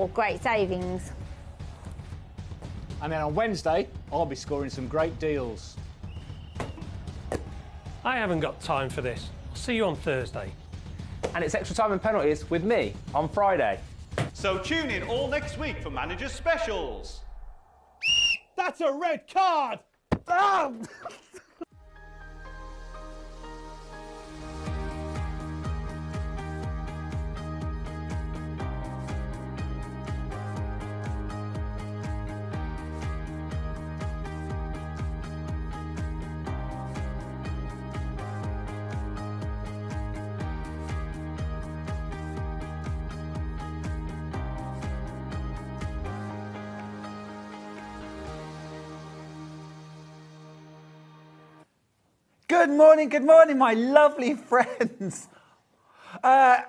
for great savings. And then on Wednesday, I'll be scoring some great deals. I haven't got time for this. I'll see you on Thursday. And it's extra time and penalties with me on Friday. So tune in all next week for Manager's Specials. That's a red card! Ah! Good morning, my lovely friends.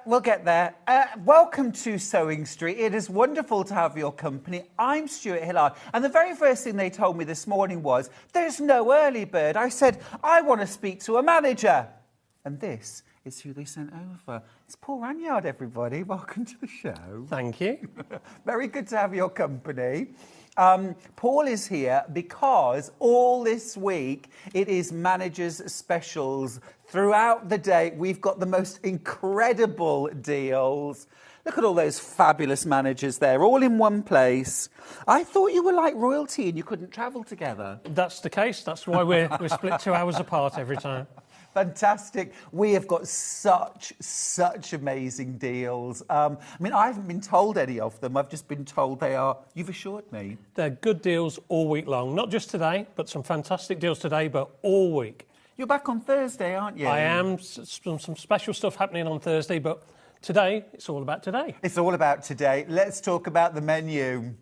We'll get there. Welcome to Sewing Street. It is wonderful to have your company. I'm Stuart Hillard, and the very first thing they told me this morning was, there's no early bird. I said, I want to speak to a manager. And this is who they sent over. It's Paul Ranyard, everybody. Welcome to the show. Thank you. Very good to have your company. Paul is here because all this week it is managers' specials. Throughout the day, we've got the most incredible deals. Look at all those fabulous managers there, all in one place. I thought you were like royalty and you couldn't travel together. That's the case. That's why we're split 2 hours apart every time. Fantastic. We have got such amazing deals. I mean, I haven't been told any of them. I've just been told they are, you've assured me. They're good deals all week long. Not just today, but some fantastic deals today, but all week. You're back on Thursday, aren't you? I am. Some special stuff happening on Thursday, but today, it's all about today. It's all about today. Let's talk about the menu.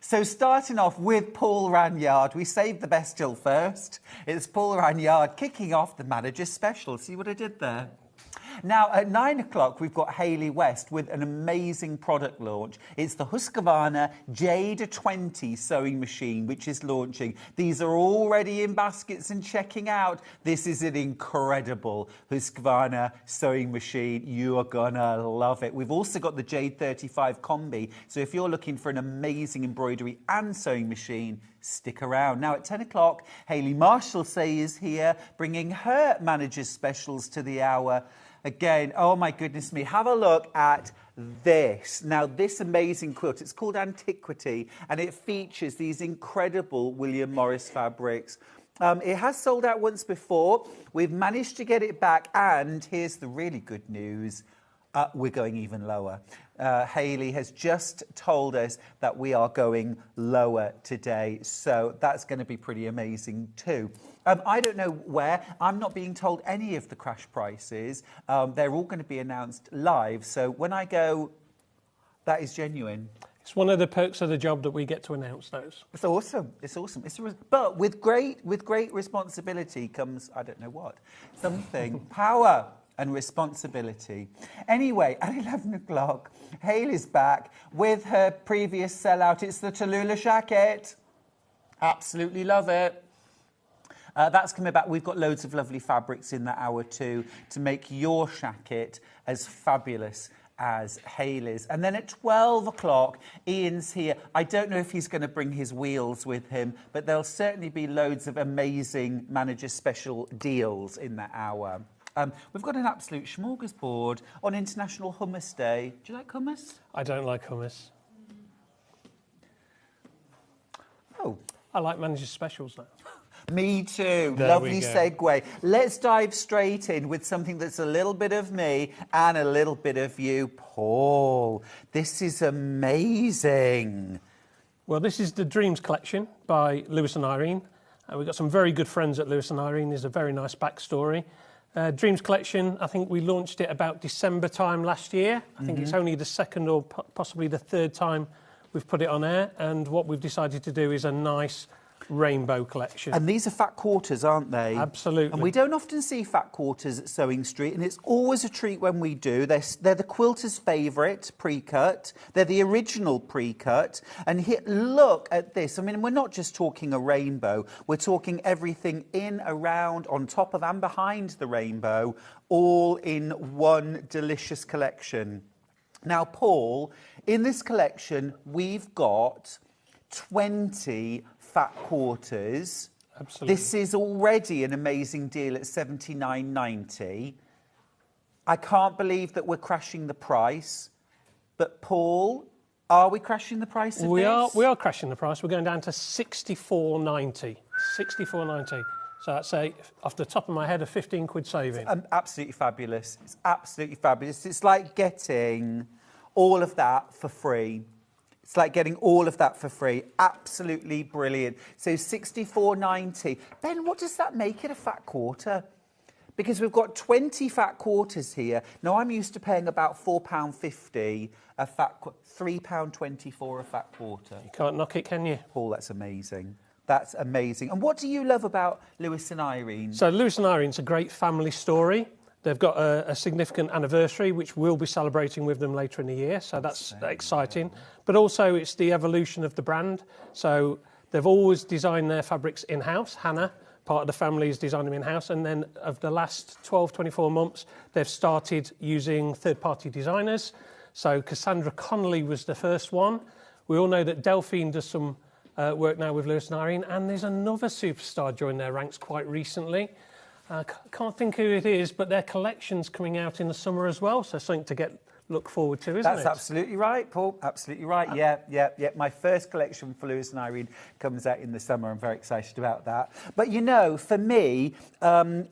So starting off with Paul Ranyard, we saved the best till first. It's Paul Ranyard kicking off the manager's special. See what I did there? Now, at 9 o'clock, we've got Hayley West with an amazing product launch. It's the Husqvarna Jade 20 sewing machine, which is launching. These are already in baskets and checking out. This is an incredible Husqvarna sewing machine. You are gonna love it. We've also got the Jade 35 Combi. So if you're looking for an amazing embroidery and sewing machine, stick around. Now, at 10 o'clock, Hayley Marshall-Say is here, bringing her manager's specials to the hour. Again, oh my goodness me, have a look at this. Now, this amazing quilt, it's called Antiquity, and it features these incredible William Morris fabrics. It has sold out once before. We've managed to get it back, and here's the really good news. We're going even lower. Hayley has just told us that we are going lower today, so that's going to be pretty amazing too. I don't know where. I'm not being told any of the crash prices. They're all going to be announced live, so when I go, that is genuine. It's one of the perks of the job that we get to announce those. It's awesome. It's awesome. But with great responsibility comes, I don't know what, something. Power and responsibility. Anyway, at 11 o'clock, Hayley's back with her previous sellout. It's the Tallulah Shacket. Absolutely love it. That's coming back. We've got loads of lovely fabrics in that hour too to make your Shacket as fabulous as Hayley's. And then at 12 o'clock, Ian's here. I don't know if he's going to bring his wheels with him, but there'll certainly be loads of amazing manager special deals in that hour. We've got an absolute smorgasbord on International Hummus Day. Do you like hummus? I don't like hummus. Oh. I like manager specials though. Me too. There Lovely segue. Let's dive straight in with something that's a little bit of me and a little bit of you, Paul. This is amazing. Well, this is the Dreams collection by Lewis and Irene. We've got some very good friends at Lewis and Irene. There's a very nice backstory. Dreams collection, I think we launched it about December time last year. I think it's only the second or possibly the third time we've put it on air. And what we've decided to do is a nice rainbow collection. And these are fat quarters, aren't they? Absolutely. And we don't often see fat quarters at Sewing Street, and it's always a treat when we do. They're the quilter's favourite pre-cut. They're the original pre-cut. And here, look at this. I mean, we're not just talking a rainbow. We're talking everything in, around, on top of and behind the rainbow, all in one delicious collection. Now, Paul, in this collection, we've got 20 fat quarters. Absolutely. This is already an amazing deal at $79.90. I can't believe that we're crashing the price. But, Paul, are we crashing the price of this? We are crashing the price. We're going down to $64.90. $64.90. So that's off the top of my head, a 15 quid saving. Absolutely fabulous. It's absolutely fabulous. It's like getting all of that for free. It's like getting all of that for free. Absolutely brilliant. So $64.90. Ben, what does that make it a fat quarter? Because we've got 20 fat quarters here. Now, I'm used to paying about £4.50 a fat £3.24 a fat quarter. You can't knock it, can you? Paul, that's amazing. That's amazing. And what do you love about Lewis and Irene? So Lewis and Irene's a great family story. They've got a significant anniversary, which we'll be celebrating with them later in the year. So that's exciting. But also it's the evolution of the brand. So they've always designed their fabrics in-house. Hannah, part of the family, has designed them in-house. And then of the last 12, 24 months, they've started using third-party designers. So Cassandra Connolly was the first one. We all know that Delphine does some work now with Lewis and Irene, and there's another superstar joined their ranks quite recently. I can't think who it is, but their collection's coming out in the summer as well, so something to look forward to, isn't it? That's absolutely right, Paul. Absolutely right. Yeah. My first collection for Lewis and Irene comes out in the summer. I'm very excited about that. But, you know, for me,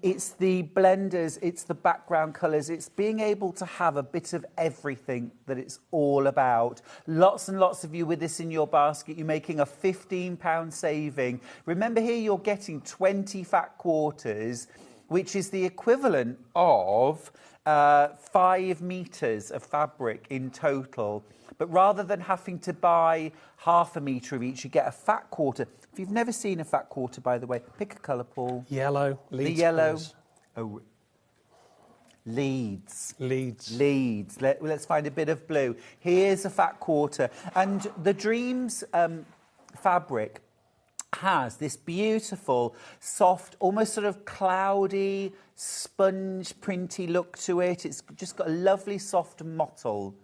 it's the blenders, it's the background colours, it's being able to have a bit of everything that it's all about. Lots and lots of you with this in your basket. You're making a £15 saving. Remember here, you're getting 20 fat quarters, which is the equivalent of 5 metres of fabric in total. But rather than having to buy half a metre of each, you get a fat quarter. If you've never seen a fat quarter, by the way, pick a colour, Paul. Yellow, Leeds. The yellow. Colours. Oh, Leeds. Leeds. Let's find a bit of blue. Here's a fat quarter. And the Dreams fabric has this beautiful, soft, almost sort of cloudy, sponge printy look to it. It's just got a lovely soft mottle.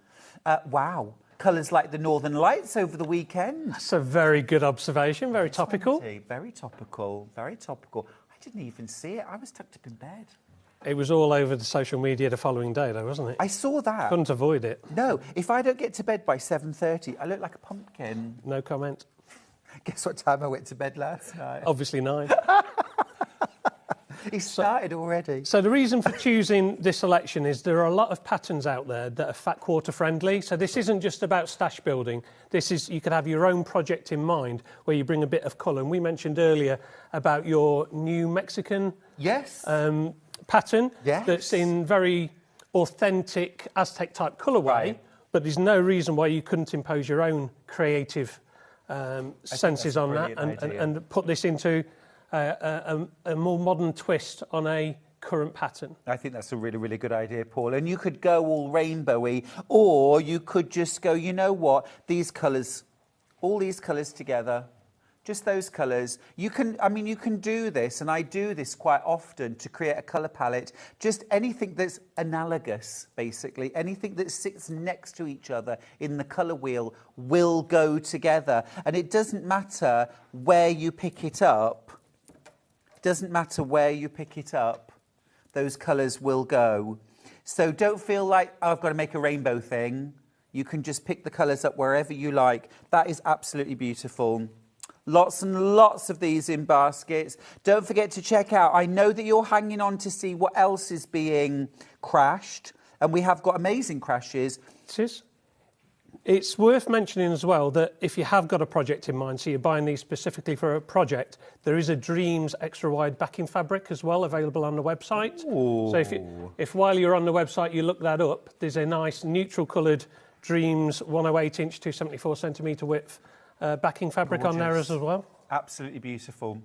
Wow. Colours like the Northern Lights over the weekend. That's a very good observation, very topical. Very topical, very topical. I didn't even see it. I was tucked up in bed. It was all over the social media the following day, though, wasn't it? I saw that. Couldn't avoid it. No, if I don't get to bed by 7:30, I look like a pumpkin. No comment. Guess what time I went to bed last night? Obviously 9. He started already. So the reason for choosing this selection is there are a lot of patterns out there that are fat quarter friendly. So this isn't just about stash building. This is, you could have your own project in mind where you bring a bit of colour. And we mentioned earlier about your new Mexican pattern that's in very authentic Aztec type colourway. Right. But there's no reason why you couldn't impose your own creative senses on that and put this into a more modern twist on a current pattern. I think that's a really, really good idea, Paul. And you could go all rainbowy, or you could just go, you know what, these colours, all these colours together, just those colours. You can, I mean, you can do this, and I do this quite often to create a colour palette, just anything that's analogous, basically. Anything that sits next to each other in the colour wheel will go together. And it doesn't matter where you pick it up. Doesn't matter where you pick it up, those colours will go. So don't feel like, oh, I've got to make a rainbow thing. You can just pick the colours up wherever you like. That is absolutely beautiful. Lots and lots of these in baskets. Don't forget to check out. I know that you're hanging on to see what else is being crashed, and we have got amazing crashes. It is. It's worth mentioning as well that if you have got a project in mind, so you're buying these specifically for a project, there is a Dreams extra wide backing fabric as well available on the website. Ooh. So if while you're on the website you look that up, there's a nice neutral coloured Dreams 108 inch 274 centimetre width backing fabric on there as well. Absolutely beautiful.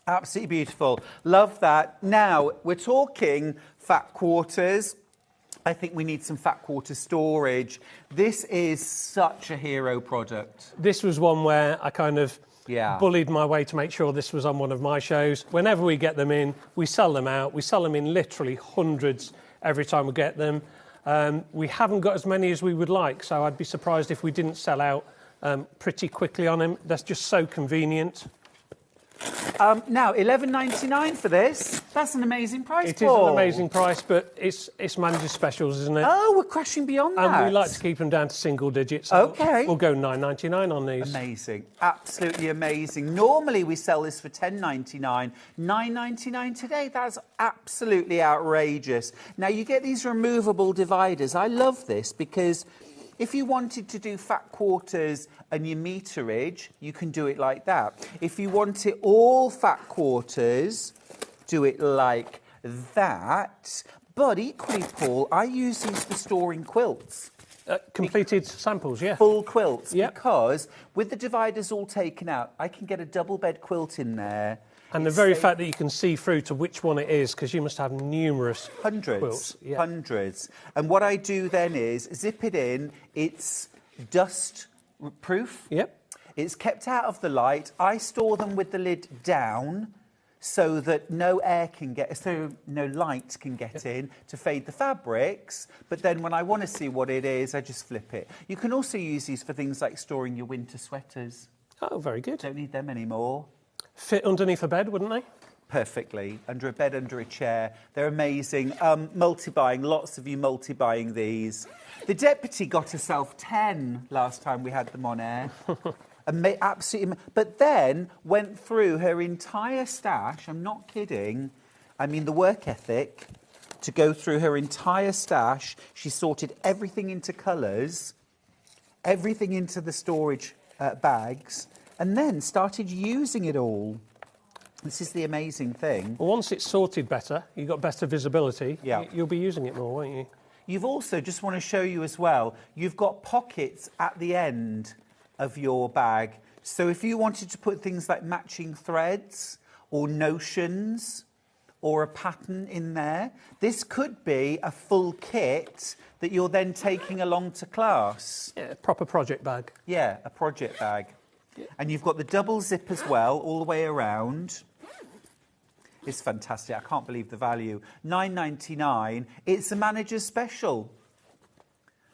Absolutely beautiful. Love that. Now, we're talking fat quarters. I think we need some fat quarter storage. This is such a hero product. This was one where I kind of bullied my way to make sure this was on one of my shows. Whenever we get them in, we sell them out. We sell them in literally hundreds every time we get them. We haven't got as many as we would like, so I'd be surprised if we didn't sell out pretty quickly on them. That's just so convenient. Now, $11.99 for this. That's an amazing price, It is an amazing price, but it's manager's specials, isn't it? Oh, we're crashing beyond that. And we like to keep them down to single digits. So OK. We'll go $9.99 on these. Amazing. Absolutely amazing. Normally, we sell this for $10.99. $9.99 today. That's absolutely outrageous. Now, you get these removable dividers. I love this because if you wanted to do fat quarters and your meterage, you can do it like that. If you want it all fat quarters, do it like that. But equally, Paul, I use these for storing quilts. Completed samples, yeah. Full quilts, Yep. because with the dividers all taken out, I can get a double bed quilt in there. And the very fact that you can see through to which one it is, because you must have numerous quilts. Yeah. Hundreds. And what I do then is zip it in. It's dust proof. Yep. It's kept out of the light. I store them with the lid down so that no light can get in to fade the fabrics. But then when I want to see what it is, I just flip it. You can also use these for things like storing your winter sweaters. Oh, very good. Don't need them anymore. Fit underneath a bed, wouldn't they? Perfectly. Under a bed, under a chair. They're amazing. Multi-buying. Lots of you multi-buying these. The deputy got herself 10 last time we had them on air. Absolutely. But then went through her entire stash. I'm not kidding. I mean, the work ethic to go through her entire stash. She sorted everything into colours, everything into the storage bags, and then started using it all. This is the amazing thing. Well, once it's sorted better, you've got better visibility, Yeah. you'll be using it more, won't you? You've also, just want to show you as well, you've got pockets at the end of your bag. So if you wanted to put things like matching threads or notions or a pattern in there, this could be a full kit that you're then taking along to class. Yeah, a proper project bag. Yeah, a project bag. Yeah. And you've got the double zip as well, all the way around. It's fantastic. I can't believe the value. $9.99. It's a manager's special.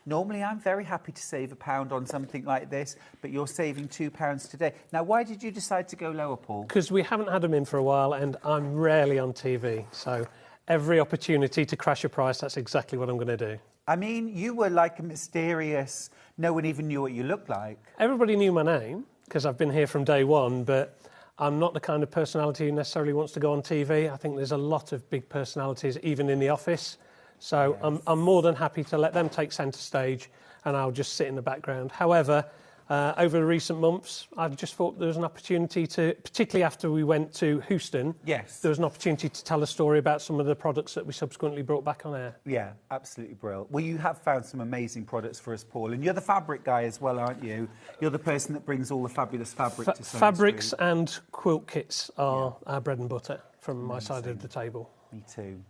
Normally, I'm very happy to save £1 on something like this, but you're saving £2 today. Now, why did you decide to go lower, Paul? Because we haven't had them in for a while, and I'm rarely on TV. So every opportunity to crash a price, that's exactly what I'm going to do. I mean, you were like a mysterious... No one even knew what you looked like. Everybody knew my name, because I've been here from day one, but I'm not the kind of personality who necessarily wants to go on TV. I think there's a lot of big personalities, even in the office. So yes. I'm more than happy to let them take centre stage, and I'll just sit in the background. However, over the recent months, I've just thought there was an opportunity to, particularly after we went to Houston, yes, there was an opportunity to tell a story about some of the products that we subsequently brought back on air. Yeah, absolutely brilliant. Well, you have found some amazing products for us, Paul, and you're the fabric guy as well, aren't you? You're the person that brings all the fabulous fabric to Sewing Fabrics Street. and quilt kits are our bread and butter from my side of the table. Me too.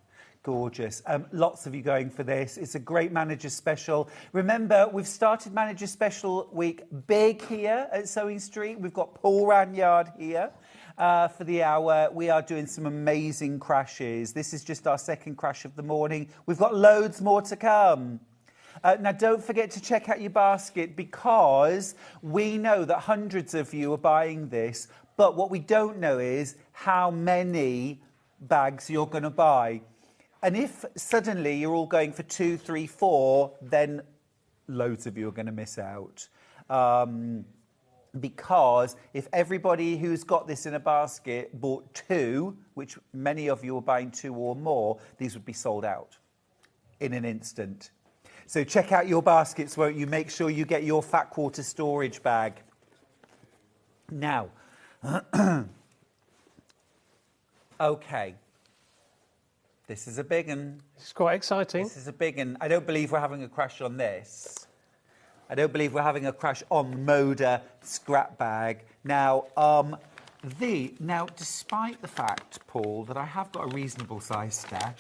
Gorgeous. Lots of you going for this. It's a great manager special. Remember, we've started manager special week big here at Sewing Street. We've got Paul Ranyard here for the hour. We are doing some amazing crashes. This is just our second crash of the morning. We've got loads more to come. Now, don't forget to check out your basket, because we know that hundreds of you are buying this, but what we don't know is how many bags you're going to buy. And if suddenly you're all going for 2, 3, 4, then loads of you are going to miss out. Because if everybody who's got this in a basket bought 2, which many of you are buying 2 or more, these would be sold out in an instant. So check out your baskets, won't you? Make sure you get your fat quarter storage bag. Now, OK. This is a big one. It's quite exciting. This is a big one. I don't believe we're having a crash on this. I don't believe we're having a crash on Moda scrap bag. Now, despite the fact, Paul, that I have got a reasonable size stash,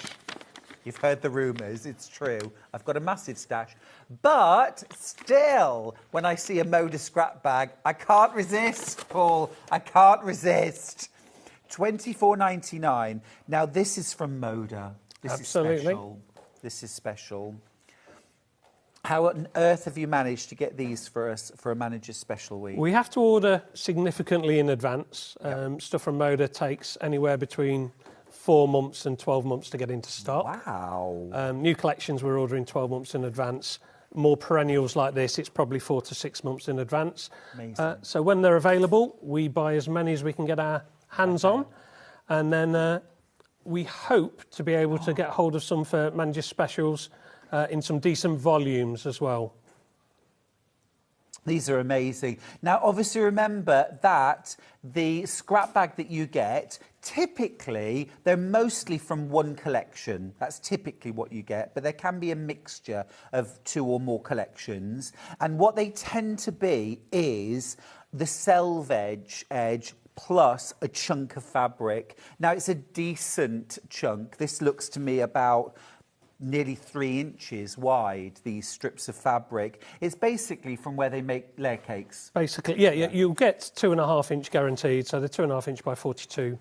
you've heard the rumours, it's true, I've got a massive stash, but still, when I see a Moda scrap bag, I can't resist, Paul. I can't resist. $24.99. Now, this is from Moda. This Absolutely. is special. This is special. How on earth have you managed to get these for us for a manager's special week? We have to order significantly in advance. Stuff from Moda takes anywhere between 4 months and 12 months to get into stock. Wow. New collections we're ordering 12 months in advance. More perennials like this, it's probably 4 to 6 months in advance. Amazing. So when they're available, we buy as many as we can get our hands on. And then we hope to be able to get hold of some for manager specials in some decent volumes as well. These are amazing. Now, obviously, remember that the scrap bag that you get, typically, they're mostly from one collection. That's typically what you get, but there can be a mixture of 2 or more collections. And what they tend to be is the selvage edge plus a chunk of fabric. Now, it's a decent chunk. This looks to me about nearly 3 inches wide, these strips of fabric. It's basically from where they make layer cakes. Basically, yeah, you'll get 2.5 inch guaranteed, so they're 2.5 inch by 42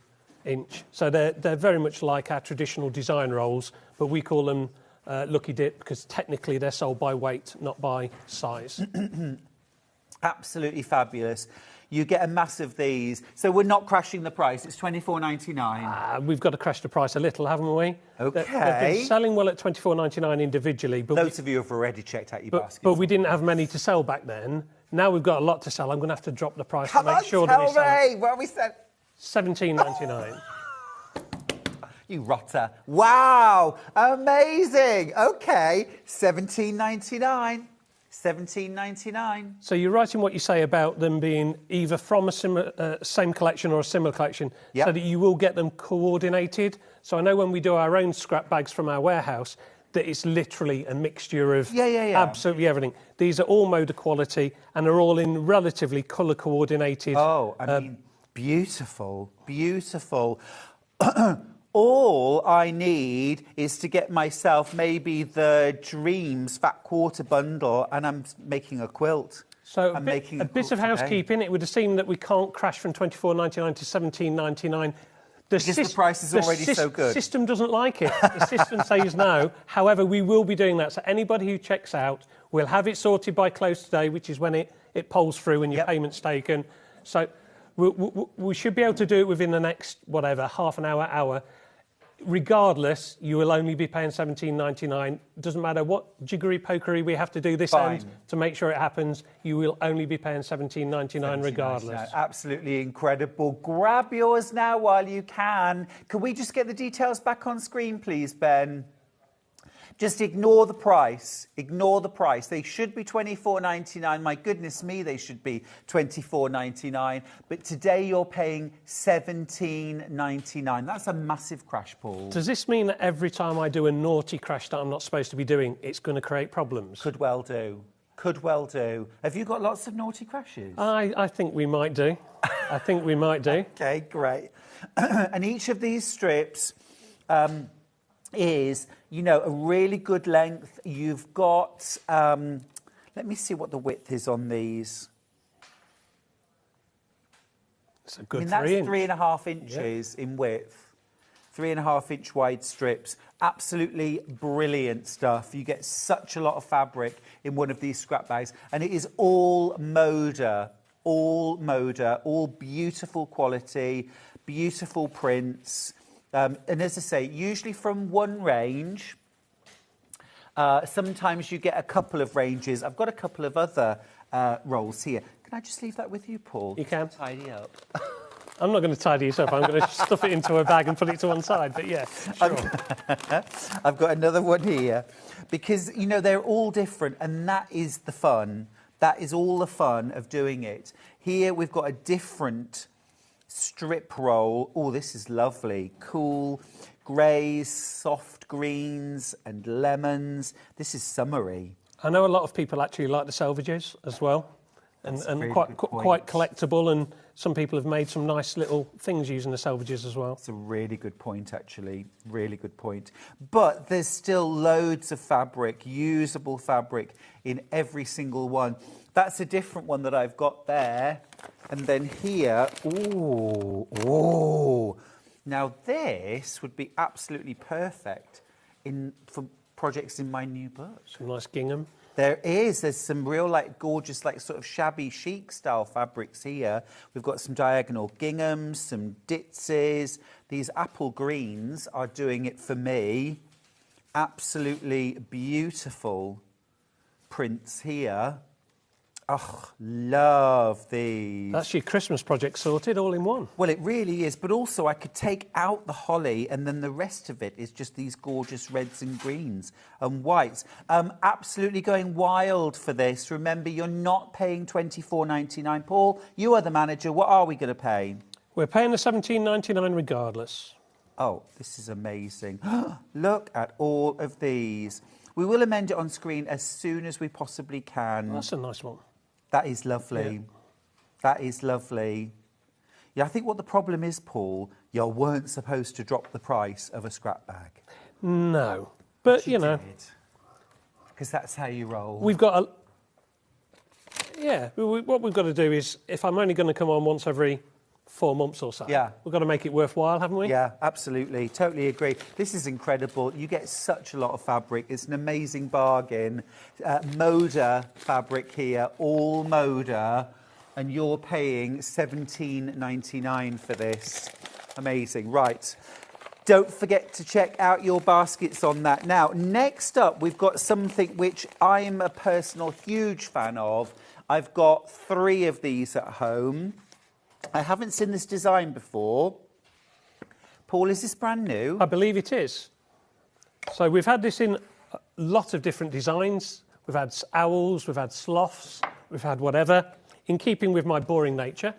inch. So they're very much like our traditional design rolls, but we call them Lucky Dip because technically they're sold by weight, not by size. Absolutely fabulous. You get a mass of these. So we're not crashing the price. It's $24.99. We've got to crash the price a little, haven't we? Okay. They've been selling well at $24.99 individually. But Loads of you have already checked out your baskets. But we didn't have many to sell back then. Now we've got a lot to sell. I'm going to have to drop the price Come to make on, sure that we sell. tell me! What have we said? $17.99. You rotter. Wow! Amazing! Okay, $17.99. $17.99. So you're right in what you say about them being either from a same collection or a similar collection, so that you will get them coordinated. So I know when we do our own scrap bags from our warehouse, that it's literally a mixture of absolutely everything. These are all Moda quality and are all in relatively colour coordinated. Oh, I mean, beautiful, beautiful. All I need is to get myself maybe the Dreams Fat Quarter bundle and I'm making a quilt. So a bit of housekeeping. It would seem that we can't crash from $24.99 to $17.99. Because the price is already so good. The system doesn't like it. The system says no. However, we will be doing that. So anybody who checks out, we'll have it sorted by close today, which is when it polls through and your payment's taken. So we should be able to do it within the next, half an hour. Regardless, you will only be paying $17.99. Doesn't matter what jiggery-pokery we have to do this end to make sure it happens, you will only be paying $17.99 regardless. Absolutely incredible. Grab yours now while you can. Can we just get the details back on screen, please, Ben? Just ignore the price. Ignore the price. They should be $24.99. My goodness me, they should be $24.99. But today you're paying $17.99. That's a massive crash, Paul. Does this mean that every time I do a naughty crash that I'm not supposed to be doing, it's going to create problems? Could well do. Could well do. Have you got lots of naughty crashes? I think we might do. I think we might do. Okay, great. And each of these strips is, a really good length. You've got, let me see what the width is on these. It's a good that's 3.5 inches in width. 3.5 inch wide strips. Absolutely brilliant stuff. You get such a lot of fabric in one of these scrap bags. And it is all Moda. All Moda. All beautiful quality, beautiful prints. And as I say, usually from one range. Sometimes you get a couple of ranges. I've got a couple of other rolls here. Can I just leave that with you, Paul? You can. Tidy up. I'm not going to tidy it up. I'm going to stuff it into a bag and put it to one side. But yeah, sure. I've got another one here. Because, they're all different. And that is the fun. That is all the fun of doing it. Here we've got a different strip roll. Oh, this is lovely. Cool. Greys, soft greens and lemons. This is summery. I know a lot of people actually like the selvages as well. And really quite collectible, and some people have made some nice little things using the selvages as well. It's a really good point, actually. Really good point. But there's still loads of fabric, usable fabric in every single one. That's a different one that I've got there. And then here, ooh. Now this would be absolutely perfect for projects in my new book. Some nice gingham. There is. There's some real, like, gorgeous, like, sort of shabby chic style fabrics here. We've got some diagonal ginghams, some ditzes. These apple greens are doing it for me. Absolutely beautiful prints here. Oh, love these. That's your Christmas project sorted all in one. Well, it really is, but also I could take out the holly and then the rest of it is just these gorgeous reds and greens and whites. Absolutely going wild for this. Remember, you're not paying $24.99. Paul, you are the manager. What are we going to pay? We're paying the $17.99 regardless. Oh, this is amazing. Look at all of these. We will amend it on screen as soon as we possibly can. That's a nice one. That is lovely. Yeah. That is lovely. Yeah, I think what the problem is, Paul, you weren't supposed to drop the price of a scrap bag. No. But, you know. Because that's how you roll. We've got a... Yeah, what we've got to do is, if I'm only going to come on once every 4 months or so, yeah, we've got to make it worthwhile, haven't we? Yeah, absolutely. Totally agree. This is incredible. You get such a lot of fabric. It's an amazing bargain. Moda fabric here, all Moda, and you're paying $17.99 for this. Amazing. Right. Don't forget to check out your baskets on that. Now, next up, we've got something which I'm a personal huge fan of. I've got 3 of these at home. I haven't seen this design before. Paul, is this brand new? I believe it is. So we've had this in a lot of different designs. We've had owls, we've had sloths, we've had whatever. In keeping with my boring nature,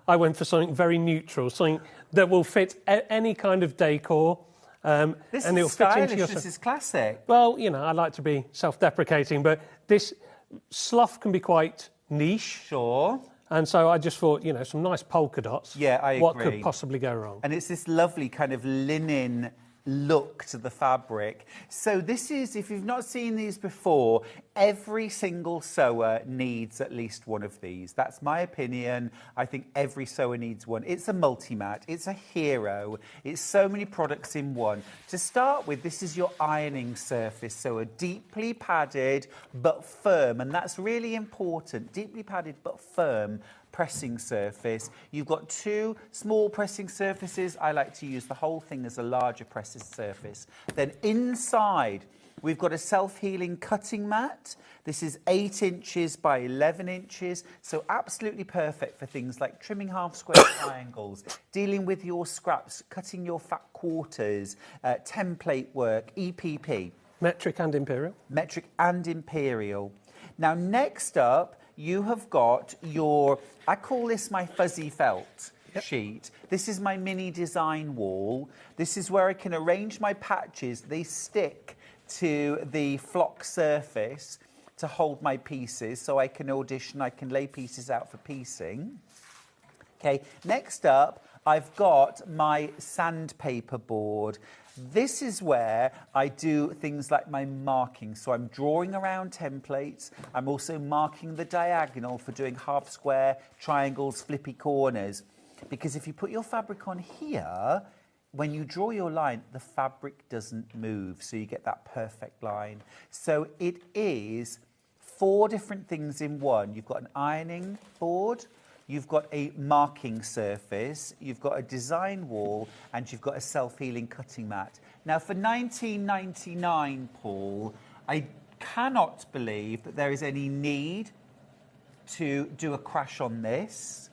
I went for something very neutral, something that will fit any kind of decor. This and is it'll stylish, fit into your... this is classic. Well, you know, I like to be self-deprecating, but this sloth can be quite niche. Sure. And so I just thought, you know, some nice polka dots. Yeah, I agree. What could possibly go wrong? And it's this lovely kind of linen look to the fabric. So this is, if you've not seen these before, every single sewer needs at least one of these. That's my opinion. I think every sewer needs one. It's a multimat. It's a hero. It's so many products in one. To start with, this is your ironing surface. So a deeply padded but firm, and that's really important. Deeply padded but firm pressing surface. You've got 2 small pressing surfaces. I like to use the whole thing as a larger pressing surface. Then inside, we've got a self-healing cutting mat. This is 8 inches by 11 inches, so absolutely perfect for things like trimming half-square triangles, dealing with your scraps, cutting your fat quarters, template work, EPP. Metric and imperial. Metric and imperial. Now, next up, you have got your, I call this my fuzzy felt sheet. This is my mini design wall. This is where I can arrange my patches. They stick to the flock surface to hold my pieces, so I can audition, I can lay pieces out for piecing. Okay, next up, I've got my sandpaper board. This is where I do things like my marking. So I'm drawing around templates. I'm also marking the diagonal for doing half square, triangles, flippy corners. Because if you put your fabric on here, when you draw your line, the fabric doesn't move. So you get that perfect line. So it is 4 different things in one. You've got an ironing board, you've got a marking surface, you've got a design wall, and you've got a self-healing cutting mat. Now, for $19.99, Paul, I cannot believe that there is any need to do a crash on this.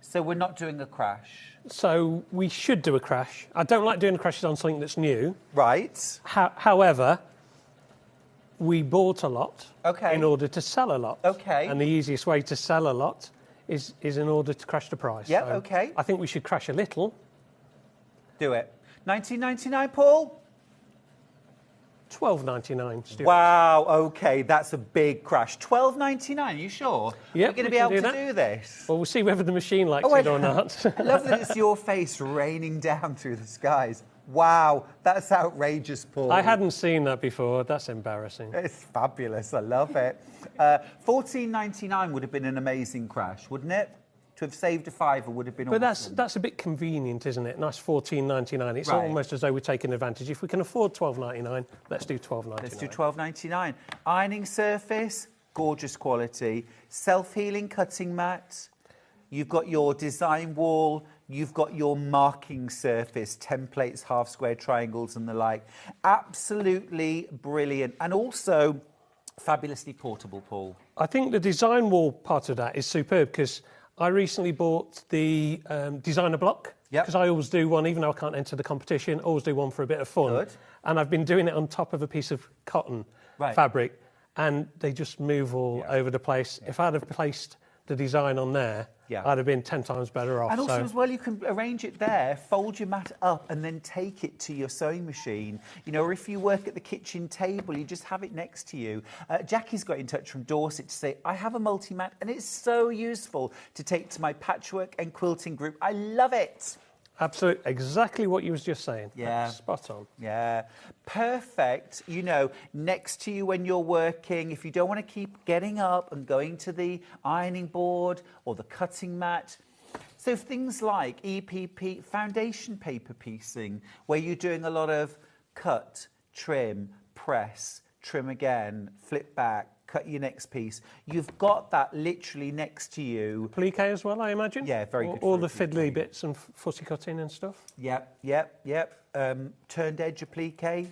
So we're not doing a crash. So we should do a crash. I don't like doing crashes on something that's new. Right. However, we bought a lot in order to sell a lot. Okay. And the easiest way to sell a lot is in order to crash the price. Yeah, so okay. I think we should crash a little. Do it. $19.99, Paul? $12.99, Stuart. Wow, okay, that's a big crash. $12.99, you sure? Yeah, we're going to be able to do this. Well, we'll see whether the machine likes it or not. I love that it's your face raining down through the skies. Wow, that's outrageous, Paul. I hadn't seen that before. That's embarrassing. It's fabulous. I love it. $14.99 would have been an amazing crash, wouldn't it? To have saved a £5 would have been But awesome. that's a bit convenient, isn't it? Nice £14.99. It's Right. almost as though we're taking advantage. If we can afford £12.99, let's do £12.99. Let's do £12.99. Ironing surface, gorgeous quality. Self-healing cutting mat. You've got your design wall. You've got your marking surface, templates, half square triangles and the like. Absolutely brilliant. And also fabulously portable, Paul. I think the design wall part of that is superb because I recently bought the designer block. Yep. Because I always do one, even though I can't enter the competition, always do one for a bit of fun. Good. And I've been doing it on top of a piece of cotton fabric, and they just move all over the place. If I'd have placed the design on there, I'd have been 10 times better off. And also as well, you can arrange it there, fold your mat up and then take it to your sewing machine. You know, or if you work at the kitchen table, you just have it next to you. Jackie's got in touch from Dorset to say, I have a multi-mat and it's so useful to take to my patchwork and quilting group. I love it. Absolutely, exactly what you was just saying. Yeah. Spot on. Yeah, perfect. You know, next to you when you're working, if you don't want to keep getting up and going to the ironing board or the cutting mat. So things like EPP, foundation paper piecing, where you're doing a lot of cut, trim, press, trim again, flip back, cut your next piece. You've got that literally next to you. Applique as well, I imagine? Yeah, very good. All the fiddly bits and footy cutting and stuff? Yep. Turned edge applique,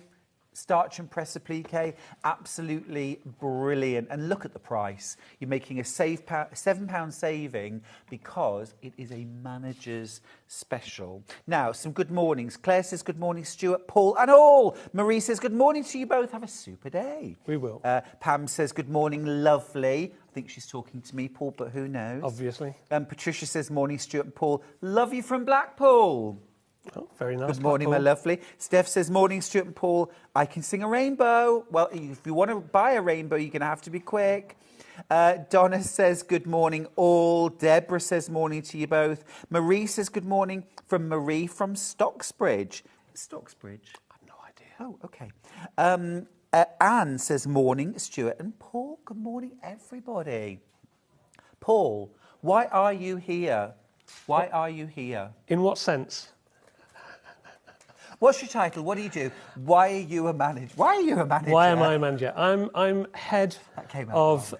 starch and press applique, absolutely brilliant. And look at the price. You're making a £7 saving because it is a manager's special. Now, some good mornings. Claire says good morning, Stuart, Paul and all. Marie says good morning to you both. Have a super day. We will. Pam says good morning, lovely. I think she's talking to me, Paul, but who knows? Obviously. Patricia says morning, Stuart and Paul. Love you from Blackpool. Oh, very nice. Good morning, my lovely. Steph says, morning, Stuart and Paul. I can sing a rainbow. Well, if you want to buy a rainbow, you're going to have to be quick. Donna says, good morning, all. Deborah says, morning to you both. Marie says, good morning from Marie from Stocksbridge. Stocksbridge? I have no idea. Oh, okay. Anne says, morning, Stuart and Paul. Good morning, everybody. Paul, why are you here? Why are you here? In what sense? What's your title? What do you do? Why are you a manager? Why are you a manager? Why am I a manager? I'm head of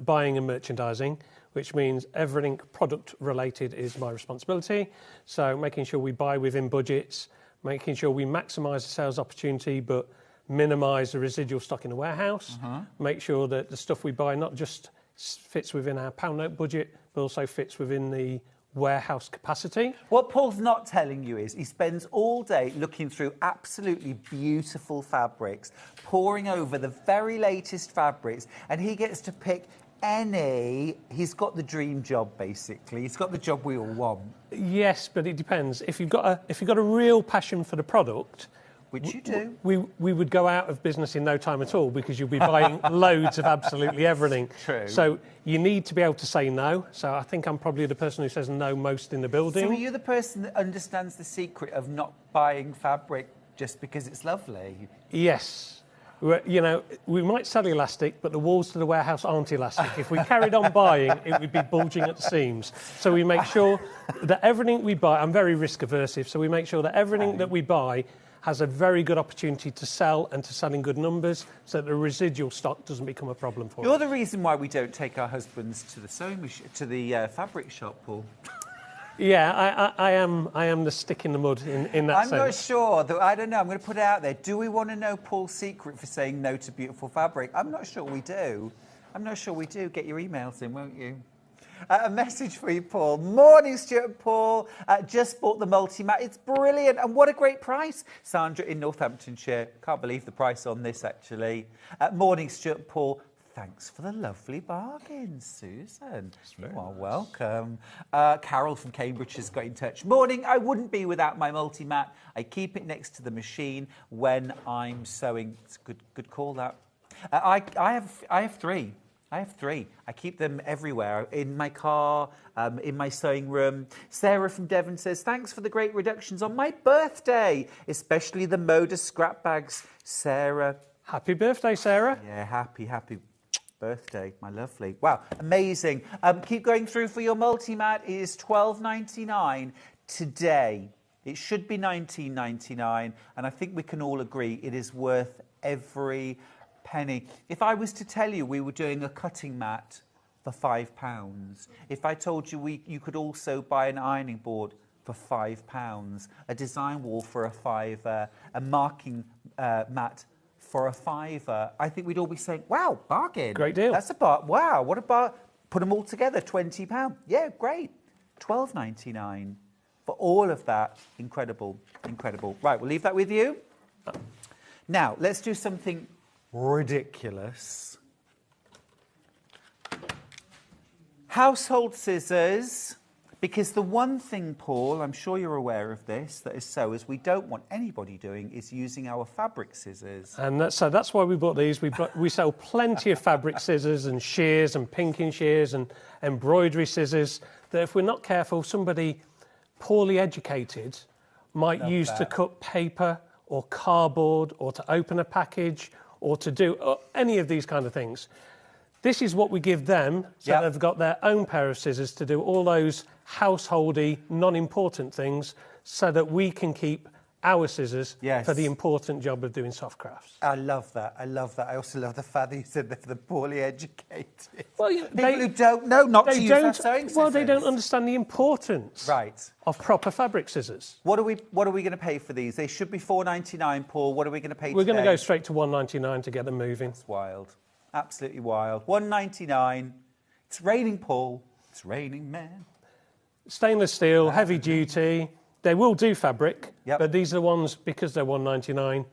buying and merchandising, which means everything product related is my responsibility. So making sure we buy within budgets, making sure we maximise the sales opportunity but minimise the residual stock in the warehouse, make sure that the stuff we buy not just fits within our pound note budget but also fits within the warehouse capacity. What Paul's not telling you is he spends all day looking through absolutely beautiful fabrics, poring over the very latest fabrics, and he gets to pick any. He's got the dream job, basically. He's got the job we all want. Yes, but it depends. If you've got a real passion for the product, which you do, we would go out of business in no time at all because you'll be buying loads of absolutely everything. True. So you need to be able to say no. So I think I'm probably the person who says no most in the building. So are you the person that understands the secret of not buying fabric just because it's lovely? Yes. You know, we might sell elastic, but the walls to the warehouse aren't elastic. If we carried on buying, it would be bulging at the seams. So we make sure that everything we buy, I'm very risk aversive, so we make sure that everything that we buy has a very good opportunity to sell and to sell in good numbers so that the residual stock doesn't become a problem for us. You're the reason why we don't take our husbands to the sewing machine, to the fabric shop, Paul. Yeah, I am the stick in the mud in that sense. I'm not sure. I don't know. I'm going to put it out there. Do we want to know Paul's secret for saying no to beautiful fabric? I'm not sure we do. Get your emails in, won't you? A message for you, Paul. Morning, Stuart and Paul. Just bought the Multimat. It's brilliant. And what a great price. Sandra in Northamptonshire. Can't believe the price on this, actually. Morning, Stuart and Paul. Thanks for the lovely bargain, Susan. You are welcome. Carol from Cambridge has got in touch. Morning. I wouldn't be without my Multimat. I keep it next to the machine when I'm sewing. It's a good call, that. I have three. I keep them everywhere, in my car, in my sewing room. Sarah from Devon says, thanks for the great reductions on my birthday, especially the Moda scrap bags. Sarah. Happy birthday, Sarah. Yeah, happy. Birthday, my lovely. Wow, amazing. Keep going through for your Multimat. It is $12.99 today. It should be $19.99, and I think we can all agree it is worth every penny. If I was to tell you we were doing a cutting mat for £5, if I told you you could also buy an ironing board for £5, a design wall for a £5, a marking mat for a £5, I think we'd all be saying, wow, bargain. Great deal. That's a wow, what about, put them all together, £20. Yeah, great. $12.99 for all of that. Incredible, incredible. Right, we'll leave that with you. Now, let's do something ridiculous. Household scissors. Because the one thing, Paul, I'm sure you're aware of this, that is so, is we don't want anybody doing is using our fabric scissors. And that's why we bought these. We sell plenty of fabric scissors and shears and pinking shears and embroidery scissors that if we're not careful, somebody poorly educated might use to cut paper or cardboard or to open a package or to do any of these kind of things. This is what we give them, so they've got their own pair of scissors to do all those householdy, non-important things, so that we can keep our scissors for the important job of doing soft crafts. I love that. I love that. I also love the fact that you said they're for the poorly educated. Well, people who don't know not to use their sewing scissors. Well, they don't understand the importance of proper fabric scissors. What are we going to pay for these? They should be $4.99, Paul. What are we going to pay We're today? going to go straight to $1.99 to get them moving. It's wild. Absolutely wild. $1.99. It's raining, Paul. It's raining, man. Stainless steel, heavy duty. They will do fabric, but these are the ones, because they're $1.99,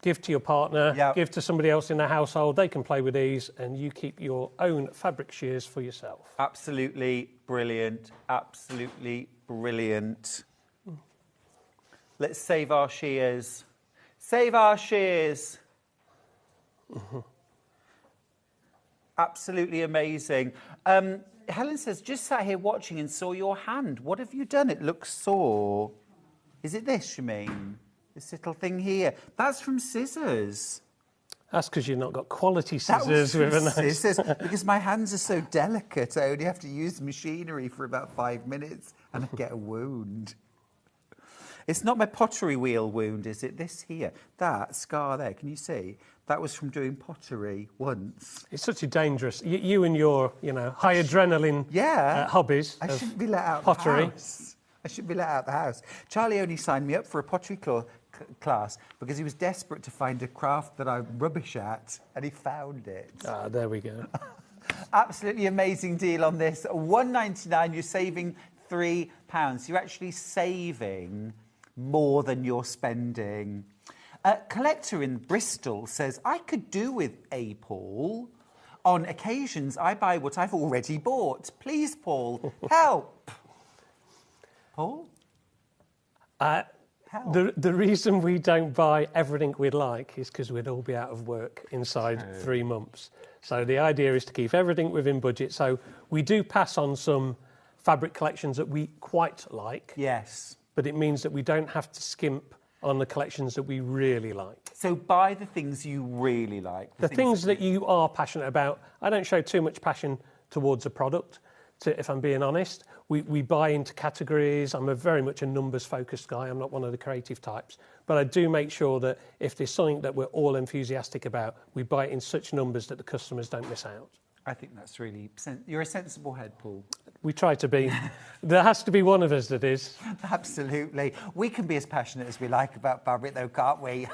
give to your partner, give to somebody else in the household. They can play with these, and you keep your own fabric shears for yourself. Absolutely brilliant. Absolutely brilliant. Let's save our shears. Save our shears. Absolutely amazing. Helen says, just sat here watching and saw your hand. What have you done? It looks sore. Is it this, you mean? This little thing here. That's from scissors. That's because you've not got quality scissors with a nice... scissors, because my hands are so delicate. I only have to use machinery for about 5 minutes and I get a wound. It's not my pottery wheel wound, is it? This here, that scar there, can you see? That was from doing pottery once. It's such a dangerous... You and your, high adrenaline hobbies. I shouldn't be let out pottery. The house. I shouldn't be let out the house. Charlie only signed me up for a pottery class because he was desperate to find a craft that I'm rubbish at, and he found it. Ah, there we go. Absolutely amazing deal on this. $1.99, you're saving £3. You're actually saving more than you're spending. A collector in Bristol says, I could do with a Paul. On occasions, I buy what I've already bought. Please, Paul, help. Paul? Help. The reason we don't buy everything we'd like is because we'd all be out of work inside 3 months. So the idea is to keep everything within budget. So we do pass on some fabric collections that we quite like. Yes. But it means that we don't have to skimp on the collections that we really like. So buy the things you really like. The things that you are passionate about. I don't show too much passion towards a product, if I'm being honest. We buy into categories. I'm very much a numbers-focused guy. I'm not one of the creative types. But I do make sure that if there's something that we're all enthusiastic about, we buy it in such numbers that the customers don't miss out. I think that's really... You're a sensible head, Paul. We try to be. There has to be one of us that is. Absolutely. We can be as passionate as we like about fabric, though, can't we?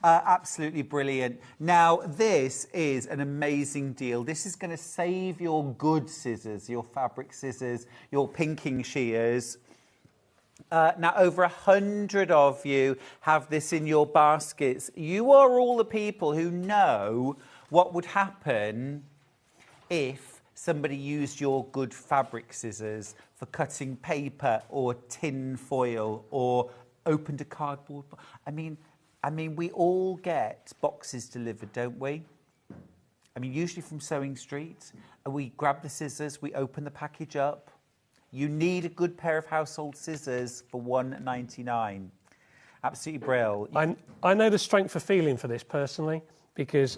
Absolutely brilliant. Now, this is an amazing deal. This is going to save your good scissors, your fabric scissors, your pinking shears. Now, over 100 of you have this in your baskets. You are all the people who know what would happen if somebody used your good fabric scissors for cutting paper or tin foil or opened a cardboard. I mean, we all get boxes delivered, don't we? I mean, usually from Sewing Street. And we grab the scissors, we open the package up. You need a good pair of household scissors for $1.99. Absolutely brilliant. I know the strength of feeling for this personally, because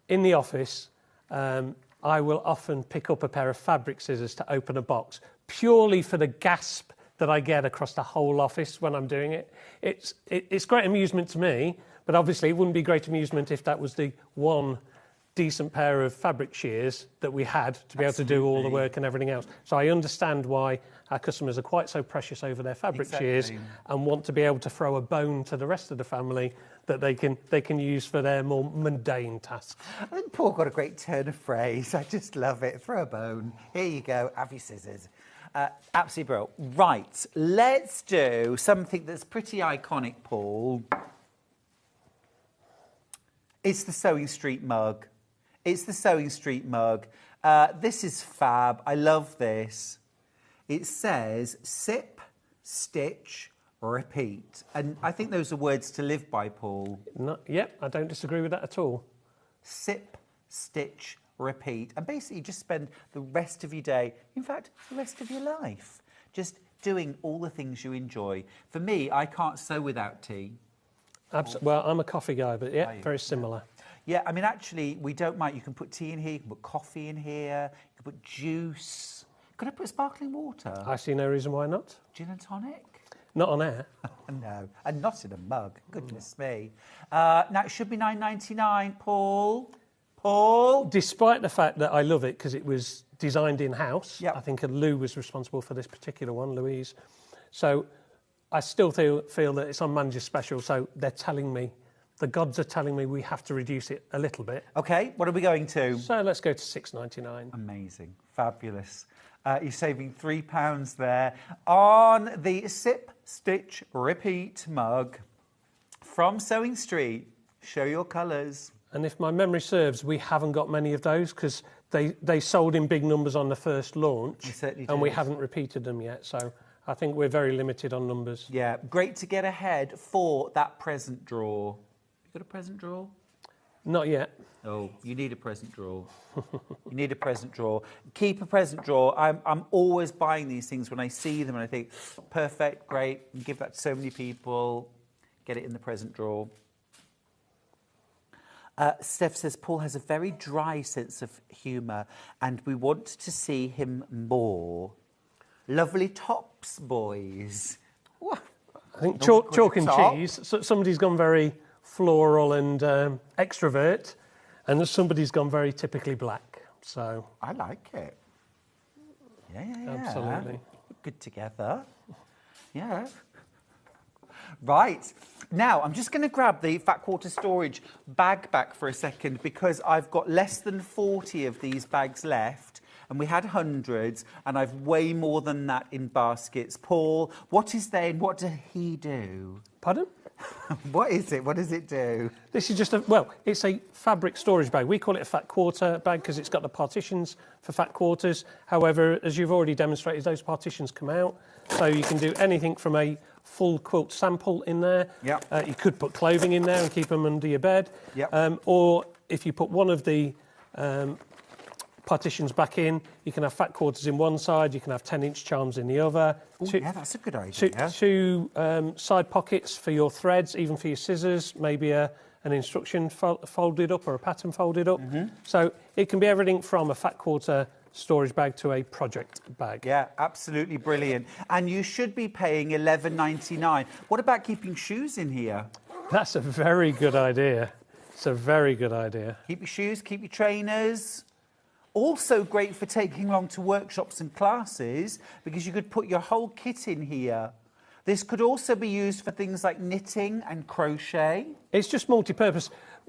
in the office, I will often pick up a pair of fabric scissors to open a box, purely for the gasp that I get across the whole office when I'm doing it. It's great amusement to me, but obviously it wouldn't be great amusement if that was the one decent pair of fabric shears that we had to be able to do all the work and everything else. So I understand why our customers are quite so precious over their fabric shears and want to be able to throw a bone to the rest of the family that they can use for their more mundane tasks. I think Paul got a great turn of phrase. I just love it. Throw a bone. Here you go. Have your scissors. Absolutely brilliant. Right, let's do something that's pretty iconic, Paul. It's the Sewing Street mug. It's the Sewing Street mug. This is fab. I love this. It says, sip, stitch, repeat. And I think those are words to live by, Paul. Yep, I don't disagree with that at all. Sip, stitch, repeat. And basically just spend the rest of your day, in fact, the rest of your life, just doing all the things you enjoy. For me, I can't sew without tea. Well, I'm a coffee guy, but yeah, very similar. Yeah, I mean, actually, we don't mind. You can put tea in here, you can put coffee in here, you can put juice. Could I put sparkling water? I see no reason why not. Gin and tonic? Not on air. No, and not in a mug. Goodness me. Now, it should be $9.99, Paul. Paul? Despite the fact that I love it because it was designed in-house, Yep. I think Lou was responsible for this particular one, Louise. So I still feel that it's on Manager's Special, so they're telling me, the gods are telling me we have to reduce it a little bit. OK, what are we going to? So let's go to $6.99. Amazing. Fabulous. You're saving £3 there on the Sip, Stitch, Repeat mug from Sewing Street. Show your colours. And if my memory serves, we haven't got many of those because they sold in big numbers on the first launch. And we haven't repeated them yet. So I think we're very limited on numbers. Yeah, great to get ahead for that present drawer. You got a present drawer? Not yet. Oh, you need a present drawer. You need a present drawer. Keep a present drawer. I'm always buying these things when I see them and I think, perfect, great, give that to so many people. Get it in the present drawer. Steph says, Paul has a very dry sense of humour and we want to see him more. Lovely tops, boys. What? I think chalk and cheese. So somebody's gone very floral and extrovert, and somebody's gone very typically black. So I like it. Yeah. Absolutely. Good together. Yeah. Right. Now, I'm just going to grab the Fat Quarter Storage bag back for a second because I've got less than 40 of these bags left. And we had hundreds, and I've way more than that in baskets. Paul, what is there and what does he do? Pardon? What is it? What does it do? This is just it's a fabric storage bag. We call it a fat quarter bag because it's got the partitions for fat quarters. However, as you've already demonstrated, those partitions come out. So you can do anything from a full quilt sample in there. Yeah. You could put clothing in there and keep them under your bed. Yeah. Or if you put one of the partitions back in, you can have fat quarters in one side, you can have 10-inch charms in the other. Oh, yeah, that's a good idea. Two side pockets for your threads, even for your scissors, maybe an instruction folded up or a pattern folded up. Mm-hmm. So it can be everything from a fat quarter storage bag to a project bag. Yeah, absolutely brilliant. And you should be paying $11.99. What about keeping shoes in here? That's a very good idea. It's a very good idea. Keep your shoes, keep your trainers. Also great for taking along to workshops and classes because you could put your whole kit in here. This could also be used for things like knitting and crochet. It's just multi-purpose.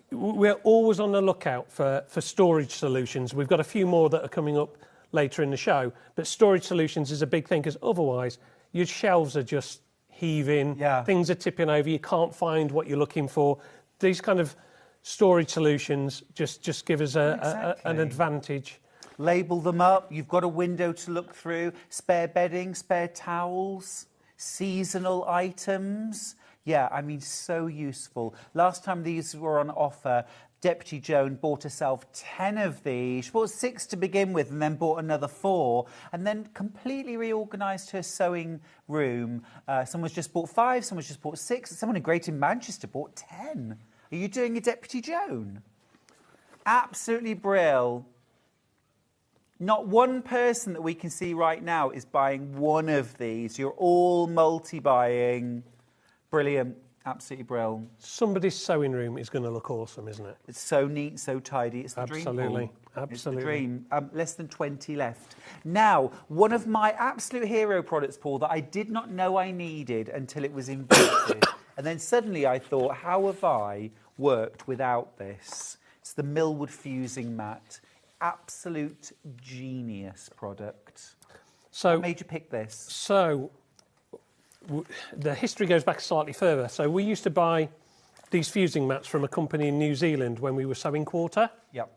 We're always on the lookout for storage solutions. We've got a few more that are coming up later in the show, but storage solutions is a big thing because otherwise your shelves are just heaving, things are tipping over, you can't find what you're looking for. These kind of storage solutions just give us an advantage. Label them up. You've got a window to look through. Spare bedding, spare towels, seasonal items. Yeah, I mean, so useful. Last time these were on offer, Deputy Joan bought herself 10 of these. She bought 6 to begin with and then bought another 4 and then completely reorganised her sewing room. Someone's just bought 5, someone's just bought 6, someone in Greater Manchester bought 10. Are you doing a Deputy Joan? Absolutely brill. Not one person that we can see right now is buying one of these. You're all multi-buying. Brilliant. Absolutely brill. Somebody's sewing room is going to look awesome, isn't it? It's so neat, so tidy. It's the dream, Paul. Absolutely. It's the dream. Less than 20 left. Now, one of my absolute hero products, Paul, that I did not know I needed until it was invented. And then suddenly I thought, how have I worked without this? It's the Milwood fusing mat. Absolute genius product. So, What made you pick this? So, the history goes back slightly further. So we used to buy these fusing mats from a company in New Zealand when we were sewing quarter. Yep.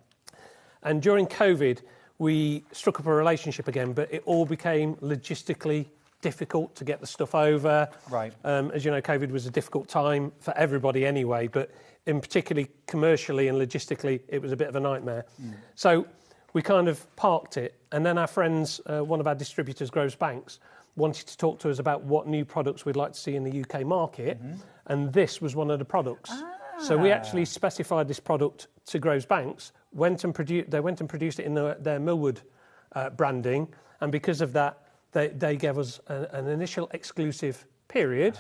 And during COVID, we struck up a relationship again, but it all became logistically difficult to get the stuff over. Right. As you know, COVID was a difficult time for everybody anyway, but in particularly commercially and logistically, it was a bit of a nightmare. So we kind of parked it. And then our friends, one of our distributors, Groves Banks, wanted to talk to us about what new products we'd like to see in the UK market. And this was one of the products. So we actually specified this product to Groves Banks, they went and produced it in their Milwood branding. And because of that, they gave us an initial exclusive period.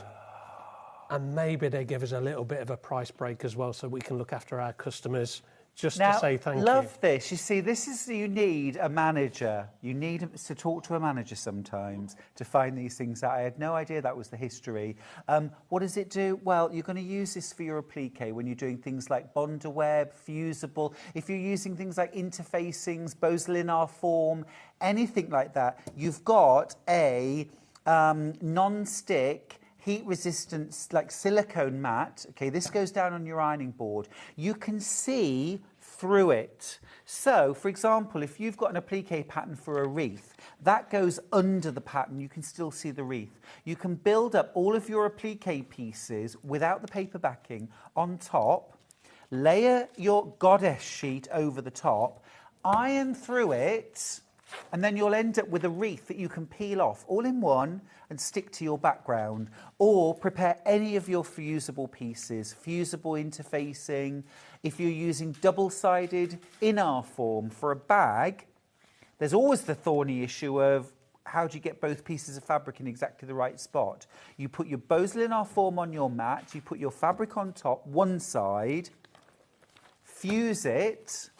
And maybe they give us a little bit of a price break as well so we can look after our customers just now, to say thank you. Love this. You see, you need a manager. You need to talk to a manager sometimes to find these things out. I had no idea that was the history. What does it do? Well, you're going to use this for your applique when you're doing things like bonder web, fusible. If you're using things like interfacings, Boselin form, anything like that, you've got a non-stick heat resistant, like silicone mat. Okay, this goes down on your ironing board. You can see through it. So, for example, if you've got an applique pattern for a wreath, that goes under the pattern. You can still see the wreath. You can build up all of your applique pieces without the paper backing on top, layer your goddess sheet over the top, iron through it, and then you'll end up with a wreath that you can peel off all in one and stick to your background, or prepare any of your fusible pieces, fusible interfacing. If you're using double-sided in-R form for a bag, there's always the thorny issue of how do you get both pieces of fabric in exactly the right spot. You put your Boselin form on your mat, you put your fabric on top, one side, fuse it,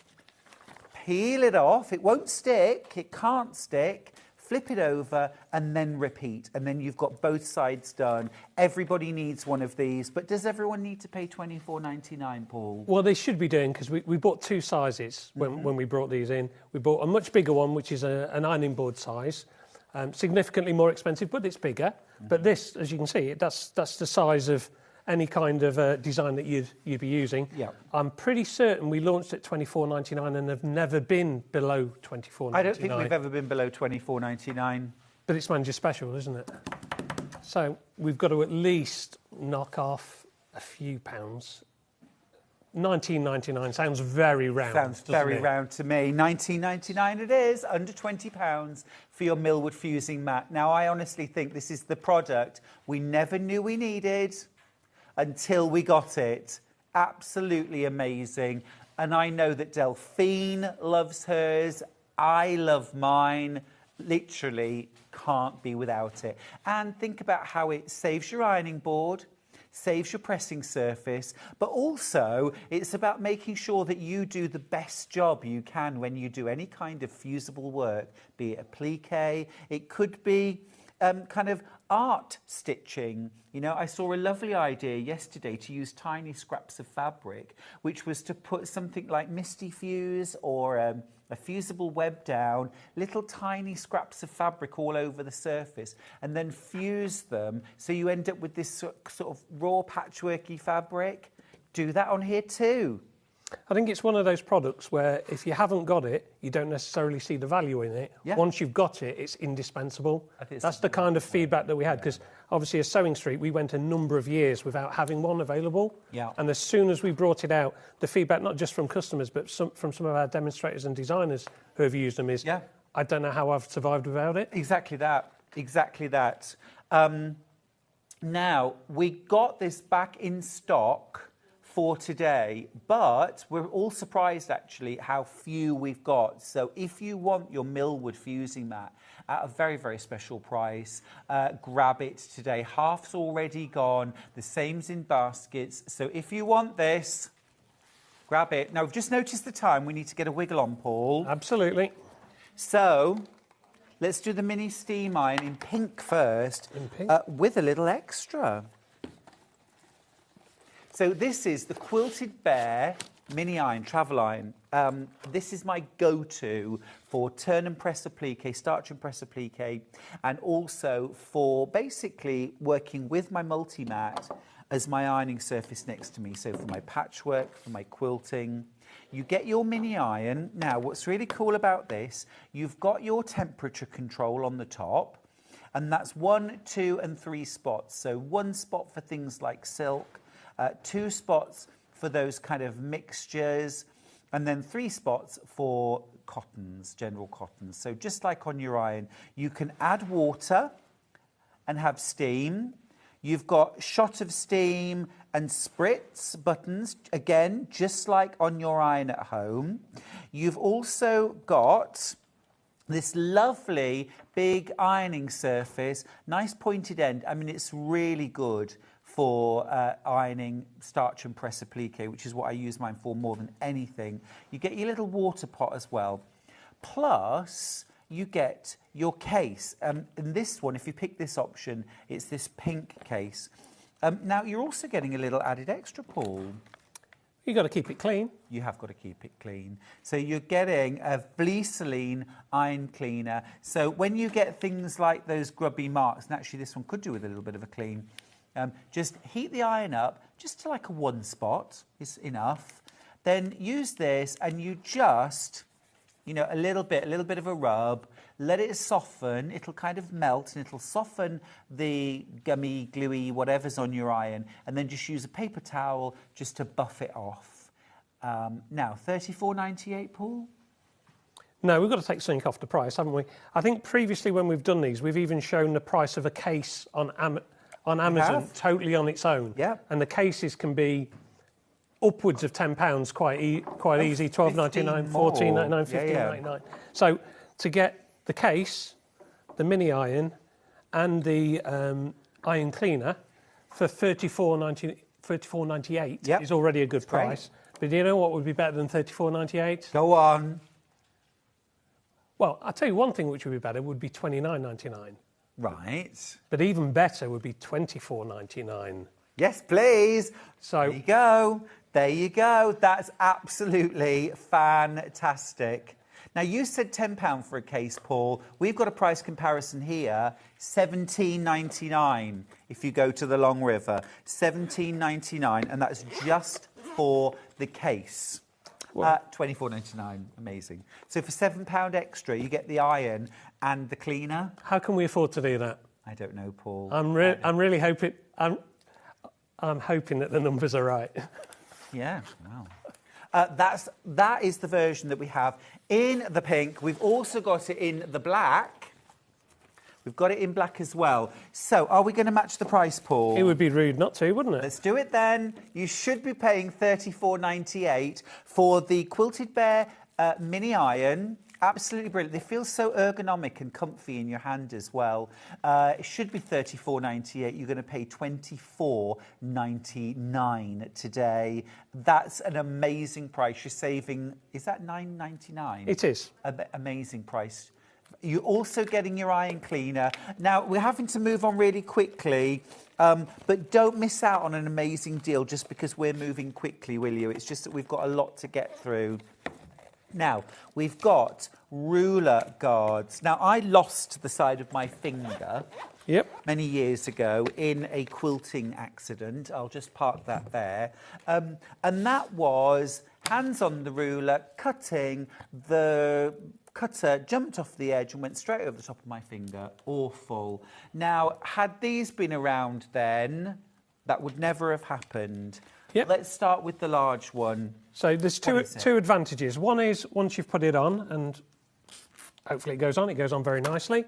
peel it off. It won't stick, it can't stick. Flip it over and then repeat. And then you've got both sides done. Everybody needs one of these. But does everyone need to pay $24.99, Paul? Well, they should be doing, because we bought two sizes when we brought these in. We bought a much bigger one, which is an ironing board size. Significantly more expensive, but it's bigger. But this, as you can see, that's the size of any kind of design that you'd be using. Yeah. I'm pretty certain we launched at $24.99 and have never been below $24.99. I don't think we've ever been below $24.99. But it's manager special, isn't it? So we've got to at least knock off a few pounds. $19.99 sounds very round. Sounds very round to me. $19.99 it is, under £20 for your Milwood fusing mat. Now, I honestly think this is the product we never knew we needed until we got it. Absolutely amazing. And I know that Delphine loves hers. I love mine. Literally can't be without it. And think about how it saves your ironing board, saves your pressing surface, but also it's about making sure that you do the best job you can when you do any kind of fusible work, be it applique, it could be kind of art stitching. You know, I saw a lovely idea yesterday to use tiny scraps of fabric, which was to put something like Misty Fuse or a fusible web down, little tiny scraps of fabric all over the surface, and then fuse them so you end up with this sort of raw patchworky fabric. Do that on here too. I think it's one of those products where if you haven't got it, you don't necessarily see the value in it. Yeah. Once you've got it, it's indispensable. That's the kind of feedback that we had, because obviously as Sewing Street, we went a number of years without having one available. Yeah. And as soon as we brought it out, the feedback, not just from customers, but from some of our demonstrators and designers who have used them is, I don't know how I've survived without it. Exactly that. Exactly that. Now, we got this back in stock for today, but we're all surprised actually how few we've got. So if you want your Milwood fusing mat at a very, very special price, grab it today. Half's already gone, the same's in baskets. So if you want this, grab it. Now, we've just noticed the time. We need to get a wiggle on, Paul. Absolutely. So let's do the mini steam iron in pink first, with a little extra. So this is the Quilted Bear mini iron, travel iron. This is my go-to for turn and press applique, starch and press applique, and also for basically working with my Multimat as my ironing surface next to me. So for my patchwork, for my quilting. You get your mini iron. Now, what's really cool about this, you've got your temperature control on the top, and that's 1, 2, and 3 spots. So 1 spot for things like silk, 2 spots for those kind of mixtures, and then 3 spots for cottons, general cottons. So just like on your iron, you can add water and have steam. You've got shot of steam and spritz buttons, again, just like on your iron at home. You've also got this lovely big ironing surface, nice pointed end. I mean, it's really good for ironing starch and press applique, which is what I use mine for more than anything. You get your little water pot as well. Plus, you get your case. In this one, if you pick this option, it's this pink case. Now, you're also getting a little added extra, Paul. You've got to keep it clean. You have got to keep it clean. So you're getting a Vliseline iron cleaner. So when you get things like those grubby marks, and actually this one could do with a little bit of a clean, just heat the iron up just to like a 1 spot is enough. Then use this and you just, you know, a little bit of a rub, let it soften, it'll kind of melt and it'll soften the gummy, gluey, whatever's on your iron, and then just use a paper towel just to buff it off. Now, $34.98, Paul? No, we've got to take something off the price, haven't we? I think previously when we've done these, we've even shown the price of a case on Amazon totally on its own. Yeah. And the cases can be upwards of £10 quite easy, $12.99, $14.99, $15.99. So to get the case, the mini iron, and the iron cleaner for $34.98 is already a good price. But do you know what would be better than $34.98? Go on. Well, I'll tell you one thing which would be better would be $29.99. Right. But even better would be $24.99. Yes, please. So there you go. There you go. That's absolutely fantastic. Now, you said £10 for a case, Paul. We've got a price comparison here, $17.99 if you go to the Long River. $17.99, and that's just for the case. $24.99, amazing. So for £7 extra, you get the iron and the cleaner. How can we afford to do that? I don't know, Paul. I'm really hoping. I'm hoping that the numbers are right. Yeah, wow. That is the version that we have in the pink. We've also got it in the black. We've got it in black as well. So, are we going to match the price, Paul? It would be rude not to, wouldn't it? Let's do it then. You should be paying $34.98 for the Quilted Bear mini iron. Absolutely brilliant. They feel so ergonomic and comfy in your hand as well. It should be $34.98. You're going to pay $24.99 today. That's an amazing price. You're saving, is that $9.99? It is. Amazing price. You're also getting your iron cleaner. Now, we're having to move on really quickly, but don't miss out on an amazing deal just because we're moving quickly, will you? It's just that we've got a lot to get through. Now, we've got ruler guards. Now, I lost the side of my finger many years ago in a quilting accident. I'll just park that there. And that was hands on the ruler, cutting. The cutter jumped off the edge and went straight over the top of my finger. Awful. Now, had these been around then, that would never have happened. Yep. Let's start with the large one. So there's two advantages. One is once you've put it on, and hopefully it goes on very nicely.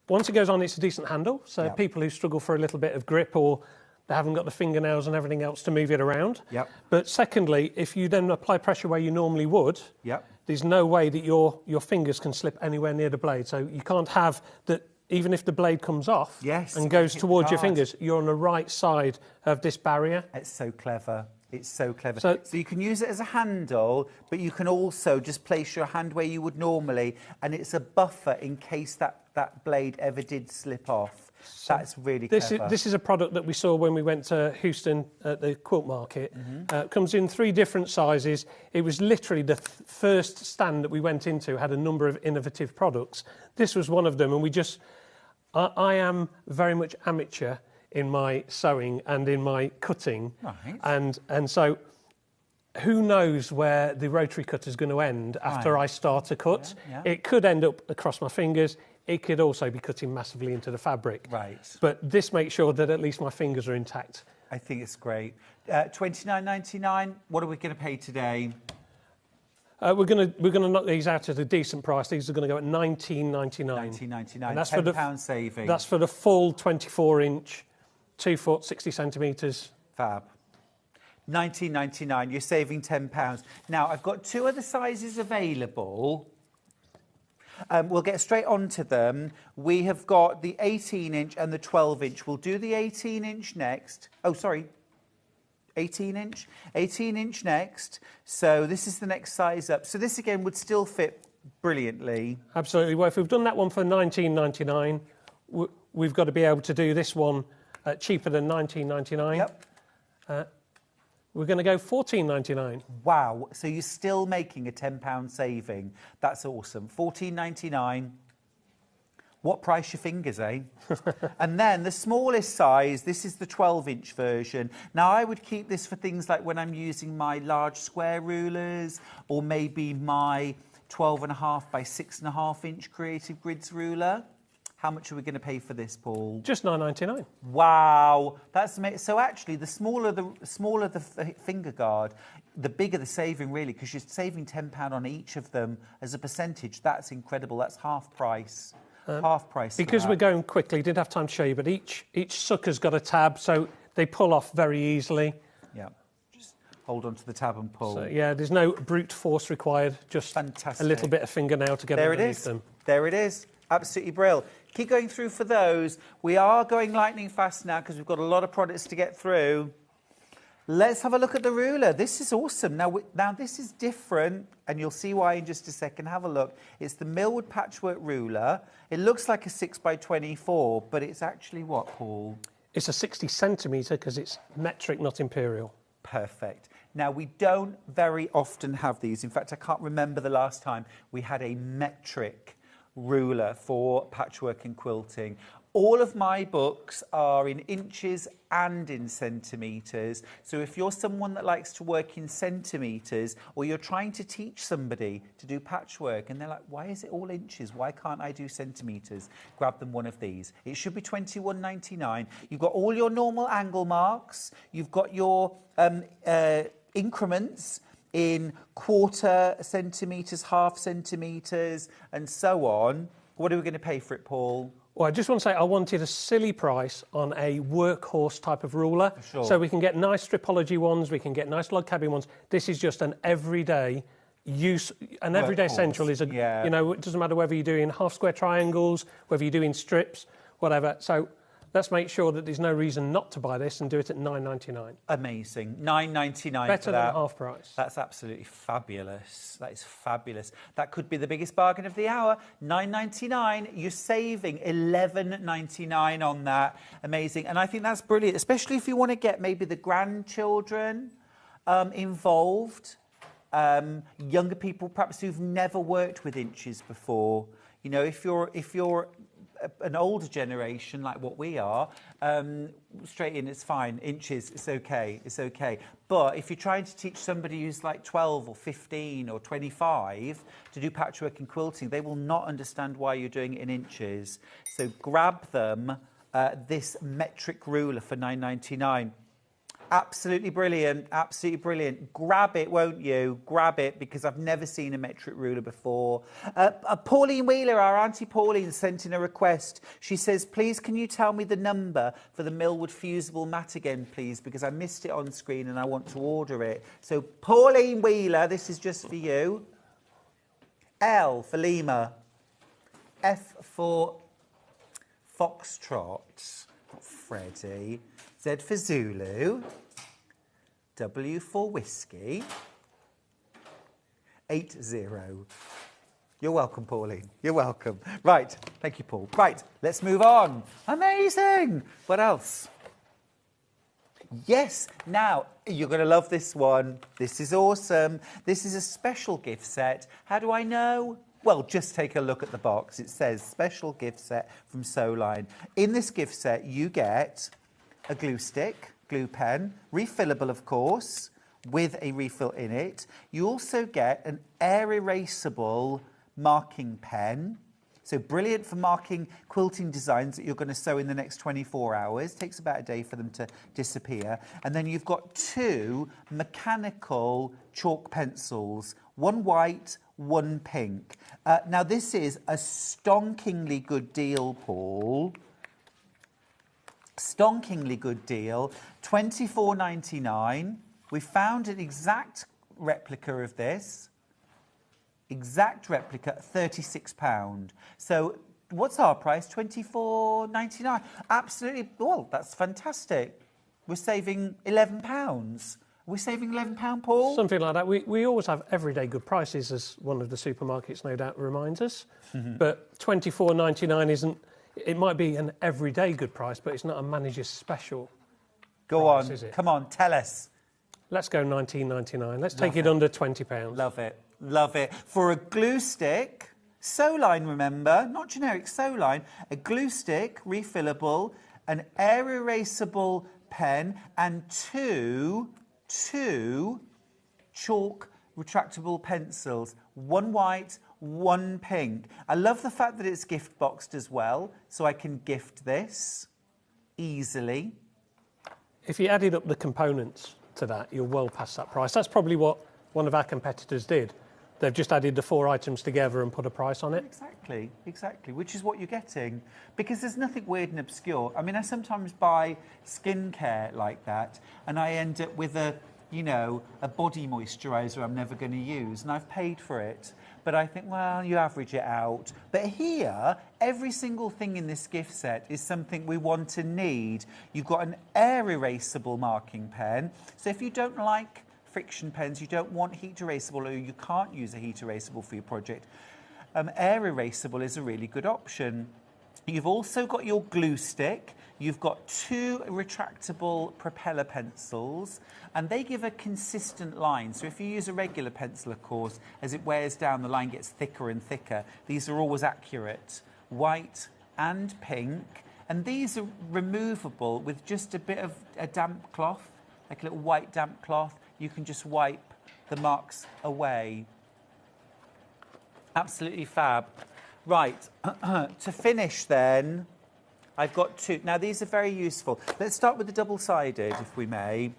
Once it goes on, it's a decent handle. So people who struggle for a little bit of grip or They haven't got the fingernails and everything else to move it around. Yep. But secondly, if you then apply pressure where you normally would, Yep. there's no way that your fingers can slip anywhere near the blade. So you can't have that, even if the blade comes off and goes towards your fingers, you're on the right side of this barrier. It's so clever. It's so clever. So you can use it as a handle, but you can also just place your hand where you would normally, and it's a buffer in case that blade ever did slip off. That's really clever. This is a product that we saw when we went to Houston at the quilt market. It comes in 3 different sizes. It was literally the first stand that we went into, had a number of innovative products. This was one of them, and I am very much amateur in my sewing and in my cutting. Right. And so who knows where the rotary cutter is going to end after I start to cut. Yeah. It could end up across my fingers. It could also be cutting massively into the fabric. Right. But this makes sure that at least my fingers are intact. I think it's great. $29.99. What are we going to pay today? We're going to knock these out at a decent price. These are going to go at $19.99. $19.99. And that's £10 saving. That's for the full 24-inch, 2 foot, 60 centimetres. Fab. $19.99. You're saving £10. Now, I've got 2 other sizes available. We'll get straight onto them. We have got the 18-inch and the 12-inch. We'll do the 18-inch next. Oh, sorry. 18-inch? 18-inch next. So this is the next size up. So this, again, would still fit brilliantly. Absolutely. Well, if we've done that one for $19.99, we've got to be able to do this one cheaper than $19.99. Yep. We're going to go $14.99. Wow. So you're still making a £10 saving. That's awesome. $14.99. What price your fingers, eh? And then the smallest size, this is the 12-inch version. Now, I would keep this for things like when I'm using my large square rulers, or maybe my 12.5 by 6.5 inch Creative Grids ruler. How much are we going to pay for this, Paul? Just $9.99. Wow, that's amazing. So actually, the smaller the finger guard, the bigger the saving, really, because you're saving £10 on each of them as a percentage. That's incredible. That's half price. Half price. Because we're going quickly, didn't have time to show you, but each sucker's got a tab, so they pull off very easily. Yeah, just hold on to the tab and pull. So, yeah, there's no brute force required, just fantastic. A little bit of fingernail to get underneath them. There it is. Absolutely brilliant. Keep going through for those. We are going lightning fast now because we've got a lot of products to get through. Let's have a look at the ruler. This is awesome. Now this is different, and you'll see why in just a second. Have a look. It's the Milwood patchwork ruler. It looks like a 6 by 24, but it's actually what, Paul? It's a 60 centimetre because it's metric, not imperial. Perfect. Now, we don't very often have these. In fact, I can't remember the last time we had a metric ruler for patchwork and quilting. All of my books are in inches and in centimetres. So if you're someone that likes to work in centimetres, or you're trying to teach somebody to do patchwork and they're like, why is it all inches? Why can't I do centimetres? Grab them one of these. It should be $21.99. You've got all your normal angle marks. You've got your increments in quarter centimetres, half centimetres, and so on. What are we going to pay for it, Paul? Well, I just want to say I wanted a silly price on a workhorse type of ruler. Sure. So we can get nice stripology ones, we can get nice log cabin ones. This is just an everyday use. An everyday essential is you know, it doesn't matter whether you're doing half square triangles, whether you're doing strips, whatever. So let's make sure that there's no reason not to buy this and do it at $9.99. Amazing. $9.99 Better for that. than half price. That's absolutely fabulous. That is fabulous. That could be the biggest bargain of the hour. $9.99. You're saving $11.99 on that. Amazing. And I think that's brilliant, especially if you want to get maybe the grandchildren involved, younger people perhaps who've never worked with inches before. You know, if you're an older generation like what we are, straight in, it's fine. Inches, it's okay, it's okay. But if you're trying to teach somebody who's like 12 or 15 or 25 to do patchwork and quilting, they will not understand why you're doing it in inches. So grab them this metric ruler for $9.99. Absolutely brilliant, absolutely brilliant. Grab it, won't you? Grab it, because I've never seen a metric ruler before. Pauline Wheeler, our Auntie Pauline, sent in a request. She says, please, can you tell me the number for the Milwood fusible mat again, please, because I missed it on screen and I want to order it. So, Pauline Wheeler, this is just for you. L for Lima. F for Foxtrot. Not Freddie. Z for Zulu, W for Whiskey, 80. You're welcome, Pauline. You're welcome. Right, thank you, Paul. Right, let's move on. Amazing. What else? Yes, now, you're going to love this one. This is awesome. This is a special gift set. How do I know? Well, just take a look at the box. It says special gift set from Sewline. In this gift set, you get a glue stick, glue pen, refillable, of course, with a refill in it. You also get an air erasable marking pen. So brilliant for marking quilting designs that you're going to sew in the next 24 hours. Takes about a day for them to disappear. And then you've got 2 mechanical chalk pencils, one white, one pink. Now, this is a stonkingly good deal, Paul. Stonkingly good deal, $24.99. We found an exact replica of this. Exact replica, £36. So what's our price? $24.99. Absolutely, well, that's fantastic. We're saving £11. We're saving £11, Paul? Something like that. We always have everyday good prices, as one of the supermarkets no doubt reminds us. But $24.99 isn't... It might be an everyday good price, but it's not a manager's special price, is it? Come on, tell us. Let's go $19.99. Let's take it under £20. Love it, love it. For a glue stick, Sewline, remember, not generic, Sewline, a glue stick, refillable, an air erasable pen, and two chalk retractable pencils, one white, one pink. I love the fact that it's gift boxed as well, so I can gift this easily. If you added up the components to that, you're well past that price. That's probably what one of our competitors did. They've just added the 4 items together and put a price on it. Exactly, exactly, which is what you're getting. Because there's nothing weird and obscure. I mean, I sometimes buy skincare like that, and I end up with a body moisturiser I'm never going to use, and I've paid for it. But I think, well, you average it out. But here, every single thing in this gift set is something we want and need. You've got an air erasable marking pen. So if you don't like friction pens, you don't want heat erasable, or you can't use a heat erasable for your project, air erasable is a really good option. You've also got your glue stick. You've got 2 retractable propeller pencils, and they give a consistent line. So if you use a regular pencil, of course, as it wears down, the line gets thicker and thicker. These are always accurate. White and pink. And these are removable with just a bit of a damp cloth, like a little white damp cloth. You can just wipe the marks away. Absolutely fab. Right, to finish then, I've got 2. Now, these are very useful. Let's start with the double-sided, if we may.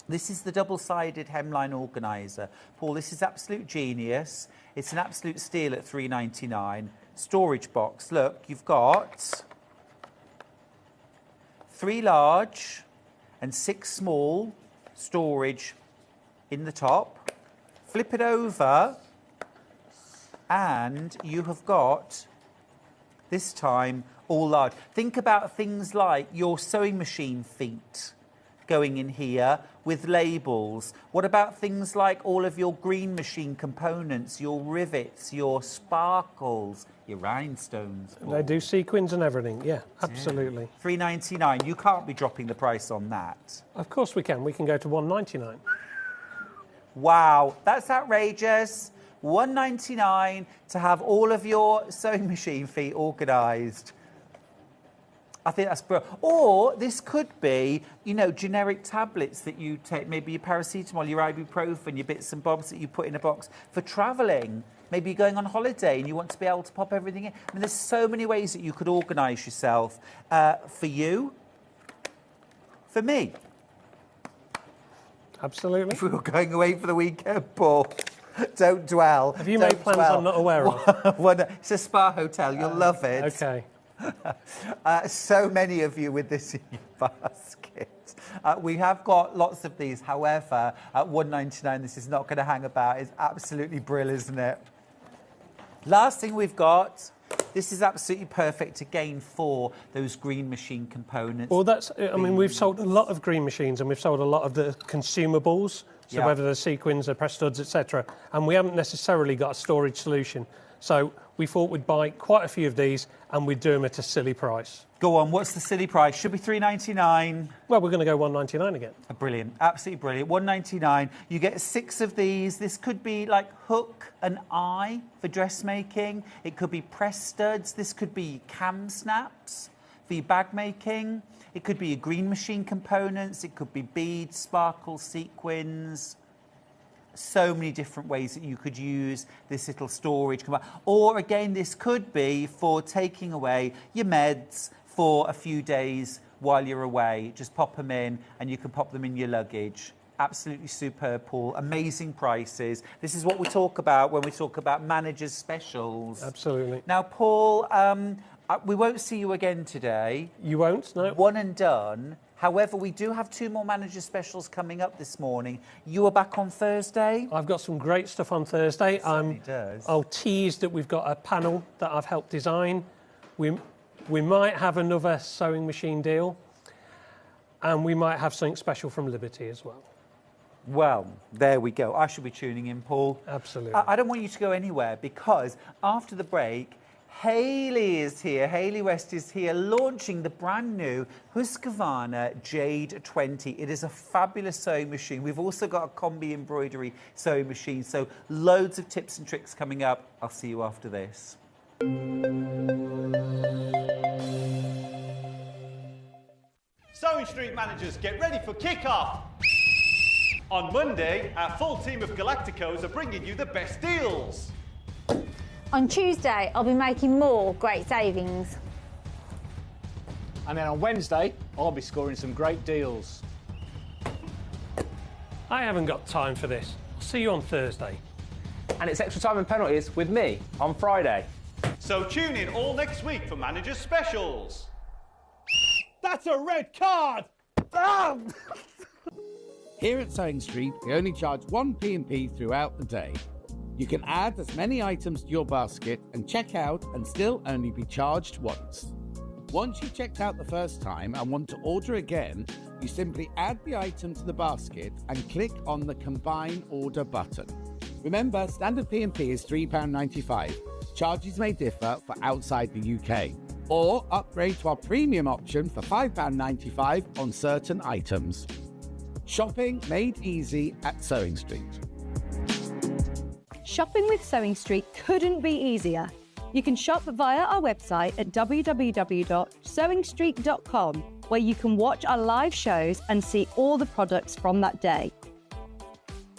This is the double-sided hemline organiser. Paul, this is absolute genius. It's an absolute steal at $3.99. Storage box. Look, you've got 3 large and 6 small storage in the top. Flip it over, and you have got, this time, all large. Think about things like your sewing machine feet going in here with labels. What about things like all of your green machine components, your rivets, your sparkles, your rhinestones? They do sequins and everything, yeah, absolutely. $3.99. You can't be dropping the price on that. Of course we can. We can go to $1.99. Wow, that's outrageous. $1.99 to have all of your sewing machine feet organised. I think that's brilliant. Or this could be, generic tablets that you take, maybe your paracetamol, your ibuprofen, your bits and bobs that you put in a box for travelling. Maybe you're going on holiday and you want to be able to pop everything in. I mean, there's so many ways that you could organise yourself. For you, for me, Absolutely. If we were going away for the weekend, Paul. Don't dwell. Have you made plans I'm not aware of? It's a spa hotel. You'll love it. Okay. So many of you with this in your basket. We have got lots of these. However, at £1.99, this is not going to hang about. It's absolutely brilliant, isn't it? Last thing we've got. This is absolutely perfect again for those green machine components. Well, we've sold a lot of green machines and we've sold a lot of the consumables, so whether they're sequins or press studs, etc. And we haven't necessarily got a storage solution. So we thought we'd buy quite a few of these and we'd do them at a silly price. Go on, what's the silly price? Should be $3.99. Well, we're going to go $1.99 again. Brilliant, absolutely brilliant. $1.99. You get 6 of these. This could be like hook and eye for dressmaking. It could be press studs. This could be cam snaps for your bag making. It could be your green machine components. It could be beads, sparkles, sequins. So many different ways that you could use this little storage. Or again, this could be for taking away your meds for a few days while you're away. Just pop them in and you can pop them in your luggage. Absolutely superb, Paul. Amazing prices. This is what we talk about when we talk about managers' specials. Absolutely. Now, Paul, we won't see you again today. You won't, no. One and done. However, we do have 2 more manager specials coming up this morning. You are back on Thursday? I've got some great stuff on Thursday. I'll tease that we've got a panel that I've helped design. We might have another sewing machine deal, and we might have something special from Liberty as well. Well, there we go. I should be tuning in, Paul. Absolutely. I don't want you to go anywhere because after the break, Hayley is here. Hayley West is here launching the brand new Husqvarna Jade 20. It is a fabulous sewing machine. We've also got a combi embroidery sewing machine. So loads of tips and tricks coming up. I'll see you after this. Sewing Street managers, get ready for kick-off. On Monday, our full team of Galacticos are bringing you the best deals. On Tuesday, I'll be making more great savings. And then on Wednesday, I'll be scoring some great deals. I haven't got time for this. I'll see you on Thursday. And it's extra time and penalties with me on Friday. So tune in all next week for managers' specials. That's a red card! Here at Sewing Street, we only charge 1 P&P throughout the day. You can add as many items to your basket and check out and still only be charged once. Once you've checked out the first time and want to order again, you simply add the item to the basket and click on the Combine Order button. Remember, standard P&P is £3.95. Charges may differ for outside the UK. Or upgrade to our premium option for £5.95 on certain items. Shopping made easy at Sewing Street. Shopping with Sewing Street couldn't be easier. You can shop via our website at www.sewingstreet.com, where you can watch our live shows and see all the products from that day.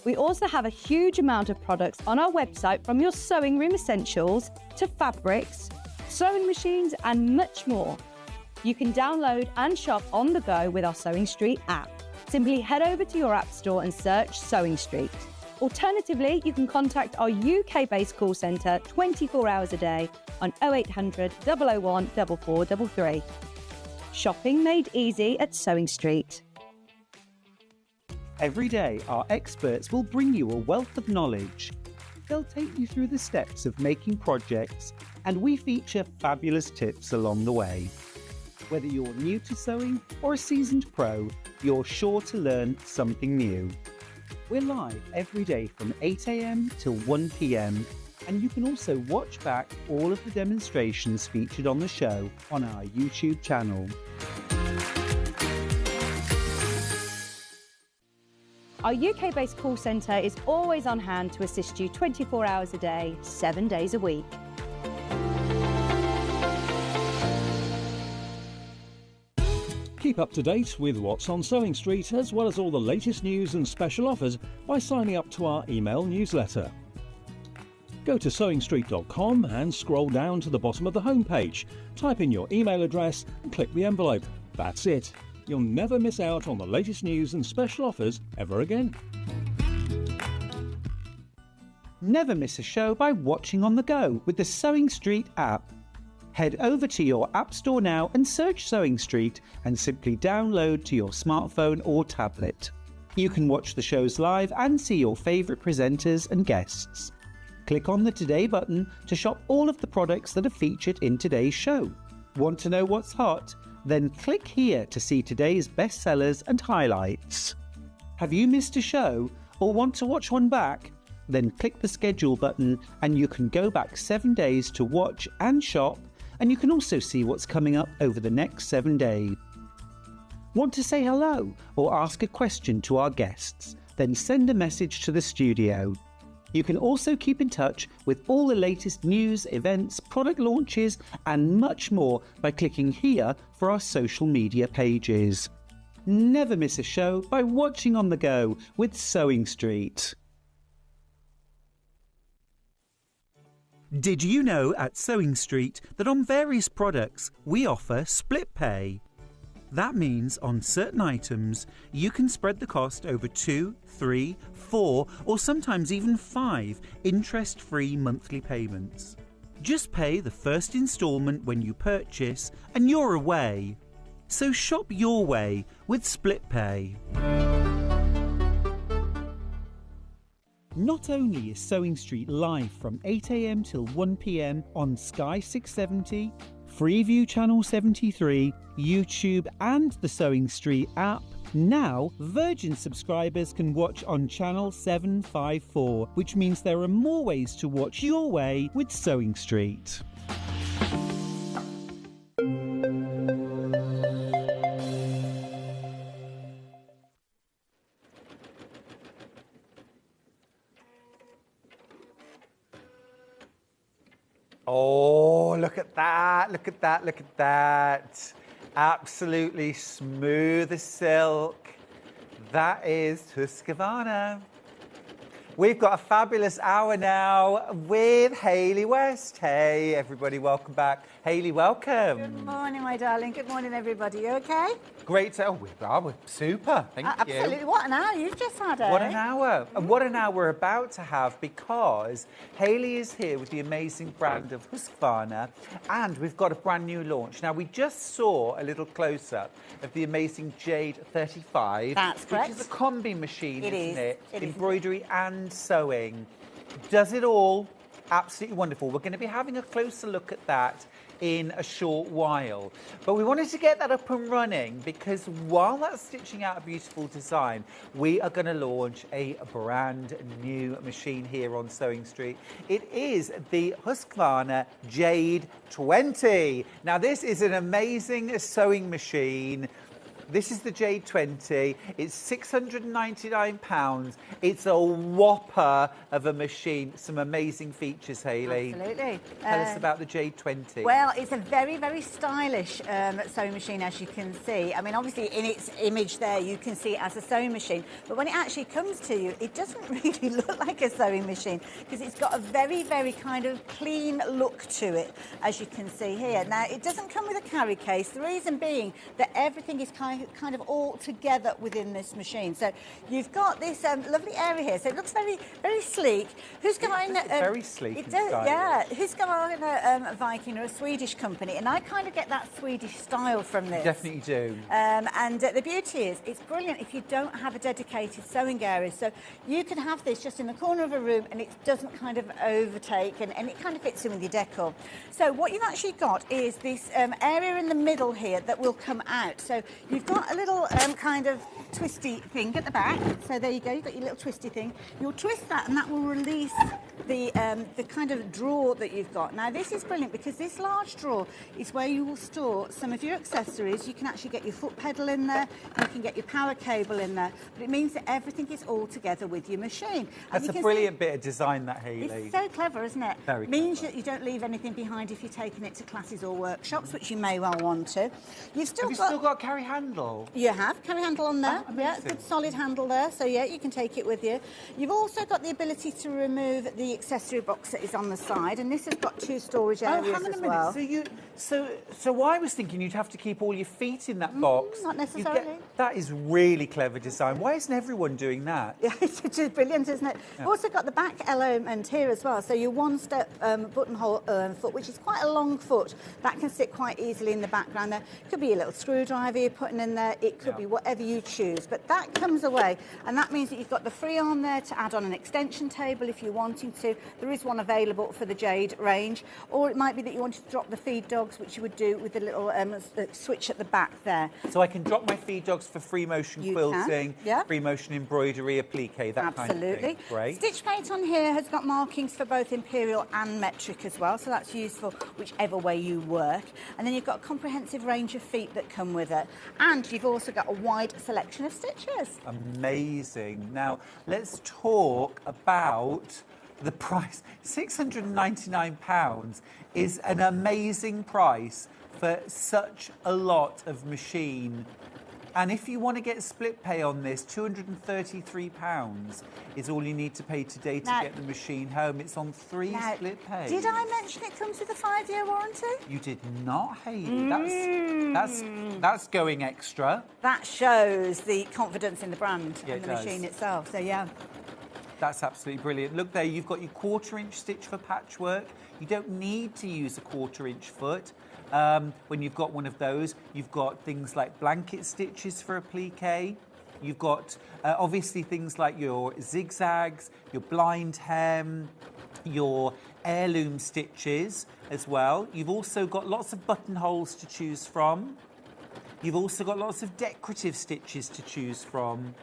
We also have a huge amount of products on our website, from your sewing room essentials to fabrics, sewing machines and much more. You can download and shop on the go with our Sewing Street app. Simply head over to your app store and search Sewing Street. Alternatively, you can contact our UK-based call centre 24 hours a day on 0800 001 4433. Shopping made easy at Sewing Street. Every day, our experts will bring you a wealth of knowledge. They'll take you through the steps of making projects, and we feature fabulous tips along the way. Whether you're new to sewing or a seasoned pro, you're sure to learn something new. We're live every day from 8 AM till 1 PM, and you can also watch back all of the demonstrations featured on the show on our YouTube channel. Our UK-based call centre is always on hand to assist you 24 hours a day, 7 days a week. Keep up to date with what's on Sewing Street, as well as all the latest news and special offers, by signing up to our email newsletter. Go to sewingstreet.com and scroll down to the bottom of the homepage. Type in your email address and click the envelope. That's it. you'll never miss out on the latest news and special offers ever again. Never miss a show by watching on the go with the Sewing Street app. Head over to your App Store now and search Sewing Street and simply download to your smartphone or tablet. You can watch the shows live and see your favourite presenters and guests. Click on the Today button to shop all of the products that are featured in today's show. Want to know what's hot? Then click here to see today's bestsellers and highlights. Have you missed a show or want to watch one back? Then click the schedule button and you can go back 7 days to watch and shop, and you can also see what's coming up over the next 7 days. Want to say hello or ask a question to our guests? Then send a message to the studio. You can also keep in touch with all the latest news, events, product launches and much more by clicking here for our social media pages. Never miss a show by watching on the go with Sewing Street. Did you know at Sewing Street that on various products we offer split pay? That means on certain items you can spread the cost over 2, 3, 4 or sometimes even 5 interest-free monthly payments. Just pay the first instalment when you purchase and you're away. So shop your way with split pay. Not only is Sewing Street live from 8 AM till 1 PM on Sky 670, Freeview Channel 73, YouTube and the Sewing Street app, now Virgin subscribers can watch on Channel 754, which means there are more ways to watch your way with Sewing Street. Oh, look at that, look at that, look at that. Absolutely smooth as silk. That is Husqvarna. We've got a fabulous hour now with Hayley West. Hey, everybody, welcome back. Hayley, welcome. Good morning, my darling. Good morning, everybody. You okay? Great. Oh, we're super. Thank you. Absolutely. What an hour you've just had, eh? What an hour. And what an hour we're about to have, because Hayley is here with the amazing brand of Husqvarna, and we've got a brand new launch. Now, we just saw a little close-up of the amazing Jade 35. That's correct. Which is a combi machine, It isn't is. it? Embroidery and sewing. Does it all. Absolutely wonderful. We're going to be having a closer look at that in a short while. But we wanted to get that up and running because while that's stitching out a beautiful design, we are going to launch a brand new machine here on Sewing Street. It is the Husqvarna Jade 20. Now, this is an amazing sewing machine. This is the Jade 20. It's £699. It's a whopper of a machine. Some amazing features, Hayley. Absolutely. Tell us about the Jade 20. Well, it's a very, very stylish sewing machine, as you can see. I mean, obviously, in its image there, you can see it as a sewing machine. But when it actually comes to you, it doesn't really look like a sewing machine because it's got a very, very kind of clean look to it, as you can see here. Now, it doesn't come with a carry case. The reason being that everything is kind of all together within this machine. So you've got this lovely area here. So it looks very, very sleek. Husqvarna, very sleek. It does, yeah. Husqvarna Viking are a Swedish company, and I kind of get that Swedish style from this. You definitely do. And the beauty is, it's brilliant if you don't have a dedicated sewing area. So you can have this just in the corner of a room, and it doesn't kind of overtake, and it kind of fits in with your decor. So what you've actually got is this area in the middle here that will come out. So you've got a little kind of twisty thing at the back. So there you go, you've got your little twisty thing. You'll twist that and that will release the kind of drawer that you've got. Now this is brilliant because this large drawer is where you will store some of your accessories. You can actually get your foot pedal in there, you can get your power cable in there, but it means that everything is all together with your machine. That's a brilliant bit of design, that, Hayley. It's so clever, isn't it? Very clever. Means that you don't leave anything behind if you're taking it to classes or workshops, which you may well want to. You've still got carry handle. handle. You have carry handle on there. Oh, yeah, amazing. good solid handle there. So yeah, you can take it with you. You've also got the ability to remove the accessory box that is on the side, and this has got 2 storage areas hang on a as minute. well. So I was thinking you'd have to keep all your feet in that box. Not necessarily. That is really clever design. Why isn't everyone doing that? Yeah, it's just brilliant, isn't it? Yeah. You've also got the back element here as well. So your one-step buttonhole foot, which is quite a long foot, that can sit quite easily in the background there. Could be a little screwdriver you're putting in there. It could be whatever you choose. But that comes away, and that means that you've got the free arm there to add on an extension table if you're wanting to. There is one available for the Jade range. Or it might be that you wanted to drop the feed dogs, which you would do with the little switch at the back there. So I can drop my feed dogs for free motion quilting, yeah. free motion embroidery, applique, that kind of thing. Great. Stitch plate on here has got markings for both imperial and metric as well, so that's useful whichever way you work. And then you've got a comprehensive range of feet that come with it. And you've also got a wide selection of stitches. Amazing. Now, let's talk about the price. £699 is an amazing price for such a lot of machine. And if you want to get split pay on this, £233 is all you need to pay today to get the machine home. It's on 3 split pays. Did I mention it comes with a 5-year warranty? You did not, Hayley. That's going extra. That shows the confidence in the brand Yeah, and the it does. machine itself. So yeah. That's absolutely brilliant. Look there, you've got your 1/4-inch stitch for patchwork. You don't need to use a 1/4-inch foot. When you've got one of those, you've got things like blanket stitches for applique. You've got obviously things like your zigzags, your blind hem, your heirloom stitches as well. You've also got lots of buttonholes to choose from. You've also got lots of decorative stitches to choose from.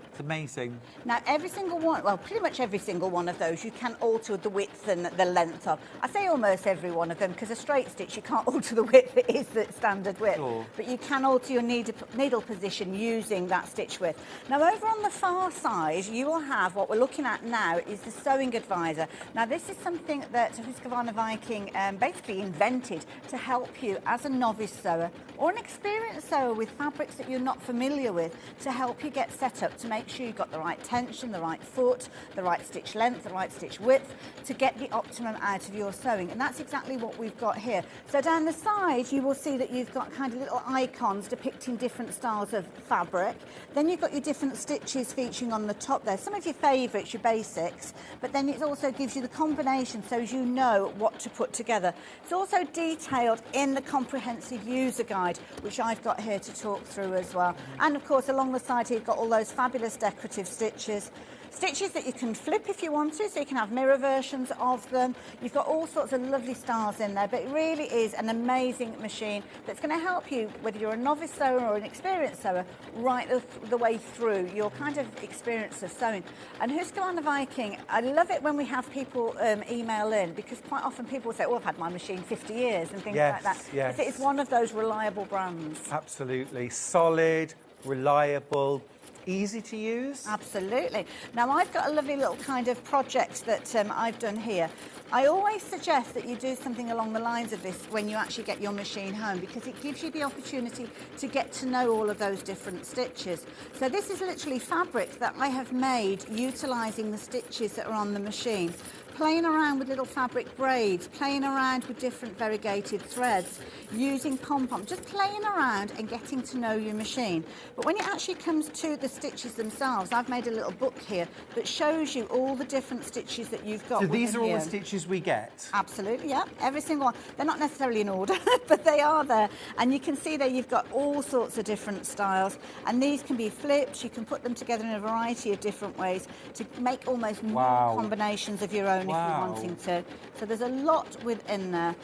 It's amazing. Now, every single one, well, pretty much every single one of those, you can alter the width and the length of. I say almost every one of them, because a straight stitch, you can't alter the width, it is the standard width. Sure. But you can alter your needle position using that stitch width. Now, over on the far side, you will have, what we're looking at now, is the sewing advisor. Now, this is something that Husqvarna Viking basically invented to help you as a novice sewer or an experienced sewer with fabrics that you're not familiar with, to help you get set up to make sure you've got the right tension, the right foot, the right stitch length, the right stitch width to get the optimum out of your sewing. And that's exactly what we've got here. So down the side, you will see that you've got kind of little icons depicting different styles of fabric. Then you've got your different stitches featuring on the top there. Some of your favourites, your basics, but then it also gives you the combination so as you know what to put together. It's also detailed in the comprehensive user guide, which I've got here to talk through as well. And of course, along the side here, you've got all those fabulous decorative stitches. Stitches that you can flip if you want to, so you can have mirror versions of them. You've got all sorts of lovely styles in there, but it really is an amazing machine that's going to help you, whether you're a novice sewer or an experienced sewer, right the way through your kind of experience of sewing. And Husqvarna Viking, I love it when we have people email in, because quite often people say, oh, I've had my machine 50 years and things like that. Yes. It's one of those reliable brands. Absolutely. Solid, reliable, easy to use. Absolutely. Now, I've got a lovely little kind of project that I've done here. I always suggest that you do something along the lines of this when you actually get your machine home, because it gives you the opportunity to get to know all of those different stitches. So this is literally fabric that I have made utilising the stitches that are on the machine. Playing around with little fabric braids, playing around with different variegated threads, using pom-pom, just playing around and getting to know your machine. But when it actually comes to the stitches themselves, I've made a little book here that shows you all the different stitches that you've got. So these are all here. the stitches we get? Absolutely, yeah. Every single one. They're not necessarily in order, but they are there. And you can see there you've got all sorts of different styles. And these can be flipped. You can put them together in a variety of different ways to make almost more combinations of your own if you're wanting to. So there's a lot within there.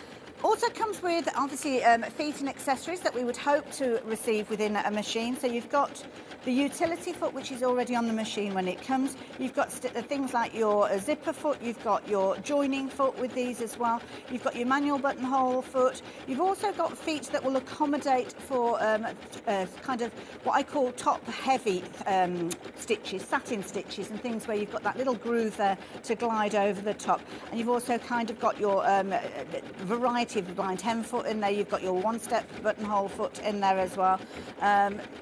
Also comes with, obviously, feet and accessories that we would hope to receive within a machine. So you've got the utility foot, which is already on the machine when it comes. You've got things like your zipper foot. You've got your joining foot with these as well. You've got your manual buttonhole foot. You've also got feet that will accommodate for kind of what I call top-heavy stitches, satin stitches, and things where you've got that little groove there to glide over the top. And you've also kind of got your variety decorative blind hem foot in there. You've got your one-step buttonhole foot in there as well.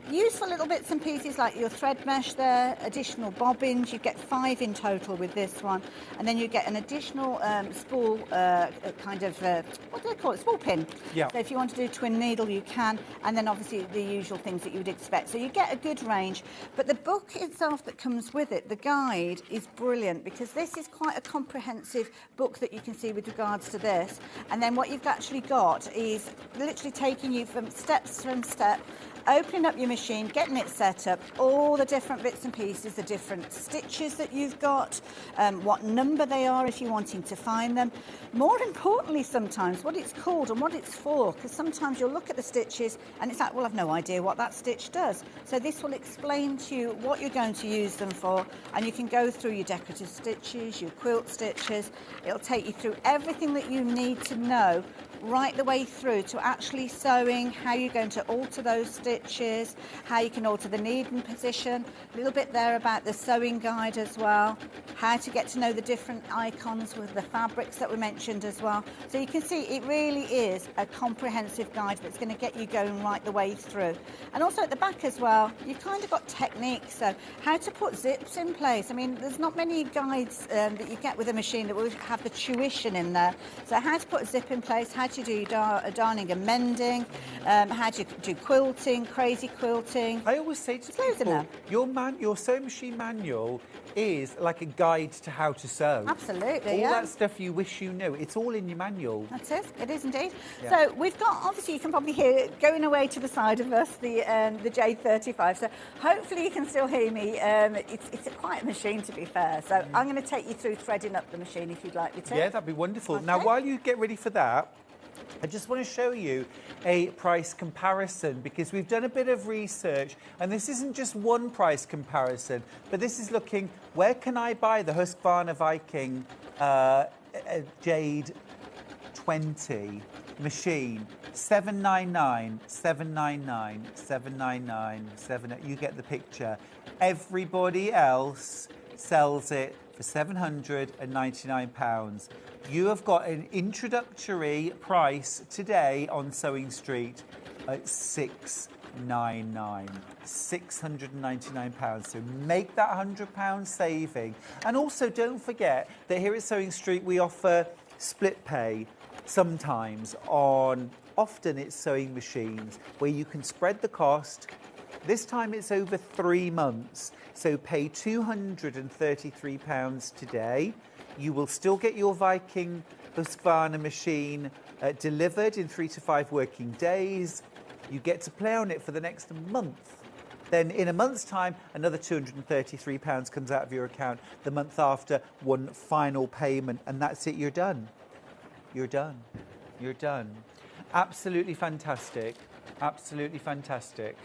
Useful little bits and pieces like your thread mesh there, additional bobbins. You get 5 in total with this one. And then you get an additional spool, what do they call it? Spool pin. Yeah. So if you want to do twin needle, you can. And then obviously the usual things that you would expect. So you get a good range. But the book itself that comes with it, the guide, is brilliant because this is quite a comprehensive book that you can see with regards to this. And then what you've actually got is literally taking you from step, opening up your machine, getting it set up, all the different bits and pieces, the different stitches that you've got, what number they are if you're wanting to find them. More importantly, sometimes what it's called and what it's for, because sometimes you'll look at the stitches and it's like, well, I've no idea what that stitch does. So this will explain to you what you're going to use them for, and you can go through your decorative stitches, your quilt stitches. It'll take you through everything that you need to know right the way through to actually sewing, how you're going to alter those stitches, how you can alter the needle position, a little bit there about the sewing guide as well, how to get to know the different icons with the fabrics that we mentioned as well. So you can see it really is a comprehensive guide that's going to get you going right the way through. And also at the back as well, you've kind of got techniques, so how to put zips in place. I mean, there's not many guides that you get with a machine that will have the tuition in there. So how to put a zip in place, how to do darning and mending, how to do quilting, crazy quilting. I always say to people, your sewing machine manual is like a guide to how to sew. Absolutely, all that stuff you wish you knew, it's all in your manual. That's it, it is indeed. Yeah. So we've got, obviously you can probably hear it going away to the side of us, the Jade 35, so hopefully you can still hear me. It's a quiet machine, to be fair, so I'm going to take you through threading up the machine if you'd like me to. Yeah, that'd be wonderful. Okay. Now, while you get ready for that, I just want to show you a price comparison because we've done a bit of research and this isn't just one price comparison, but this is looking, where can I buy the Husqvarna Viking Jade 20 machine? 799, 799, 799, 7. You get the picture. Everybody else sells it for £799. You have got an introductory price today on Sewing Street at £699. £699. So make that £100 saving. And also don't forget that here at Sewing Street we offer split pay sometimes on, often it's sewing machines, where you can spread the cost. This time it's over 3 months, so pay £233 today. You will still get your Viking Husqvarna machine delivered in 3 to 5 working days. You get to play on it for the next month. Then in a month's time, another £233 comes out of your account. The month after, one final payment, and that's it, you're done. You're done. You're done. Absolutely fantastic. Absolutely fantastic.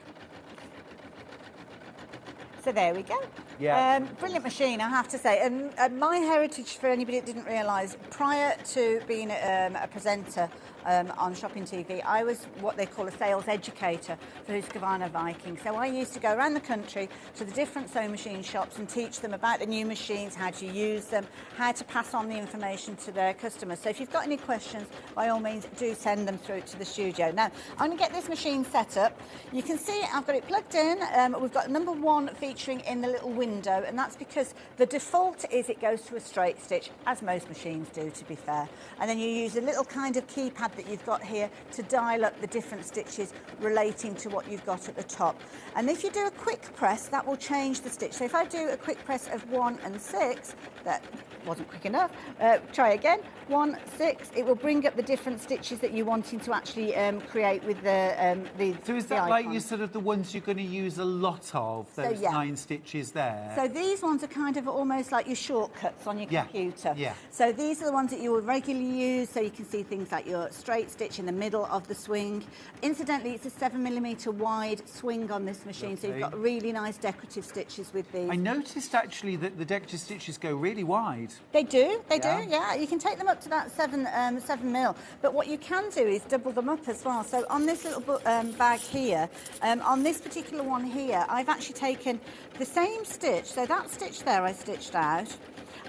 So there we go. Yeah. Brilliant machine, I have to say. And my heritage, for anybody that didn't realise, prior to being a presenter on Shopping TV, I was what they call a sales educator for Husqvarna Viking. So I used to go around the country to the different sewing machine shops and teach them about the new machines, how to use them, how to pass on the information to their customers. So if you've got any questions, by all means, do send them through to the studio. Now, I'm going to get this machine set up. You can see I've got it plugged in. We've got number 1 featuring in the little window, and that's because the default is it goes to a straight stitch, as most machines do, to be fair. And then you use a little kind of keypad that you've got here to dial up the different stitches relating to what you've got at the top. And if you do a quick press, that will change the stitch. So if I do a quick press of 1 and 6, that wasn't quick enough. Try again. 1, 6. It will bring up the different stitches that you're wanting to actually create with the So is that like you sort of the ones you're going to use a lot of, those 9 stitches there? So these ones are kind of almost like your shortcuts on your computer. Yeah. So these are the ones that you will regularly use, so you can see things like your straight stitch in the middle of the swing. Incidentally, it's a 7mm wide swing on this machine, so you've got really nice decorative stitches with these. I noticed actually that the decorative stitches go really wide. They do, yeah. You can take them up to that 7mm, but what you can do is double them up as well. So on this little bag here, on this particular one here, I've actually taken the same stitch, so that stitch there I stitched out,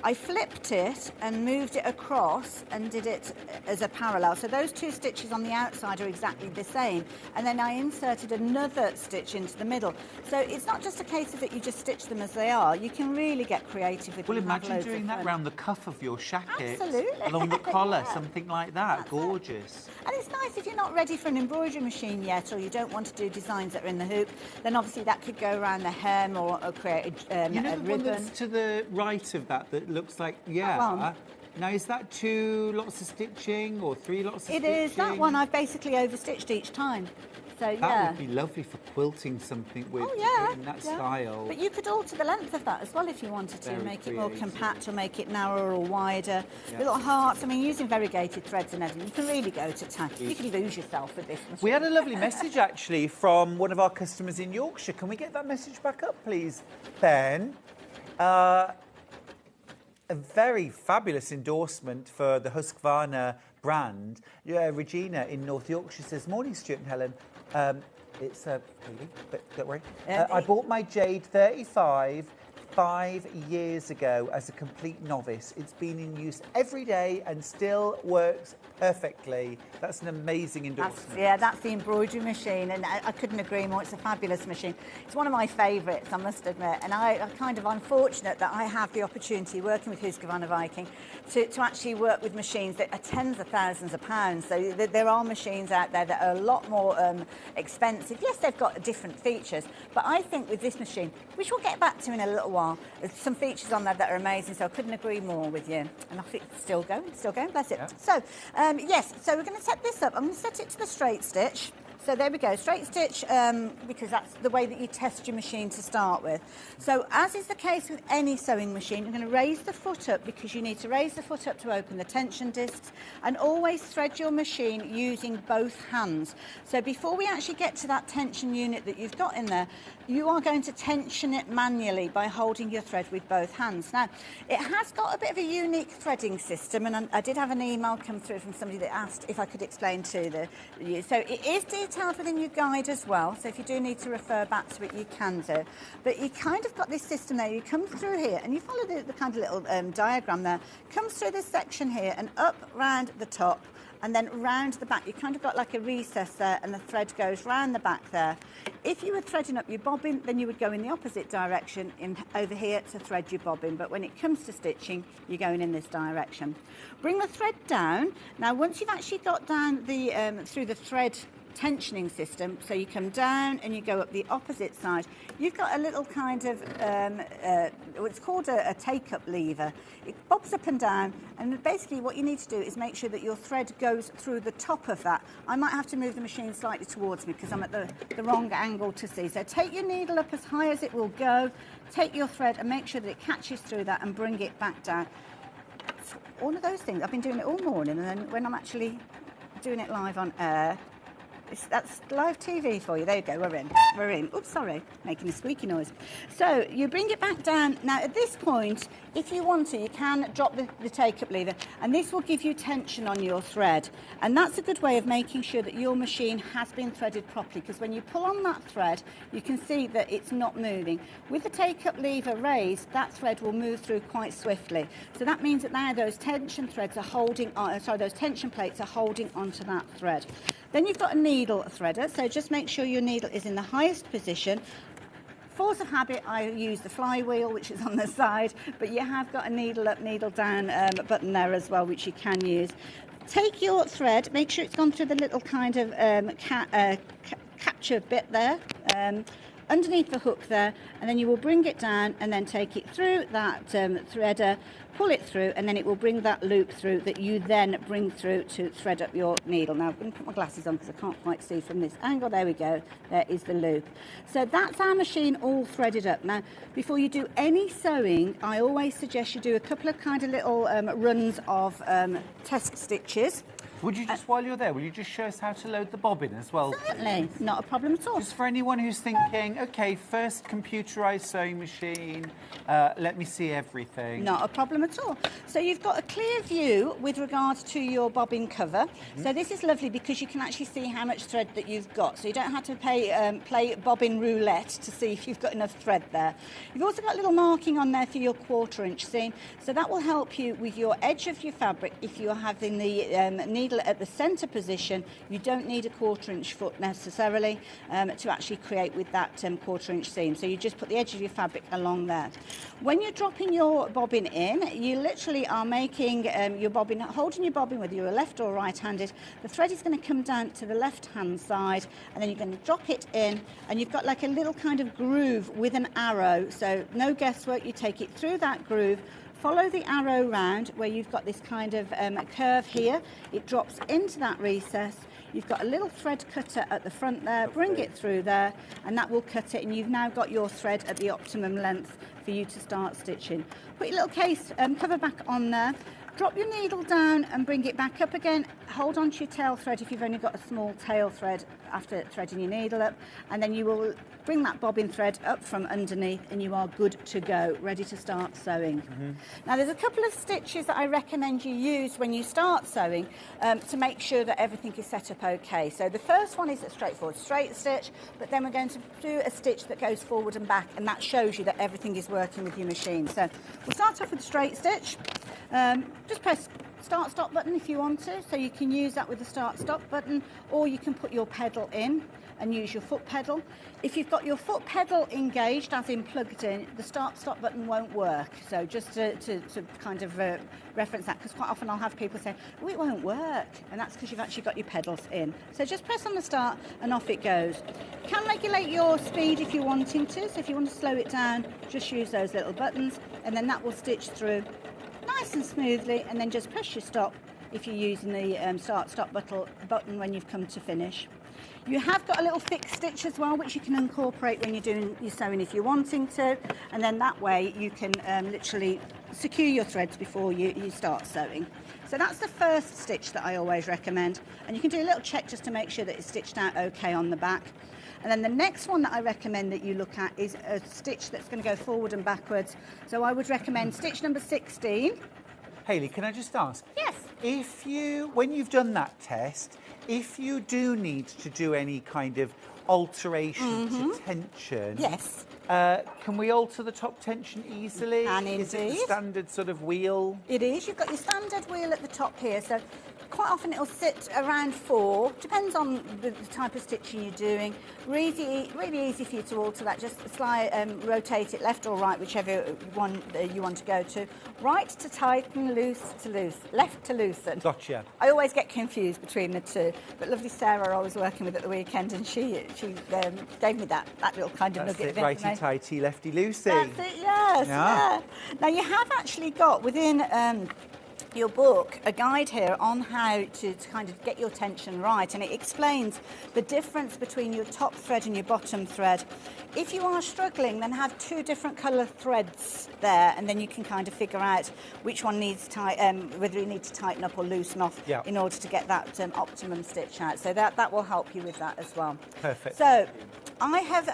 I flipped it and moved it across and did it as a parallel. So those 2 stitches on the outside are exactly the same. And then I inserted another stitch into the middle. So it's not just a case of that you just stitch them as they are. You can really get creative with them. Well, imagine doing that round the cuff of your shacket. Absolutely. Along the collar, Yeah. something like that. That's Gorgeous. And it's nice if you're not ready for an embroidery machine yet, or you don't want to do designs that are in the hoop, then obviously that could go around the hem or create a, You know a the one ribbon. that's to the right of that looks like, yeah. That one? Now, is that 2 lots of stitching or 3 lots of It stitching? is. That one I've basically overstitched each time. So, That yeah. would be lovely for quilting something with in that yeah. style. But you could alter the length of that as well if you wanted to, Very make it more creative. compact or make it narrower or wider. Yeah. Little hearts. I mean, using variegated threads and everything, you can really go to town. You can lose yourself with this machine. We had a lovely message, actually, from one of our customers in Yorkshire. Can we get that message back up, please, Ben? A very fabulous endorsement for the Husqvarna brand. Regina in North Yorkshire says, "Morning, Stuart and Helen. It's a lady, but don't worry. I bought my Jade 35 5 years ago as a complete novice. It's been in use every day and still works perfectly." That's an amazing endorsement. That's the embroidery machine, and I couldn't agree more. It's a fabulous machine. It's one of my favourites, I must admit, and I'm unfortunate that I have the opportunity, working with Husqvarna Viking, to actually work with machines that are tens of thousands of pounds. So there are machines out there that are a lot more expensive. Yes, they've got different features, but I think with this machine, which we'll get back to in a little while, there's some features on there that are amazing, so I couldn't agree more with you. And I think it's still going, bless it. Yeah. So, yes, so we're going to set this up. I'm going to set it to the straight stitch. So there we go, straight stitch, because that's the way that you test your machine to start with. So as is the case with any sewing machine, you're going to raise the foot up because you need to raise the foot up to open the tension discs, and always thread your machine using both hands. So before we actually get to that tension unit that you've got in there, you are going to tension it manually by holding your thread with both hands. Now, it has got a bit of a unique threading system, and I did have an email come through from somebody that asked if I could explain to you. So it is detailed within your guide as well, so if you do need to refer back to it, you can do. But you kind of got this system there. You come through here, and you follow the kind of little diagram there. Comes through this section here, and up round the top, and then round the back. You kind of got like a recess there, and the thread goes round the back there. If you were threading up your bobbin, then you would go in the opposite direction over here to thread your bobbin. But when it comes to stitching, you're going in this direction. Bring the thread down. Now, once you've actually got down the through the thread tensioning system, so you come down and you go up the opposite side, you've got a little kind of what's called a take-up lever. It bobs up and down, and basically what you need to do is make sure that your thread goes through the top of that. I might have to move the machine slightly towards me because I'm at the wrong angle to see. So take your needle up as high as it will go, take your thread and make sure that it catches through that and bring it back down. It's all of those things. I've been doing it all morning, and then when I'm actually doing it live on air, that's live TV for you. There you go, we're in. Oops, sorry, making a squeaky noise. So you bring it back down. Now at this point, if you want to, you can drop the take-up lever, and this will give you tension on your thread. And that's a good way of making sure that your machine has been threaded properly, because when you pull on that thread, you can see that it's not moving. With the take-up lever raised, that thread will move through quite swiftly. So that means that now those tension threads are holding on, those tension plates are holding onto that thread. Then you've got a needle threader, so just make sure your needle is in the highest position. Force of habit, I use the flywheel, which is on the side, but you have got a needle up, needle down button there as well, which you can use. Take your thread, make sure it's gone through the little kind of capture bit there, underneath the hook there, and then you will bring it down and then take it through that threader, pull it through, and then it will bring that loop through that you then bring through to thread up your needle. Now, I'm going to put my glasses on because I can't quite see from this angle. There we go. There is the loop. So that's our machine all threaded up. Now, before you do any sewing, I always suggest you do a couple of kind of little runs of test stitches. Would you just, while you're there, will you just show us how to load the bobbin as well? Certainly, not a problem at all. Just for anyone who's thinking, OK, first computerised sewing machine, let me see everything. Not a problem at all. So you've got a clear view with regards to your bobbin cover. So this is lovely because you can actually see how much thread that you've got. So you don't have to play bobbin roulette to see if you've got enough thread there. You've also got a little marking on there for your 1/4 inch seam. So that will help you with your edge of your fabric. If you're having the needle at the centre position, you don't need a 1/4 inch foot necessarily to actually create with that 1/4 inch seam. So you just put the edge of your fabric along there. When you're dropping your bobbin in, you literally are making your bobbin, holding your bobbin whether you're left or right-handed. The thread is going to come down to the left-hand side, and then you're going to drop it in, and you've got like a little kind of groove with an arrow. So no guesswork, you take it through that groove. Follow the arrow round where you've got this kind of curve here. It drops into that recess. You've got a little thread cutter at the front there. Bring it through there, and that will cut it. And you've now got your thread at the optimum length for you to start stitching. Put your little case cover back on there. Drop your needle down and bring it back up again. Hold on to your tail thread if you've only got a small tail thread after threading your needle up, and then you will bring that bobbin thread up from underneath, and you are good to go, ready to start sewing. Now there's a couple of stitches that I recommend you use when you start sewing to make sure that everything is set up okay. So the first one is a straightforward straight stitch, but then we're going to do a stitch that goes forward and back, and that shows you that everything is working with your machine. So we'll start off with a straight stitch. Just press start stop button if you want to, so you can use that with the start stop button, or you can put your pedal in and use your foot pedal. If you've got your foot pedal engaged, as in plugged in, the start stop button won't work. So just to kind of reference that, because quite often I'll have people say, oh, it won't work, and that's because you've actually got your pedals in. So just press on the start and off it goes. You can regulate your speed if you're wanting to, so if you want to slow it down, just use those little buttons, and then that will stitch through nice and smoothly, and then just press your stop if you're using the start stop button when you've come to finish. You have got a little fixed stitch as well, which you can incorporate when you're doing your sewing if you're wanting to, and then that way you can literally secure your threads before you start sewing. So that's the first stitch that I always recommend, and you can do a little check just to make sure that it's stitched out okay on the back. And then the next one that I recommend that you look at is a stitch that's going to go forward and backwards. So I would recommend stitch number 16. Hayley, can I just ask? Yes. When you've done that test, if you do need to do any kind of alteration to tension, yes, can we alter the top tension easily? Is it the standard sort of wheel? It is. You've got your standard wheel at the top here, so quite often it'll sit around 4. Depends on the type of stitching you're doing. Really easy for you to alter that. Just rotate it left or right, whichever one you want to go to. Right to tighten, loose to loose, left to loosen. Gotcha. I always get confused between the two. But lovely Sarah I was working with at the weekend, and she gave me that little kind of nugget of information. Righty-tighty, lefty-loosey. That's it, yes. Yeah. Now you have actually got within your book a guide here on how to kind of get your tension right, and it explains the difference between your top thread and your bottom thread. If you are struggling, then have 2 different colour threads there, and then you can kind of figure out which one needs whether you need to tighten up or loosen off in order to get that optimum stitch out. So that will help you with that as well. Perfect. So I have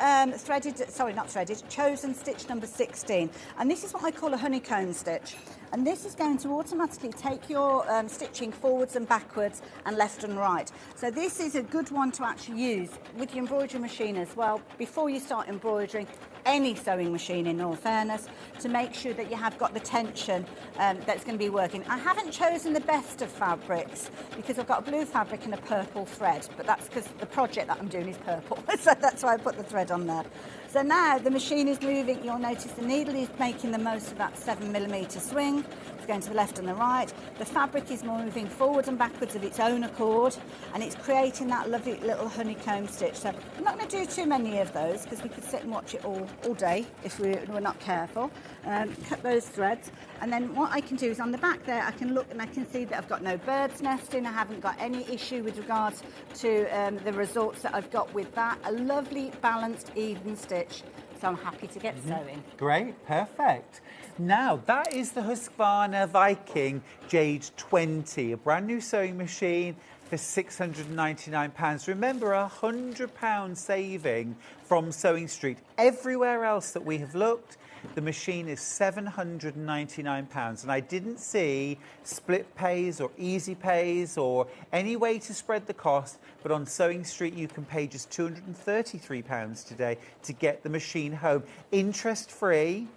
chosen stitch number 16, and this is what I call a honeycomb stitch. And this is going to automatically take your stitching forwards and backwards and left and right. So this is a good one to actually use with your embroidery machine as well, before you start embroidering any sewing machine, in all fairness, to make sure that you have got the tension that's going to be working. I haven't chosen the best of fabrics because I've got a blue fabric and a purple thread, but that's because the project that I'm doing is purple, so that's why I put the thread on there. So now the machine is moving. You'll notice the needle is making the most of that 7mm swing. It's going to the left and the right. The fabric is moving forward and backwards of its own accord, and it's creating that lovely little honeycomb stitch. So I'm not going to do too many of those because we could sit and watch it all day if we're not careful. Cut those threads, and then what I can do is on the back there I can look and I can see that I've got no bird's nesting. I haven't got any issue with regards to the results that I've got with that. A lovely balanced even stitch. So I'm happy to get sewing. Great, perfect. Now, that is the Husqvarna Viking Jade 20, a brand new sewing machine for £699. Remember, £100 saving from Sewing Street. Everywhere else that we have looked, the machine is £799, and I didn't see split pays or easy pays or any way to spread the cost, but on Sewing Street you can pay just £233 today to get the machine home. Interest-free,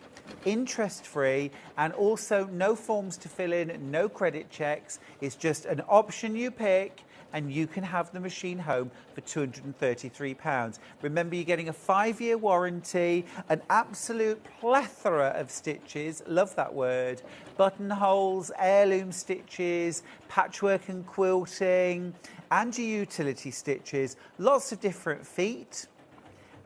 and also no forms to fill in, no credit checks. It's just an option you pick, and you can have the machine home for £233. Remember, you're getting a 5-year warranty, an absolute plethora of stitches, love that word, buttonholes, heirloom stitches, patchwork and quilting, and your utility stitches, lots of different feet.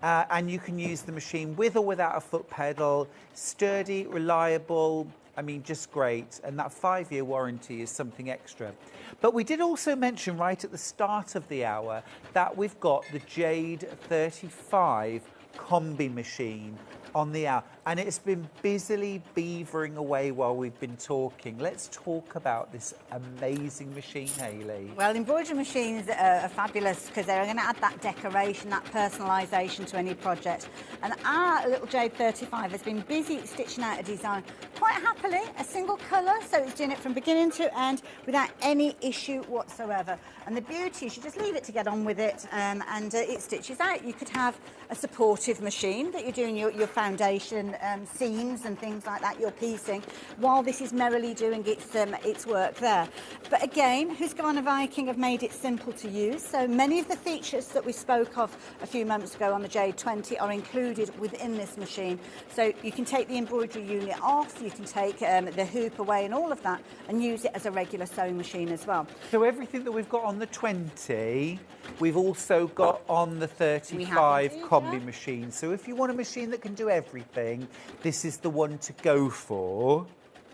And you can use the machine with or without a foot pedal, sturdy, reliable, I mean, just great. And that 5-year warranty is something extra. But we did also mention right at the start of the hour that we've got the Jade 35 combi machine on the hour, and it's been busily beavering away while we've been talking. Let's talk about this amazing machine, Hayley. Well, embroidery machines are fabulous because they're going to add that decoration, that personalisation to any project. And our little Jade 35 has been busy stitching out a design quite happily, a single colour, so it's doing it from beginning to end without any issue whatsoever. And the beauty is you just leave it to get on with it, and it stitches out. You could have a supportive machine that you're doing your foundation seams and things like that, you're piecing, while this is merrily doing its work there. But again, Husqvarna Viking have made it simple to use, so many of the features that we spoke of a few moments ago on the Jade 20 are included within this machine. So you can take the embroidery unit off, you can take the hoop away and all of that, and use it as a regular sewing machine as well. So everything that we've got on the 20, we've also got on the 35 combi machine. So if you want a machine that can do everything, this is the one to go for.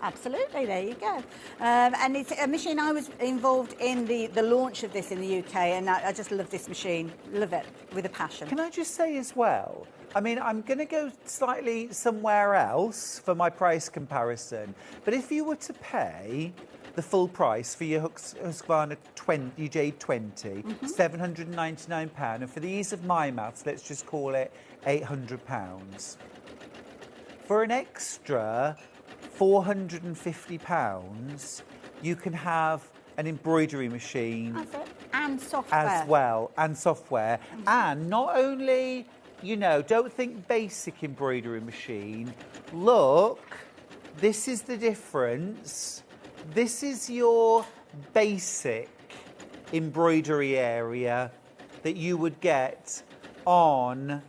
Absolutely, there you go. And it's a machine, I was involved in the launch of this in the UK, and I just love this machine, love it with a passion. Can I just say as well, I mean, I'm going to go slightly somewhere else for my price comparison, but if you were to pay the full price for your Husqvarna Jade 20, £799, and for the ease of my maths, let's just call it £800. For an extra £450, you can have an embroidery machine. That's it. And software. As well, and software. And not only, you know, don't think basic embroidery machine. Look, this is the difference. This is your basic embroidery area that you would get on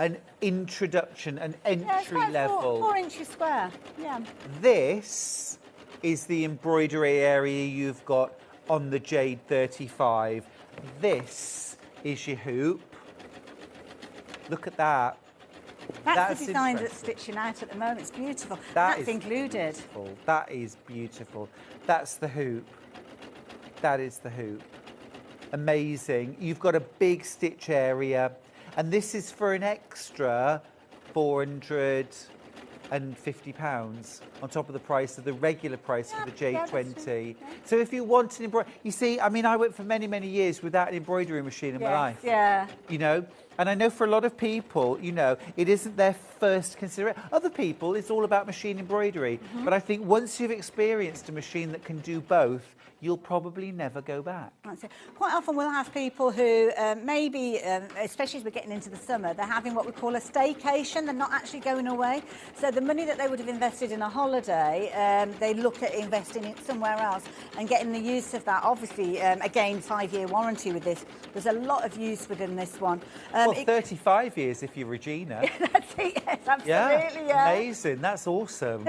an introduction, an entry level. 4 inches square, yeah. This is the embroidery area you've got on the Jade 35. This is your hoop. Look at that. That's the design that's stitching out at the moment. It's beautiful. That's included. Beautiful. That is beautiful. That's the hoop. That is the hoop. Amazing. You've got a big stitch area, and this is for an extra £450 on top of the price of the regular price for the Jade 20. So if you want an embroidery, you see, I mean, I went for many, many years without an embroidery machine in my life. Yeah. You know, and I know for a lot of people, you know, it isn't their first consideration. Other people, it's all about machine embroidery. But I think once you've experienced a machine that can do both, you'll probably never go back. That's it. Quite often we'll have people who maybe, especially as we're getting into the summer, they're having what we call a staycation. They're not actually going away. So the money that they would have invested in a holiday, they look at investing it somewhere else and getting the use of that. Obviously, again, 5-year warranty with this. There's a lot of use within this one. Well, 35 years if you're Regina. That's it, yes, absolutely, yeah. Amazing. That's awesome.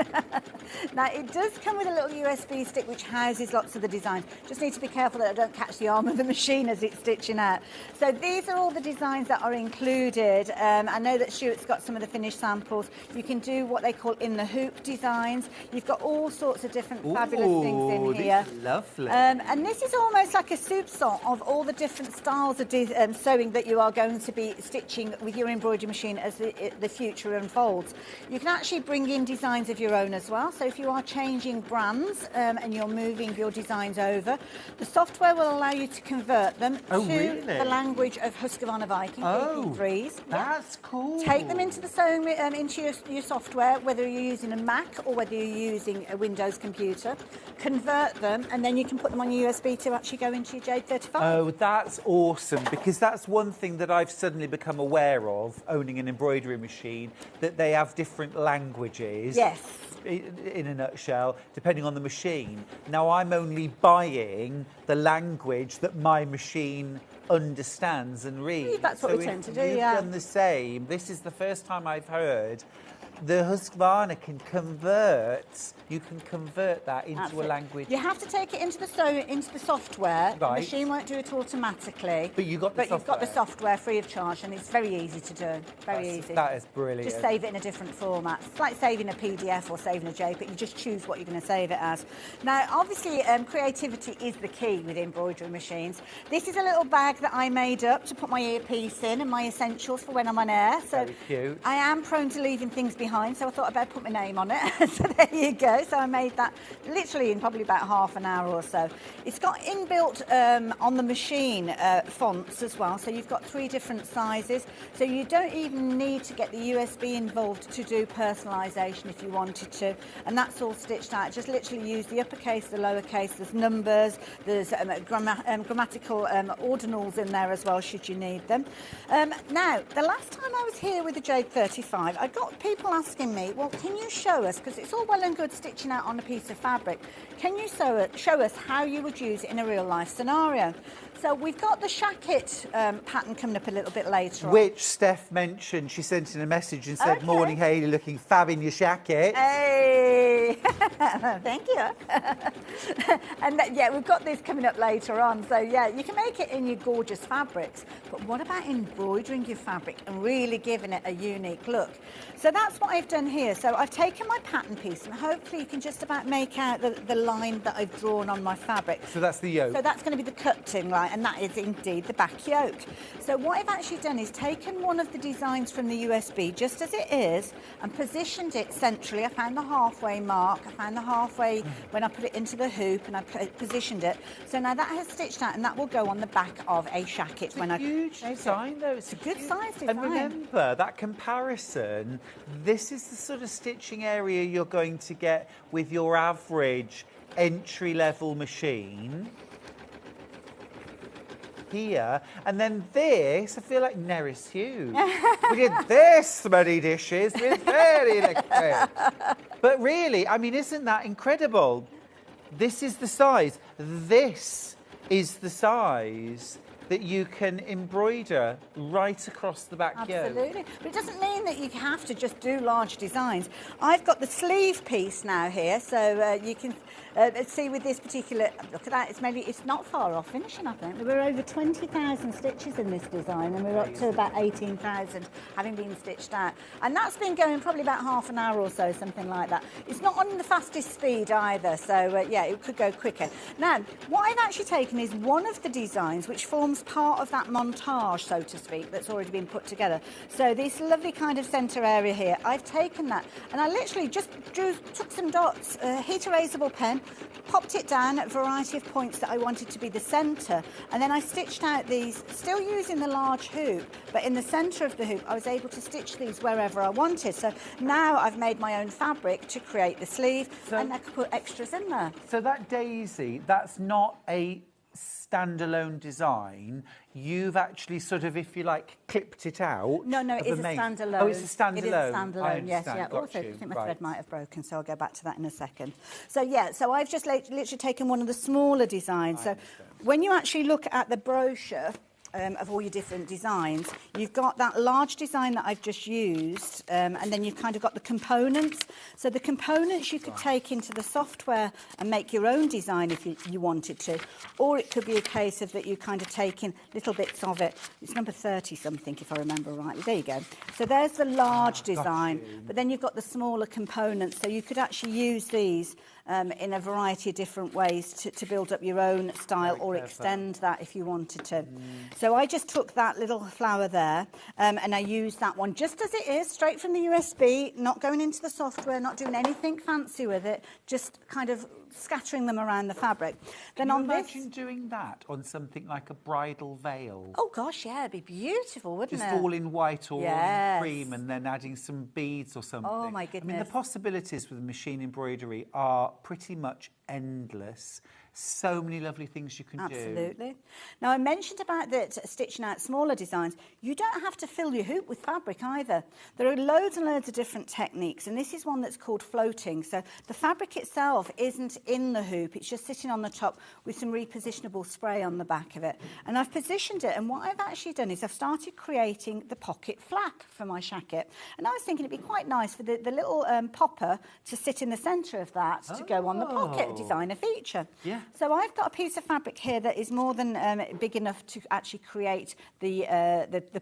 Now, it does come with a little USB stick which houses lots of the designs. Just need to be careful that I don't catch the arm of the machine as it's stitching out. So these are all the designs that are included. I know that Stuart's got some of the finished samples. You can do what they call in the hoop designs. You've got all sorts of different fabulous things in here. Lovely. And this is almost like a soupçon of all the different styles of sewing that you are going to be be stitching with your embroidery machine as the future unfolds. You can actually bring in designs of your own as well. So if you are changing brands and you're moving your designs over, the software will allow you to convert them to the language of Husqvarna Viking, PP3s. That's cool. Take them into the sewing, into your software, whether you're using a Mac or whether you're using a Windows computer. Convert them, and then you can put them on your USB to actually go into your Jade 35. Oh, that's awesome, because that's one thing that I've suddenly become aware of, owning an embroidery machine, that they have different languages. Yes. In a nutshell, depending on the machine. Now, I'm only buying the language that my machine understands and reads. That's what we tend to do, You've done the same. This is the first time I've heard the Husqvarna can convert. You can convert that into a language. You have to take it into the software. Right. The machine won't do it automatically. But you've got the software. You've got the software free of charge, and it's very easy to do. Very easy. That is brilliant. Just save it in a different format. It's like saving a PDF or saving a JPEG. You just choose what you're going to save it as. Now, obviously, creativity is the key with embroidery machines. This is a little bag that I made up to put my earpiece in and my essentials for when I'm on air. So very cute. I am prone to leaving things behind, so I thought I'd better put my name on it. So there you go. So I made that literally in probably about half an hour or so. It's got inbuilt on the machine fonts as well, so you've got 3 different sizes, so you don't even need to get the USB involved to do personalisation if you wanted to, and that's all stitched out. Just literally use the uppercase, the lowercase, there's numbers, there's grammatical ordinals in there as well should you need them. Now, the last time I was here with the Jade 35, I got people asking me, well, can you show us, because it's all well and good stitching out on a piece of fabric, can you show us how you would use it in a real life scenario? So we've got the Shacket pattern coming up a little bit later on. Which Steph mentioned. She sent in a message and said, "Morning, Hayley, looking fab in your Shacket." Hey, thank you. And yeah, we've got this coming up later on. So yeah, you can make it in your gorgeous fabrics. But what about embroidering your fabric and really giving it a unique look? So that's what I've done here. So I've taken my pattern piece, and hopefully you can just about make out the line that I've drawn on my fabric. So that's the yoke. So that's going to be the cutting line, and that is indeed the back yoke. So what I've actually done is taken one of the designs from the USB, just as it is, and positioned it centrally. I found the halfway mark, I found the halfway when I put it into the hoop, and I positioned it. So now that has stitched out, and that will go on the back of a Shacket. It's a huge design, though. It's a good size design. And remember, that comparison, this is the sort of stitching area you're going to get with your average entry-level machine. Here, and then this, I feel like Neris Hughes. We did this many dishes with very liquid. But really, I mean, isn't that incredible? This is the size. This is the size that you can embroider right across the back yoke. Absolutely. But it doesn't mean that you have to just do large designs. I've got the sleeve piece now here, so you can see with this particular, look at that, it's not far off finishing, I think. We're over 20,000 stitches in this design, and we're up to about 18,000 having been stitched out. And that's been going probably about half an hour or so, something like that. It's not on the fastest speed either, so yeah, it could go quicker. Now, what I've actually taken is one of the designs which forms part of that montage, so to speak, that's already been put together. So this lovely kind of centre area here, I've taken that, and I literally just took some dots, heat erasable pen, popped it down at a variety of points that I wanted to be the centre, and then I stitched out these, still using the large hoop, but in the centre of the hoop I was able to stitch these wherever I wanted. So now I've made my own fabric to create the sleeve, and I could put extras in there. So that daisy, that's not a standalone design. You've actually sort of, if you like, clipped it out. No, it is a standalone. Oh, it's a standalone. It is a standalone, yes. Yeah. Also, I think my thread might have broken, so I'll go back to that in a second. So yeah, so I've just literally taken one of the smaller designs. So when you actually look at the brochure of all your different designs, you've got that large design that I've just used, and then you've kind of got the components. So the components you could take into the software and make your own design if you wanted to, or it could be a case of that you kind of taking little bits of it. It's number 30 something, if I remember rightly. There you go. So there's the large design, but then you've got the smaller components, so you could actually use these in a variety of different ways to build up your own style or extend that if you wanted to. So I just took that little flower there and I used that one just as it is, straight from the USB, not going into the software, not doing anything fancy with it, just kind of scattering them around the fabric. Then Can you imagine doing that on something like a bridal veil? Oh gosh, yeah, it'd be beautiful, wouldn't it? Just all in white or in cream, and then adding some beads or something. Oh my goodness. I mean, the possibilities with machine embroidery are pretty much endless. So many lovely things you can do. Absolutely. Now, I mentioned about that stitching out smaller designs. You don't have to fill your hoop with fabric either. There are loads and loads of different techniques, and this is one that's called floating. So the fabric itself isn't in the hoop, it's just sitting on the top with some repositionable spray on the back of it. And I've positioned it, and what I've actually done is I've started creating the pocket flap for my shacket. And I was thinking it'd be quite nice for the little popper to sit in the centre of that to go on the pocket, a designer feature. Yeah. So I've got a piece of fabric here that is more than big enough to actually create the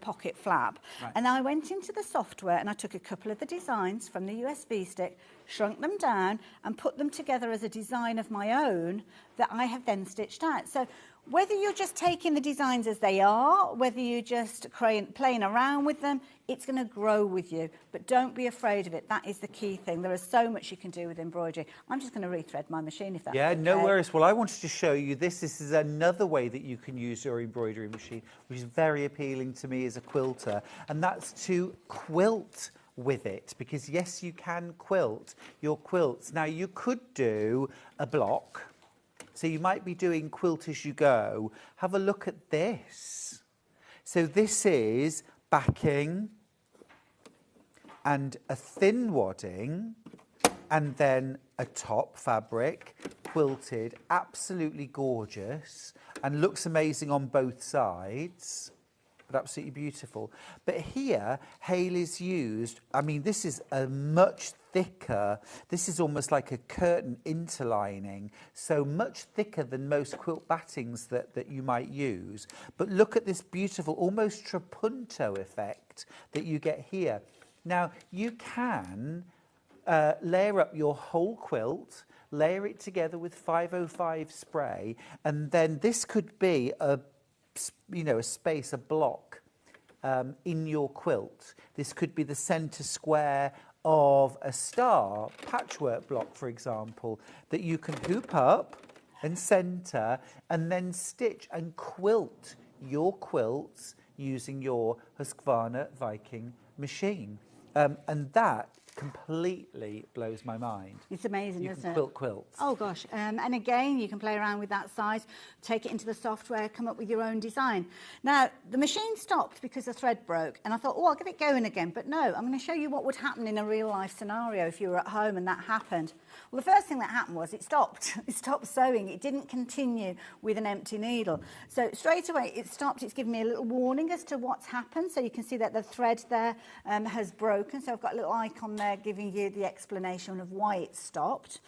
pocket flap. Right. And I went into the software and I took a couple of the designs from the USB stick, shrunk them down and put them together as a design of my own that I have then stitched out. So whether you're just taking the designs as they are, whether you're just playing around with them, it's going to grow with you. But don't be afraid of it. That is the key thing. There is so much you can do with embroidery. I'm just going to rethread my machine if that's okay. No worries. Well, I wanted to show you this. This is another way that you can use your embroidery machine, which is very appealing to me as a quilter, and that's to quilt with it, because yes, you can quilt your quilts. Now, you could do a block. So you might be doing quilt as you go. Have a look at this. So this is backing and a thin wadding and then a top fabric, quilted, absolutely gorgeous and looks amazing on both sides. But absolutely beautiful. But here, Hayley's used, I mean, this is a much thicker, this is almost like a curtain interlining, so much thicker than most quilt battings that you might use. But look at this beautiful, almost trapunto effect that you get here. Now, you can layer up your whole quilt, layer it together with 505 spray, and then this could be a space, a block in your quilt. This could be the centre square of a star patchwork block, for example, that you can hoop up and centre and then stitch and quilt your quilts using your Husqvarna Viking machine. And that completely blows my mind. It's amazing, isn't it? You can quilt quilts. Oh gosh, and again, you can play around with that size, take it into the software, come up with your own design. Now, the machine stopped because the thread broke, and I thought, oh, I'll get it going again. But no, I'm going to show you what would happen in a real-life scenario if you were at home and that happened. Well, the first thing that happened was it stopped. It stopped sewing. It didn't continue with an empty needle. So straight away, it stopped. It's given me a little warning as to what's happened. So you can see that the thread there has broken. So I've got a little icon there giving you the explanation of why it stopped.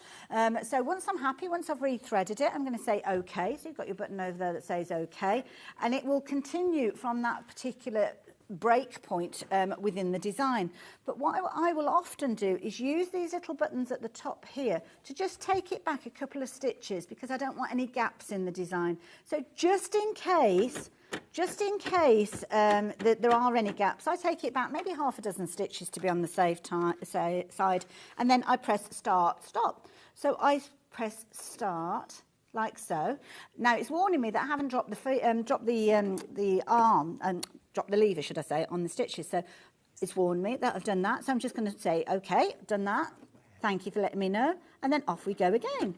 So once I'm happy, once I've rethreaded it, I'm going to say OK. So you've got your button over there that says OK. And it will continue from that particular break point within the design. But what I will often do is use these little buttons at the top here to just take it back a couple of stitches because I don't want any gaps in the design. So just in case that there are any gaps, I take it back maybe half a dozen stitches to be on the safe side, and then I press start, stop. So I press start like so. Now it's warning me that I haven't dropped the arm and dropped the lever, should I say, on the stitches. So it's warned me that I've done that. So I'm just going to say, OK, done that. Thank you for letting me know. And then off we go again.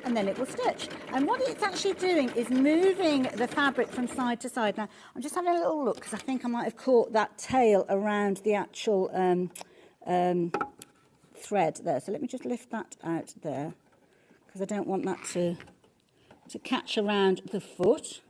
And then it will stitch. And what it's actually doing is moving the fabric from side to side. Now, I'm just having a little look because I think I might have caught that tail around the actual thread there. So let me just lift that out there because I don't want that to catch around the foot.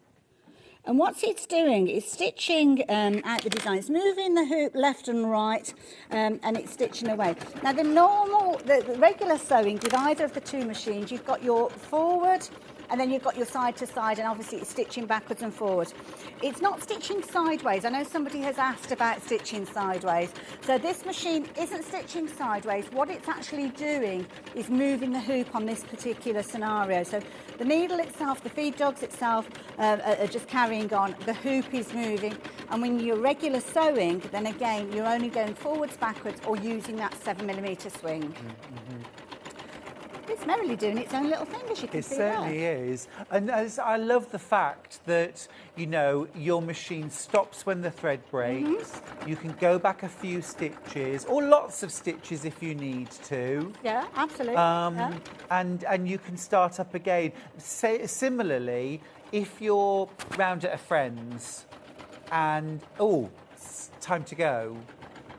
And what it's doing is stitching out the design. It's moving the hoop left and right, and it's stitching away. Now, the regular sewing with either of the two machines, you've got your forward and then you've got your side to side, and obviously it's stitching backwards and forwards. It's not stitching sideways. I know somebody has asked about stitching sideways. So this machine isn't stitching sideways. What it's actually doing is moving the hoop on this particular scenario. So the needle itself, the feed dogs itself are just carrying on. The hoop is moving, and when you're regular sewing, then again you're only going forwards, backwards, or using that 7mm swing. It's merrily doing its own little thing, as you can see there. It certainly is. And I love the fact that, you know, your machine stops when the thread breaks. You can go back a few stitches, or lots of stitches if you need to. Yeah, absolutely. And you can start up again. Similarly, if you're round at a friend's and, it's time to go,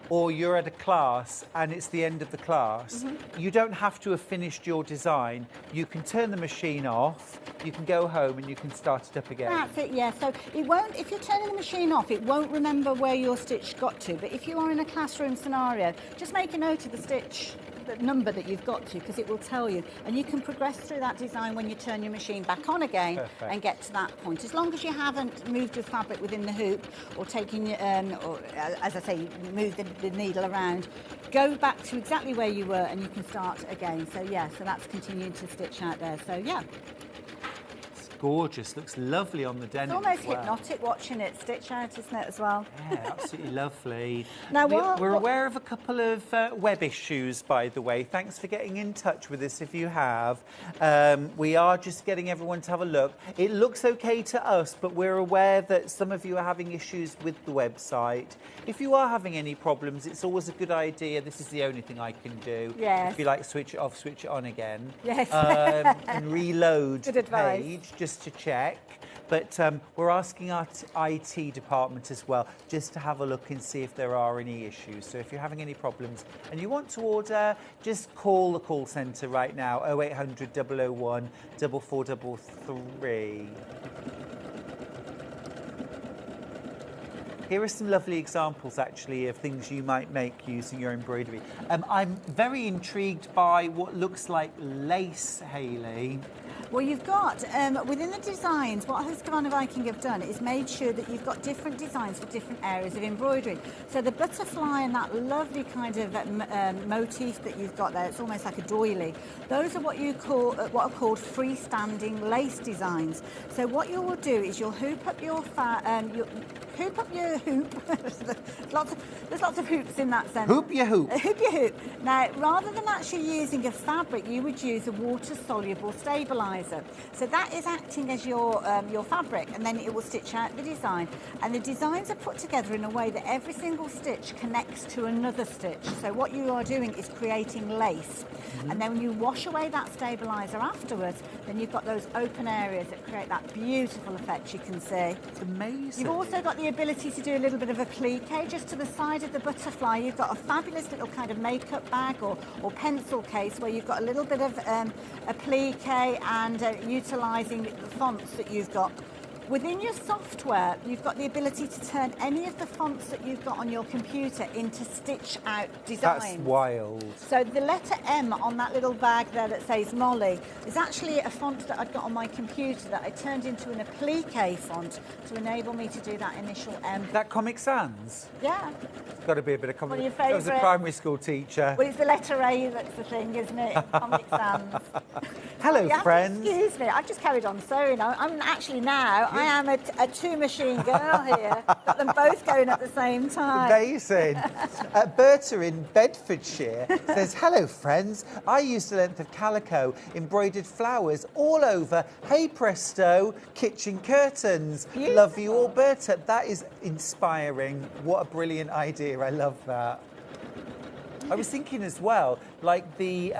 or you're at a class and it's the end of the class, you don't have to have finished your design. You can turn the machine off, you can go home and you can start it up again. That's it, yeah. So it won't, if you're turning the machine off, it won't remember where your stitch got to. But if you are in a classroom scenario, just make a note of the stitch, the number that you've got to, because it will tell you. And you can progress through that design when you turn your machine back on again and get to that point. As long as you haven't moved your fabric within the hoop or taking, or as I say, moved the needle around, go back to exactly where you were and you can start again. So yeah, so that's continuing to stitch out there. So yeah. Gorgeous, looks lovely on the denim. It's almost hypnotic watching it stitch out, isn't it, as well? Yeah, absolutely lovely. Now, we're aware of a couple of web issues, by the way. Thanks for getting in touch with us if you have. We are just getting everyone to have a look. It looks okay to us, but we're aware that some of you are having issues with the website. If you are having any problems, it's always a good idea. This is the only thing I can do. Yes. If you like, switch it off, switch it on again. Yes. And reload good the advice. page. Just to check, but we're asking our IT department as well just to have a look and see if there are any issues. So if you're having any problems and you want to order, just call the call centre right now, 0800 001 4433. Here are some lovely examples, actually, of things you might make using your embroidery. I'm very intrigued by what looks like lace, Hayley. Well, you've got, within the designs, what Husqvarna Viking have done is made sure that you've got different designs for different areas of embroidery. So the butterfly and that lovely kind of motif that you've got there, it's almost like a doily. Those are what you call, what are called freestanding lace designs. So what you will do is you'll hoop up your hoop. There's lots of hoops in that sense. Hoop your hoop. Hoop your hoop. Now, rather than actually using a fabric, you would use a water-soluble stabiliser. So that is acting as your fabric, and then it will stitch out the design. And the designs are put together in a way that every single stitch connects to another stitch. So what you are doing is creating lace. And then when you wash away that stabiliser afterwards, then you've got those open areas that create that beautiful effect you can see. It's amazing. You've also got the ability to do a little bit of applique. Just to the side of the butterfly, you've got a fabulous little kind of makeup bag or pencil case where you've got a little bit of applique and utilising the fonts that you've got. Within your software, you've got the ability to turn any of the fonts that you've got on your computer into stitch-out designs. That's wild. So the letter M on that little bag there that says Molly is actually a font that I'd got on my computer that I turned into an applique font to enable me to do that initial M. That Comic Sans? Yeah. It's got to be a bit of Comic Sans. One of your I was a primary school teacher. Well, it's the letter A that's the thing, isn't it? Comic Sans. Hello, friends. Excuse me, I've just carried on sewing. I'm actually now, I am a two-machine girl here. Got them both going at the same time. Amazing. Berta in Bedfordshire says, hello, friends. I used a length of calico, embroidered flowers all over. Hey, presto, kitchen curtains. Beautiful. Love you all, Berta. That is inspiring. What a brilliant idea. I love that. I was thinking as well, like the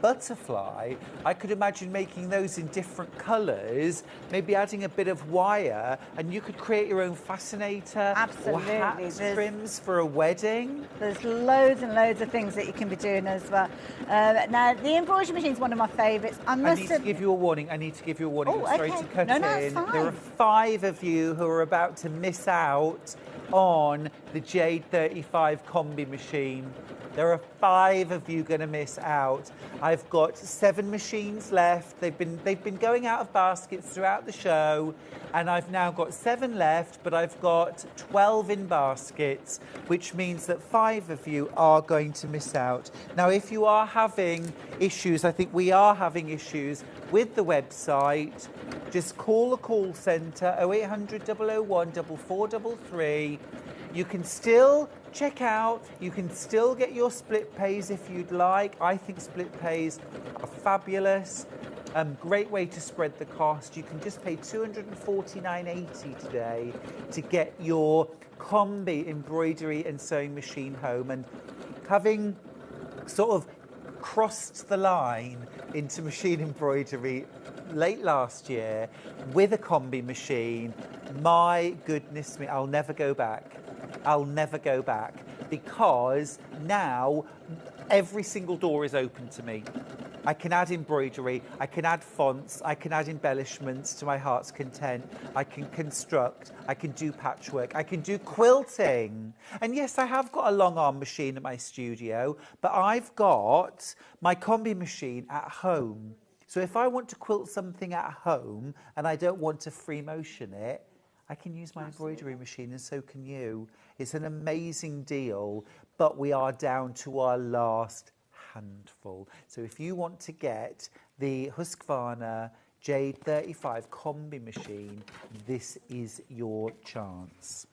butterfly, I could imagine making those in different colours, maybe adding a bit of wire, and you could create your own fascinator or hat trims for a wedding. There's loads and loads of things that you can be doing as well. Now, the embroidery machine is one of my favourites. I need to give you a warning. Oh, I'm sorry to cut no, in. it's fine. There are 5 of you who are about to miss out on the Jade 35 combi machine. There are 5 of you going to miss out. I've got 7 machines left. They've been going out of baskets throughout the show, and I've now got 7 left, but I've got 12 in baskets, which means that 5 of you are going to miss out. Now, if you are having issues, I think we are having issues with the website, just call the call centre, 0800 001 4433. You can still check out, you can still get your split pays if you'd like. I think split pays are fabulous. Great way to spread the cost. You can just pay $249.80 today to get your combi embroidery and sewing machine home. And having sort of crossed the line into machine embroidery late last year with a combi machine, my goodness me, I'll never go back. I'll never go back, because now every single door is open to me. I can add embroidery, I can add fonts, I can add embellishments to my heart's content, I can construct, I can do patchwork, I can do quilting. And yes, I have got a long arm machine at my studio, but I've got my combi machine at home. So if I want to quilt something at home and I don't want to free motion it, I can use my embroidery machine, and so can you. It's an amazing deal, but we are down to our last handful. So if you want to get the Husqvarna Jade 35 combi machine, this is your chance.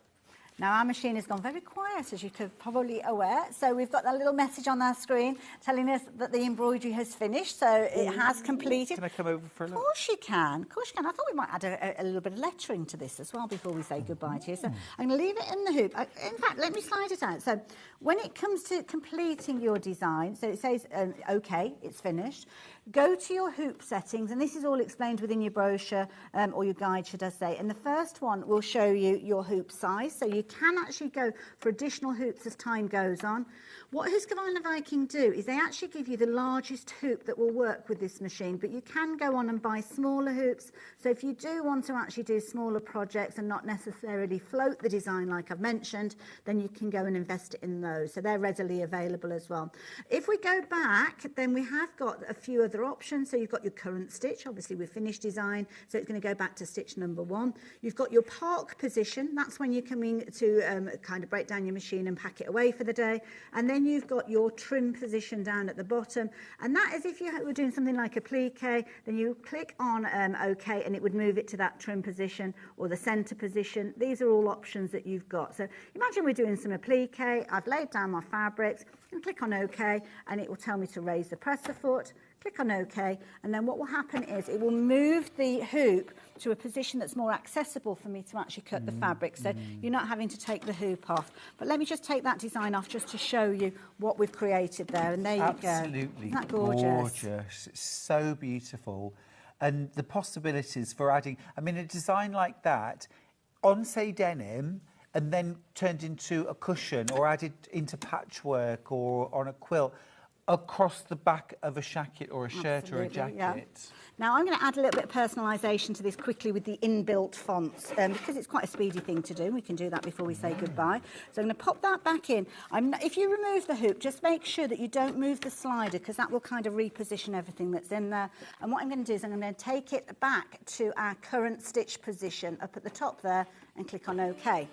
Now, our machine has gone very quiet, as you could probably aware. So we've got that little message on our screen telling us that the embroidery has finished. So it has completed. Can I come over for a look? Of course you can. Of course you can. I thought we might add a little bit of lettering to this as well before we say goodbye to you. So I'm going to leave it in the hoop. In fact, let me slide it out. So when it comes to completing your design, so it says, OK, it's finished. Go to your hoop settings, and this is all explained within your brochure or your guide, should I say. And the first one will show you your hoop size, so you can actually go for additional hoops as time goes on. What Husqvarna Viking do is they actually give you the largest hoop that will work with this machine, but you can go on and buy smaller hoops. So if you do want to actually do smaller projects and not necessarily float the design like I've mentioned, then you can go and invest in those. So they're readily available as well. If we go back, then we have got a few other options. So you've got your current stitch, obviously with finished design, so it's going to go back to stitch number 1. You've got your park position, that's when you're coming to kind of break down your machine and pack it away for the day. And then you've got your trim position down at the bottom, and that is if you were doing something like a plique, then you click on OK, and it would move it to that trim position or the center position. These are all options that you've got. So imagine we're doing some applique, I've laid down my fabrics, and click on OK, and it will tell me to raise the presser foot. Click on OK, and then what will happen is it will move the hoop to a position that's more accessible for me to actually cut the fabric, so you're not having to take the hoop off. But let me just take that design off just to show you what we've created there, and there you go. Absolutely Isn't that gorgeous? gorgeous. It's so beautiful. And the possibilities for adding, I mean, a design like that on, say, denim, and then turned into a cushion or added into patchwork or on a quilt, across the back of a shacket or a shirt or a jacket. Yeah. Now I'm going to add a little bit of personalisation to this quickly with the inbuilt fonts, because it's quite a speedy thing to do. We can do that before we say goodbye. So I'm going to pop that back in. If you remove the hoop, just make sure that you don't move the slider, because that will kind of reposition everything that's in there. And what I'm going to do is I'm going to take it back to our current stitch position up at the top there and click on OK.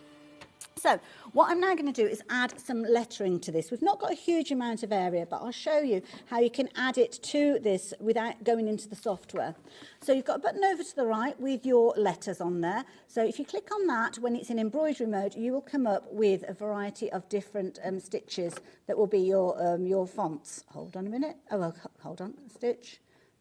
So what I'm now going to do is add some lettering to this. We've not got a huge amount of area, but I'll show you how you can add it to this without going into the software. So you've got a button over to the right with your letters on there. So if you click on that, when it's in embroidery mode, you will come up with a variety of different stitches that will be your fonts. Hold on a minute. Oh, well, hold on. Stitch.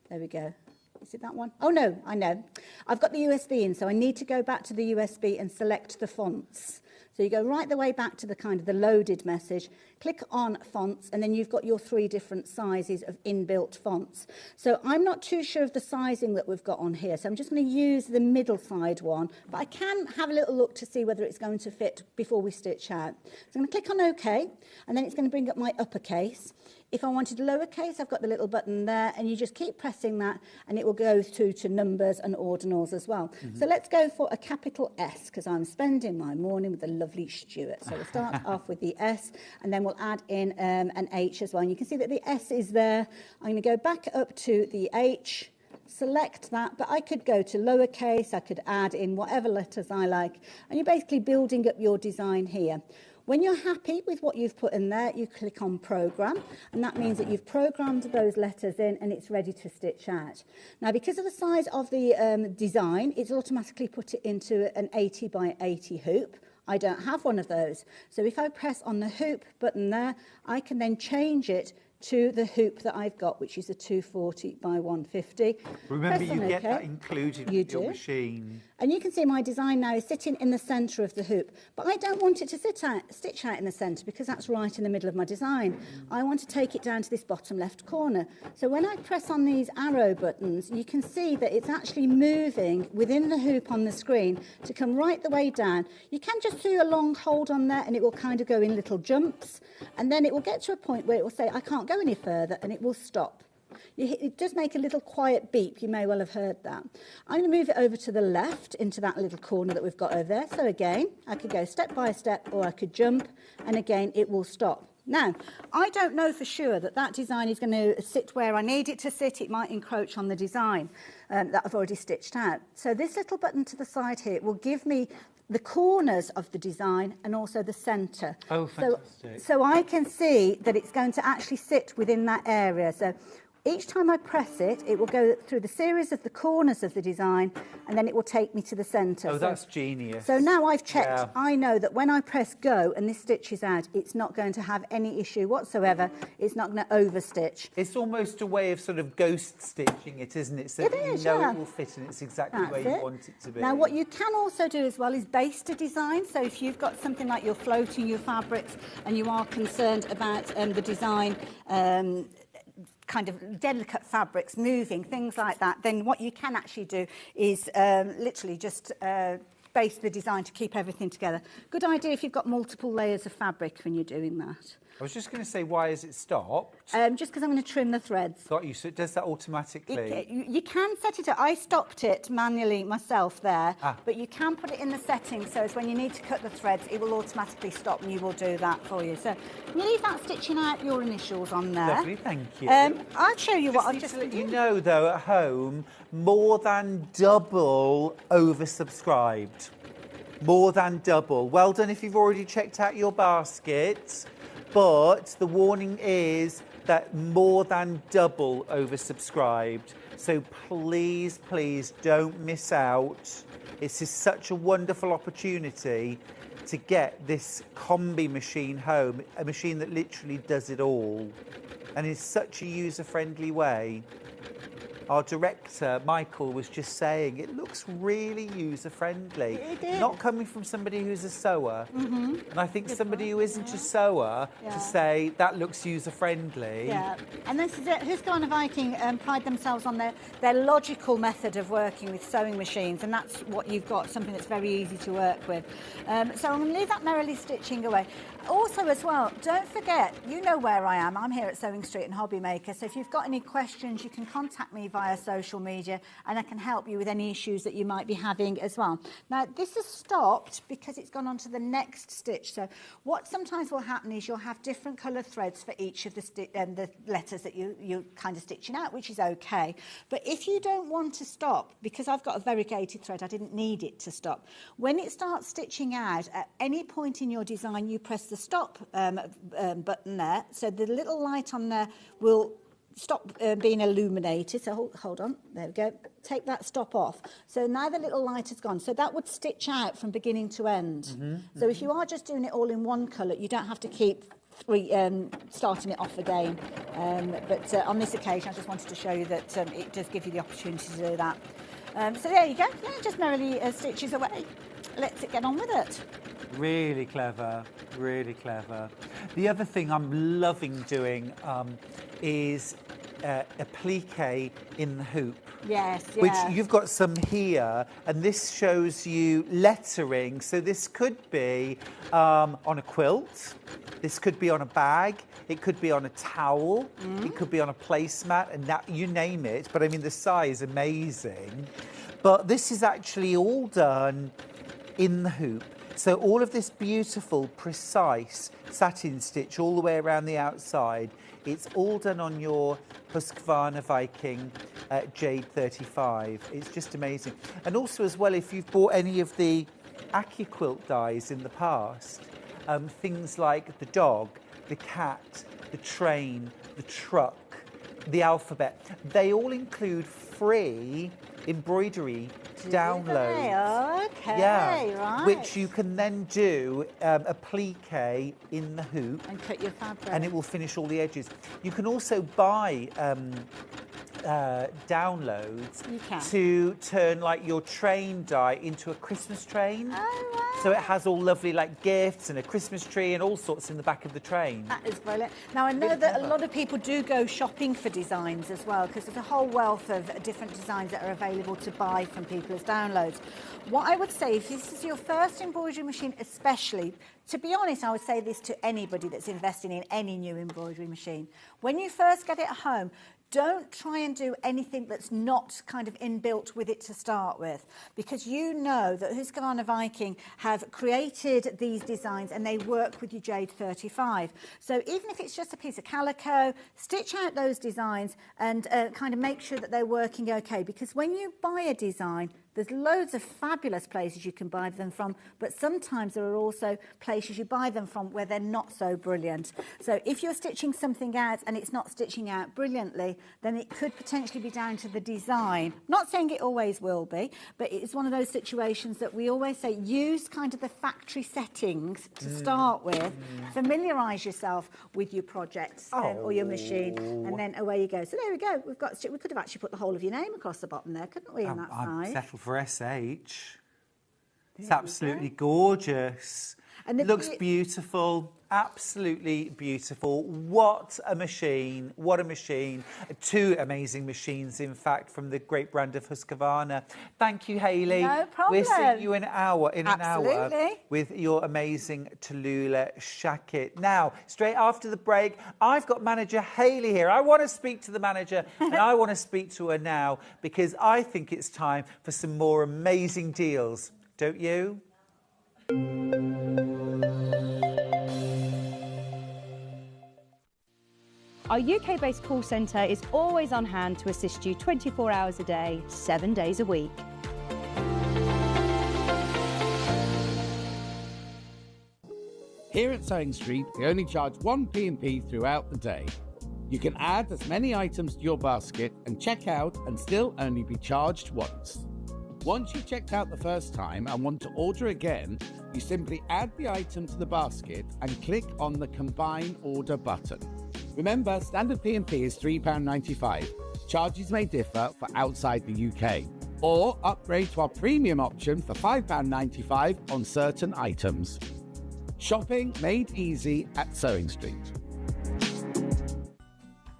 There we go. Is it that one? Oh, no, I know. I've got the USB in, so I need to go back to the USB and select the fonts. So you go right the way back to the kind of the loaded message, click on fonts, and then you've got your 3 different sizes of inbuilt fonts. So I'm not too sure of the sizing that we've got on here, so I'm just going to use the middle side one, but I can have a little look to see whether it's going to fit before we stitch out. So I'm going to click on OK, and then it's going to bring up my uppercase. If I wanted lowercase, I've got the little button there, and you just keep pressing that, and it will go through to numbers and ordinals as well. So let's go for a capital S, because I'm spending my morning with the lovely Stuart. So we'll start off with the S, and then we'll add in an H as well. And you can see that the S is there. I'm going to go back up to the H, select that, but I could go to lowercase, I could add in whatever letters I like, and you're basically building up your design here. When you're happy with what you've put in there, you click on Program, and that means that you've programmed those letters in and it's ready to stitch out. Now, because of the size of the design, it's automatically put it into an 80 by 80 hoop. I don't have one of those. So if I press on the hoop button there, I can then change it to the hoop that I've got, which is a 240 by 150. Remember, you get that included with your machine. And you can see my design now is sitting in the centre of the hoop. But I don't want it to stitch out in the centre, because that's right in the middle of my design. I want to take it down to this bottom left corner. So when I press on these arrow buttons, you can see that it's actually moving within the hoop on the screen to come right the way down. You can just do a long hold on there, and it will kind of go in little jumps. And then it will get to a point where it will say, I can't go any further, and it will stop. It does make a little quiet beep. You may well have heard that. I'm going to move it over to the left into that little corner that we've got over there. So again, I could go step by step, or I could jump, and again, it will stop. Now, I don't know for sure that that design is going to sit where I need it to sit. It might encroach on the design that I've already stitched out. So this little button to the side here will give me the corners of the design and also the centre. Oh, fantastic. So I can see that it's going to actually sit within that area. So each time I press it, it will go through the series of the corners of the design, and then it will take me to the centre. Oh, that's genius. So now I've checked. Yeah. I know that when I press go and this stitches out, it's not going to have any issue whatsoever. It's not going to overstitch. It's almost a way of sort of ghost stitching it, isn't it? So that you know it will fit and it's exactly where you want it to be. Now, what you can also do as well is baste a design. So if you've got something like you're floating your fabrics and you are concerned about the design, kind of delicate fabrics moving, things like that, then what you can actually do is literally just baste the design to keep everything together. Good idea if you've got multiple layers of fabric when you're doing that. I was just going to say, why is it stopped? Just because I'm going to trim the threads. Got you. So it does that automatically? You can set it up. I stopped it manually myself there, but you can put it in the settings so as when you need to cut the threads, it will automatically stop and you will do that for you. So you leave that stitching out your initials on there. Lovely, thank you. I'll show you what I've just done. You know, though, at home, more than double oversubscribed. More than double. Well done if you've already checked out your basket. But the warning is that more than double oversubscribed. So please, please don't miss out. This is such a wonderful opportunity to get this combi machine home, a machine that literally does it all. And in such a user-friendly way. Our director, Michael, was just saying it looks really user-friendly. It is. Not coming from somebody who's a sewer. And I think somebody who isn't a sewer to say that looks user-friendly. Yeah, and this is it. Husqvarna Viking pride themselves on their logical method of working with sewing machines, and that's what you've got, something that's very easy to work with. So I'm going to leave that merrily stitching away. Also, as well, don't forget, you know where I am. I'm here at Sewing Street and Hobby Maker, so if you've got any questions, you can contact me via social media and I can help you with any issues that you might be having as well. Now, this has stopped because it's gone on to the next stitch. So what sometimes will happen is you'll have different colour threads for each of the letters that you're kind of stitching out, which is okay. But if you don't want to stop, because I've got a variegated thread, I didn't need it to stop. When it starts stitching out, at any point in your design, you press the stop button there. So the little light on there will stop being illuminated. So hold on, there we go. Take that stop off. So now the little light has gone. So that would stitch out from beginning to end. So if you are just doing it all in one colour, you don't have to keep starting it off again. But on this occasion, I just wanted to show you that it does give you the opportunity to do that. So there you go. Yeah, just merrily stitches away. Let's get on with it. Really clever, really clever. The other thing I'm loving doing is applique in the hoop. Yes, yeah. Which you've got some here, and this shows you lettering. So this could be on a quilt, this could be on a bag, it could be on a towel, it could be on a placemat, and that, you name it. But I mean, the size is amazing. But this is actually all done in the hoop. So all of this beautiful, precise satin stitch all the way around the outside, it's all done on your Husqvarna Viking Jade 35. It's just amazing. And also as well, if you've bought any of the AccuQuilt dies in the past, things like the dog, the cat, the train, the truck, the alphabet, they all include free embroidery downloads. Okay, yeah, right. Which you can then do applique in the hoop. And cut your fabric. And it will finish all the edges. You can also buy downloads to turn like your train die into a Christmas train. Oh, wow. So it has all lovely like gifts and a Christmas tree and all sorts in the back of the train. That is brilliant. Now I know that a lot of people do go shopping for designs as well, because there's a whole wealth of different designs that are available to buy from people as downloads. What I would say, if this is your first embroidery machine especially, to be honest, I would say this to anybody that's investing in any new embroidery machine. When you first get it at home, don't try and do anything that's not kind of inbuilt with it to start with, because you know that Husqvarna Viking have created these designs and they work with your Jade 35. So even if it's just a piece of calico, stitch out those designs and kind of make sure that they're working okay, because when you buy a design, there's loads of fabulous places you can buy them from, but sometimes there are also places you buy them from where they're not so brilliant. So if you're stitching something out and it's not stitching out brilliantly, then it could potentially be down to the design. Not saying it always will be, but it's one of those situations that we always say, use kind of the factory settings to start with, familiarise yourself with your projects or your machine, and then away you go. So there we go. We could have actually put the whole of your name across the bottom there, couldn't we, on that side? Settled for SH. It's absolutely gorgeous. And it looks beautiful, absolutely beautiful. What a machine, what a machine. Two amazing machines, in fact, from the great brand of Husqvarna. Thank you, Hayley. No problem. We're seeing you in an hour Absolutely. with your amazing Tallulah Shacket. Now, straight after the break, I've got manager Hayley here. I want to speak to the manager and I want to speak to her now, because I think it's time for some more amazing deals. Don't you? Our UK-based call centre is always on hand to assist you 24 hours a day, 7 days a week. Here at Sewing Street, we only charge 1 P&P throughout the day. You can add as many items to your basket and check out and still only be charged once. Once you've checked out the first time and want to order again, you simply add the item to the basket and click on the Combine Order button. Remember, standard P&P is £3.95. Charges may differ for outside the UK. Or upgrade to our premium option for £5.95 on certain items. Shopping made easy at Sewing Street.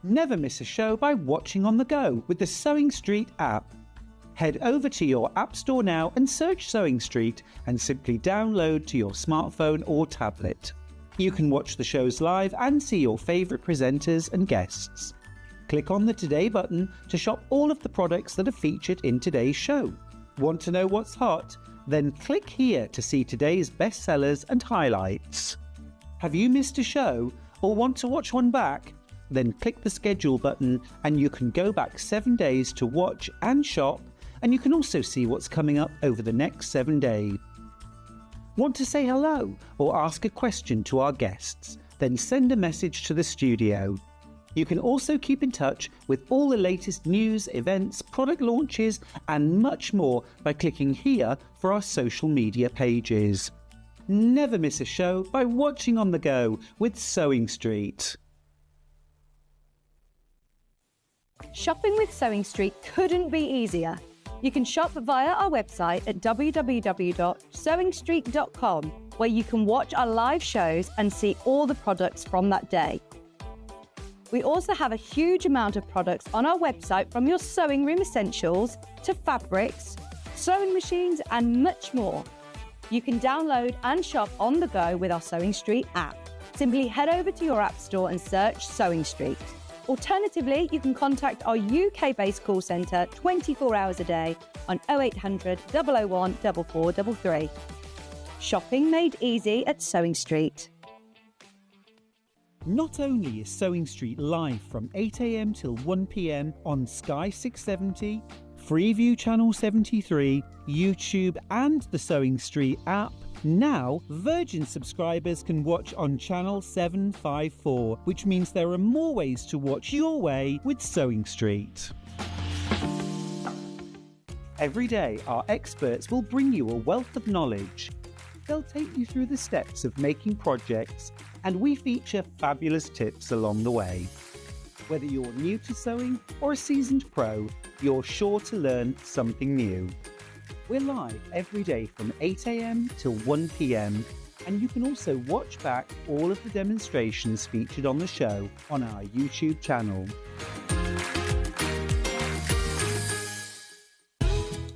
Never miss a show by watching on the go with the Sewing Street app. Head over to your App Store now and search Sewing Street and simply download to your smartphone or tablet. You can watch the shows live and see your favourite presenters and guests. Click on the Today button to shop all of the products that are featured in today's show. Want to know what's hot? Then click here to see today's bestsellers and highlights. Have you missed a show or want to watch one back? Then click the schedule button and you can go back 7 days to watch and shop, and you can also see what's coming up over the next 7 days. Want to say hello or ask a question to our guests? Then send a message to the studio. You can also keep in touch with all the latest news, events, product launches and much more by clicking here for our social media pages. Never miss a show by watching on the go with Sewing Street. Shopping with Sewing Street couldn't be easier. You can shop via our website at www.sewingstreet.com, where you can watch our live shows and see all the products from that day. We also have a huge amount of products on our website, from your sewing room essentials to fabrics, sewing machines and much more. You can download and shop on the go with our Sewing Street app. Simply head over to your app store and search Sewing Street. Alternatively, you can contact our UK-based call centre 24 hours a day on 0800 001 4433. Shopping made easy at Sewing Street. Not only is Sewing Street live from 8 a.m. till 1 p.m. on Sky 670, Freeview Channel 73, YouTube and the Sewing Street app, now Virgin subscribers can watch on Channel 754, which means there are more ways to watch your way with Sewing Street. Every day, our experts will bring you a wealth of knowledge. They'll take you through the steps of making projects, and we feature fabulous tips along the way. Whether you're new to sewing or a seasoned pro, you're sure to learn something new. We're live every day from 8 a.m. till 1 p.m, and you can also watch back all of the demonstrations featured on the show on our YouTube channel.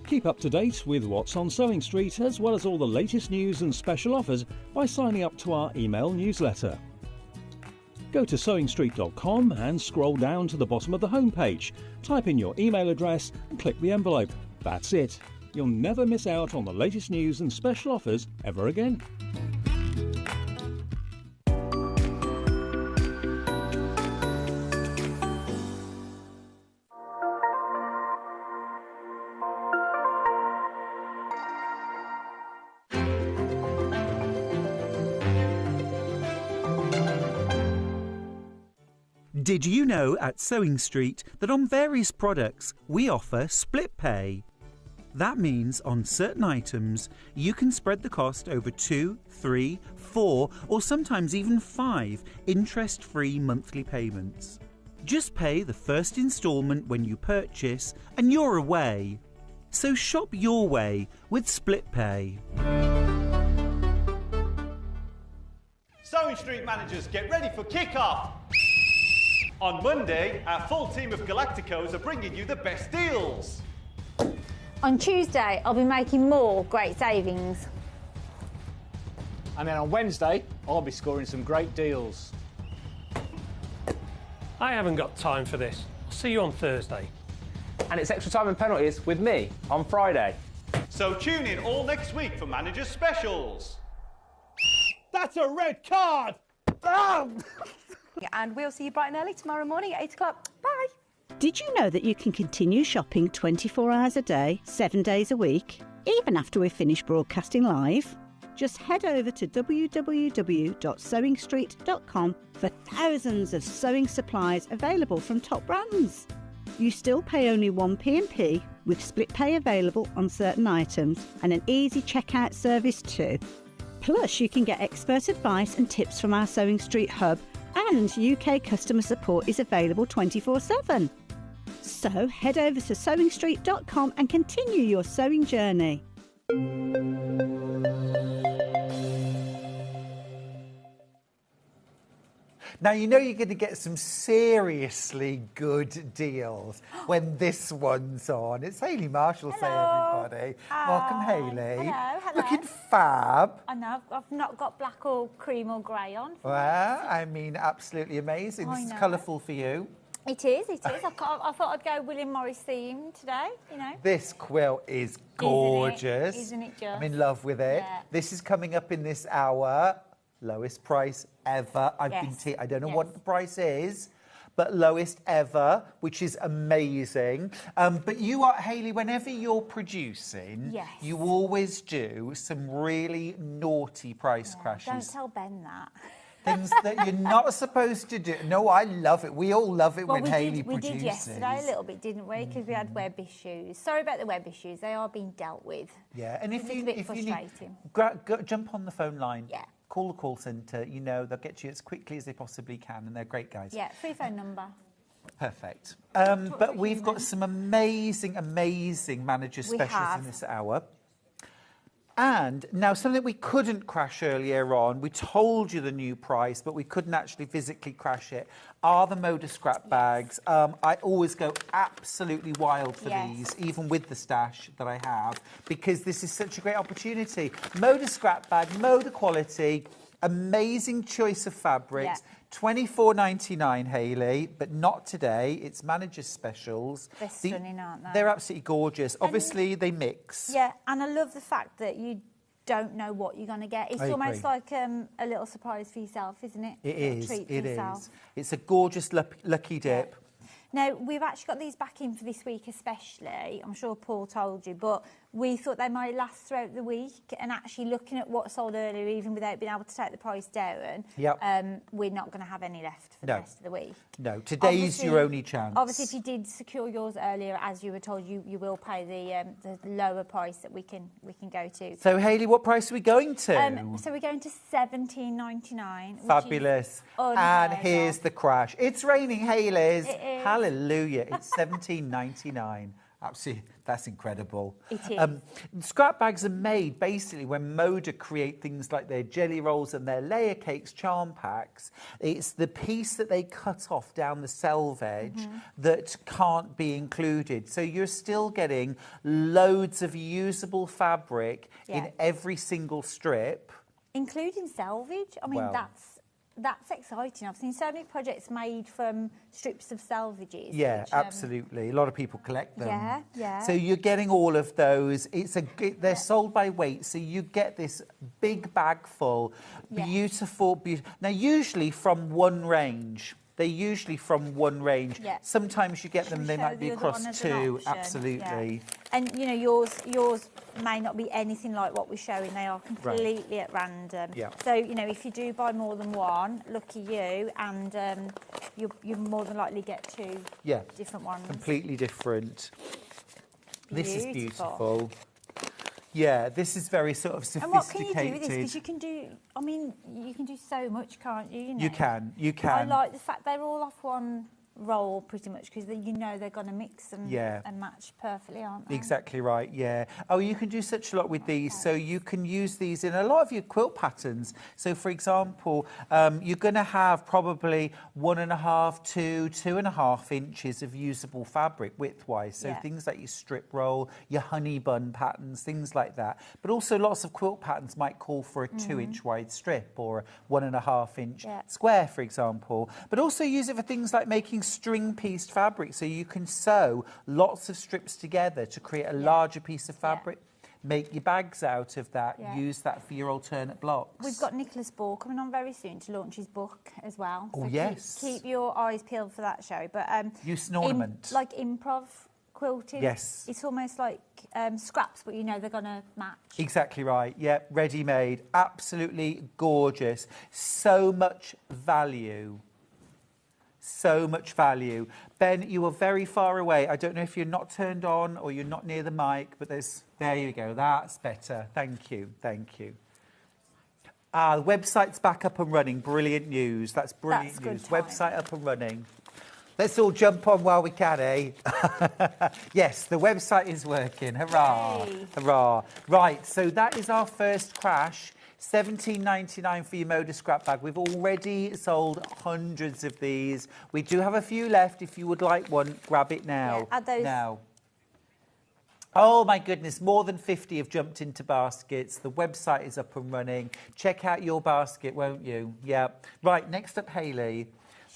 Keep up to date with what's on Sewing Street, as well as all the latest news and special offers, by signing up to our email newsletter. Go to sewingstreet.com and scroll down to the bottom of the homepage. Type in your email address and click the envelope. That's it. You'll never miss out on the latest news and special offers ever again. Did you know at Sewing Street that on various products we offer split pay? That means on certain items you can spread the cost over 2, 3, 4 or sometimes even 5 interest-free monthly payments. Just pay the first instalment when you purchase and you're away. So shop your way with split pay. Sewing Street managers, get ready for kick-off! On Monday, our full team of Galacticos are bringing you the best deals. On Tuesday, I'll be making more great savings. And then on Wednesday, I'll be scoring some great deals. I haven't got time for this. I'll see you on Thursday. And it's extra time and penalties with me on Friday. So tune in all next week for Manager's Specials. That's a red card! And we'll see you bright and early tomorrow morning at 8 o'clock. Bye. Did you know that you can continue shopping 24 hours a day, 7 days a week, even after we've finished broadcasting live? Just head over to www.sewingstreet.com for thousands of sewing supplies available from top brands. You still pay only 1p&p, with split pay available on certain items and an easy checkout service too. Plus, you can get expert advice and tips from our Sewing Street hub, and UK customer support is available 24/7. So head over to sewingstreet.com and continue your sewing journey. Now, you know you're going to get some seriously good deals when this one's on. It's Hayley Marshall. Say, everybody. Welcome, Hayley. Hello. Looking fab. I know, I've not got black or cream or grey on. Well, I mean, absolutely amazing. This is colourful for you. It is. I thought I'd go William Morris theme today, you know. This quilt is gorgeous. Isn't it just? I'm in love with it. Yeah. This is coming up in this hour. Lowest price ever. I don't know what the price is, but lowest ever, which is amazing. But you are, Hayley, whenever you're producing, you always do some really naughty price crashes. Don't tell Ben that. Things that you're not supposed to do. No, I love it. We all love it when Hayley produces. We did yesterday a little bit, didn't we? Because we had web issues. Sorry about the web issues. They are being dealt with. Yeah, and if you need, jump on the phone line. Yeah. Call the call centre. You know, they'll get you as quickly as they possibly can, and they're great guys. Yeah, free phone number. Perfect. But we've got some amazing manager specials in this hour. And now something we couldn't crash earlier on, we told you the new price, but we couldn't actually physically crash it, are the Moda scrap bags. I always go absolutely wild for these, even with the stash that I have, because this is such a great opportunity. Moda scrap bag, Moda quality, amazing choice of fabrics. $24.99, Hayley, but not today. It's manager's specials. They're stunning, aren't they? They're absolutely gorgeous. Obviously, they mix. Yeah, and I love the fact that you don't know what you're going to get. It's almost like a little surprise for yourself, isn't it? It is. Treat for It yourself. is. It's a gorgeous lucky dip. Now, we've actually got these back in for this week especially. I'm sure Paul told you, but we thought they might last throughout the week, and actually looking at what sold earlier, even without being able to take the price down, we're not going to have any left for the rest of the week. No, today's your only chance. Obviously, if you did secure yours earlier, as you were told, you will pay the lower price that we can go to. So, Hayley, what price are we going to? So we're going to $17.99. Fabulous. And here's the crash. It's raining Hayleys. It is. Hallelujah. It's $17.99. Absolutely, that's incredible. It is. Scrap bags are made basically when Moda create things like their jelly rolls and their layer cakes, charm packs. It's the piece that they cut off down the selvage that can't be included. So you're still getting loads of usable fabric in every single strip. Including selvage? I mean, that's exciting. I've seen so many projects made from strips of selvages. Yeah, which, absolutely. A lot of people collect them. Yeah, yeah. So you're getting all of those. They're sold by weight, so you get this big bag full, beautiful. Now, usually from one range. They're usually from one range. Yeah. Sometimes you get them, they might be across two. Absolutely. Yeah. And, you know, yours may not be anything like what we're showing. They are completely at random. Yeah. So, you know, if you do buy more than one, lucky you, and you more than likely get two different ones. Completely different. This is beautiful. Yeah, this is very sort of sophisticated. And what can you do with this? Because you can do, I mean, you can do so much, can't you? You can. I like the fact they're all off one roll pretty much, because you know they're going to mix and match perfectly, aren't they? Exactly right, yeah. Oh, you can do such a lot with these. So you can use these in a lot of your quilt patterns. So, for example, you're going to have probably 1.5 to 2.5 inches of usable fabric width-wise. So things like your strip roll, your honey bun patterns, things like that. But also lots of quilt patterns might call for a 2-inch wide strip or a 1.5-inch square, for example. But also use it for things like making string-pieced fabric, so you can sew lots of strips together to create a larger piece of fabric. Make your bags out of that. Use that for your alternate blocks. We've got Nicholas Ball coming on very soon to launch his book as well. Oh, so yes. Keep your eyes peeled for that show. But use an ornament. like improv quilting. Yes. It's almost like scraps, but you know they're going to match. Exactly right. Yeah, ready-made. Absolutely gorgeous. So much value. So much value. Ben, you are very far away. I don't know if you're not turned on or you're not near the mic, but there you go. That's better. Thank you. Thank you. The website's back up and running. Brilliant news. That's brilliant news. Website up and running. Let's all jump on while we can, eh? Yes, the website is working. Hurrah. Yay. Hurrah. Right, so that is our first crash. $17.99 for your Moda scrap bag. We've already sold hundreds of these. We do have a few left. If you would like one, grab it now. Add those. Now. Oh my goodness, more than 50 have jumped into baskets. The website is up and running. Check out your basket, won't you? Yeah. Right, next up, Hayley.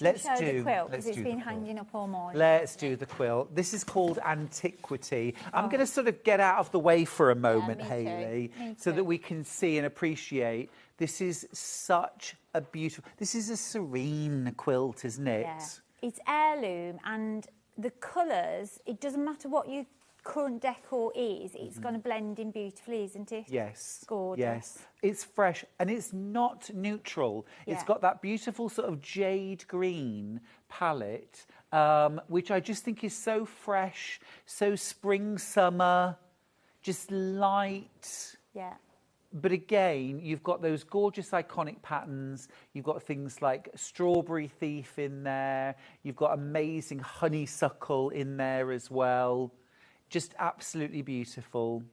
Let's do the quilt, because it's been hanging up all morning. Let's do the quilt. This is called Antiquity. I'm going to sort of get out of the way for a moment, Hayley, so that we can see and appreciate. This is such a beautiful... This is a serene quilt, isn't it? Yeah. It's heirloom, and the colours, it doesn't matter what your current decor is, it's going to blend in beautifully, isn't it? Yes. It's gorgeous. Yes. It's fresh and it's not neutral. It's got that beautiful sort of jade green palette, which I just think is so fresh, so spring, summer, just light. Yeah. But again, you've got those gorgeous iconic patterns. You've got things like Strawberry Thief in there. You've got amazing honeysuckle in there as well. Just absolutely beautiful.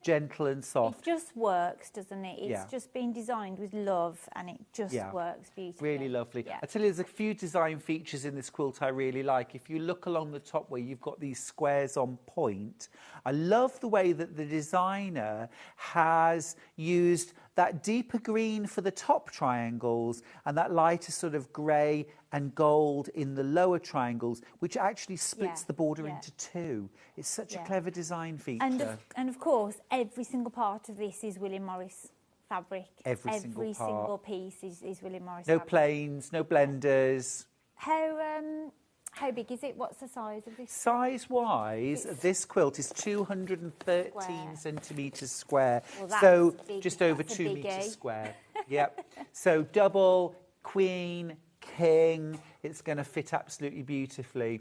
gentle and soft. It just works, doesn't it? It's Yeah. just been designed with love and it just works beautifully. Really lovely. Yeah. I tell you, there's a few design features in this quilt I really like. If you look along the top where you've got these squares on point, I love the way that the designer has used that deeper green for the top triangles and that lighter sort of grey and gold in the lower triangles, which actually splits the border into two. It's such a clever design feature. And of course, every single part of this is William Morris fabric. Every single piece is William Morris No fabric. planes, no blenders. How big is it? What's the size of this? Size-wise, this quilt is 213 centimetres square, Well, that's so big. just over That's a 2 biggie. metres square. Yep. So double, queen, king, it's going to fit absolutely beautifully.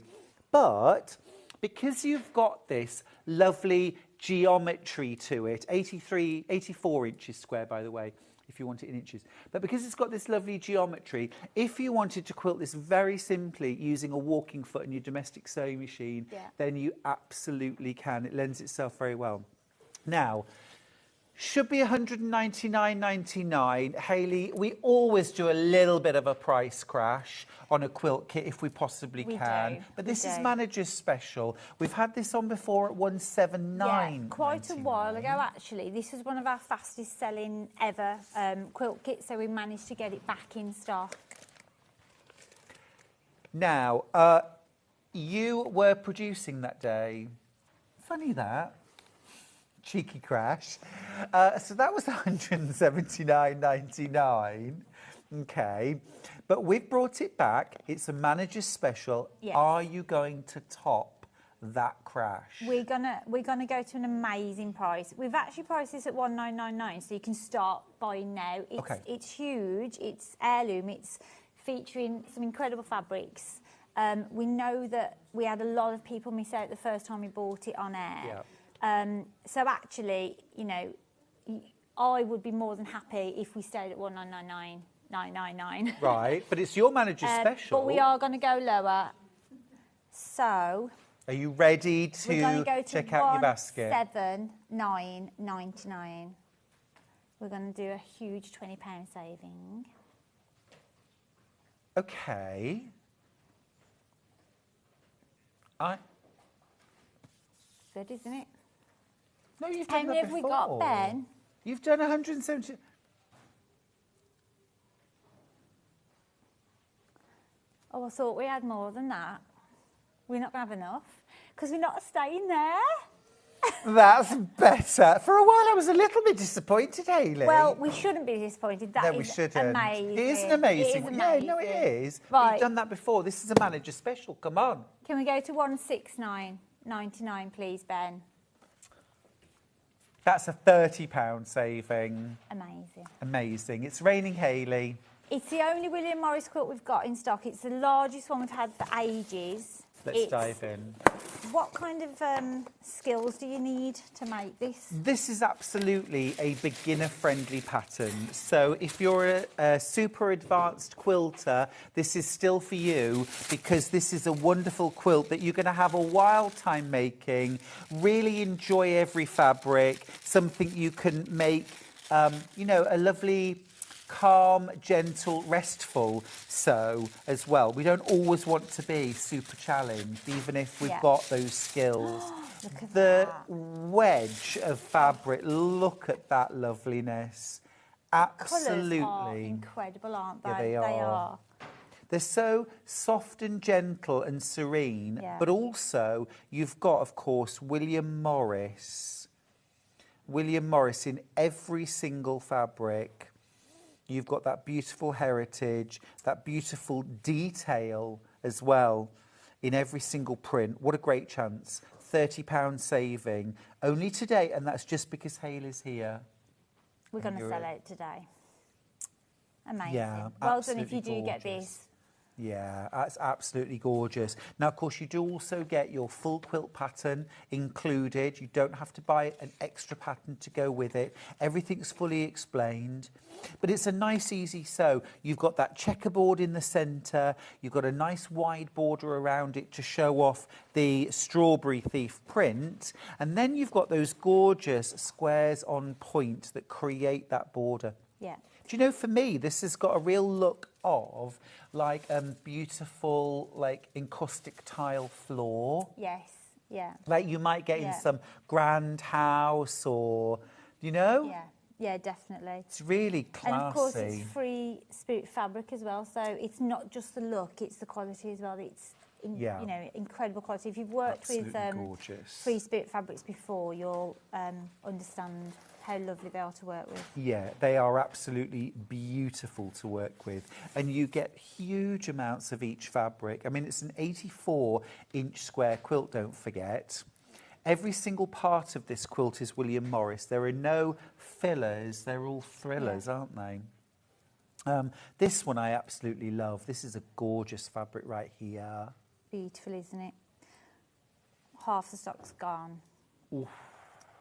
But because you've got this lovely geometry to it, 84 inches square, by the way, if you want it in inches. But because it's got this lovely geometry, if you wanted to quilt this very simply using a walking foot and your domestic sewing machine, then you absolutely can. It lends itself very well. Now, should be $199.99. Hayley, we always do a little bit of a price crash on a quilt kit if we possibly can. But this is manager's special. We've had this on before at $179. Yeah, quite a while ago actually. This was one of our fastest selling ever quilt kits, so we managed to get it back in stock. Now, you were producing that day. Funny that. Cheeky crash. So that was $179.99. Okay. But we've brought it back. It's a manager's special. Yes. Are you going to top that crash? We're gonna go to an amazing price. We've actually priced this at $1999, so you can start buying now. It's huge. It's heirloom. It's featuring some incredible fabrics. We know that we had a lot of people miss out the first time we bought it on air. Yeah. So actually, you know, I would be more than happy if we stayed at $1999. Right, but it's your manager's special. But we are going to go lower. So are you ready to, we're going to go to check out your basket? $179.99. We're going to do a huge £20 saving. Okay. Good, isn't it? No, you've How done many that have we before. got, Ben? You've done 170. Oh, I thought we had more than that. We're not going to have enough because we're not staying there. That's better. For a while, I was a little bit disappointed, Hayley. Well, we shouldn't be disappointed. That No, is we shouldn't. amazing. It is an amazing. It is Yeah, no, it is. Right. You've done that before. This is a manager special. Come on. Can we go to $169.99, please, Ben? That's a £30 saving. Amazing. Amazing. It's raining, Hayley. It's the only William Morris quilt we've got in stock. It's the largest one we've had for ages. Let's dive in. What kind of skills do you need to make this? This is absolutely a beginner-friendly pattern. So if you're a super advanced quilter, this is still for you because this is a wonderful quilt that you're going to have a wild time making, really enjoy every fabric, something you can make, you know, a lovely, calm, gentle, restful sew as well. We don't always want to be super challenged, even if we've got those skills. Look at the that. wedge of fabric, look at that loveliness. Absolutely. Colours are incredible, aren't they? Yeah, they are. They're so soft and gentle and serene, but also you've got, of course, William Morris. William Morris in every single fabric. You've got that beautiful heritage, that beautiful detail as well in every single print. What a great chance. £30 saving. Only today, and that's just because Hayley's here. We're going to sell out today. Amazing. Yeah, well done if you do absolutely get gorgeous. this. Yeah, that's absolutely gorgeous. Now, of course, you do also get your full quilt pattern included. You don't have to buy an extra pattern to go with it. Everything's fully explained. But it's a nice, easy sew. You've got that checkerboard in the centre. You've got a nice wide border around it to show off the strawberry thief print. And then you've got those gorgeous squares on point that create that border. Yeah. Do you know, for me, this has got a real look of like beautiful, like encaustic tile floor. Yes, yeah. Like you might get in some grand house or, you know? Yeah, yeah, definitely. It's really classy. And of course, it's free spirit fabric as well, so it's not just the look, it's the quality as well. It's you know, incredible quality. If you've worked with free spirit fabrics before, you'll understand how lovely they are to work with. Yeah, they are absolutely beautiful to work with. And you get huge amounts of each fabric. I mean, it's an 84-inch square quilt, don't forget. Every single part of this quilt is William Morris. There are no fillers. They're all thrillers, aren't they? This one I absolutely love. This is a gorgeous fabric right here. Beautiful, isn't it? Half the stock's gone. Oof.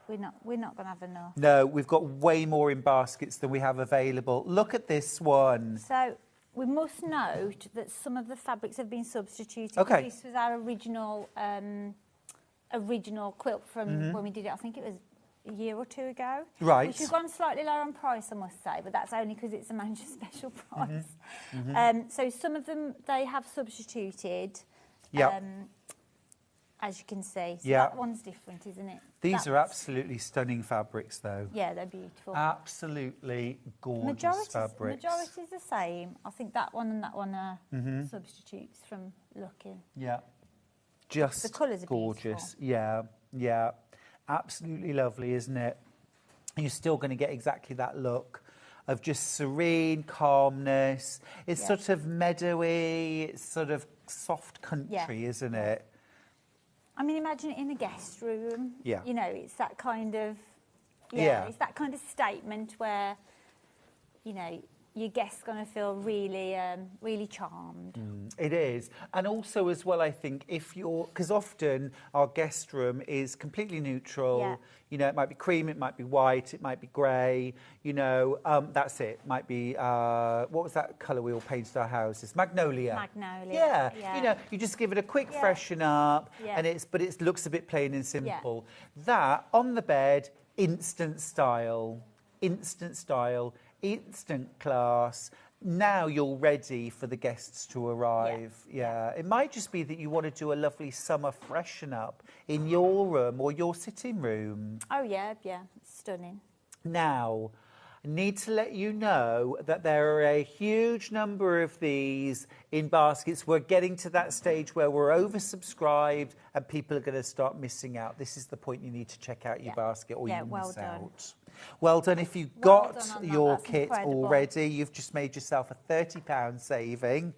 We're not going to have enough. No, we've got way more in baskets than we have available. Look at this one. So we must note that some of the fabrics have been substituted. Okay. This was our original quilt from when we did it. I think it was a year or two ago. Right. Which has gone slightly lower on price, I must say, but that's only because it's a manager special price. So some of them they have substituted. Yeah. As you can see. So yeah. That one's different, isn't it? These are absolutely stunning fabrics, though. Yeah, they're beautiful. Absolutely gorgeous fabrics. Majority's the same. I think that one and that one are substitutes from looking. Yeah. Just the colours are gorgeous. Beautiful. Yeah, yeah. Absolutely lovely, isn't it? You're still going to get exactly that look of just serene calmness. It's sort of meadowy, it's sort of soft country, isn't it? I mean, imagine it in a guest room. Yeah. You know, it's that kind of, it's that kind of statement where, you know, your guest's going to feel really, really charmed. It is. And also as well, I think, if you're, because often our guest room is completely neutral. Yeah. You know, it might be cream, it might be white, it might be grey, you know, that's it. Might be, what was that colour we all painted our houses? Magnolia. Magnolia. Yeah. You know, you just give it a quick freshen up, and but it looks a bit plain and simple. That, on the bed, instant style, instant class. Now you're ready for the guests to arrive. Yeah. It might just be that you want to do a lovely summer freshen up in your room or your sitting room. Oh, yeah, stunning. Now, I need to let you know that there are a huge number of these in baskets. We're getting to that stage where we're oversubscribed and people are going to start missing out. This is the point you need to check out your basket or you miss out. Well done. If you got your kit already, you've just made yourself a £30 saving.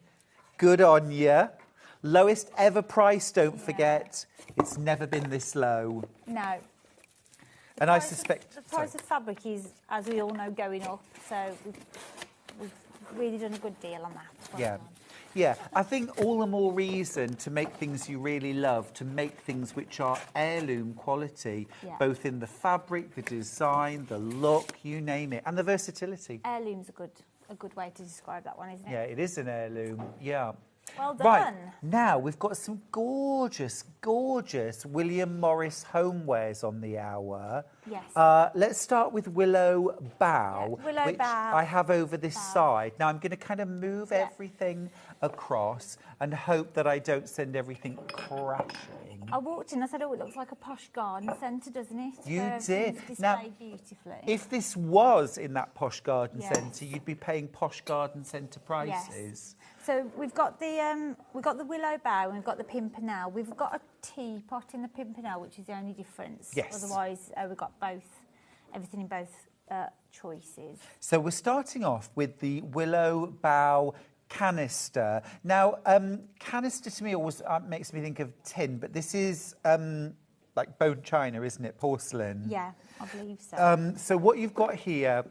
Good on you. Lowest ever price, don't forget. It's never been this low. No. And I suspect... The price of fabric is, as we all know, going up. So we've really done a good deal on that. Yeah. Yeah, I think all the more reason to make things you really love, to make things which are heirloom quality, both in the fabric, the design, the look, you name it, and the versatility. Heirloom's a good way to describe that one, isn't it? Yeah, it is an heirloom, yeah. Well done. Right, now we've got some gorgeous, gorgeous William Morris homewares on the hour. Yes. Let's start with Willow Bough, Willow which Bough. I have over this side. Now I'm going to kind of move everything across and hope that I don't send everything crashing. I walked in, I said, oh, it looks like a posh garden centre, doesn't it? You did. Now, beautifully. If this was in that posh garden centre, you'd be paying posh garden centre prices. Yes. So we've got the Willow Bough and we've got the Pimpernel. We've got a teapot in the Pimpernel, which is the only difference. Yes. Otherwise, we've got everything in both choices. So we're starting off with the Willow Bough canister. Now, canister to me always makes me think of tin, but this is like bone china, isn't it? Porcelain. Yeah, I believe so. So what you've got here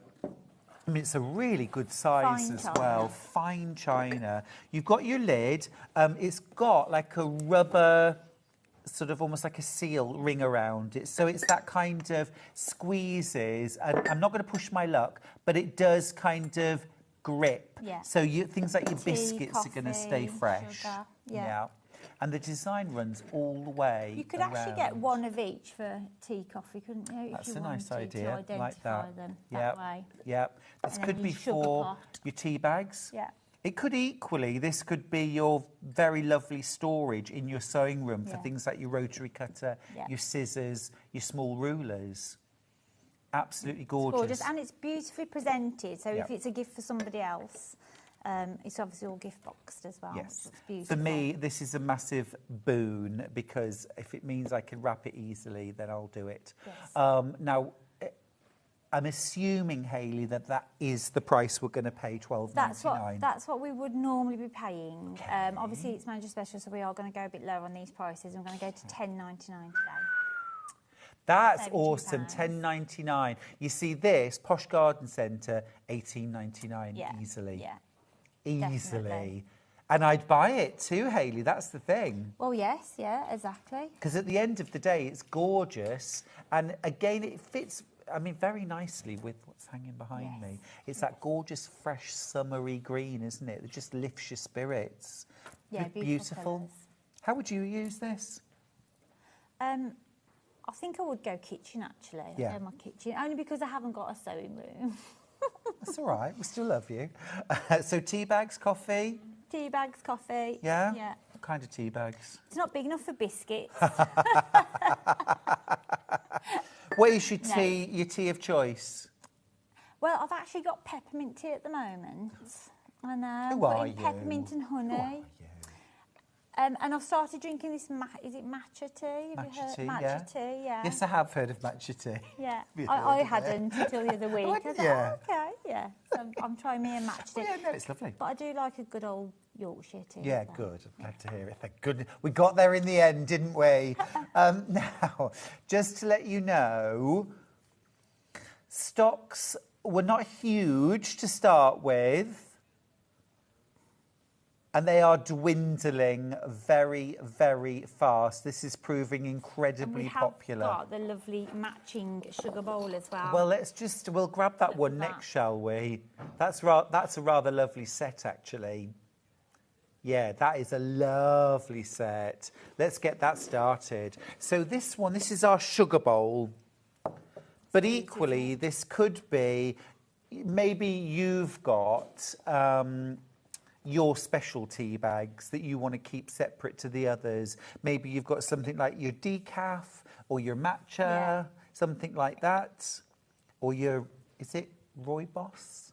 I mean, it's a really good size as well. Fine china. You've got your lid. It's got like a rubber, sort of almost like a seal ring around it. So it's that kind of squeezes. And I'm not going to push my luck, but it does kind of grip. Yeah. So things like your Tea, biscuits are going to stay coffee, fresh. sugar. Yeah. And the design runs all the way. You could actually get one of each for tea, coffee, couldn't you? That's if you a nice wanted idea. To identify like that. them that way. Yep. This And then could your be sugar for pot. your tea bags. Yeah. It could equally, this could be your very lovely storage in your sewing room for Yeah. things like your rotary cutter, Yeah. your scissors, your small rulers. Absolutely gorgeous. It's gorgeous, and it's beautifully presented. So if Yeah. it's a gift for somebody else, it's obviously all gift boxed as well. Yes. So it's beautiful. For me, this is a massive boon because if it means I can wrap it easily, then I'll do it. Yes. Now, I'm assuming, Hayley, that is the price we're going to pay, $12.99. That's what we would normally be paying. Obviously, it's manager special, so we are going to go a bit lower on these prices. I'm going to go to $10.99 today. That's awesome, $10.99. You see this, Posh Garden Centre, $18.99 easily. Yeah. Easily. Definitely. And I'd buy it too, Hayley, that's the thing. Well, yes, yeah, exactly. Because at the end of the day, it's gorgeous. And again, it fits, I mean, very nicely with what's hanging behind me. It's that gorgeous, fresh, summery green, isn't it? That just lifts your spirits. Yeah, beautiful colours. How would you use this? I think I would go kitchen, actually. Yeah. I'd go my kitchen, only because I haven't got a sewing room. That's all right, we still love you. So tea bags, coffee? Tea bags, coffee. Yeah? Yeah. What kind of tea bags? It's not big enough for biscuits. What is your tea of choice? Well, I've actually got peppermint tea at the moment. I know. Who are putting you? Peppermint and honey. Who are you? And I've started drinking this, is it matcha tea? Have you heard? Matcha tea, yeah. Yes, I have heard of matcha tea. Yeah, You I heard of hadn't until the other week. I was like, Yeah. oh, okay, yeah. So I'm trying me a matcha tea. Yeah, no, it's lovely. But I do like a good old Yorkshire tea. Yeah, as well. good. I'm glad to hear it. Thank goodness. We got there in the end, didn't we? Now, just to let you know, stocks were not huge to start with. And they are dwindling very, very fast. This is proving incredibly popular. We have got the lovely matching sugar bowl as well. Well, we'll grab that one next, shall we? That's a rather lovely set, actually. Yeah, that is a lovely set. Let's get that started. So this is our sugar bowl. But equally, this could be, maybe you've got your special tea bags that you want to keep separate to the others. Maybe you've got something like your decaf or your matcha, something like that. Or is it Rooibos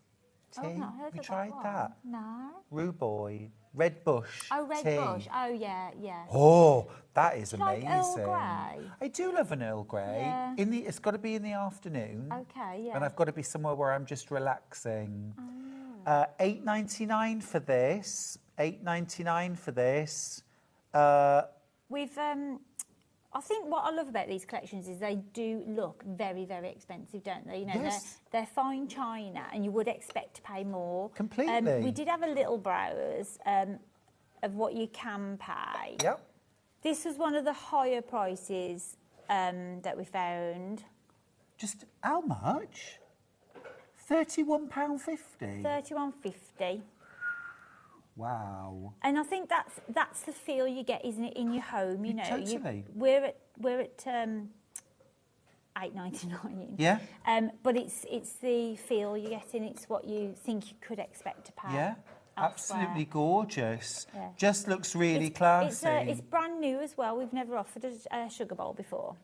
tea? Oh, I've not heard Have you of tried that that? No. Rhubarb, Red Bush Oh, Red tea. Bush. Oh, yeah, yeah. Oh, that is Do you like amazing. Earl Grey? I do love an Earl Grey. Yeah. It's got to be in the afternoon. Okay, yeah. And I've got to be somewhere where I'm just relaxing. $8.99 for this. $8.99 for this. We've, I think what I love about these collections is they do look very, very expensive, don't they? You know, Yes. they're fine china, and you would expect to pay more. Completely. We did have a little browse of what you can pay. Yep. This was one of the higher prices that we found. Just how much? £31.50. £31.50. Wow. And I think that's the feel you get, isn't it, in your home? You know, Totally. we're at $8.99. Yeah. But it's the feel you're getting. It's what you think you could expect to pay. Yeah. elsewhere. Absolutely gorgeous. Yeah. Just looks really classy. It's brand new as well. We've never offered a sugar bowl before.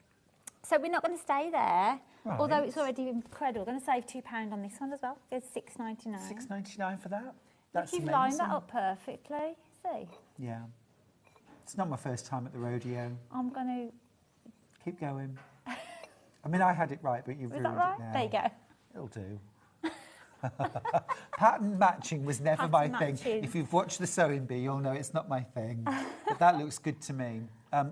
So we're not going to stay there, although it's already incredible. We're going to save £2 on this one as well. It's $6.99. $6.99 for that? That's You've amazing. lined that up perfectly. See? Yeah. It's not my first time at the rodeo. I'm going to... Keep going. I mean, I had it right, but you've ruined that right? it now. There you go. It'll do. Pattern matching was never Pattern my matching. thing. If you've watched the Sewing Bee, you'll know it's not my thing. But that looks good to me.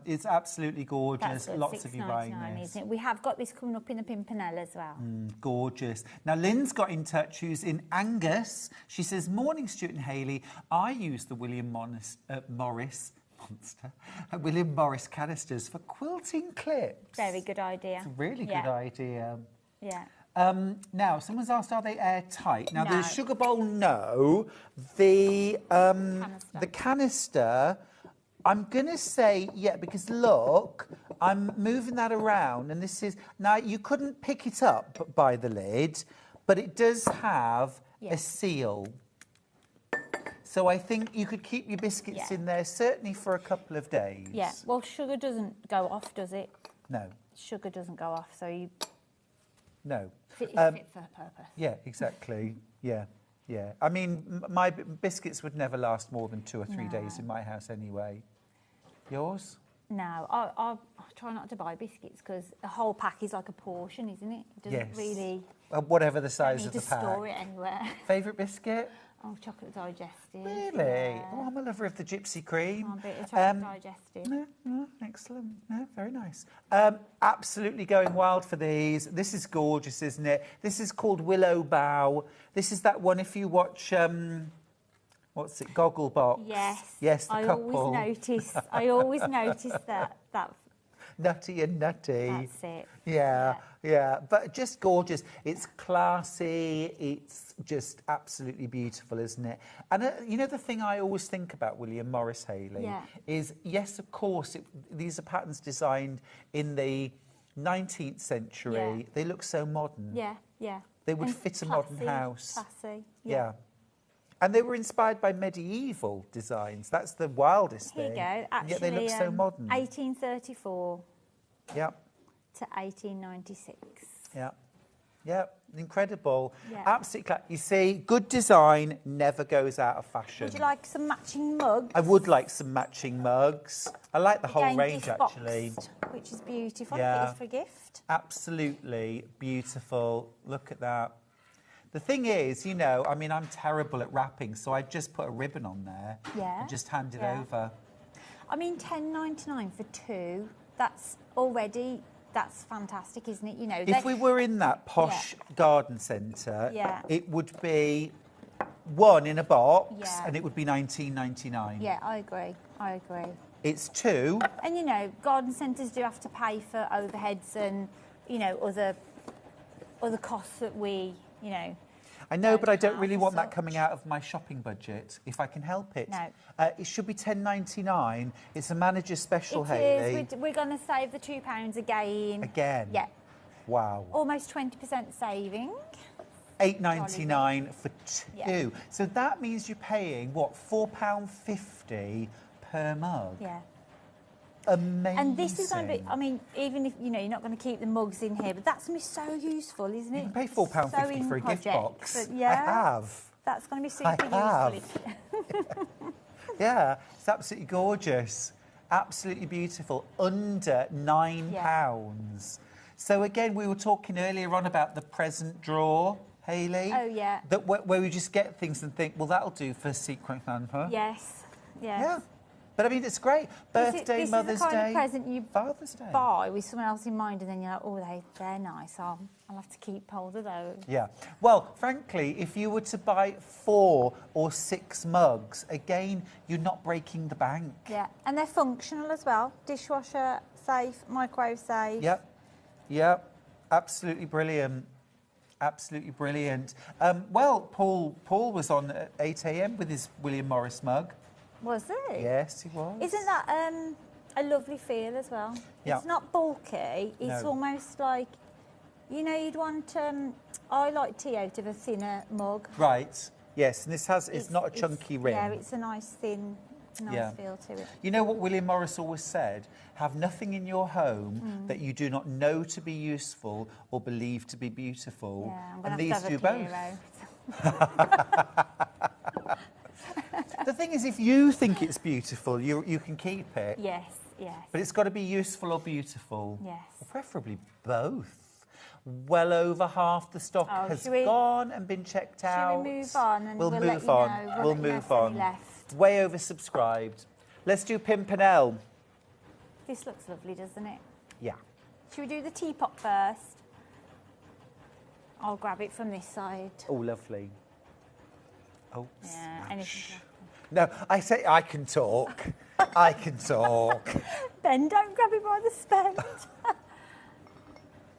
It's absolutely gorgeous. That's Lots of you buying this. isn't it? We have got this coming up in the Pimpernel as well. Gorgeous. Now, Lynn's got in touch, who's in Angus. She says, morning, Stuart and Hayley. I use the William Morris canisters for quilting clips. Very good idea. It's a really good idea. Yeah. Now, someone's asked, are they airtight? Now, No. the sugar bowl, no. The canister, I'm going to say, yeah, because look, I'm moving that around, and this is... Now, you couldn't pick it up by the lid, but it does have a seal. So I think you could keep your biscuits in there, certainly for a couple of days. Yeah, well, sugar doesn't go off, does it? No. Sugar doesn't go off, so you... No. It's fit for purpose. Yeah, exactly. Yeah. I mean, my biscuits would never last more than 2 or 3 days in my house anyway. Yours? No, I try not to buy biscuits because a whole pack is like a portion, isn't it? It doesn't really... whatever the size of need the to pack. store it anywhere. Favourite biscuit? Oh, chocolate digestive. Really? Yeah. Oh, I'm a lover of the gypsy cream. Oh, a bit of chocolate digestive. Excellent. No, very nice. Absolutely going wild for these. This is gorgeous, isn't it? This is called Willow Bough. This is that one if you watch... what's it? Gogglebox. Yes, the couple. I always notice that Nutty and Nutty. That's it. Yeah. But just gorgeous. It's classy. It's just absolutely beautiful, isn't it? And you know the thing I always think about William Morris, Hayley, is, yes, of course, these are patterns designed in the 19th century. Yeah. They look so modern. Yeah. They would fit a modern house. Classy. Yeah. And they were inspired by medieval designs. That's the wildest thing. Here you go. Actually, yet they look so modern. 1834 to 1896. Yeah, incredible. Yeah. Absolutely. You see, good design never goes out of fashion. Would you like some matching mugs? I would like some matching mugs. I like the whole Again, range, gift actually. boxed, which is beautiful. Yeah. It is for a gift. Absolutely beautiful. Look at that. The thing is, you know, I mean, I'm terrible at wrapping, so I just put a ribbon on there and just hand it over. I mean, $10.99 for 2. That's fantastic, isn't it? You know, if we were in that posh garden centre, it would be 1 in a box, and it would be $19.99. Yeah, I agree. It's 2. And you know, garden centres do have to pay for overheads and, you know, other costs that we, you know. I know, but I don't really want that coming out of my shopping budget, if I can help it. No. It should be $10.99. It's a manager's special, It Hayley. is. We're going to save the £2 again. Again? Yeah. Wow. Almost 20% saving. $8.99 for 2. Yeah. So that means you're paying, what, £4.50 per mug? Yeah. Amazing. And this is going to be, I mean, even if, you know, you're not going to keep the mugs in here, but that's going to be so useful, isn't it? You can pay £4.50 for a gift box. But, yeah, I have. That's going to be super useful. Yeah, it's absolutely gorgeous. Absolutely beautiful. Under £9. So again, we were talking earlier on about the present drawer, Hayley. Oh, yeah. That where we just get things and think, well, that'll do for Secret Santa. Yes. Yeah. But I mean, it's great. Birthday, Mother's This is the kind Day, of present you Father's Day. buy with someone else in mind, and then you're like, oh, they're nice. I'll have to keep hold of those. Yeah. Well, frankly, if you were to buy 4 or 6 mugs, again, you're not breaking the bank. Yeah, and they're functional as well. Dishwasher safe, microwave safe. Yep. Absolutely brilliant. Absolutely brilliant. Well, Paul was on at 8 a.m. with his William Morris mug. Was it? Yes, he was. Isn't that a lovely feel as well? Yeah. It's not bulky. It's almost like, you know, you'd want... I like tea out of a thinner mug. Right. Yes, and this has... It's not a chunky rim. Yeah, it's a nice thin... Nice feel to it. You know what William Morris always said? Have nothing in your home that you do not know to be useful or believe to be beautiful. Yeah, I'm and gonna these have do both. The thing is, if you think it's beautiful, you can keep it. Yes. But it's got to be useful or beautiful. Yes. Or preferably both. Well over half the stock has gone and been checked out. Shall we move on and we'll let move you on. know? We'll let you know move if any on. left. Way oversubscribed. Let's do Pimpernel. This looks lovely, doesn't it? Yeah. Should we do the teapot first? I'll grab it from this side. Oh, lovely. Oh, yeah, smash. Anything. No, I say I can talk. I can talk. Ben, don't grab it by the spend.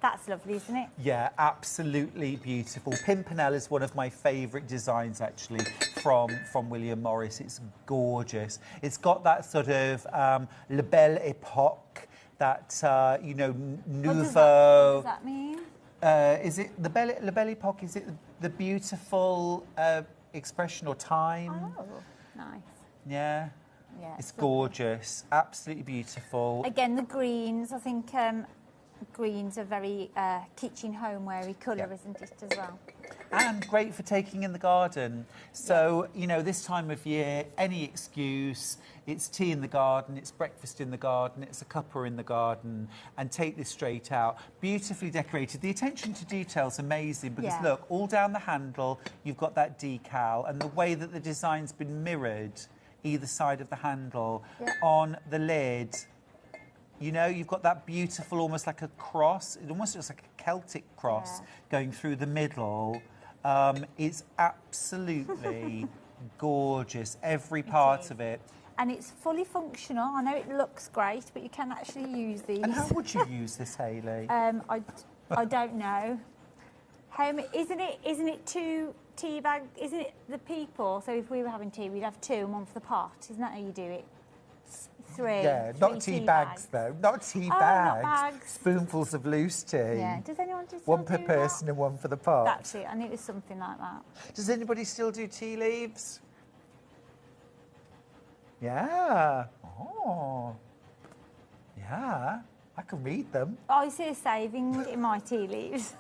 That's lovely, isn't it? Yeah, absolutely beautiful. Pimpernel is one of my favourite designs, actually, from William Morris. It's gorgeous. It's got that sort of La Belle Époque, that, you know, nouveau... What does that mean? Is it La Belle Époque? Is it the beautiful expression or time? Oh, nice. Yeah. Yeah, it's gorgeous. Absolutely beautiful. Again, the greens, I think greens are very kitchen homeware colour, isn't it, as well? And great for taking in the garden. So, you know, this time of year, any excuse, it's tea in the garden, it's breakfast in the garden, it's a cuppa in the garden, and take this straight out. Beautifully decorated. The attention to detail is amazing because, look, all down the handle, you've got that decal, and the way that the design's been mirrored either side of the handle on the lid. You know, you've got that beautiful, almost like a cross. It almost looks like a Celtic cross going through the middle. It's absolutely gorgeous, every part of it. And it's fully functional. I know it looks great, but you can actually use these. And how would you use this, Hayley? I don't know. Isn't it 2 tea bags? Isn't it the people? So if we were having tea, we'd have 2 and 1 for the pot. Isn't that how you do it? 3. Yeah, not tea bags though. Not tea bags. Not bags. Spoonfuls of loose tea. Yeah. Does anyone do 1 per person and 1 for the pot? That's it. I knew it was something like that. Does anybody still do tea leaves? Yeah. Oh. Yeah. I can read them. I see a saving in my tea leaves.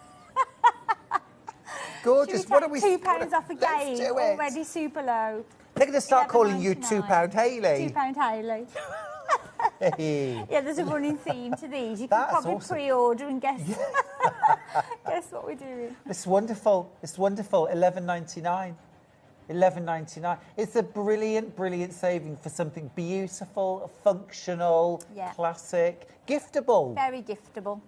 Gorgeous. What are we? £2 off again. Let's do it. Already super low. They're going to start calling you £2 Hayley. £2 Hayley. Yeah, there's a running theme to these. You can That's probably awesome. pre-order and guess. Guess what we're doing. It's wonderful. It's wonderful. £11.99. £11.99. It's a brilliant, brilliant saving for something beautiful, functional, classic, giftable. Very giftable.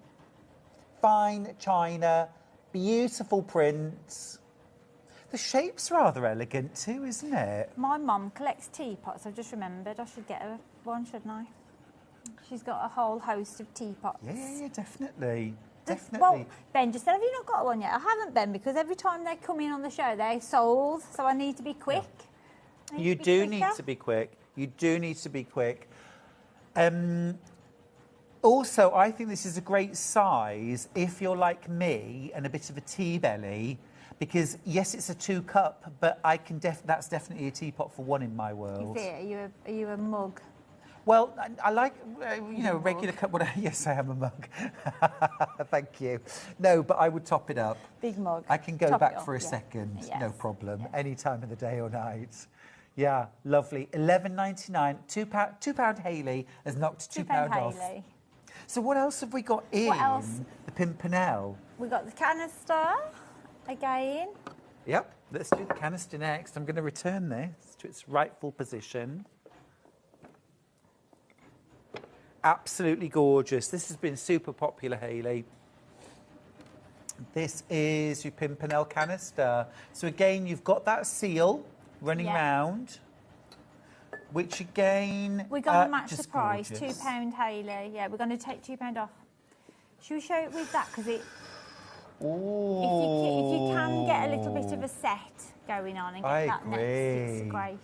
Fine china, beautiful prints. The shape's rather elegant too, isn't it? My mum collects teapots. I've just remembered I should get her one, shouldn't I? She's got a whole host of teapots. Yeah, definitely. Definitely. Well, Ben just said, have you not got one yet? I haven't, Ben, because every time they come in on the show, they're sold, so I need to be quick. You do need to be quick. You do need to be quick. Also, I think this is a great size if you're like me and a bit of a tea belly, because yes, it's a 2 cup, but I can that's definitely a teapot for 1 in my world. Is it? Are you a mug? Well, I like, you know, a regular cup. Yes, I am a mug. Thank you. No, but I would top it up. Big mug. I can go Top back it for a up, second, Yes. no problem. Any time of the day or night. Yeah, lovely. £11.99. £2 Hayley has knocked £2 off. Hayley. So what else have we got in the Pimpernel? We got the canister again. Yep, let's do the canister next. I'm going to return this to its rightful position. Absolutely gorgeous. This has been super popular, Hayley. This is your Pimpernel canister. So again, you've got that seal running round, which again... We're going to match the just price, gorgeous. £2 Hayley. Yeah, we're going to take £2 off. Should we show it with that? Because it... If you can get a little bit of a set going on and get that next, it's great.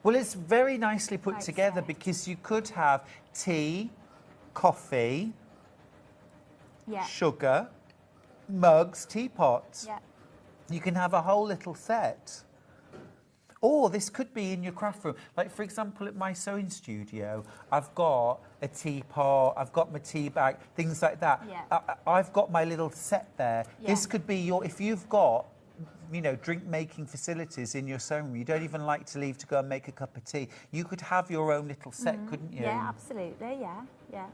Well, it's very nicely put together because you could have tea, coffee, sugar, mugs, teapots. Yeah. You can have a whole little set. Or this could be in your craft room. Like, for example, at my sewing studio, I've got a teapot, I've got my tea bag, things like that. Yeah. I've got my little set there. Yeah. This could be your... If you've got, you know, drink-making facilities in your sewing room, you don't even like to leave to go and make a cup of tea, you could have your own little set, couldn't you? Yeah, absolutely, yeah.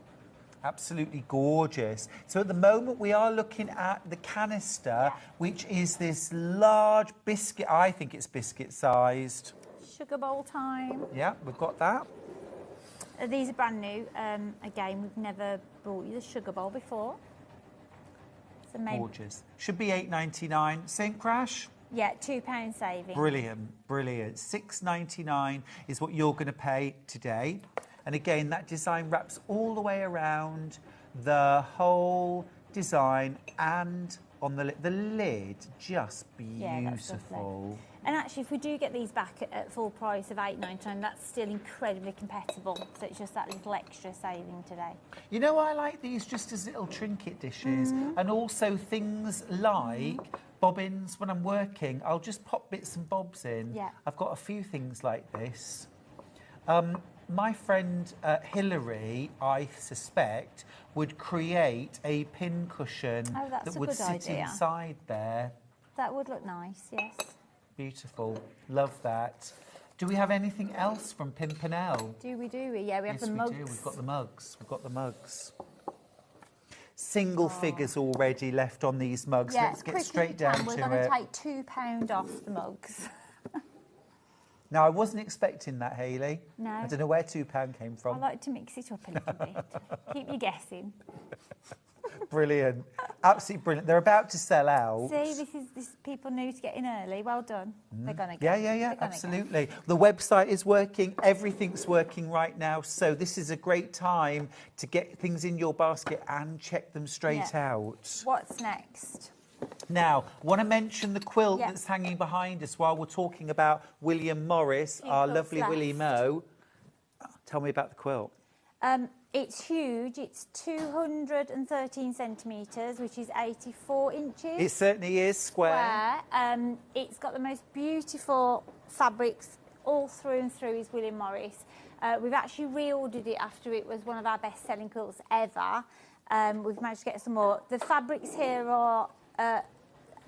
Absolutely gorgeous. So at the moment we are looking at the canister, which is this large biscuit, I think it's biscuit sized. Sugar bowl time. Yeah, we've got that. These are brand new. Again, we've never brought you the sugar bowl before. So maybe, Gorgeous. Should be £8.99. Same crash? yeah, £2 saving. Brilliant, brilliant. £6.99 is what you're going to pay today. And again, that design wraps all the way around the whole design and on the lid, just beautiful. And actually, if we do get these back at full price of £8.99, that's still incredibly compatible. So it's just that little extra saving today. You know, I like these just as little trinket dishes, and also things like bobbins. When I'm working, I'll just pop bits and bobs in. Yeah. I've got a few things like this. My friend Hilary, I suspect, would create a pin cushion that would sit inside there. That would look nice, yes. Beautiful. Love that. Do we have anything else from Pimpernel? Do we? Yeah, we have the mugs. Yes, we do. We've got the mugs. We've got the mugs. Single figures already left on these mugs. Yeah, let's get straight down to it. We're going to take £2 off the mugs. Now, I wasn't expecting that, Hayley. No. I don't know where £2 came from. I like to mix it up a little bit. Keep you guessing. Brilliant. Absolutely brilliant. They're about to sell out. See, this is people new to get in early. Well done. They're going to get Yeah, absolutely. The website is working. Everything's working right now. So this is a great time to get things in your basket and check them straight out. What's next? Now, I want to mention the quilt that's hanging behind us while we're talking about William Morris, our lovely Willie Moe. Tell me about the quilt. It's huge. It's 213 centimetres, which is 84 inches. It certainly is square. It's got the most beautiful fabrics all through and through is William Morris. We've actually reordered it after it was one of our best-selling quilts ever. We've managed to get some more. The fabrics here are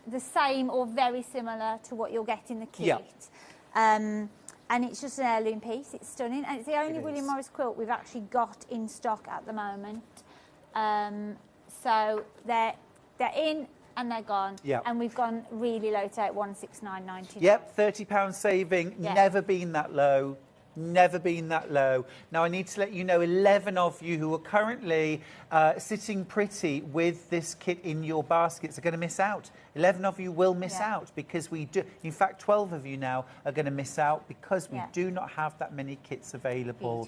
the same or very similar to what you'll get in the kit. And it's just an heirloom piece. It's stunning. And it's the only William Morris quilt we've actually got in stock at the moment. So they're in and they're gone. And we've gone really low today at £169.99. Yep, £30 saving. Never been that low. Never been that low. Now, I need to let you know 11 of you who are currently sitting pretty with this kit in your baskets are going to miss out. 11 of you will miss out because we do. In fact, 12 of you now are going to miss out because we do not have that many kits available.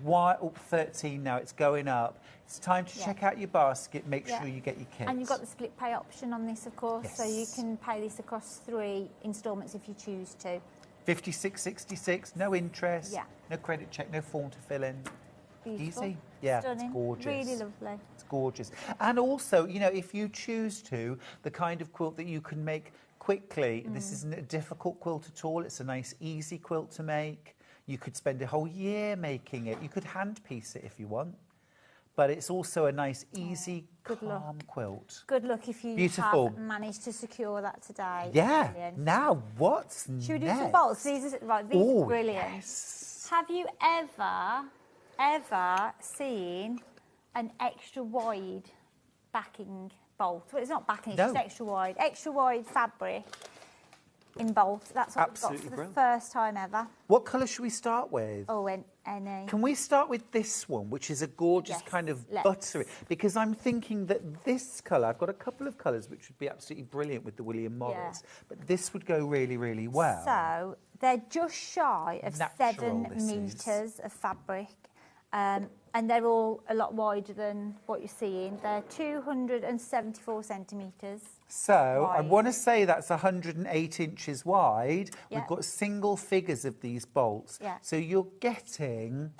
Why? 13 now. It's going up. It's time to check out your basket. Make sure you get your kit. And you've got the split pay option on this, of course, so you can pay this across 3 instalments if you choose to. 56.66, no interest, no credit check, no form to fill in. Beautiful. Easy. Yeah, Stunning. it's gorgeous. Really lovely. It's gorgeous. And also, you know, if you choose to, the kind of quilt that you can make quickly, this isn't a difficult quilt at all. It's a nice, easy quilt to make. You could spend a whole year making it. You could hand piece it if you want. But it's also a nice, easy, calm quilt. Good luck if you have managed to secure that today. Yeah. Brilliant. Now, what's next? Should we do some bolts? These are brilliant. Yes. Have you ever seen an extra wide backing bolt? Well, it's not backing, it's just extra wide. Extra wide fabric in bolt. That's what we've got for the first time ever. What colour should we start with? Oh, any. Can we start with this one, which is a gorgeous kind of buttery? Because I'm thinking that this colour, I've got a couple of colours which would be absolutely brilliant with the William Morris, but this would go really, really well. So they're just shy of 7 metres of fabric. And they're all a lot wider than what you're seeing. They're 274 centimetres. So I want to say that's 108 inches wide. We've got single figures of these bolts. So you're getting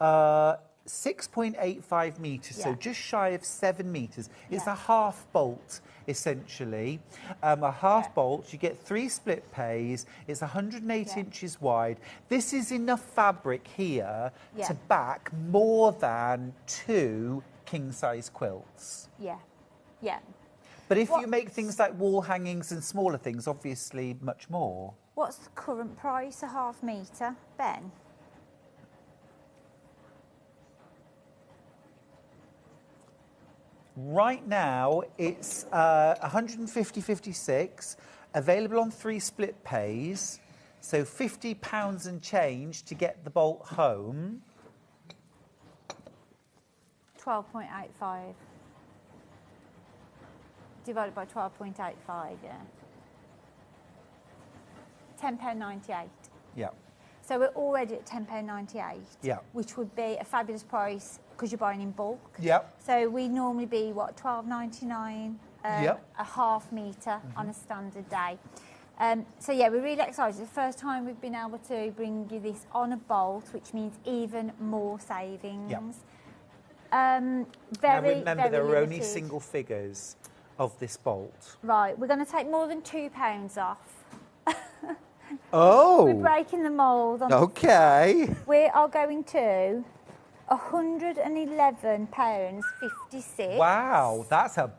6.85 metres, so just shy of 7 metres. It's a half bolt, essentially. A half bolt, you get 3 split pays. It's 108 inches wide. This is enough fabric here to back more than 2 king-size quilts. But if you make things like wall hangings and smaller things, obviously much more. What's the current price a half metre, Ben? Right now, it's 150.56, available on 3 split pays, so £50 and change to get the bolt home. 12.85. Divided by 12.85, yeah. £10.98. Yeah. So we're already at £10.98, Yeah. which would be a fabulous price because you're buying in bulk. Yeah. So we normally be, what, £12.99 Yep. a half metre on a standard day. So yeah, we're really excited. It's the first time we've been able to bring you this on a bolt, which means even more savings. Yeah. Very, Now remember, very there are only limited. single figures of this bolt. Right, we're going to take more than £2 off. Oh! We're breaking the mould. Okay. We are going to £111.56. Wow, that's a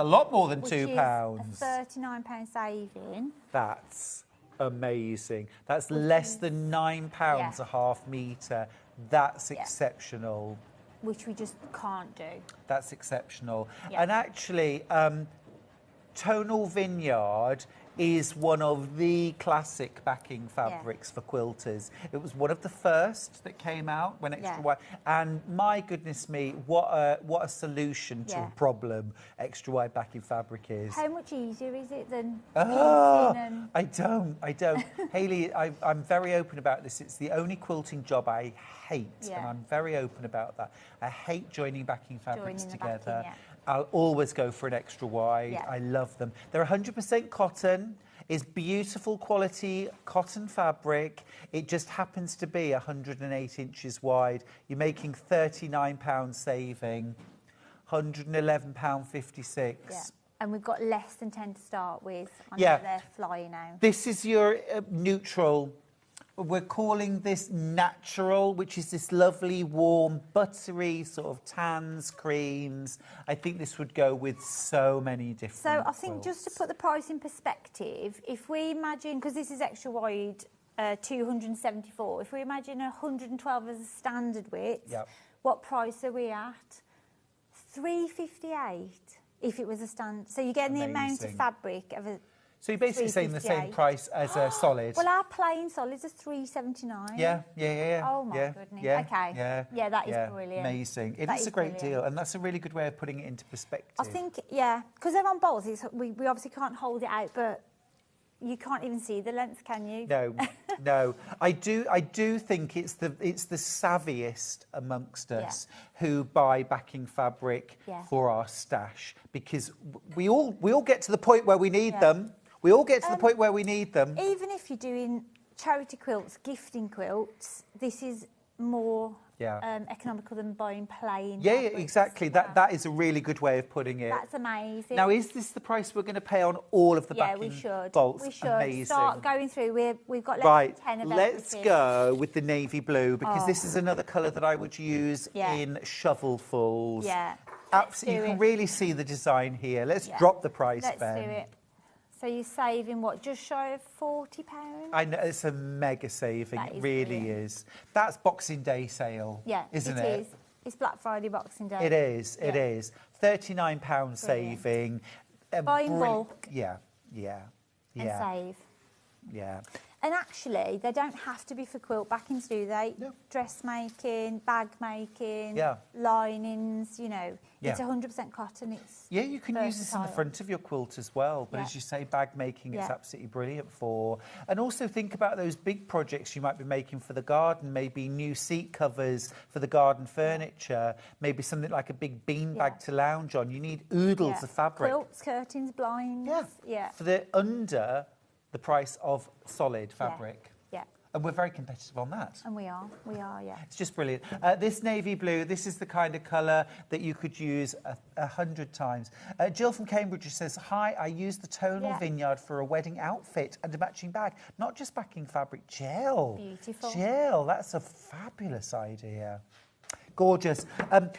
lot more than which £2. is a £39 saving. That's amazing. That's less than £9 Yeah. a half metre. That's Yeah. exceptional. Which we just can't do. That's exceptional. Yeah. And actually, Tonal Vineyard is one of the classic backing fabrics for quilters. It was one of the first that came out when extra wide. And my goodness me, what a solution to a problem extra wide backing fabric is. How much easier is it than Oh, piecing and... I don't. Hayley, I'm very open about this. It's the only quilting job I hate, and I'm very open about that. I hate joining backing fabrics together. I'll always go for an extra wide. I love them. They're 100% cotton. It's beautiful quality cotton fabric. It just happens to be 108 inches wide. You're making £39 saving, £111.56. Yeah. And we've got less than 10 to start with. I know Yeah. they're flying out. This is your neutral. We're calling this natural, which is this lovely, warm, buttery sort of tans, creams. I think this would go with so many different So I think quilts. just to put the price in perspective, if we imagine, because this is extra wide, 274, if we imagine 112 as a standard width, what price are we at? £3.58 if it was a standard. So you're getting the amount of fabric of a... So you're basically saying the same price as a solid. Well, our plain solids are £3.79. Yeah. Oh my goodness. Okay. Yeah, that is brilliant. Amazing. It That is a great deal, and that's a really good way of putting it into perspective. I think, because they're on bolts, we obviously can't hold it out, but you can't even see the length, can you? No. I do think it's the savviest amongst us who buy backing fabric for our stash, because we all get to the point where we need them. We all get to the point where we need them. Even if you're doing charity quilts, gifting quilts, this is more economical than buying plain fabrics. Exactly. That is a really good way of putting it. That's amazing. Now, is this the price we're going to pay on all of the backing bolts? We should. Amazing. Start going through. We've got less than 10 of let's everything. go with the navy blue, because this is another colour that I would use in shovelfuls. Yeah. Absolutely. You can really see the design here. Let's drop the price, Let's Ben. do it. So you're saving, what, just shy of £40? I know, it's a mega saving. That It is really brilliant. is. That's Boxing Day sale, isn't it? It is. It's Black Friday, Boxing Day. It is. It is. £39 saving. Buy in bulk. Yeah. And save. Yeah. And actually, they don't have to be for quilt backings, do they? No. Dressmaking, bag making, linings, It's 100% cotton. It's you can use this in the front of your quilt as well. But as you say, bag making is absolutely brilliant for. And also think about those big projects you might be making for the garden, maybe new seat covers for the garden furniture, maybe something like a big bean bag to lounge on. You need oodles of fabric. Quilts, curtains, blinds. Yeah. For the under the price of solid fabric. Yeah. And we're very competitive on that. And we are, yeah. It's just brilliant. This navy blue, this is the kind of colour that you could use 100 times. Jill from Cambridge says, hi, I used the Tonal Vineyard for a wedding outfit and a matching bag. Not just backing fabric, Jill. Beautiful. Jill, that's a fabulous idea. Gorgeous.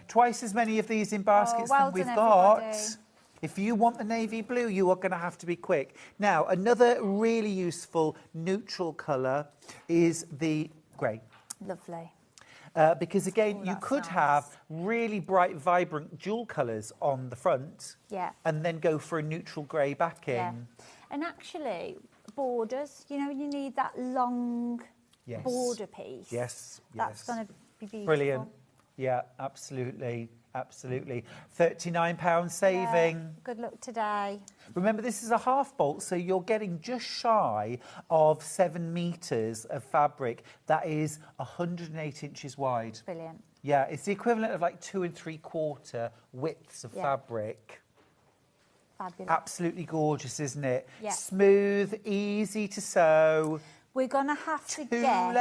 Twice as many of these in baskets than we've got. If you want the navy blue, you are going to have to be quick. Now, another really useful neutral colour is the grey. Lovely. because again, you could have really bright, vibrant jewel colours on the front, and then go for a neutral grey backing. Yeah. And actually, borders, you know, you need that long border piece. Yes, That's going to be beautiful. Brilliant. Yeah, absolutely. Absolutely. £39 saving. Yeah, good luck today. Remember, this is a half bolt, so you're getting just shy of 7 metres of fabric. That is 108 inches wide. Brilliant. Yeah, it's the equivalent of like 2 3/4 widths of fabric. Fabulous. Absolutely gorgeous, isn't it? Yeah. Smooth, easy to sew. We're going to have to we're going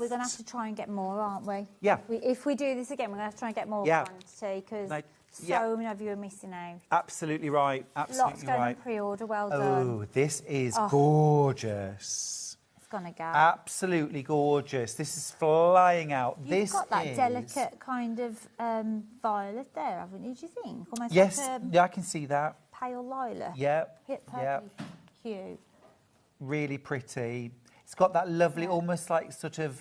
to have to try and get more, aren't we? Yeah. If we do this again, we're going to have to try and get more quantity, because so many of you are missing out. Absolutely right. Absolutely Lots going on pre-order. Well done. Oh, this is gorgeous. It's going to go. Absolutely gorgeous. This is flying out. You've got that delicate kind of violet there, haven't you, do you think? Almost yes, like yeah, I can see that. Pale lilac. Yeah, yeah. Cute. Really pretty. It's got that lovely, almost like sort of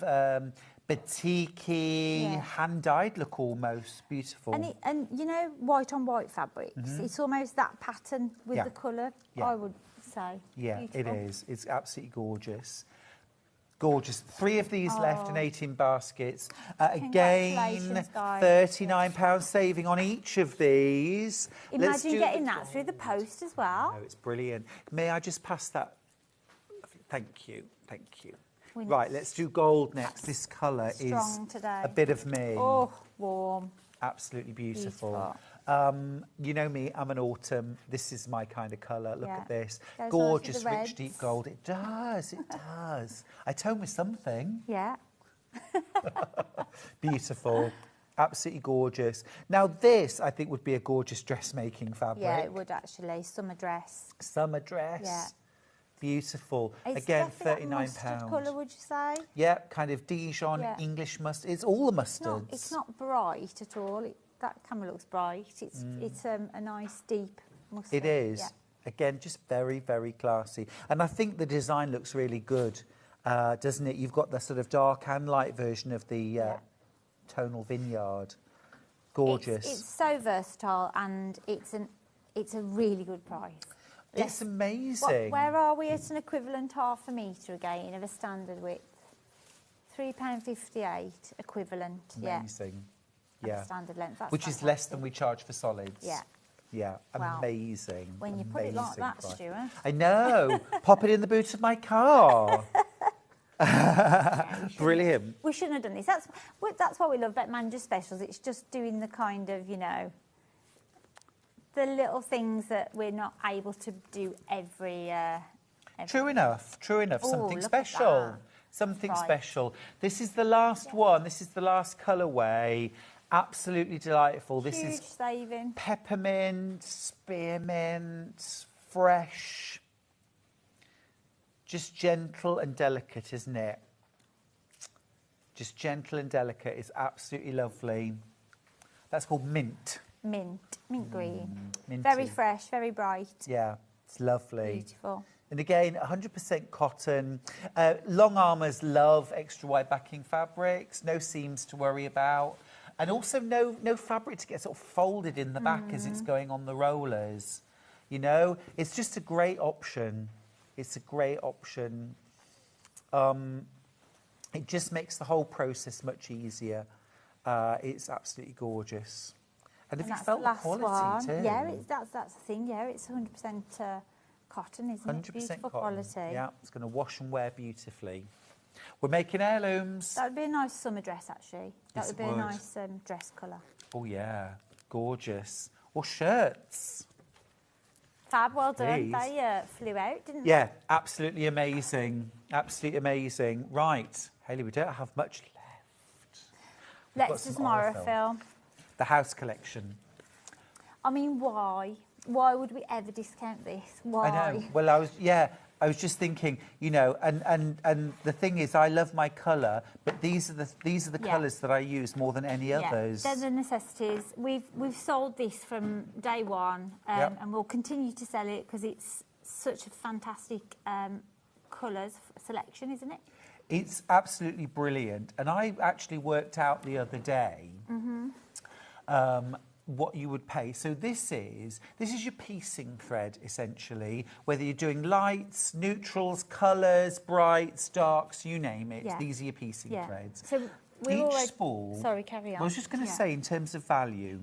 batik-y, hand-dyed look almost. Beautiful. And you know, white on white fabrics, it's almost that pattern with the colour, I would say. Yeah, beautiful. it is. It's absolutely gorgeous. Gorgeous. 3 of these left and 18 baskets. Again, £39 saving on each of these. Imagine getting that through the post as well. Oh, it's brilliant. May I just pass that? Thank you. Thank you. Right, let's do gold next. This colour is a bit of me. Oh, warm. Absolutely beautiful. You know me, I'm an autumn. This is my kind of colour. Look at this. Goes gorgeous, nice rich, deep gold. It does, it does. I tone with something. Yeah. Beautiful. Absolutely gorgeous. Now this, I think, would be a gorgeous dressmaking fabric. Yeah, it would actually. Summer dress. Summer dress. Yeah. Beautiful. It's Again, £39. £39. Colour, would you say? Yeah, kind of Dijon, English mustard. It's all the mustards. It's not bright at all. That camera looks bright. It's a nice deep mustard. It is. Yeah. Again, just very, very classy. And I think the design looks really good, doesn't it? You've got the sort of dark and light version of the tonal vineyard. Gorgeous. It's so versatile, and it's a really good price. It's amazing. Where are we at an equivalent half a metre again of a standard width? £3.58 equivalent. Amazing. Yeah. Standard length. That's which is less than we charge for solids. Yeah. Yeah, well, amazing. When you put it like that, price. Stuart. I know. Pop it in the boot of my car. Brilliant. We shouldn't have done this. That's what we love about manager specials. It's just doing the kind of, you know, the little things that we're not able to do every True enough. Something special. Something special. This is the last one. This is the last colourway. Absolutely delightful. Huge this is saving. Peppermint, spearmint, fresh. Just gentle and delicate, isn't it? Just gentle and delicate. It's absolutely lovely. That's called mint. Mint green. Minty. Very fresh, very bright. Yeah, it's lovely. Beautiful. And again, 100% cotton. Long armours love extra wide backing fabrics. No seams to worry about. And also no fabric to get sort of folded in the back as it's going on the rollers. You know, it's just a great option. It's a great option. It just makes the whole process much easier. It's absolutely gorgeous. And if you felt the quality too. Yeah, that's the thing. Yeah, it's 100% cotton, isn't it? 100% Beautiful cotton. quality. Yeah, it's going to wash and wear beautifully. We're making heirlooms. That would be a nice summer dress, actually. That Yes, would be it a would. nice dress colour. Oh yeah, gorgeous. Or shirts. Fab, well done. Please. They flew out, didn't they? Yeah, absolutely amazing. Absolutely amazing. Right, Hayley, we don't have much left. Let's do tomorrow, Phil. The house collection. I mean, why? Why would we ever discount this? Why? I know. Well, I was just thinking, you know, and the thing is, I love my colour, but these are the colours that I use more than any others. They're the necessities. We've sold this from day one, and we'll continue to sell it because it's such a fantastic colours selection, isn't it? It's absolutely brilliant. And I actually worked out the other day what you would pay. So this is your piecing thread, essentially, whether you're doing lights, neutrals, colours, brights, darks, you name it. Yeah. These are your piecing threads. So each spool... Sorry, carry on. I was just going to say, in terms of value,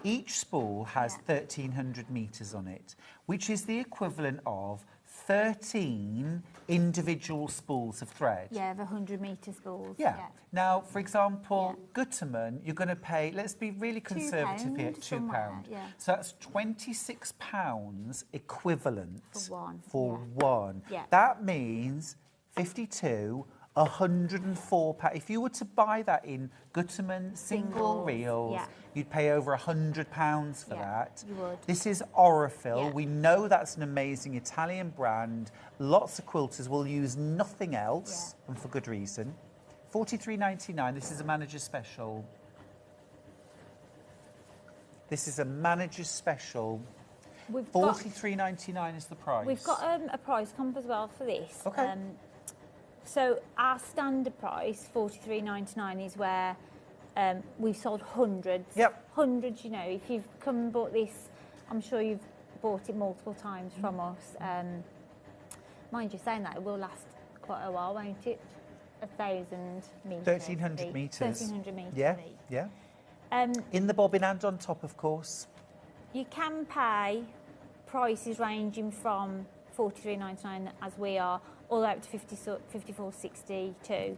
each spool has 1,300 metres on it, which is the equivalent of 13 individual spools of thread. Yeah, of 100-metre spools. Yeah. Now, for example, Gutermann, you're going to pay, let's be really conservative here, £2. Yeah. So that's £26 equivalent for one. one. Yeah. That means 52, £104. If you were to buy that in Gutermann single reels, you'd pay over £100 for that. You would. This is Aurifil. We know that's an amazing Italian brand. Lots of quilters will use nothing else, and for good reason. $43.99. This is a manager's special. This is a manager's special. $43.99 is the price. We've got a price comp as well for this. Okay. So our standard price, $43.99, is where we've sold hundreds. Yep. Hundreds, you know. If you've come and bought this, I'm sure you've bought it multiple times from us. Mind you, saying that, it will last quite a while, won't it? 1,000 metres. 1,300 metres. 1,300 metres. Yeah. In the bobbin and on top, of course. You can pay prices ranging from $43.99 as we are, all the way up to $54.62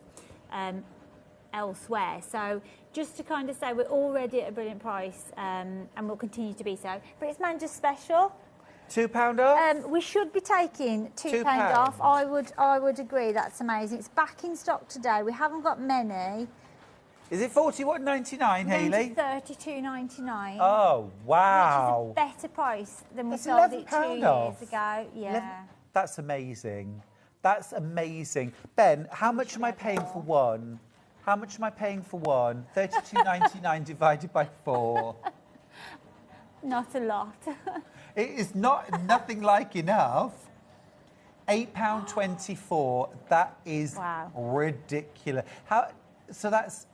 elsewhere. So just to kind of say, we're already at a brilliant price, and we'll continue to be so. But it's manager's special. £2 off? We should be taking £2 off. I would agree. That's amazing. It's back in stock today. We haven't got many. Is it $41.99, Hayley? $32.99. Oh, wow. Which is a better price than we That's sold it 2 off. years ago. Yeah. That's amazing. That's amazing. Ben, how much am I paying for one? How much am I paying for one? $32.99 divided by 4. Not a lot. It is nothing like enough. £8.24. That is ridiculous. So that's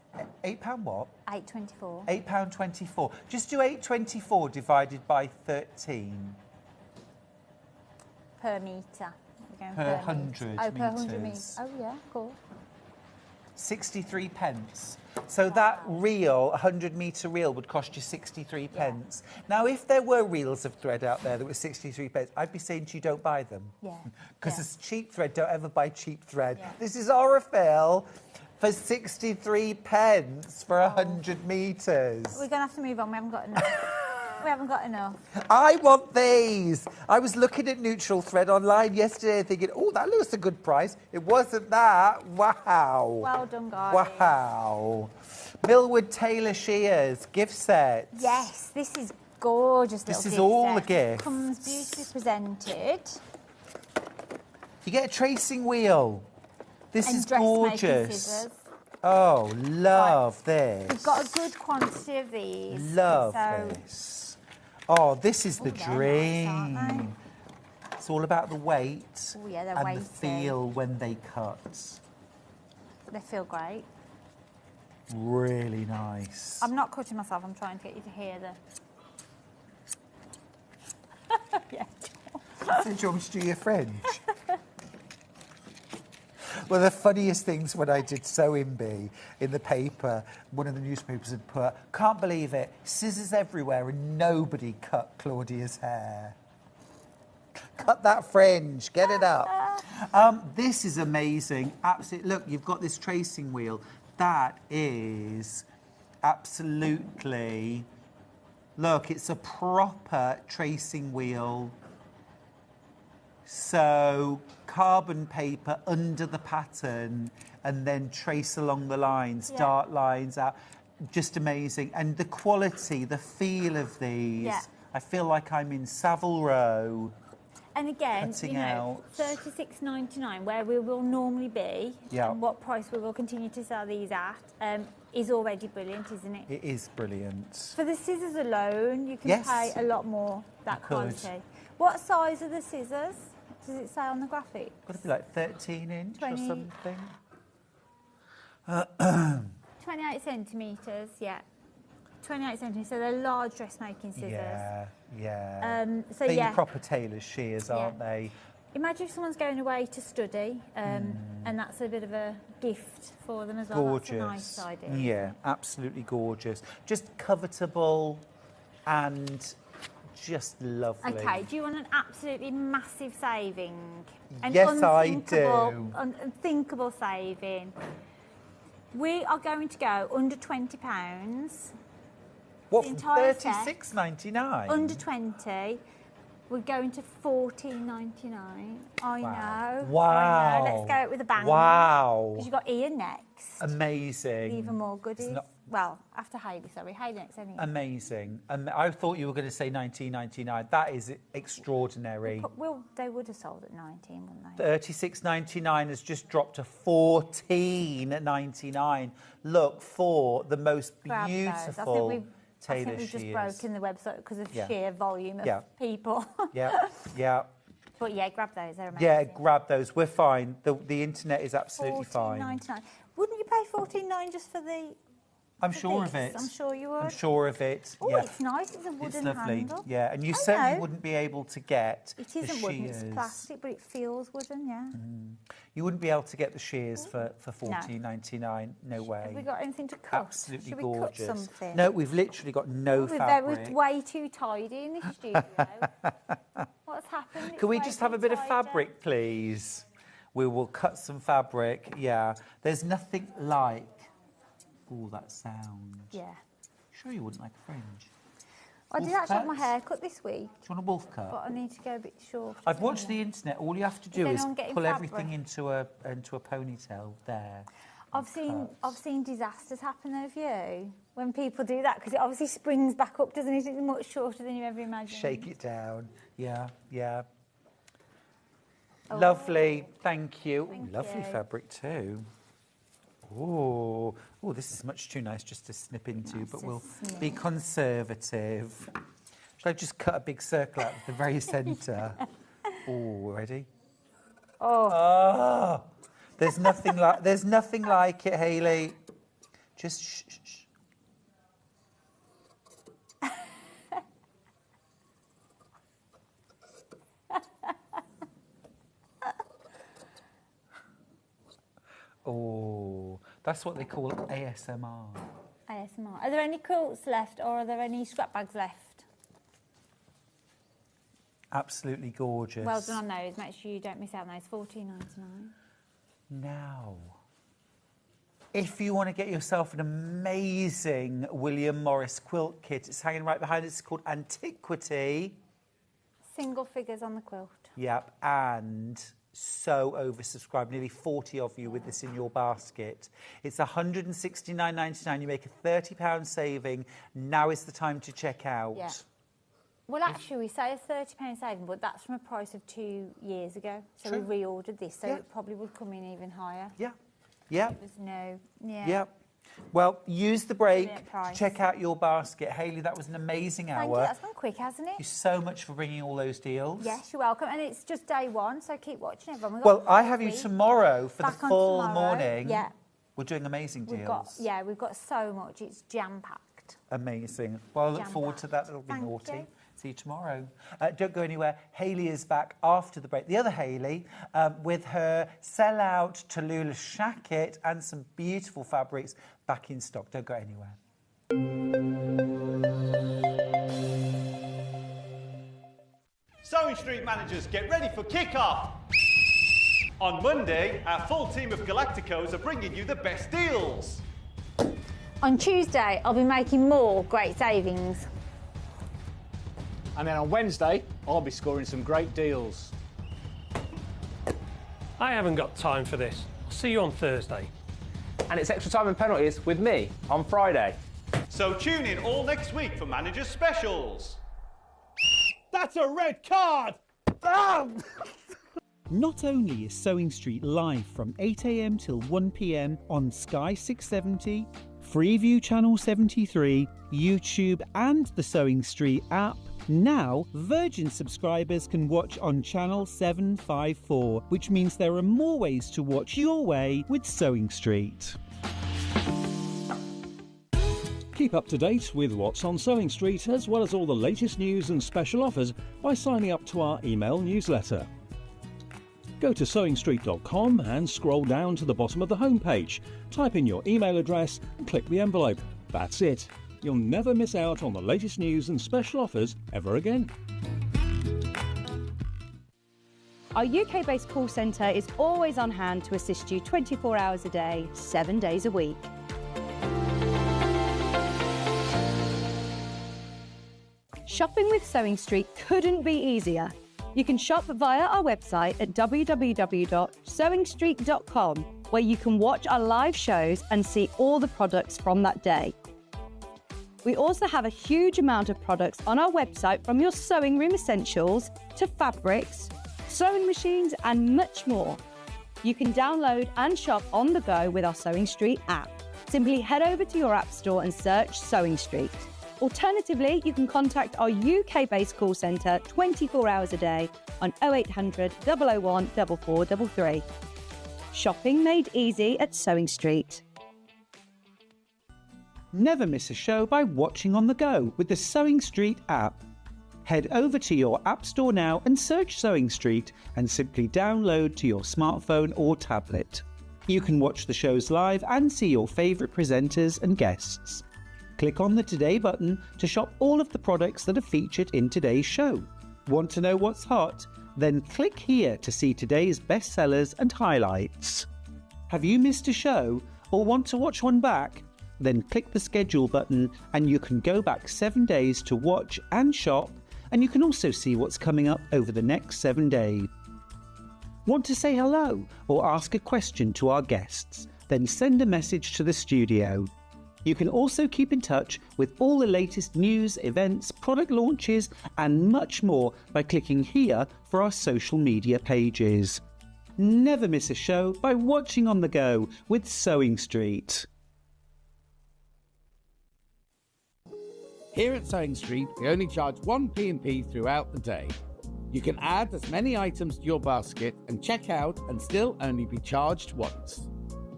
£8 what? £8.24. £8.24. Just do £8.24 divided by 13. Per metre. Per 100 per 100 metres. metres. Oh, yeah, of course. 63 pence. So that reel, 100-metre reel, would cost you 63 pence. Now, if there were reels of thread out there that were 63 pence, I'd be saying to you, don't buy them. Yeah. Because it's cheap thread. Don't ever buy cheap thread. Yeah. This is Aurifil for 63 pence for 100 metres. We're going to have to move on. We haven't got enough. We haven't got enough. I want these. I was looking at neutral thread online yesterday thinking, oh, that looks a good price. It wasn't that. Wow. Well done, guys. Wow. Millwood Taylor Shears gift set. Yes, this is gorgeous. This is all a gift. Comes beautifully presented. You get a tracing wheel. This and is gorgeous. Scissors. Oh, love this. We've got a good quantity of these. Love this. Oh, this is the dream. Nice, aren't they? It's all about the weight and weighty. the feel when they cut. They feel great. Really nice. I'm not cutting myself. I'm trying to get you to hear the... yeah. So do you want me to do your French? Well, the funniest things when I did Sewing Bee in the paper, one of the newspapers had put, can't believe it, scissors everywhere and nobody cut Claudia's hair. Cut that fringe, get it up. This is amazing. Absolutely. Look, you've got this tracing wheel. That is absolutely... Look, it's a proper tracing wheel. So, carbon paper under the pattern and then trace along the lines, dart lines out. Just amazing. And the quality, the feel of these, I feel like I'm in Savile Row. And again, cutting you know, out. $36.99, where we will normally be, and what price we will continue to sell these at, is already brilliant, isn't it? It is brilliant. For the scissors alone, you can pay a lot more that quality. What size are the scissors? Does it say on the graphic? Got to be like 13 inch or something. 28 centimetres, yeah. 28 centimetres, so they're large dressmaking scissors. Yeah, yeah. So they're yeah. your proper tailor's shears, aren't they? Imagine if someone's going away to study, and that's a bit of a gift for them as well. Gorgeous. That's a nice idea. Yeah, absolutely gorgeous. Just covetable and just lovely. Okay, do you want an absolutely massive saving? An Yes, I do. Unthinkable saving. We are going to go under £20. What, the from entire set, $36.99? Under 20. We're going to $14.99. I know. Wow. I know. Let's go with a bang. Wow. Because you've got Ian next. Amazing. Even more goodies. Well, after Hayley, sorry. Hayley next, anyway. Amazing. I thought you were going to say $19.99. That is extraordinary. They would have sold at 19, wouldn't they? $36.99 has just dropped to $14.99. Look for the most beautiful tailor I think we've just broken the website because of sheer volume of people. Yeah. But yeah, grab those. They're amazing. Yeah, grab those. We're fine. The internet is absolutely fine. $14.99. Wouldn't you pay $14.99 just for the? I'm sure of it. I'm sure you would. I'm sure of it. Oh, yeah. it's nice. It's a wooden It's lovely. handle. Yeah, and you certainly wouldn't be able to get It isn't wooden. It's plastic, but it feels wooden. Yeah. You wouldn't be able to get the shears for $14.99. No way. Have we got anything to cut? Absolutely Should we gorgeous. cut something? No, we've literally got no fabric. We're way too tidy in the studio. What's happened? Can we just have a bit of fabric, please? We will cut some fabric. Yeah. There's nothing like. Oh, that sound. Yeah. Sure you wouldn't like a fringe? I did actually have my hair cut this week. Do you want a wolf cut? But I need to go a bit short. I've watched the internet. All you have to do is pull fabric? everything into a ponytail there. I've seen disasters happen, have you? When people do that, because it obviously springs back up, doesn't it? It's much shorter than you ever imagined. Shake it down. Yeah, yeah. Oh. Lovely. Thank you. Lovely fabric too. Oh, this is much too nice just to snip into, but we'll be conservative. Shall I just cut a big circle out of the very centre? Oh, ready? Oh. There's nothing like it, Hayley. Just shh, shh, shh. Oh, that's what they call ASMR. ASMR. Are there any quilts left, or are there any scrap bags left? Absolutely gorgeous. Well done on those. Make sure you don't miss out on those. $14.99. Now, if you want to get yourself an amazing William Morris quilt kit, it's hanging right behind us. It's called Antiquity. Single figures on the quilt. Yep, and so oversubscribed. Nearly 40 of you with this in your basket. It's $169.99. You make a £30 saving. Now is the time to check out. Yeah. Well, actually, we say a £30 saving, but that's from a price of 2 years ago. So True. we reordered this, so it probably would come in even higher. Yeah. Yeah. There's no. Yeah. Yeah. Well, use the break to check out your basket. Hayley, that was an amazing hour. Thank you. That's gone quick, hasn't it? Thank you so much for bringing all those deals. Yes, you're welcome. And it's just day one, so keep watching, everyone. Well, I have you tomorrow for the Back on full tomorrow. morning. Yeah. We're doing amazing deals. We've got so much. It's jam-packed. Amazing. Well, I look forward to that. That'll be naughty. See you tomorrow. Don't go anywhere. Hayley is back after the break. The other Hayley with her sell-out Tallulah Shacket and some beautiful fabrics back in stock. Don't go anywhere. Sewing Street managers, get ready for kick-off! On Monday, our full team of Galacticos are bringing you the best deals. On Tuesday, I'll be making more great savings. And then on Wednesday, I'll be scoring some great deals. I haven't got time for this. I'll see you on Thursday. And it's extra time and penalties with me on Friday. So tune in all next week for manager specials. That's a red card! Not only is Sewing Street live from 8 a.m. till 1 p.m. on Sky 670, Freeview Channel 73, YouTube and the Sewing Street app, now Virgin subscribers can watch on Channel 754, which means there are more ways to watch your way with Sewing Street. Keep up to date with what's on Sewing Street, as well as all the latest news and special offers by signing up to our email newsletter. Go to sewingstreet.com and scroll down to the bottom of the homepage. Type in your email address and click the envelope. That's it. You'll never miss out on the latest news and special offers ever again. Our UK-based call centre is always on hand to assist you 24 hours a day, 7 days a week. Shopping with Sewing Street couldn't be easier. You can shop via our website at www.sewingstreet.com, where you can watch our live shows and see all the products from that day. We also have a huge amount of products on our website, from your sewing room essentials to fabrics, sewing machines and much more. You can download and shop on the go with our Sewing Street app. Simply head over to your app store and search Sewing Street. Alternatively, you can contact our UK-based call centre 24 hours a day on 0800 001 4433. Shopping made easy at Sewing Street. Never miss a show by watching on the go with the Sewing Street app. Head over to your app store now and search Sewing Street and simply download to your smartphone or tablet. You can watch the shows live and see your favourite presenters and guests. Click on the Today button to shop all of the products that are featured in today's show. Want to know what's hot? Then click here to see today's bestsellers and highlights. Have you missed a show or want to watch one back? Then click the schedule button and you can go back 7 days to watch and shop, and you can also see what's coming up over the next 7 days. Want to say hello or ask a question to our guests? Then send a message to the studio. You can also keep in touch with all the latest news, events, product launches and much more by clicking here for our social media pages. Never miss a show by watching on the go with Sewing Street. Here at Sewing Street, we only charge 1 P&P throughout the day. You can add as many items to your basket and check out and still only be charged once.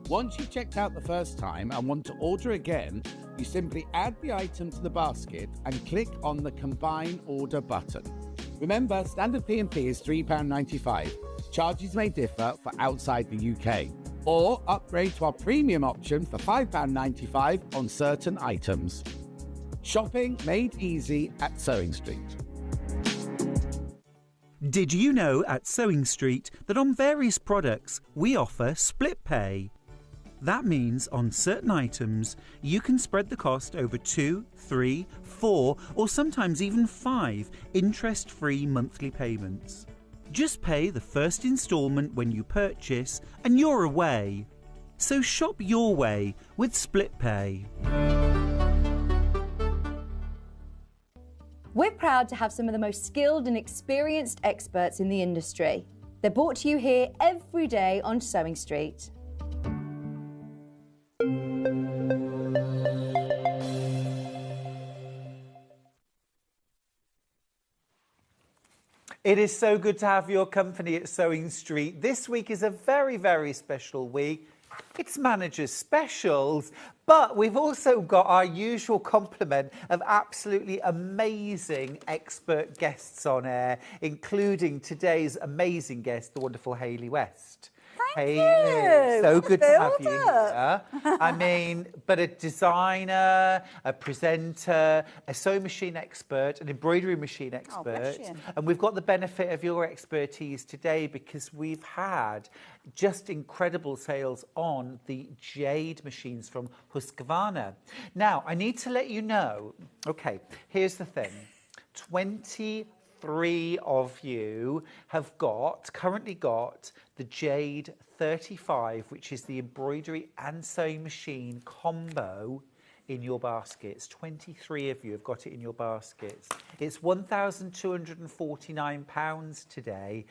Once you've checked out the first time and want to order again, you simply add the item to the basket and click on the Combine Order button. Remember, standard P&P is £3.95. Charges may differ for outside the UK. Or upgrade to our premium option for £5.95 on certain items. Shopping made easy at Sewing Street. Did you know at Sewing Street that on various products we offer split pay? That means on certain items you can spread the cost over 2, 3, 4 or sometimes even 5 interest-free monthly payments. Just pay the first instalment when you purchase and you're away. So shop your way with split pay. We're proud to have some of the most skilled and experienced experts in the industry. They're brought to you here every day on Sewing Street. It is so good to have your company at Sewing Street. This week is a very, very special week. It's Manager's Specials, but we've also got our usual complement of absolutely amazing expert guests on air, including today's amazing guest, the wonderful Hayley West. Thank you. So good to have you here. I mean, but a designer, a presenter, a sewing machine expert, an embroidery machine expert. And we've got the benefit of your expertise today because we've had just incredible sales on the Jade machines from Husqvarna. Now, I need to let you know, okay, here's the thing. 23 of you have currently got the Jade 35, which is the embroidery and sewing machine combo in your baskets. 23 of you have got it in your baskets. It's £1,249 today,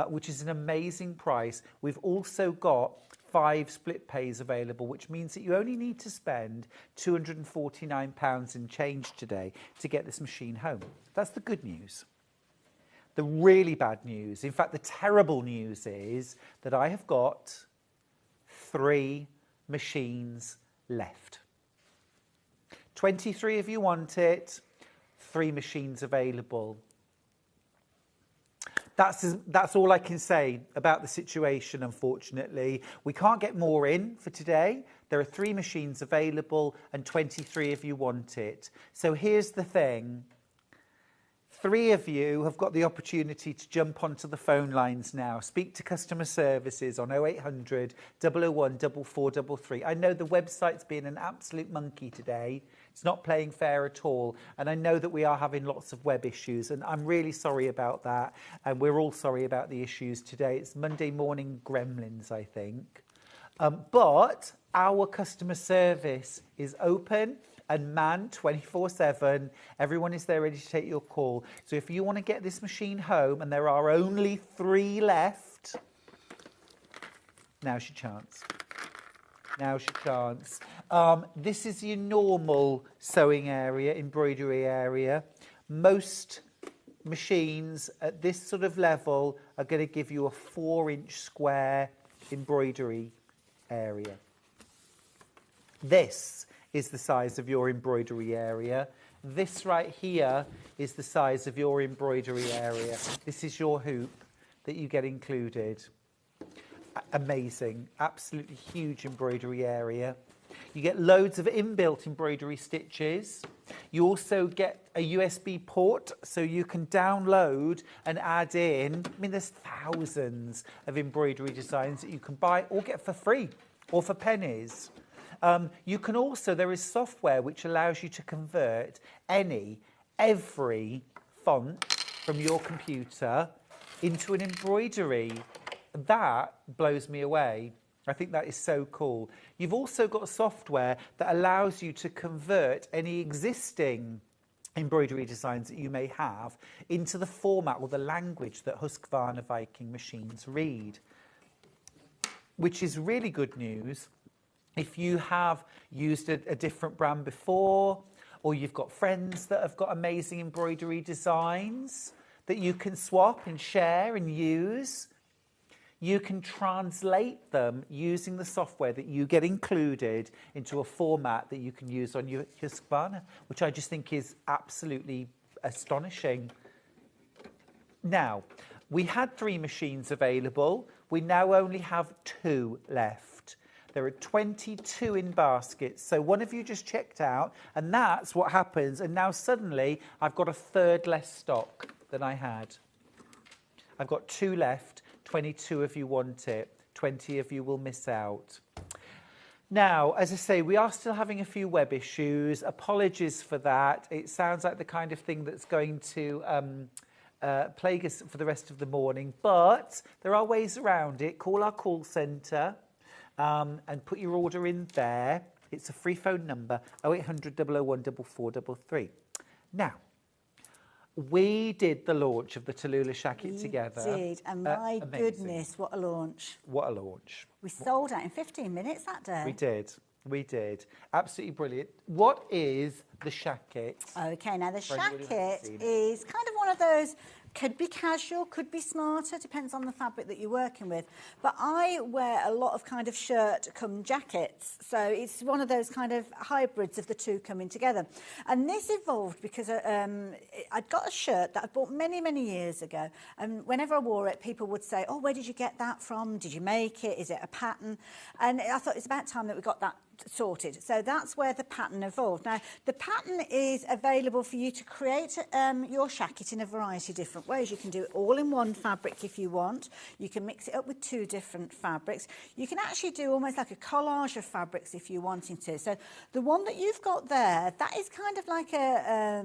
which is an amazing price. We've also got 5 split pays available, which means that you only need to spend £249 and change today to get this machine home. That's the good news. The really bad news, in fact, the terrible news is that I have got 3 machines left. 23 if you want it, 3 machines available. That's all I can say about the situation, unfortunately. We can't get more in for today. There are 3 machines available and 23 if you want it. So here's the thing. 3 of you have got the opportunity to jump onto the phone lines now. Speak to customer services on 0800 001 4433. I know the website's been an absolute monkey today. It's not playing fair at all. And I know that we are having lots of web issues. And I'm really sorry about that. And we're all sorry about the issues today. It's Monday morning gremlins, I think. But our customer service is open and manned 24/7. Everyone is there ready to take your call. So if you want to get this machine home, and there are only 3 left, now's your chance. Now's your chance. This is your normal sewing area, embroidery area. Most machines at this sort of level are going to give you a 4-inch square embroidery area. This is the size of your embroidery area. This right here is the size of your embroidery area. This is your hoop that you get included. Amazing, absolutely huge embroidery area. You get loads of inbuilt embroidery stitches. You also get a USB port so you can download and add in. I mean, there's thousands of embroidery designs that you can buy or get for free or for pennies. You can also, there is software which allows you to convert every font from your computer into an embroidery. That blows me away. I think that is so cool. You've also got software that allows you to convert any existing embroidery designs that you may have into the format or the language that Husqvarna Viking machines read, which is really good news. If you have used a different brand before, or you've got friends that have got amazing embroidery designs that you can swap and share and use, you can translate them using the software that you get included into a format that you can use on your Husqvarna, which I just think is absolutely astonishing. Now, we had 3 machines available. We now only have 2 left. There are 22 in baskets. So one of you just checked out, and that's what happens. And now suddenly I've got a 1/3 less stock than I had. I've got 2 left. 22 if you want it. 20 of you will miss out. Now, as I say, we are still having a few web issues. Apologies for that. It sounds like the kind of thing that's going to plague us for the rest of the morning. But there are ways around it. Call our call centre. And put your order in there. It's a free phone number, 0800 001 4433. Now, we did the launch of the Tallulah Shacket together. We did, and my goodness, what a launch. What a launch. We sold out in 15 minutes that day. We did. Absolutely brilliant. What is the Shacket? Okay, now the Shacket is kind of one of those, could be casual, could be smarter, depends on the fabric that you're working with. But I wear a lot of kind of shirt come jackets. So it's one of those kind of hybrids of the two coming together. And this evolved because I'd got a shirt that I bought many, many years ago. And whenever I wore it, people would say, oh, where did you get that from? Did you make it? Is it a pattern? And I thought it's about time that we got that sorted. So that's where the pattern evolved. Now, the pattern is available for you to create your shacket in a variety of different ways. You can do it all in one fabric if you want. You can mix it up with 2 different fabrics. You can actually do almost like a collage of fabrics if you're wanting to. So the one that you've got there, that is kind of like a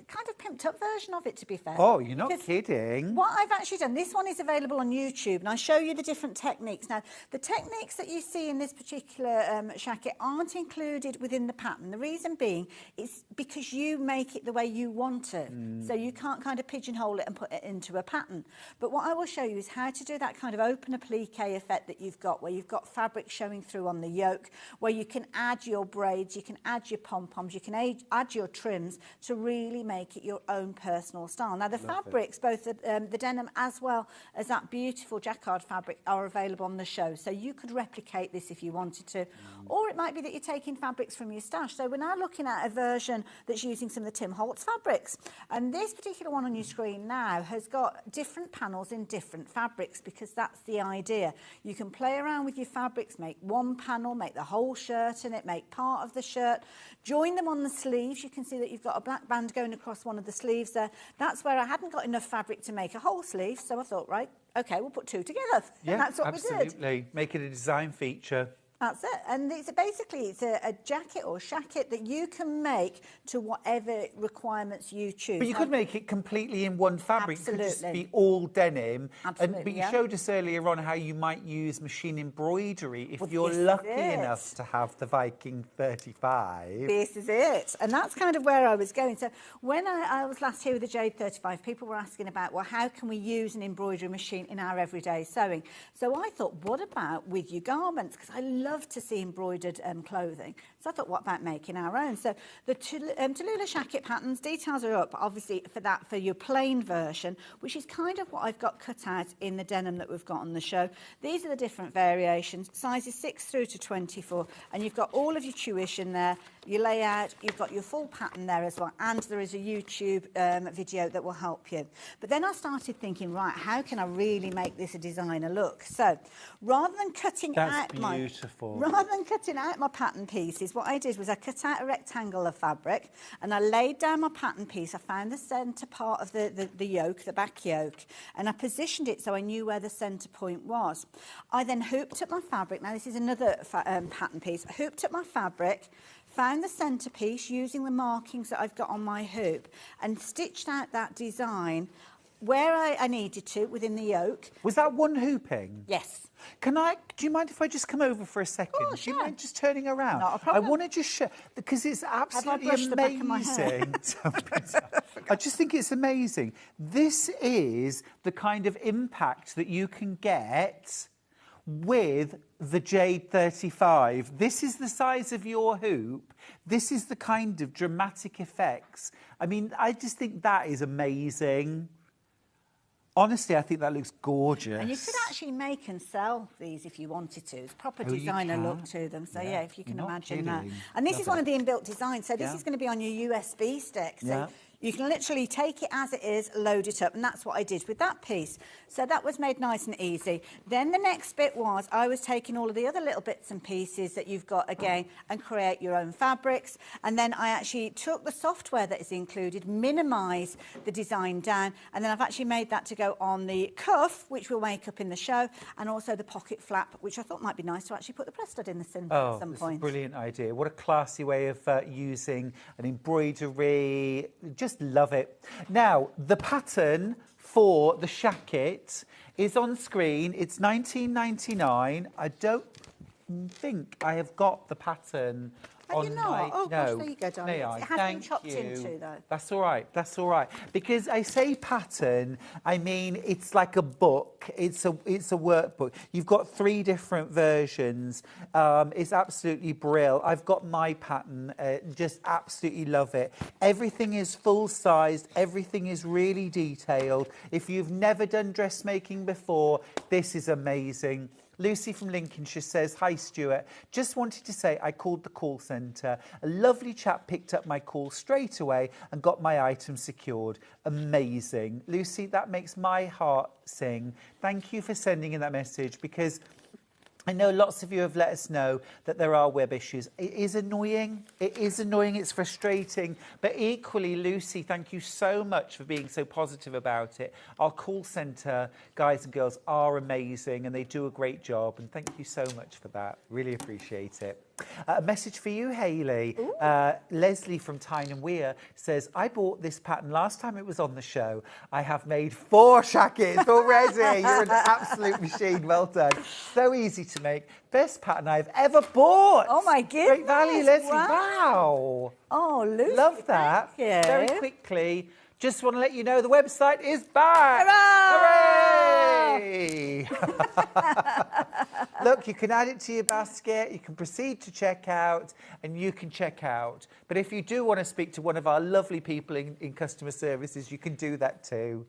kind of pimped up version of it, to be fair. Oh, you're not kidding. What I've actually done, this one is available on YouTube, and I show you the different techniques. Now, the techniques that you see in this particular shacket aren't included within the pattern. The reason being is because you make it the way you want it. So you can't kind of pigeonhole it and put it into a pattern. But what I will show you is how to do that kind of open applique effect that you've got, where you've got fabric showing through on the yoke, where you can add your braids, you can add your pom-poms, you can add your trims to really make it your own personal style. Now, the fabrics, both the denim as well as that beautiful jacquard fabric, are available on the show. So you could replicate this if you wanted to. or it might be that you're taking fabrics from your stash. So we're now looking at a version that's using some of the Tim Holtz fabrics. And this particular one on your screen now has got different panels in different fabrics, because that's the idea. You can play around with your fabrics, make one panel, make the whole shirt in it, make part of the shirt, join them on the sleeves. You can see that you've got a black band going across one of the sleeves there. That's where I hadn't got enough fabric to make a whole sleeve, so I thought, right, okay, we'll put two together. Yeah, and that's what absolutely. we did. Make it a design feature. That's it. And it's basically a jacket or shacket that you can make to whatever requirements you choose. But you could make it completely in one fabric. Absolutely. It could just be all denim. Absolutely, But you yeah. showed us earlier on how you might use machine embroidery if Well, you're this is lucky it. enough to have the Viking 35. This is it. And that's kind of where I was going. So when I was last here with the Jade 35, people were asking about, well, how can we use an embroidery machine in our everyday sewing? So I thought, what about with your garments? Because I love to see embroidered clothing. So I thought, what about making our own? So the Tallulah Shacket patterns, details are up, obviously, for your plain version, which is kind of what I've got cut out in the denim that we've got on the show. These are the different variations, sizes 6 through to 24, and you've got all of your tuition there, your layout, you've got your full pattern there as well, and there is a YouTube video that will help you. But then I started thinking, right, how can I really make this a designer look? So rather than cutting out my pattern pieces, what I did was I cut out a rectangle of fabric and I laid down my pattern piece. I found the centre part of the yoke, the back yoke, and I positioned it so I knew where the centre point was. I then hooped up my fabric. Now this is another pattern piece. I hooped up my fabric, found the centre piece using the markings that I've got on my hoop, and stitched out that design where I needed to within the yoke. Was that one hooping? Yes. Do you mind if I just come over for a second? Of course, do you mind just turning around? Not a problem. I want to just show, because it's absolutely brushed the back of my hair? amazing. I just think it's amazing. This is the kind of impact that you can get with the Jade 35. This is the size of your hoop. This is the kind of dramatic effects. I mean, I just think that is amazing. Honestly, I think that looks gorgeous. And you could actually make and sell these if you wanted to. It's proper Oh, you designer can? look to them. So, yeah, if you can Not imagine that. kidding. And this Love is one it. of the inbuilt designs. So this Yeah. is going to be on your USB stick. So Yeah. you can literally take it as it is, load it up. And that's what I did with that piece. So that was made nice and easy. Then the next bit was I was taking all of the other little bits and pieces that you've got again and create your own fabrics. And then I actually took the software that is included, minimise the design down. And then I've actually made that to go on the cuff, which we'll make up in the show, and also the pocket flap, which I thought might be nice to actually put the press stud in the at some That's point. a brilliant idea. What a classy way of using an embroidery. Just love it. Now, the pattern for the shacket is on screen. It's $19.99. I don't think I have got the pattern Have on you not? my... Oh, no. gosh, there you go, darling. May I? It has been Thank chopped you. into, though. That's all right. That's all right. Because I say pattern, I mean it's like a book. It's a workbook. You've got 3 different versions. It's absolutely brilliant. I've got my pattern. Just absolutely love it. Everything is full-sized. Everything is really detailed. If you've never done dressmaking before, this is amazing. Lucy from Lincolnshire says, hi Stuart, just wanted to say I called the call centre. A lovely chap picked up my call straight away and got my item secured. Amazing. Lucy, that makes my heart sing. Thank you for sending in that message, because I know lots of you have let us know that there are web issues. It is annoying. It is annoying. It's frustrating. But equally, Lucy, thank you so much for being so positive about it. Our call centre guys and girls are amazing and they do a great job. And thank you so much for that. Really appreciate it. A message for you, Hayley. Leslie from Tyne and Weir says, I bought this pattern last time it was on the show. I have made 4 shackets already. You're an absolute machine. Well done. So easy to make. Best pattern I've ever bought. Oh, my goodness. Great value, Leslie. Wow. Oh, Lucy, love that. thank you. Very quickly, just want to let you know the website is back. Hooray! Hooray! Look, you can add it to your basket, you can proceed to checkout, and you can check out. But if you do want to speak to one of our lovely people in customer services, you can do that too.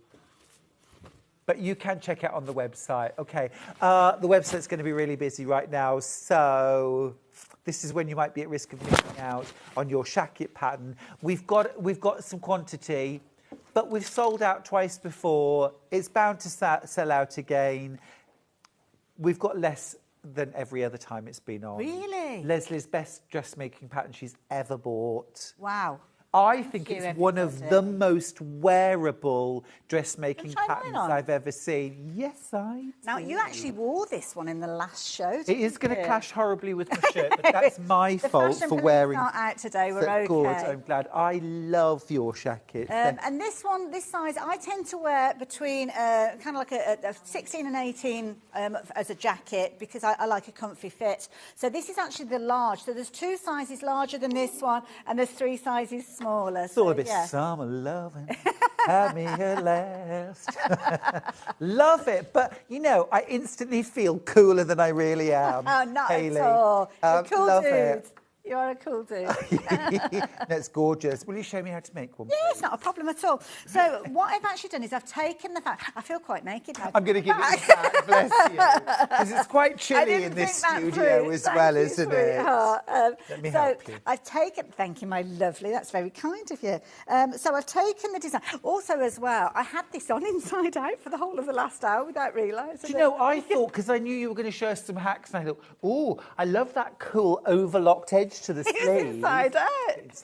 But you can check out on the website. Okay, the website's going to be really busy right now, so this is when you might be at risk of missing out on your Shacket pattern. We've got some quantity, but we've sold out twice before. It's bound to sell out again. We've got less than every other time it's been on. Really? Leslie's best dressmaking pattern she's ever bought. Wow. I think it's one of the most wearable dressmaking patterns I've ever seen. Yes, I do. Now, you actually wore this one in the last show, It is going to clash horribly with my shirt, but that's my The fault fashion for police wearing. aren't out today, we're So okay. good, I'm glad. I love your Shacket. And this one, this size, I tend to wear between kind of like a 16 and 18 as a jacket because I like a comfy fit. So this is actually the large. So there's 2 sizes larger than this one, and there's 3 sizes smaller. It's all a bit summer loving. Have me at last. Love it. But, you know, I instantly feel cooler than I really am. Oh, not Hayley. at all. You're a cool love dude. it. You're a cool dude. That's gorgeous. Will you show me how to make one? Yeah, it's not a problem at all. So what I've actually done is I've taken the fact... I feel quite naked now. I'm going to give it back, bless you. Because it's quite chilly in this studio as well, isn't it? Let me help you. I've taken... Thank you, my lovely. That's very kind of you. So I've taken the design. Also, as well, I had this on inside out for the whole of the last hour without realising. Do you know, I thought, because I knew you were going to show us some hacks, and I thought, oh, I love that cool overlocked edge to the sleeve. It's inside out.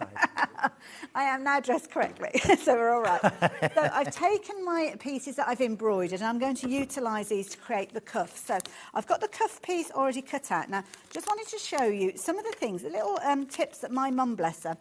I am now dressed correctly, so we're all right. So I've taken my pieces that I've embroidered, and I'm going to utilise these to create the cuff. So I've got the cuff piece already cut out. Now, just wanted to show you some of the things, the little tips that my mum, bless her,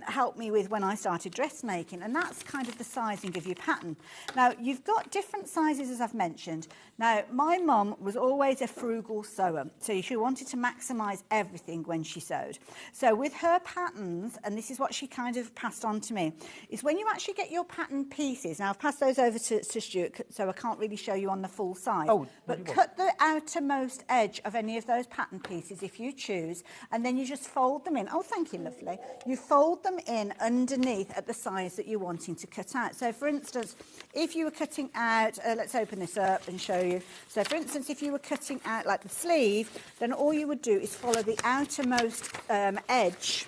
helped me with when I started dressmaking, and that's kind of the sizing of your pattern. Now, you've got different sizes, as I've mentioned. Now, my mum was always a frugal sewer, so she wanted to maximise everything when she sewed. So with her patterns, and this is what she kind of passed on to me, is when you actually get your pattern pieces, now I've passed those over to Stuart, so I can't really show you on the full size, but cut the outermost edge of any of those pattern pieces if you choose, and then you just fold them in. Oh, thank you, lovely. You fold them in underneath at the size that you're wanting to cut out. So for instance, if you were cutting out, let's open this up and show you. So for instance, if you were cutting out like the sleeve, then all you would do is follow the outermost edge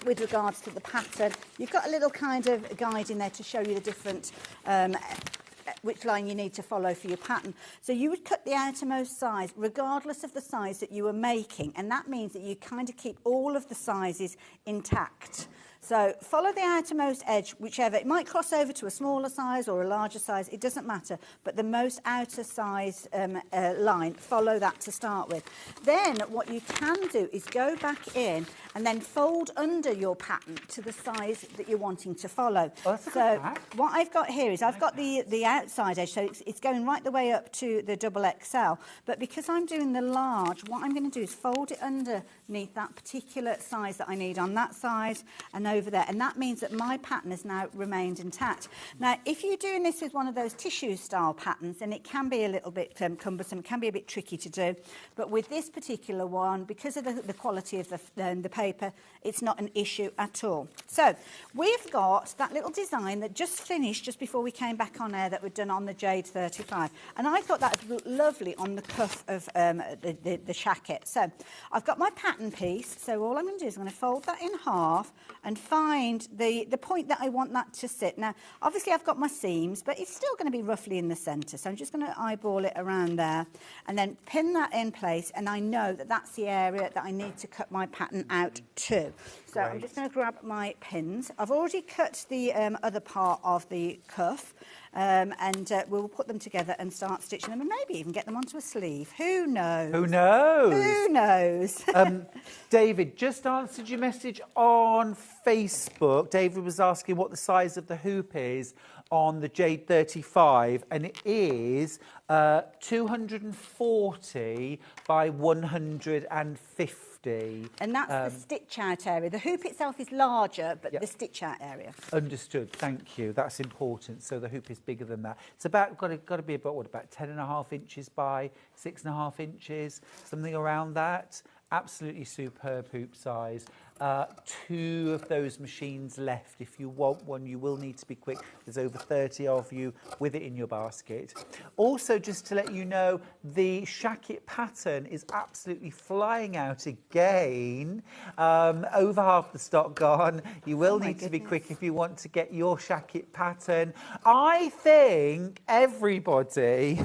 with regards to the pattern. You've got a little kind of guide in there to show you the different which line you need to follow for your pattern. So you would cut the outermost size regardless of the size that you were making, and that means that you kind of keep all of the sizes intact. So follow the outermost edge, whichever. It might cross over to a smaller size or a larger size, it doesn't matter. But the most outer size line, follow that to start with. Then what you can do is go back in and then fold under your pattern to the size that you're wanting to follow. Oh, so what I've got here is I've got the outside edge, so it's going right the way up to the double XL. But because I'm doing the large, what I'm going to do is fold it underneath that particular size that I need on that side and over there, and that means that my pattern has now remained intact. Now, if you're doing this with one of those tissue style patterns, then it can be a little bit cumbersome, it can be a bit tricky to do, but with this particular one, because of the quality of the paper, it's not an issue at all. So we've got that little design that just finished just before we came back on air that we'd done on the Jade 35, and I thought that would look lovely on the cuff of the Shacket. So I've got my pattern piece, so all I'm going to do is I'm going to fold that in half and find the point that I want that to sit. Now, obviously I've got my seams, but it's still going to be roughly in the centre, so I'm just going to eyeball it around there and then pin that in place, and I know that that's the area that I need to cut my pattern out to. So I'm just going to grab my pins. I've already cut the other part of the cuff, and we'll put them together and start stitching them, and maybe even get them onto a sleeve. Who knows? Who knows? Who knows? David just answered your message on Facebook. David was asking what the size of the hoop is on the Jade 35, and it is 240 by 150. And that's the stitch out area. The hoop itself is larger, but the stitch out area. Understood. Thank you. That's important. So the hoop is bigger than that. It's about got to be about 10.5 inches by 6.5 inches, something around that. Absolutely superb hoop size. 2 of those machines left. If you want one, you will need to be quick. There's over 30 of you with it in your basket. Also, just to let you know, the Shacket pattern is absolutely flying out again. Over half the stock gone. You will need to be quick if you want to get your Shacket pattern. I think everybody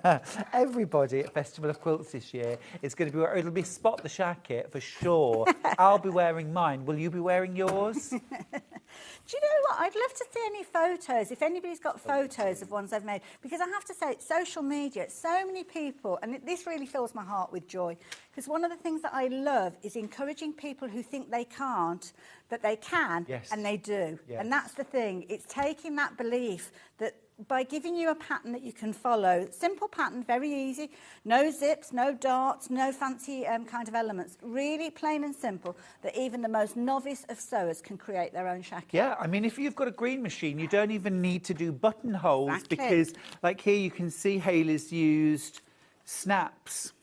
at Festival of Quilts this year is going to be, it'll be Spot the Shacket for sure. I'll be wearing mine. Will you be wearing yours? Do you know what? I'd love to see any photos, if anybody's got photos of ones they've made, because I have to say, social media, so many people, and this really fills my heart with joy, because one of the things that I love is encouraging people who think they can't, that they can, and they do. Yes. And that's the thing. It's taking that belief that by giving you a pattern that you can follow, simple pattern, very easy, no zips, no darts, no fancy kind of elements, really plain and simple, that even the most novice of sewers can create their own shacket. Yeah, I mean, if you've got a green machine, you don't even need to do buttonholes because, like here, you can see Hayley's used snaps,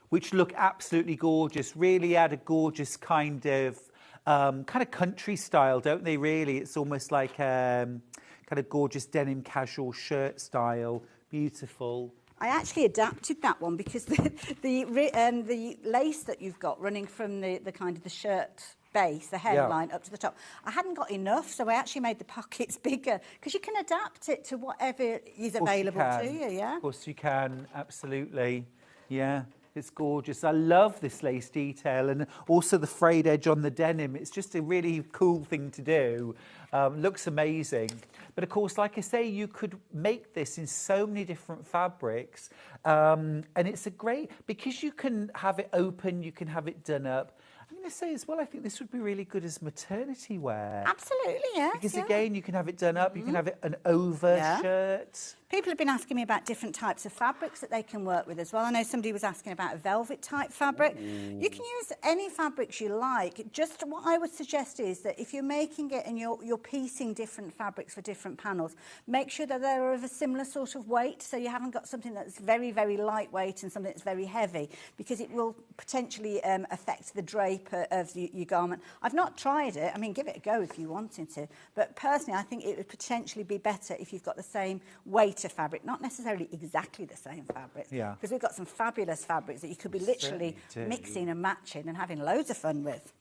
which look absolutely gorgeous, really add a gorgeous kind of country style, don't they, really? It's almost like kind of gorgeous denim casual shirt style, beautiful. I actually adapted that one because the lace that you've got running from the kind of the shirt base, the hemline up to the top, I hadn't got enough, so I actually made the pockets bigger because you can adapt it to whatever is available to you. Yeah, of course you can, absolutely. Yeah. It's gorgeous. I love this lace detail and also the frayed edge on the denim. It's just a really cool thing to do. Looks amazing. But of course, like I say, you could make this in so many different fabrics. And it's a great, because you can have it open, you can have it done up. I'm going to say as well, I think this would be really good as maternity wear. Absolutely, yes. Because again, you can have it done up, you can have it an over shirt. People have been asking me about different types of fabrics that they can work with as well. I know somebody was asking about a velvet type fabric. You can use any fabrics you like. Just what I would suggest is that if you're making it and you're piecing different fabrics for different panels, make sure that they're of a similar sort of weight, so you haven't got something that's very, very lightweight and something that's very heavy, because it will potentially affect the drape of your garment. I've not tried it. I mean, give it a go if you wanted to. But personally, I think it would potentially be better if you've got the same weight of fabric, not necessarily exactly the same fabric. Yeah. Because we've got some fabulous fabrics that you could be literally mixing and matching and having loads of fun with.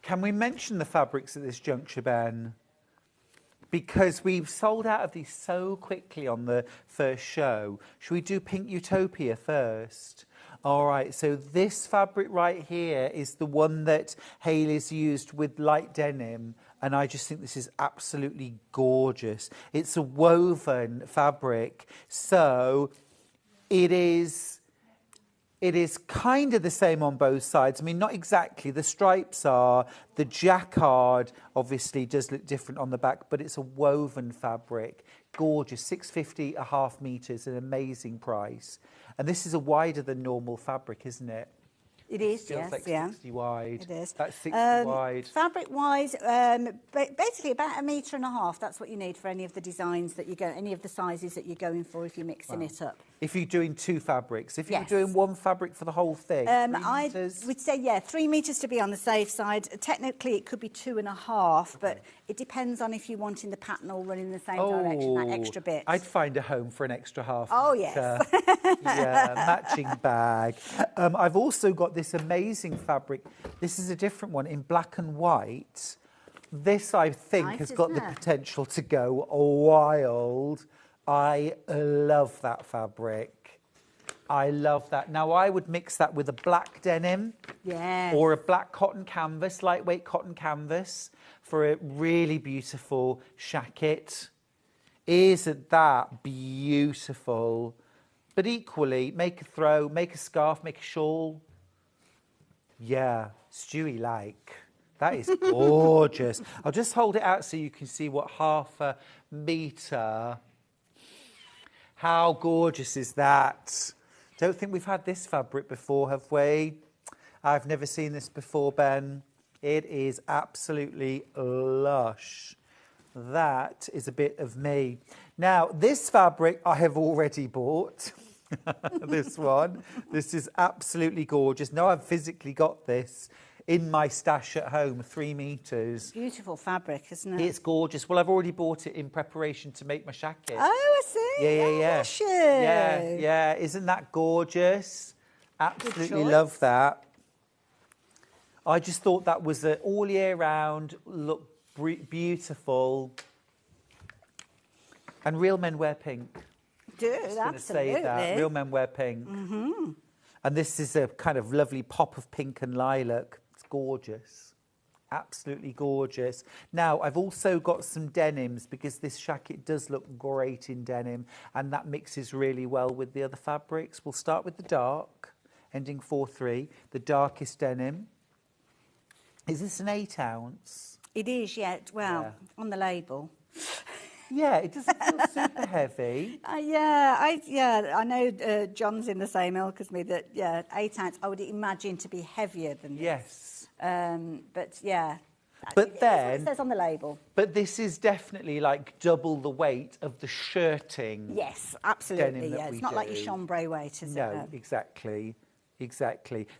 Can we mention the fabrics at this juncture, Ben? Because we've sold out of these so quickly on the first show. Should we do Pink Utopia first? All right, so this fabric right here is the one that Hayley's used with light denim, and I just think this is absolutely gorgeous. It's a woven fabric, so it is kind of the same on both sides. I mean, not exactly. The stripes are. The jacquard obviously does look different on the back, but it's a woven fabric. Gorgeous, $6.50 a half meters, an amazing price. And this is a wider than normal fabric, isn't it? It is, feels yes, like yeah. 60 wide. It is. That's 60 wide. Fabric-wise, basically about 1.5 meters. That's what you need for any of the designs that you go, any of the sizes that you're going for if you're mixing it up. If you're doing 2 fabrics, if you're doing 1 fabric for the whole thing, 3 meters? We'd say, 3 meters to be on the safe side. Technically, it could be 2.5, but it depends on if you're wanting the pattern all running in the same direction, that extra bit. I'd find a home for an extra half. Oh, yes. Yeah, matching bag. I've also got this amazing fabric. This is a different one in black and white. This, I think, has got the potential to go wild. I love that fabric. I love that. Now, I would mix that with a black denim or a black cotton canvas, lightweight cotton canvas, for a really beautiful shacket. Isn't that beautiful? But equally, make a throw, make a scarf, make a shawl. Yeah, Stewie-like. That is gorgeous. I'll just hold it out so you can see what 1/2 metre. How gorgeous is that? Don't think we've had this fabric before, have we? I've never seen this before, Ben. It is absolutely lush. That is a bit of me. Now, this fabric I have already bought. This one. This is absolutely gorgeous. Now I've physically got this in my stash at home, 3 metres. Beautiful fabric, isn't it? It's gorgeous. Well, I've already bought it in preparation to make my shacket. Oh, I see. Yeah. Gosh, Yeah. Isn't that gorgeous? Absolutely love that. I just thought that was an all year round, look beautiful. And real men wear pink. Absolutely. Say that. Real men wear pink. Mm-hmm. And this is a kind of lovely pop of pink and lilac. It's gorgeous. Absolutely gorgeous. Now, I've also got some denims because this shacket does look great in denim and that mixes really well with the other fabrics. We'll start with the dark, ending 4-3, the darkest denim. Is this an 8 ounce? It is, yeah. Well, on the label. Yeah, it doesn't feel super heavy. I know John's in the same ilk as me, that, 8 ounce, I would imagine to be heavier than this. Yes. But, yeah. But then... It says on the label. But this is definitely like double the weight of the shirting. Yes, absolutely, yeah. It's not like your chambray weight, is it? No, exactly.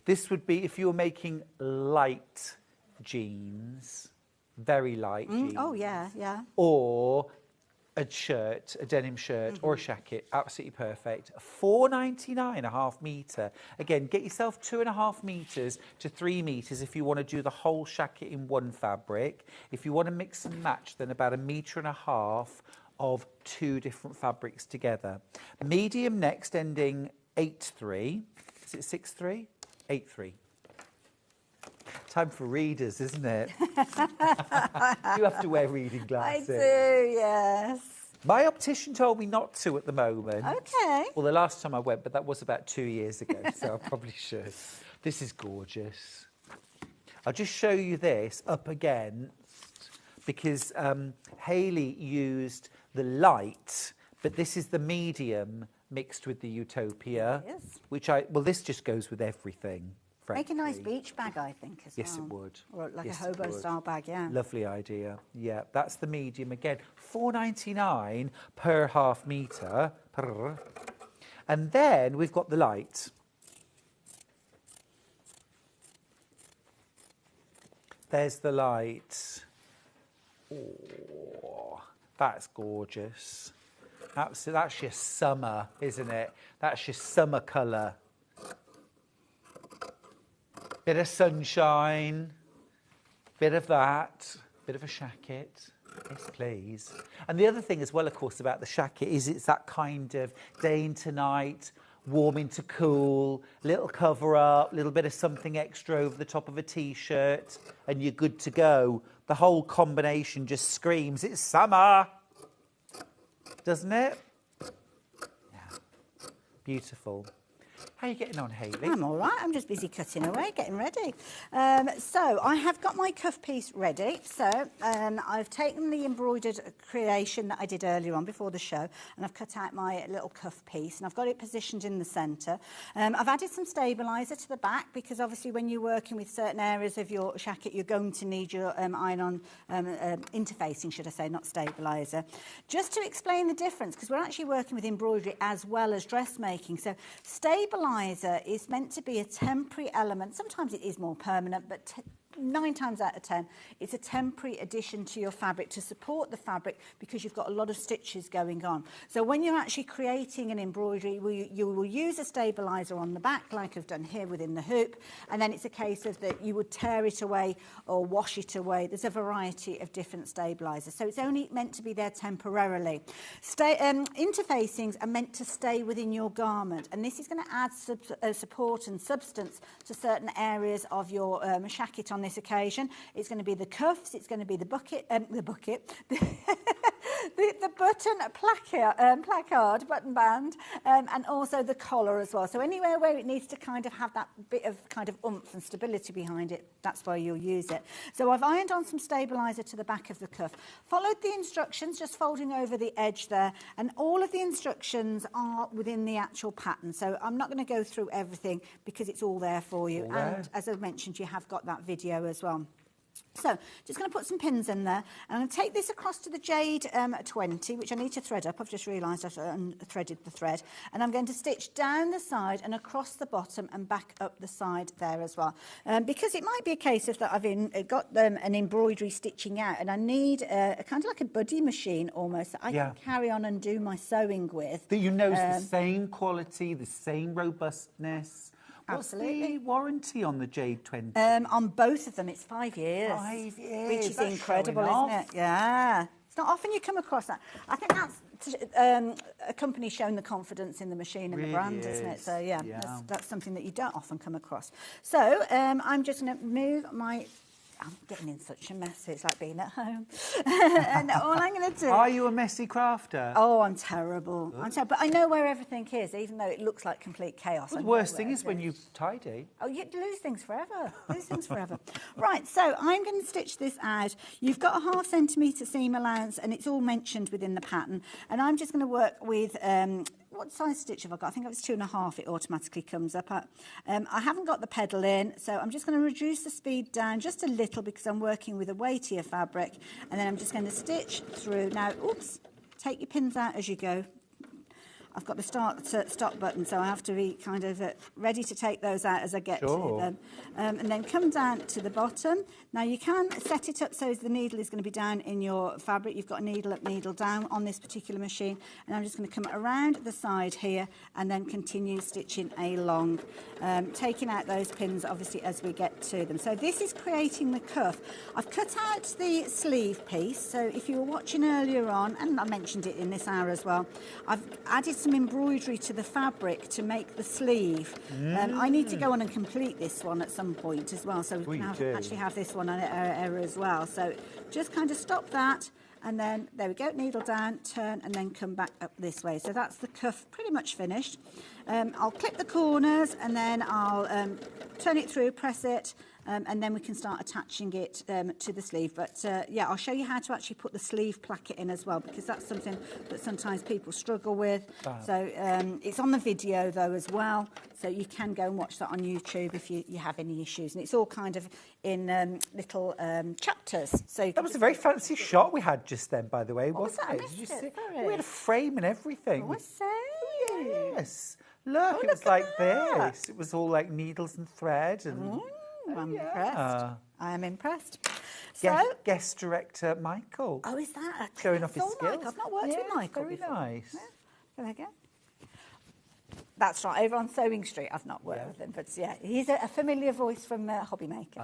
This would be, if you were making light jeans, very light jeans. Oh, yeah. Or a shirt, a denim shirt, or a shacket, absolutely perfect. $4.99 a half metre. Again, get yourself 2.5 metres to 3 metres if you want to do the whole shacket in one fabric. If you want to mix and match, then about 1.5 metres of 2 different fabrics together. Medium next, ending 8-3. Is it 6-3? 8-3. Time for readers, isn't it? You have to wear reading glasses. I do, yes. My optician told me not to at the moment. Okay. Well, the last time I went, but that was about 2 years ago, so I probably should. This is gorgeous. I'll just show you this up against, because Hayley used the light, but this is the medium mixed with the Utopia. Yes. Well, this just goes with everything. Make a nice beach bag, I think, as well. Yes, it would. Or like a hobo-style bag, yeah. Lovely idea. Yeah, that's the medium again. $4.99 per half metre. And then we've got the light. There's the light. Oh, that's gorgeous. That's your summer, isn't it? That's your summer colour. Bit of sunshine, bit of that, bit of a shacket. Yes, please. And the other thing as well, of course, about the shacket is it's that kind of day into night, warm into cool, little cover up, little bit of something extra over the top of a T-shirt, and you're good to go. The whole combination just screams, it's summer, doesn't it? Yeah. Beautiful. How are you getting on, Hayley? I'm all right. I'm just busy cutting away, getting ready. So I have got my cuff piece ready. So I've taken the embroidered creation that I did earlier on before the show, and I've cut out my little cuff piece, and I've got it positioned in the centre. I've added some stabiliser to the back, because obviously when you're working with certain areas of your shacket, you're going to need your iron-on interfacing, should I say, not stabiliser. Just to explain the difference, because we're actually working with embroidery as well as dressmaking. So stabiliser is meant to be a temporary element. Sometimes it is more permanent, but 9 times out of 10, it's a temporary addition to your fabric to support the fabric, because you've got a lot of stitches going on. So when you're actually creating an embroidery, you will use a stabiliser on the back, like I've done here within the hoop, and then it's a case of that you would tear it away or wash it away. There's a variety of different stabilisers. So it's only meant to be there temporarily. Interfacings are meant to stay within your garment, and this is going to add support and substance to certain areas of your shacket on this occasion. It's going to be the cuffs, it's going to be the the button placard, button band, and also the collar as well. So anywhere where it needs to kind of have that bit of kind of oomph and stability behind it, that's where you'll use it. So I've ironed on some stabiliser to the back of the cuff. Followed the instructions, just folding over the edge there, and all of the instructions are within the actual pattern. So I'm not going to go through everything because it's all there for you. And as I mentioned, you have got that video as well. So, just going to put some pins in there, and I'm going to take this across to the Jade 20, which I need to thread up. I've just realised I've unthreaded the thread, and I'm going to stitch down the side and across the bottom and back up the side there as well. Because it might be a case of that I've got an embroidery stitching out, and I need a kind of like a buddy machine almost that I can carry on and do my sewing with. That you know is the same quality, the same robustness. What's the warranty on the Jade 20? On both of them, it's 5 years. 5 years. Which is That's incredible, showing isn't off. it? Yeah. It's not often you come across that. I think that's a company showing the confidence in the machine and the brand, isn't it? So, yeah. That's something that you don't often come across. So, I'm just going to move my... I'm getting in such a mess. It's like being at home. And all I'm going to do... Are you a messy crafter? Oh, I'm terrible. I'm terrible. But I know where everything is, even though it looks like complete chaos. Well, the worst thing is when you tidy. Oh, you lose things forever. Right, so I'm going to stitch this out. You've got a 0.5 centimetre seam allowance, and it's all mentioned within the pattern. And I'm just going to work with... what size stitch have I got? I think it's 2.5 it automatically comes up at. I haven't got the pedal in, so I'm just going to reduce the speed down just a little because I'm working with a weightier fabric, and then I'm just going to stitch through. Now, oops, take your pins out as you go. I've got the stop button, so I have to be kind of ready to take those out as I get to them. And then come down to the bottom. Now, you can set it up so the needle is going to be down in your fabric. You've got a needle up, needle down on this particular machine. And I'm just going to come around the side here and then continue stitching along, taking out those pins, obviously, as we get to them. So this is creating the cuff. I've cut out the sleeve piece. So if you were watching earlier on, and I mentioned it in this hour as well, I've added some embroidery to the fabric to make the sleeve. I need to go on and complete this one at some point as well, so we can actually have this one on error as well. So just kind of stop that, and then there we go, needle down, turn, and then come back up this way. So that's the cuff pretty much finished. I'll clip the corners, and then I'll turn it through, press it, and then we can start attaching it to the sleeve. But yeah, I'll show you how to actually put the sleeve placket in as well, because that's something that sometimes people struggle with. So it's on the video though as well, so you can go and watch that on YouTube if you have any issues. And it's all kind of in little chapters. So that was a very fancy shot we had just then, by the way, what wasn't was that? it? I missed Did you it. see? Sorry. We had a frame and everything. Oh, I say. Yes. Look, it was like this. It was all like needles and thread and... I'm impressed. I am impressed. So, guest director Michael. Oh, is that a showing off his skills? Mike. I've not worked with Michael very before. nice. Yeah. There we go. That's right, over on Sewing Street. I've not worked with him, but yeah, he's a familiar voice from Hobby Maker.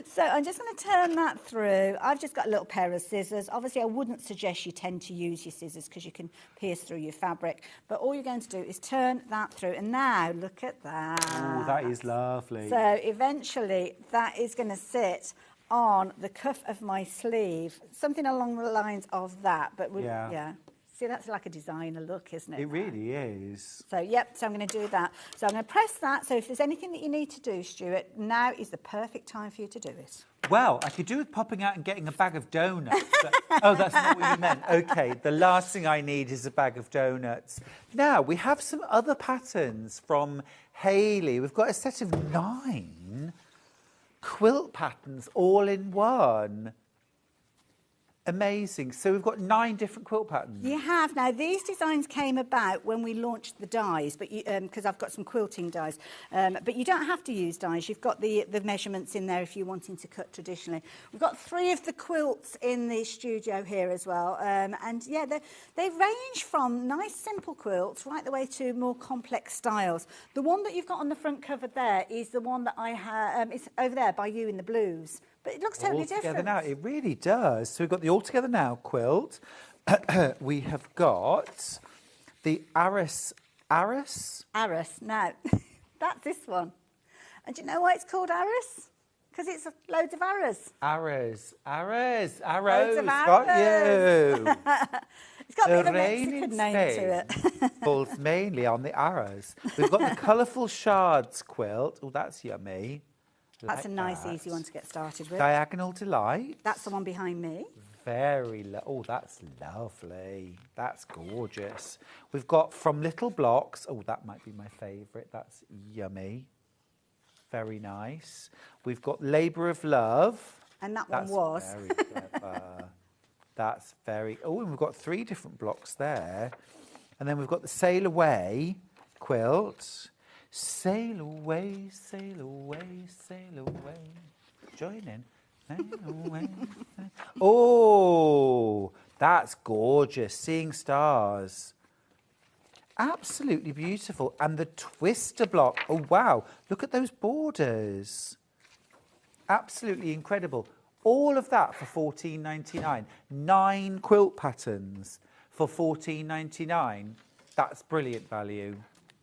So I'm just going to turn that through. I've just got a little pair of scissors. Obviously, I wouldn't suggest you tend to use your scissors because you can pierce through your fabric. But all you're going to do is turn that through. And now, look at that. Oh, that is lovely. So eventually, that is going to sit on the cuff of my sleeve, something along the lines of that. But yeah. See, that's like a designer look, isn't it? It really is. So, yep, so I'm going to do that. So I'm going to press that. So if there's anything that you need to do, Stuart, now is the perfect time for you to do it. Well, I could do with popping out and getting a bag of donuts. But, oh, that's not what you meant. OK, the last thing I need is a bag of donuts. Now, we have some other patterns from Hayley. We've got a set of 9 quilt patterns all in one. Amazing. So we've got 9 different quilt patterns. You have. Now, these designs came about when we launched the dies, but because I've got some quilting dies. But you don't have to use dies. You've got the measurements in there if you're wanting to cut traditionally. We've got 3 of the quilts in the studio here as well. And, yeah, they range from nice, simple quilts right the way to more complex styles. The one that you've got on the front cover there is the one that I have. It's over there by you in the blues. But it looks totally different. All Together Now, it really does. So we've got the All Together Now quilt. We have got the Aris. Now, that's this one. And do you know why it's called Aris? Because it's loads of arrows. Arrows. Arrows. Loads of Got arrows. you. It's got a bit of a Irene Mexican name to it. falls mainly on the arrows. We've got the Colourful Shards quilt. Oh, that's yummy. That's a nice, easy one to get started with. Diagonal Delight. That's the one behind me. Oh, that's lovely. That's gorgeous. We've got From Little Blocks. Oh, that might be my favourite. That's yummy. very nice. We've got Labour of Love. And that one was. Very clever. That's very... Oh, and we've got 3 different blocks there. And then we've got the Sail Away quilt. Sail away, sail away, sail away. Join in. Sail away. Oh, that's gorgeous. Seeing Stars. Absolutely beautiful. And the twister block. Oh, wow. Look at those borders. Absolutely incredible. All of that for $14.99. 9 quilt patterns for $14.99. That's brilliant value.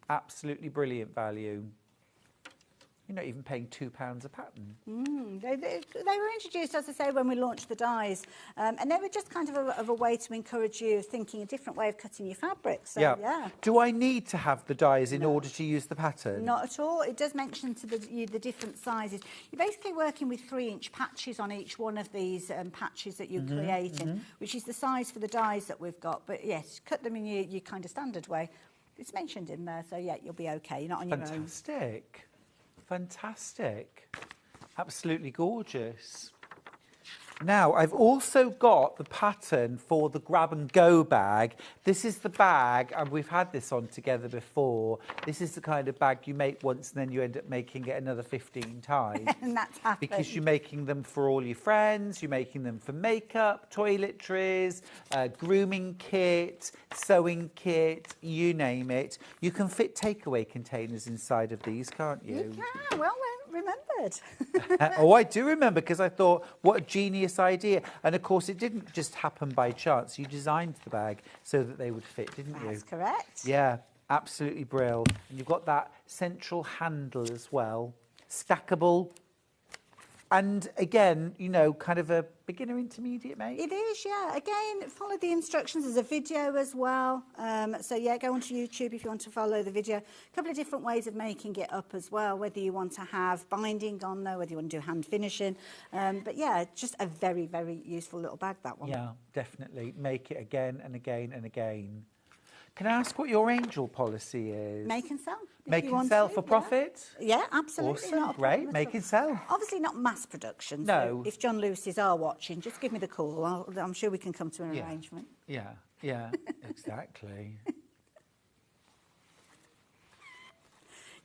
Absolutely brilliant value. You're not even paying £2 a pattern. They were introduced, as I say, when we launched the dies, and they were just kind of a way to encourage you thinking a different way of cutting your fabric. So, yeah. Do I need to have the dies in order to use the pattern? Not at all. It does mention to the different sizes. You're basically working with 3-inch patches on each one of these patches that you're creating, which is the size for the dies that we've got. But yes, cut them in your kind of standard way. It's mentioned in there, so yeah, you'll be okay. You're not on your own. Fantastic. Fantastic. Absolutely gorgeous. Now, I've also got the pattern for the grab and go bag. This is the bag, and we've had this on together before. This is the kind of bag you make once and then you end up making it another 15 times. And that's happened. Because you're making them for all your friends, you're making them for makeup, toiletries, grooming kit, sewing kit, you name it. You can fit takeaway containers inside of these, can't you? You can. Well remembered. Oh, I do remember, because I thought, what a genius idea. And of course, it didn't just happen by chance. You designed the bag so that they would fit, didn't you? That's correct. Yeah, absolutely brilliant. And you've got that central handle as well. Stackable. And again, you know, kind of a beginner intermediate, mate. It is, yeah. Again, follow the instructions. There's a video as well. So, yeah, go onto YouTube if you want to follow the video. A couple of different ways of making it up as well, whether you want to have binding on there, whether you want to do hand finishing. But, yeah, just a very, very useful little bag, that one. Yeah, definitely. Make it again and again and again. Can I ask what your angel policy is? Make and sell. Make and sell for profit? Yeah, absolutely. Awesome, not great. Make and sell. Obviously not mass production. No. So if John Lewis's are watching, just give me the call. I'm sure we can come to an arrangement. Yeah, exactly.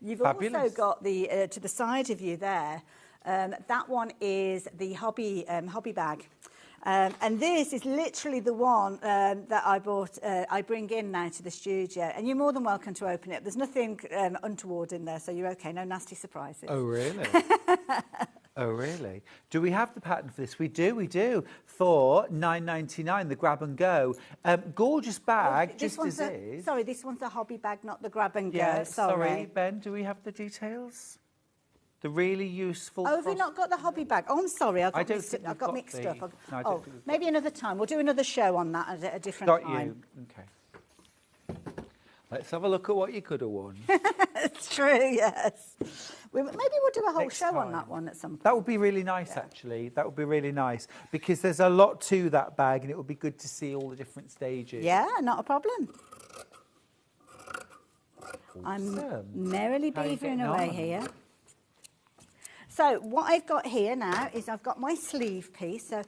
You've Fabulous. also got the to the side of you there. That one is the hobby bag. And this is literally the one that I bought, I bring in now to the studio. And you're more than welcome to open it. There's nothing untoward in there, so you're okay. No nasty surprises. Oh, really? Oh, really? Do we have the pattern for this? We do. For $9.99, the grab and go. Gorgeous bag, just as is. Sorry, this one's a hobby bag, not the grab and go. Yeah, sorry, Ben, do we have the details? The really useful... Oh, have you not got the hobby bag? Oh, I'm sorry, I got mixed up. No, maybe another time. We'll do another show on that at a different time. Okay. Let's have a look at what you could have won. It's true, yes. Maybe we'll do a whole show on that one at some point. That would be really nice, actually. That would be really nice, because there's a lot to that bag, and it would be good to see all the different stages. Yeah, not a problem. Awesome. I'm merrily beavering away here. So what I've got here now is I've got my sleeve piece. So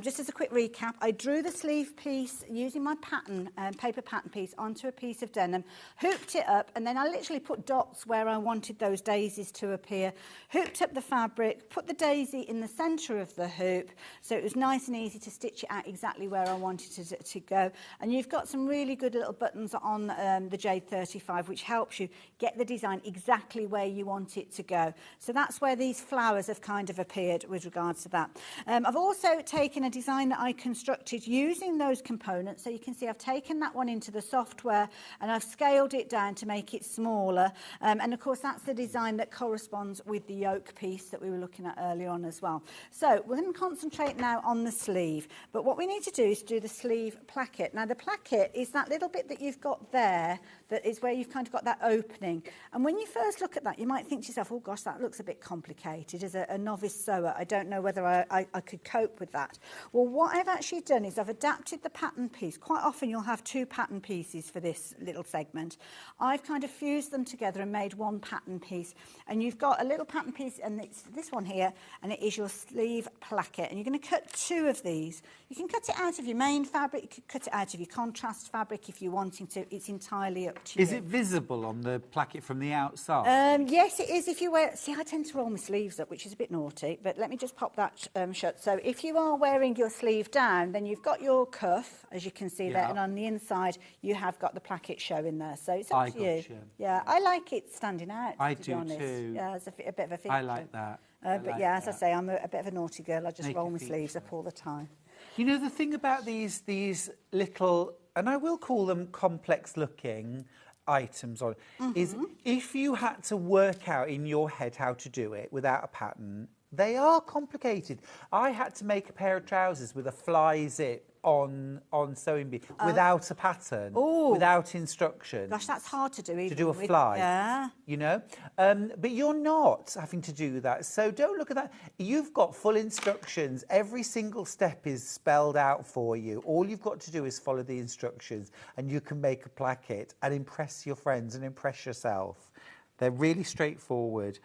just as a quick recap, I drew the sleeve piece using my pattern, paper pattern piece onto a piece of denim, hooped it up, and then I literally put dots where I wanted those daisies to appear, hooped up the fabric, put the daisy in the centre of the hoop, so it was nice and easy to stitch it out exactly where I wanted it to go. And you've got some really good little buttons on the Jade 35, which helps you get the design exactly where you want it to go. So that's where these flowers have kind of appeared with regards to that. I've also taken a design that I constructed using those components. So you can see I've taken that one into the software and I've scaled it down to make it smaller. And of course, that's the design that corresponds with the yoke piece that we were looking at earlier on as well. So we're going to concentrate now on the sleeve. But what we need to do is do the sleeve placket. Now, the placket is that little bit that you've got there that is where you've kind of got that opening. And when you first look at that, you might think to yourself, oh gosh, that looks a bit complicated. complicated. As a novice sewer, I don't know whether I could cope with that. Well, what I've actually done is I've adapted the pattern piece. Quite often you'll have two pattern pieces for this little segment. I've kind of fused them together and made one pattern piece. And you've got a little pattern piece, and it's this one here, and it is your sleeve placket. And you're going to cut two of these. You can cut it out of your main fabric, you could cut it out of your contrast fabric if you're wanting to. It's entirely up to you. Is it visible on the placket from the outside? Yes, it is if you wear... See, I tend to roll my sleeves up, which is a bit naughty, but let me just pop that shut. So if you are wearing your sleeve down, then you've got your cuff, as you can see there, and on the inside you have got the placket showing there. So it's up to you. Yeah, I like it standing out, to be honest. Too. Yeah, it's a bit of a feature. I like that. But yeah, as I say, I'm a bit of a naughty girl. I just roll my sleeves up all the time. You know, the thing about these little, and I will call them complex-looking items on, is if you had to work out in your head how to do it without a pattern, they are complicated. I had to make a pair of trousers with a fly zip on sewing bee without a pattern, without instructions. Gosh, that's hard to do. Even to do a with, fly, yeah. You know. But you're not having to do that, so don't look at that. You've got full instructions. Every single step is spelled out for you. All you've got to do is follow the instructions, and you can make a placket and impress your friends and impress yourself. They're really straightforward.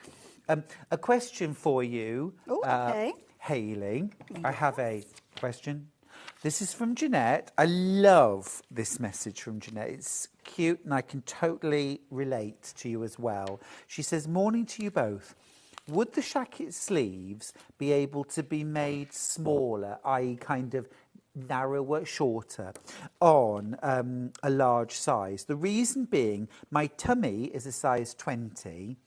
A question for you, Hayley. I have a question. This is from Jeanette. I love this message from Jeanette. It's cute and I can totally relate to you as well. She says, morning to you both. Would the Shacket sleeves be able to be made smaller, i.e. kind of narrower, shorter, on a large size? The reason being, my tummy is a size 20,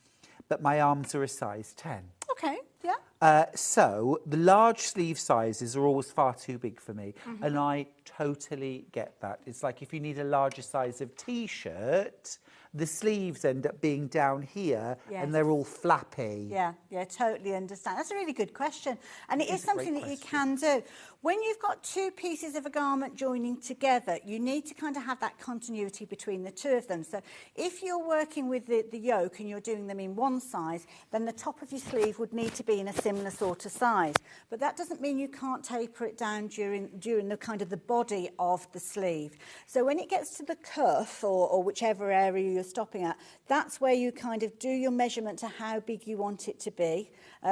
but my arms are a size 10. Okay, yeah. So the large sleeve sizes are always far too big for me, and I totally get that. It's like if you need a larger size of T-shirt, the sleeves end up being down here, and they're all flappy. Yeah, totally understand. That's a really good question, and it is something that you can do. When you've got two pieces of a garment joining together, you need to kind of have that continuity between the two of them. So if you're working with the yoke and you're doing them in one size, then the top of your sleeve would need to be in a similar sort of size. But that doesn't mean you can't taper it down during the kind of the body of the sleeve. So when it gets to the cuff or whichever area you're stopping at, that's where you kind of do your measurement to how big you want it to be.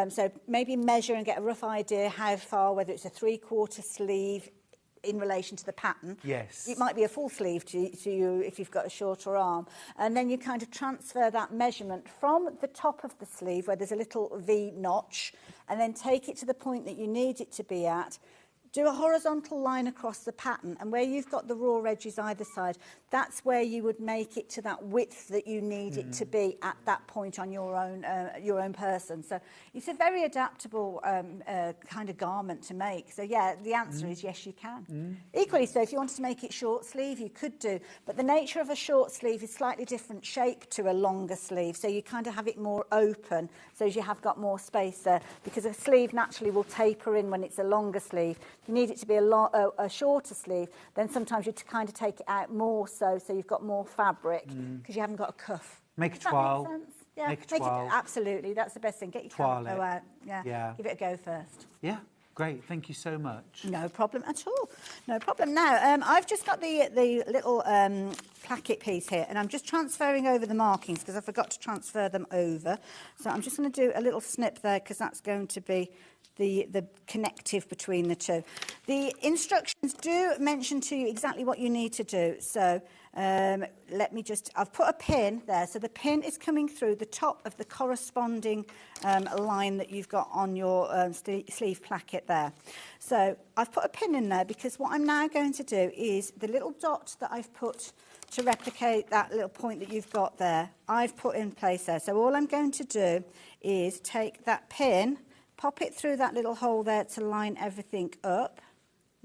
So maybe measure and get a rough idea how far, whether it's a 3/4 sleeve in relation to the pattern. Yes. It might be a full sleeve to you if you've got a shorter arm. And then you kind of transfer that measurement from the top of the sleeve where there's a little V notch, and then take it to the point that you need it to be at. Do a horizontal line across the pattern, and where you've got the raw edges either side, that's where you would make it to that width that you need it to be at that point on your own person. So it's a very adaptable kind of garment to make. So yeah, the answer is yes, you can. Equally so, if you wanted to make it short sleeve, you could do. But the nature of a short sleeve is slightly different shape to a longer sleeve. So you kind of have it more open, so you have got more space there. Because a sleeve naturally will taper in when it's a longer sleeve. If you need it to be a shorter sleeve, then sometimes you kind of take it out more so you've got more fabric because you haven't got a cuff. Make a toile. Make sense? Yeah, make a toile. Absolutely, that's the best thing. Get your toile out. Yeah, give it a go first. Yeah, great. Thank you so much. No problem at all. No problem. Now, I've just got the little placket piece here, and I'm just transferring over the markings because I forgot to transfer them over. So I'm just going to do a little snip there because that's going to be the connective between the two. The instructions do mention to you exactly what you need to do. So let me just, I've put a pin there. So the pin is coming through the top of the corresponding line that you've got on your sleeve placket there. So I've put a pin in there because what I'm now going to do is the little dot that I've put to replicate that little point that you've got there, I've put in place there. So all I'm going to do is take that pin, pop it through that little hole there to line everything up,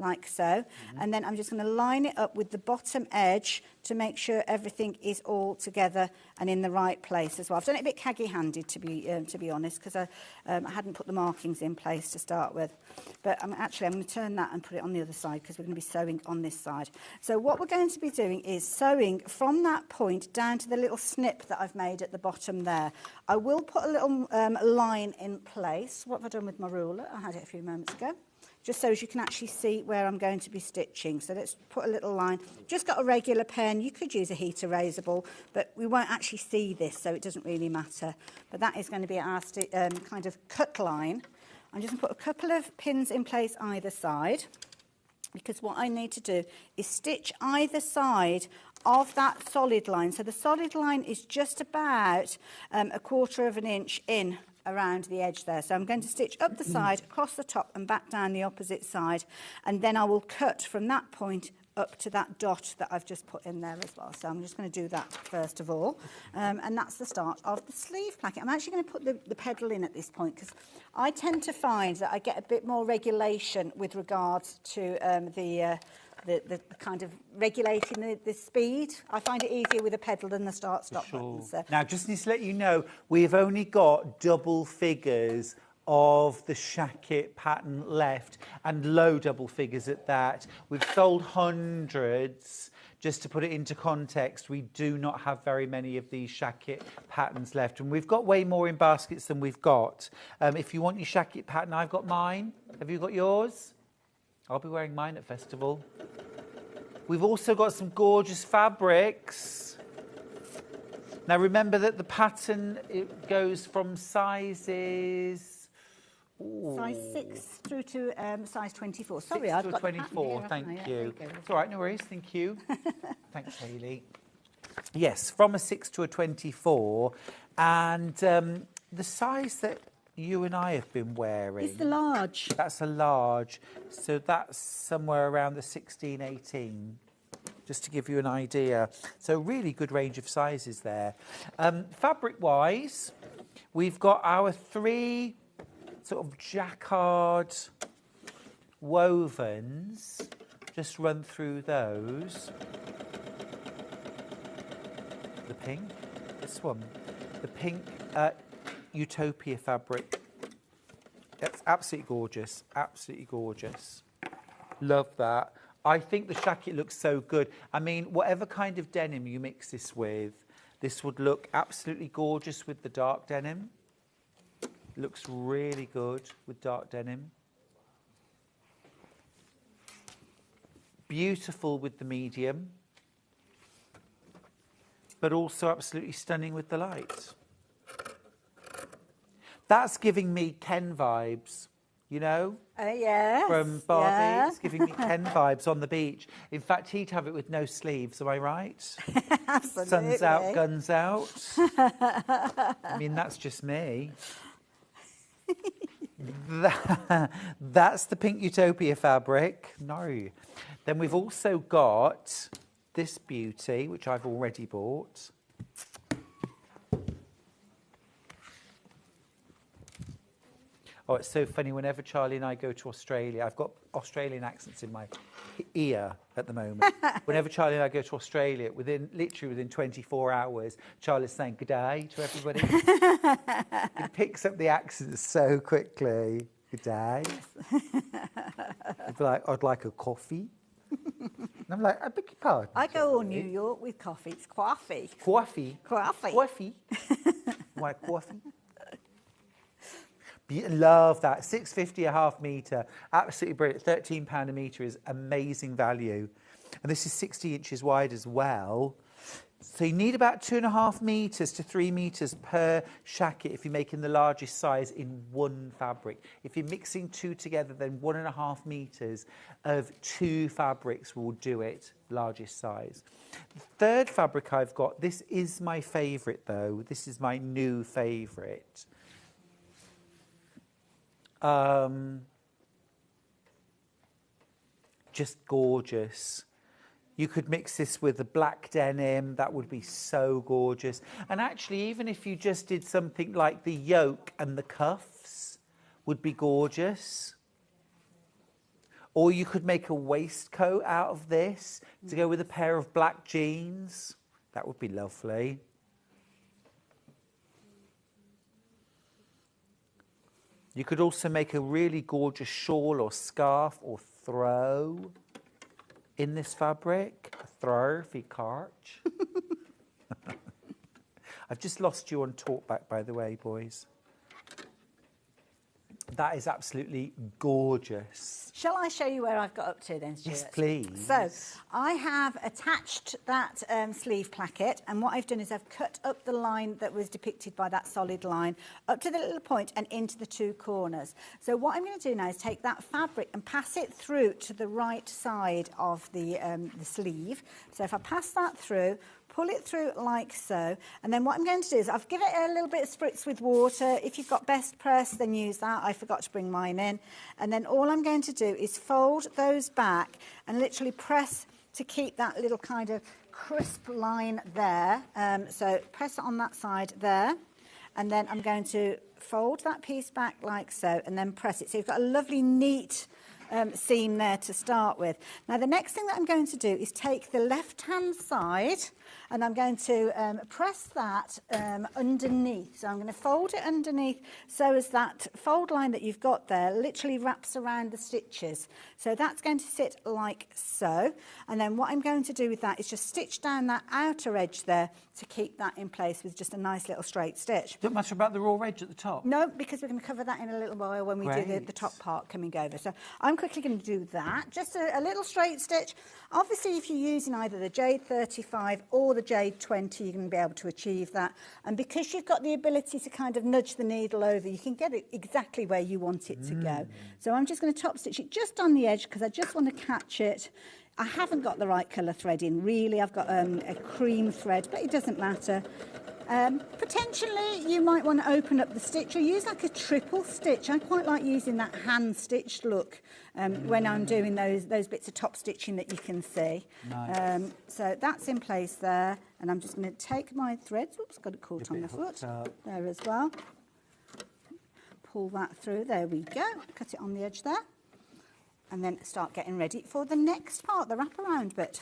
like so. And then I'm just going to line it up with the bottom edge to make sure everything is all together and in the right place as well. I've done it a bit caggy-handed, to be honest, because I hadn't put the markings in place to start with. But I'm going to turn that and put it on the other side because we're going to be sewing on this side. So what we're going to be doing is sewing from that point down to the little snip that I've made at the bottom there. I will put a little line in place. What have I done with my ruler? I had it a few moments ago. Just so as you can actually see where I'm going to be stitching. So let's put a little line. Just got a regular pen. You could use a heat erasable, but we won't actually see this, so it doesn't really matter. But that is going to be our kind of cut line. I'm just going to put a couple of pins in place either side, because what I need to do is stitch either side of that solid line. So the solid line is just about 1/4 of an inch in around the edge there. So I'm going to stitch up the side, across the top and back down the opposite side, and then I will cut from that point up to that dot that I've just put in there as well. So I'm just going to do that first of all, and that's the start of the sleeve placket. I'm actually going to put the pedal in at this point because I tend to find that I get a bit more regulation with regards to the kind of regulating the speed. I find it easier with a pedal than the start-stop button. So. Now, just need to let you know, we've only got double figures of the Shacket pattern left, and low double figures at that. We've sold hundreds. Just to put it into context, we do not have very many of these Shacket patterns left, and we've got way more in baskets than we've got. If you want your Shacket pattern, I've got mine. Have you got yours? I'll be wearing mine at festival. We've also got some gorgeous fabrics. Now remember that the pattern, it goes from sizes... Ooh. Size 6 through to size 24. Sorry, 6 I've to got 24, thank you. Yeah, it's all right, no worries, thank you. Thanks, Hayley. Yes, from a 6 to a 24. And the size that you and I have been wearing... It's the large. That's a large. So that's somewhere around the 16, 18. Just to give you an idea. So really good range of sizes there. Fabric-wise, we've got our 3... sort of jacquard wovens. Just run through those. The pink, this one. The pink Utopia fabric. That's absolutely gorgeous, absolutely gorgeous. Love that. I think the Shacket looks so good. I mean, whatever kind of denim you mix this with, this would look absolutely gorgeous with the dark denim. Looks really good with dark denim. Beautiful with the medium, but also absolutely stunning with the light. That's giving me Ken vibes, you know? Yes. From Barbie. Yeah. It's giving me Ken vibes on the beach. In fact, he'd have it with no sleeves, am I right? Absolutely. Sun's out, guns out. I mean, that's just me. That's the pink Utopia fabric. No. Then we've also got this beauty, which I've already bought. Oh, it's so funny. Whenever Charlie and I go to Australia, I've got Australian accents in my ear at the moment. Whenever Charlie and I go to Australia, literally within 24 hours, Charlie's saying good day to everybody. He picks up the accents so quickly. Good day. He'd be like, I'd like a coffee. And I'm like, I beg your pardon. I go on New York with coffee. It's coffee. Coffee. Coffee. Coffee. Want coffee? Love that. £6.50 a half metre. Absolutely brilliant. £13 a metre is amazing value. And this is 60 inches wide as well. So you need about 2.5 metres to 3 metres per Shacket if you're making the largest size in one fabric. If you're mixing two together, then 1.5 metres of 2 fabrics will do it, largest size. The third fabric I've got, this is my favourite though. This is my new favourite. Just gorgeous. You could mix this with the black denim, that would be so gorgeous. And actually, even if you just did something like the yoke and the cuffs, would be gorgeous. Or you could make a waistcoat out of this to go with a pair of black jeans. That would be lovely. You could also make a really gorgeous shawl or scarf or throw in this fabric. A throw for your carch. I've just lost you on talkback, by the way, boys. That is absolutely gorgeous. Shall I show you where I've got up to then, Stuart? Yes, please. So I have attached that sleeve placket, and what I've done is I've cut up the line that was depicted by that solid line up to the little point and into the two corners. So what I'm going to do now is take that fabric and pass it through to the right side of the sleeve. So if I pass that through, pull it through like so, and then what I'm going to do is I've given it a little bit of spritz with water. If you've got best press, then use that. I forgot to bring mine in. And then all I'm going to do is fold those back and literally press to keep that little kind of crisp line there. So press it on that side there, and then I'm going to fold that piece back like so, and then press it. So you've got a lovely neat seam there to start with. Now the next thing that I'm going to do is take the left-hand side, and I'm going to press that underneath. So I'm going to fold it underneath so as that fold line that you've got there literally wraps around the stitches. So that's going to sit like so. And then what I'm going to do with that is just stitch down that outer edge there to keep that in place with just a nice little straight stitch. Don't matter about the raw edge at the top? No, because we're going to cover that in a little while when we do the top part coming over. So I'm quickly going to do that. Just a little straight stitch. Obviously, if you're using either the Jade 35 or the Jade 20, you're going to be able to achieve that. And because you've got the ability to kind of nudge the needle over, you can get it exactly where you want it to go. So I'm just going to top stitch it just on the edge because I just want to catch it. I haven't got the right colour thread in, really. I've got a cream thread, but it doesn't matter. Potentially, you might want to open up the stitch or use like a triple stitch. I quite like using that hand-stitched look when I'm doing those bits of top stitching that you can see. Nice. So that's in place there, and I'm just going to take my threads. Oops, got it caught on the foot. There as well. Pull that through. There we go. Cut it on the edge there. And then start getting ready for the next part, the wraparound bit.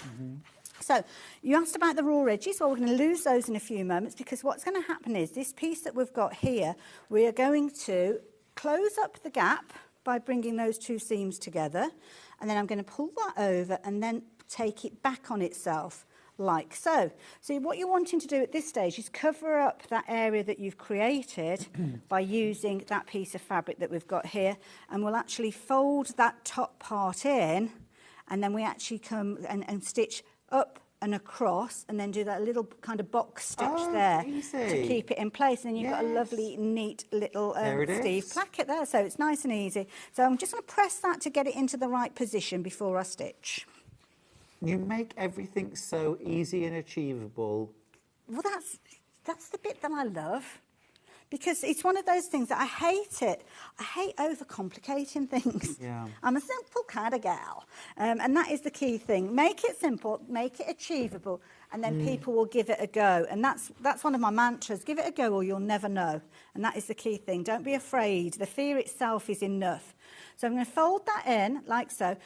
So you asked about the raw edges. Well, we're going to lose those in a few moments because what's going to happen is this piece that we've got here, we are going to close up the gap by bringing those two seams together, and then I'm going to pull that over and then take it back on itself like so. So what you're wanting to do at this stage is cover up that area that you've created by using that piece of fabric that we've got here, and we'll actually fold that top part in, and then we actually come and stitch up and across, and then do that little kind of box stitch there to keep it in place, and then you've got a lovely neat little sleeve placket there. So it's nice and easy. So I'm just going to press that to get it into the right position before I stitch. You make everything so easy and achievable. Well, that's the bit that I love, because it's one of those things that I hate it. I hate overcomplicating things. Yeah. I'm a simple kind of gal, and that is the key thing. Make it simple, make it achievable, and then people will give it a go. And that's one of my mantras. Give it a go or you'll never know. And that is the key thing. Don't be afraid. The fear itself is enough. So I'm going to fold that in like so.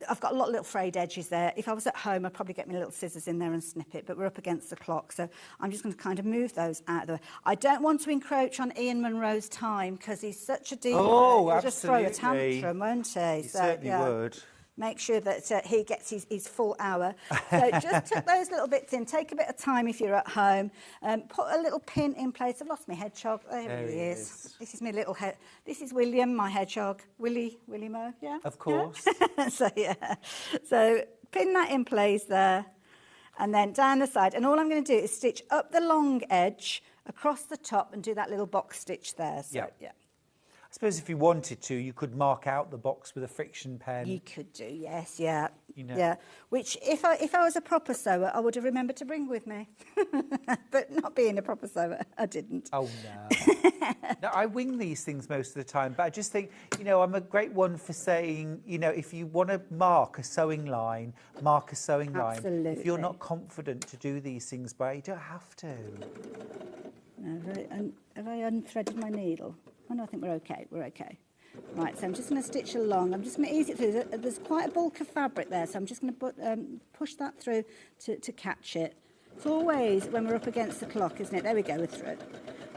I've got a lot of little frayed edges there. If I was at home, I'd probably get my little scissors in there and snip it, but we're up against the clock, so I'm just going to kind of move those out of the way. I don't want to encroach on Ian Munro's time because he's such a diva. He'll just throw a tantrum, won't he? He certainly would. Make sure that he gets his full hour. So just tuck those little bits in. Take a bit of time if you're at home. Put a little pin in place. I've lost my hedgehog. There he is. This is my little head. This is William, my hedgehog. Willie Mo, yeah? Of course. Yeah? So pin that in place there, and then down the side. And all I'm going to do is stitch up the long edge across the top and do that little box stitch there. So, yeah. I suppose if you wanted to, you could mark out the box with a friction pen. You could do, yes, yeah. You know. Yeah, which if I was a proper sewer, I would have remembered to bring with me. But not being a proper sewer, I didn't. Oh, no. No, I wing these things most of the time, but I just think, I'm a great one for saying, if you want to mark a sewing line, mark a sewing line. Absolutely. If you're not confident to do these things, but you don't have to. No, have I unthreaded my needle? Oh, no, I think we're okay. We're okay. Right, so I'm just going to stitch along. I'm just going to ease it through. There's quite a bulk of fabric there, so I'm just going to push that through to catch it. It's always when we're up against the clock, isn't it? There we go, we're through.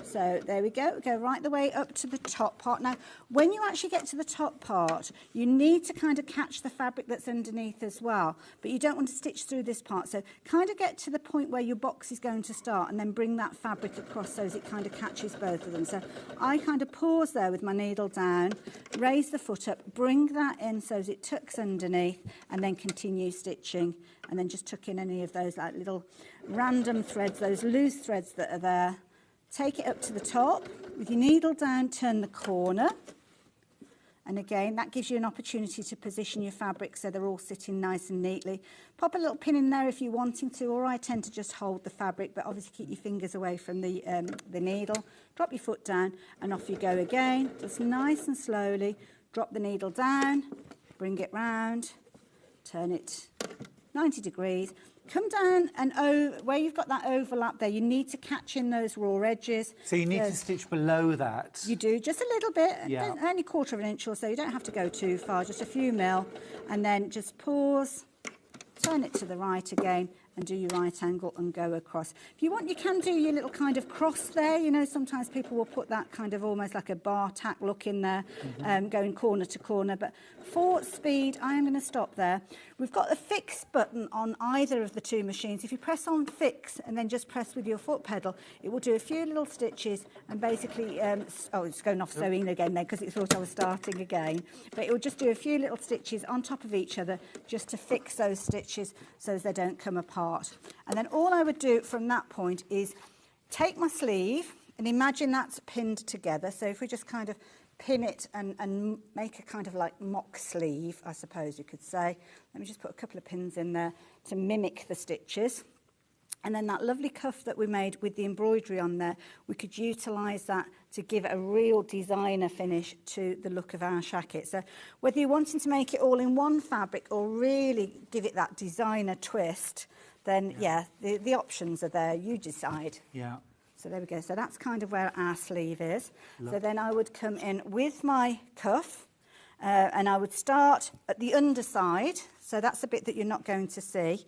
So there we go right the way up to the top part. Now, when you actually get to the top part, you need to kind of catch the fabric that's underneath as well, but you don't want to stitch through this part. So kind of get to the point where your box is going to start and then bring that fabric across so as it kind of catches both of them. So I kind of pause there with my needle down, raise the foot up, bring that in so as it tucks underneath, and then continue stitching, and then just tuck in any of those like little random threads, those loose threads that are there. Take it up to the top, with your needle down, turn the corner. And again, that gives you an opportunity to position your fabric so they're all sitting nice and neatly. Pop a little pin in there if you're wanting to, or I tend to just hold the fabric, but obviously keep your fingers away from the needle. Drop your foot down and off you go again. Just nice and slowly, drop the needle down, bring it round, turn it 90 degrees. Come down and where you've got that overlap there, you need to catch in those raw edges. So you need to stitch below that? You do, just a little bit, yeah. Only 1/4 of an inch or so. You don't have to go too far, just a few mil. And then just pause, turn it to the right again, and do your right angle and go across. If you want, you can do your little kind of cross there. You know, sometimes people will put that kind of almost like a bar tack look in there, going corner to corner. But for speed, I am going to stop there. We've got a fix button on either of the two machines. If you press on fix and then just press with your foot pedal, it will do a few little stitches and basically, oh, it's going off sewing again then because it thought I was starting again. But it will just do a few little stitches on top of each other just to fix those stitches so as they don't come apart. And then all I would do from that point is take my sleeve and imagine that's pinned together. So if we just kind of pin it and make a kind of like mock sleeve, I suppose you could say. Let me just put a couple of pins in there to mimic the stitches. And then that lovely cuff that we made with the embroidery on there, we could utilise that to give a real designer finish to the look of our shacket. So whether you're wanting to make it all in one fabric or really give it that designer twist, then yeah, the options are there, you decide. Yeah. So there we go. So that's kind of where our sleeve is. So then I would come in with my cuff and I would start at the underside. So that's the bit that you're not going to see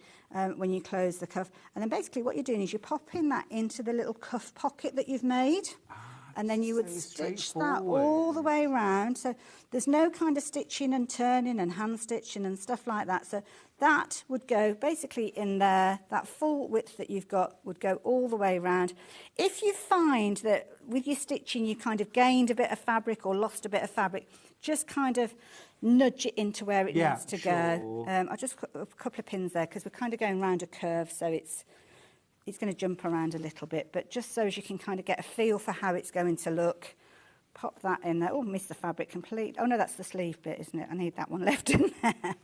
when you close the cuff. And then basically what you're doing is you're popping that into the little cuff pocket that you've made. And then you would stitch that all the way around. So there's no kind of stitching and turning and hand stitching and stuff like that. So that would go basically in there. That full width that you've got would go all the way around. If you find that with your stitching you kind of gained a bit of fabric or lost a bit of fabric, just kind of nudge it into where it needs to go. I'll just put a couple of pins there because we're kind of going round a curve, so it's going to jump around a little bit, but just so as you can kind of get a feel for how it's going to look, pop that in there. Oh, missed the fabric completely. Oh, no, that's the sleeve bit, isn't it? I need that one left in there.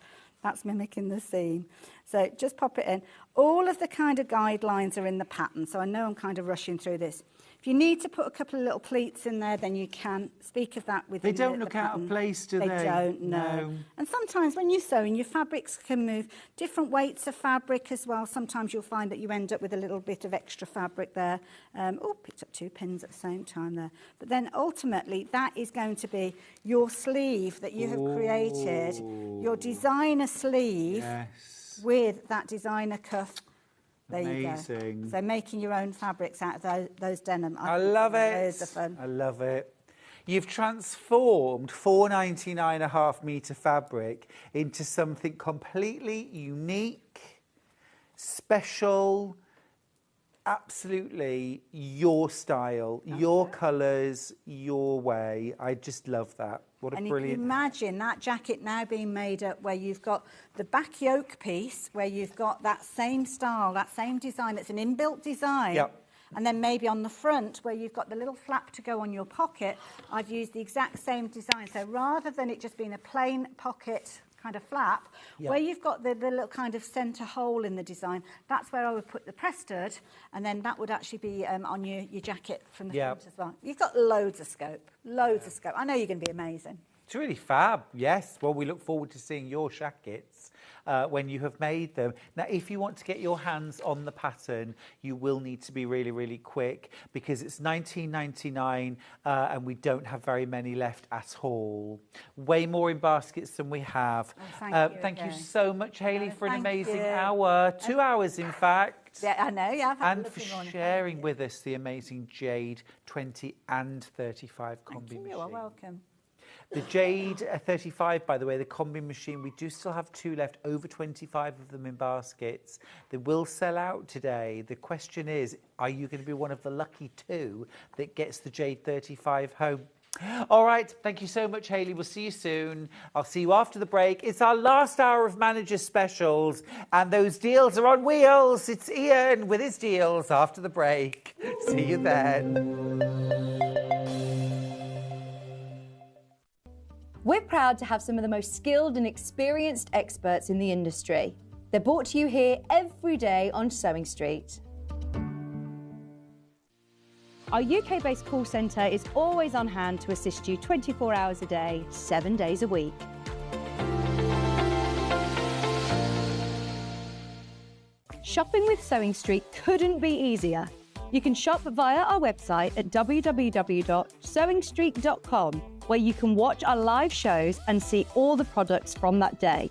That's mimicking the seam. So just pop it in. All of the kind of guidelines are in the pattern, so I know I'm kind of rushing through this. If you need to put a couple of little pleats in there, then you can speak of that within They don't look out of place, do they? They don't, no. And sometimes when you're sewing, your fabrics can move. Different weights of fabric as well. Sometimes you'll find that you end up with a little bit of extra fabric there. Oh, picked up 2 pins at the same time there. But then ultimately, that is going to be your sleeve that you have created, your designer sleeve with that designer cuff. There you go. So making your own fabrics out of those denim. I love it. Loads of fun. I love it. You've transformed 499.5 metre fabric into something completely unique, special, absolutely your style, your colours, your way. I just love that. What a brilliant... And you can imagine that jacket now being made up where you've got the back yoke piece, where you've got that same style, that same design. It's an inbuilt design. Yep. And then maybe on the front, where you've got the little flap to go on your pocket, I've used the exact same design. So rather than it just being a plain pocket kind of flap, where you've got the little kind of centre hole in the design, that's where I would put the press stud, and then that would actually be on your jacket from the front as well. You've got loads of scope, loads of scope. I know you're going to be amazing. It's really fab, yes. Well, we look forward to seeing your shackets. when you have made them. Now, if you want to get your hands on the pattern, you will need to be really, really quick because it's $19.99 and we don't have very many left at all. Way more in baskets than we have. Thank you so much, Hayley, for an amazing hour. 2 hours, in fact. Yeah, I know, yeah. And for sharing with us the amazing Jade 20 and 35 combi machine. You are welcome. The Jade 35, by the way, the combi machine, we do still have 2 left, over 25 of them in baskets. They will sell out today. The question is, are you going to be one of the lucky 2 that gets the Jade 35 home? All right, thank you so much, Hayley. We'll see you soon. I'll see you after the break. It's our last hour of Manager Specials, and those deals are on wheels. It's Ian with his deals after the break. See you then. We're proud to have some of the most skilled and experienced experts in the industry. They're brought to you here every day on Sewing Street. Our UK-based call centre is always on hand to assist you 24 hours a day, 7 days a week. Shopping with Sewing Street couldn't be easier. You can shop via our website at www.sewingstreet.com, where you can watch our live shows and see all the products from that day.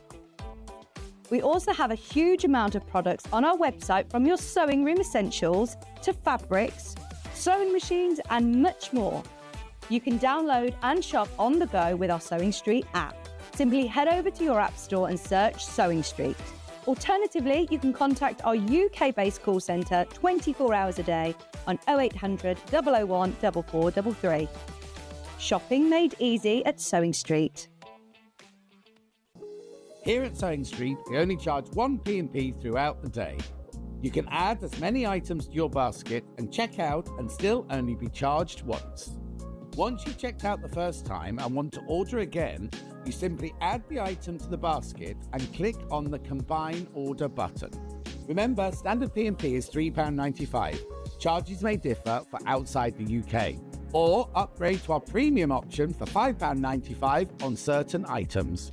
We also have a huge amount of products on our website, from your sewing room essentials to fabrics, sewing machines and much more. You can download and shop on the go with our Sewing Street app. Simply head over to your app store and search Sewing Street. Alternatively, you can contact our UK-based call centre 24 hours a day on 0800 001 4433. Shopping made easy at Sewing Street. Here at Sewing Street, we only charge 1 P&P throughout the day. You can add as many items to your basket and check out and still only be charged once. Once you've checked out the first time and want to order again, you simply add the item to the basket and click on the Combine Order button. Remember, standard P&P is £3.95. Charges may differ for outside the UK. Or upgrade to our premium option for £5.95 on certain items.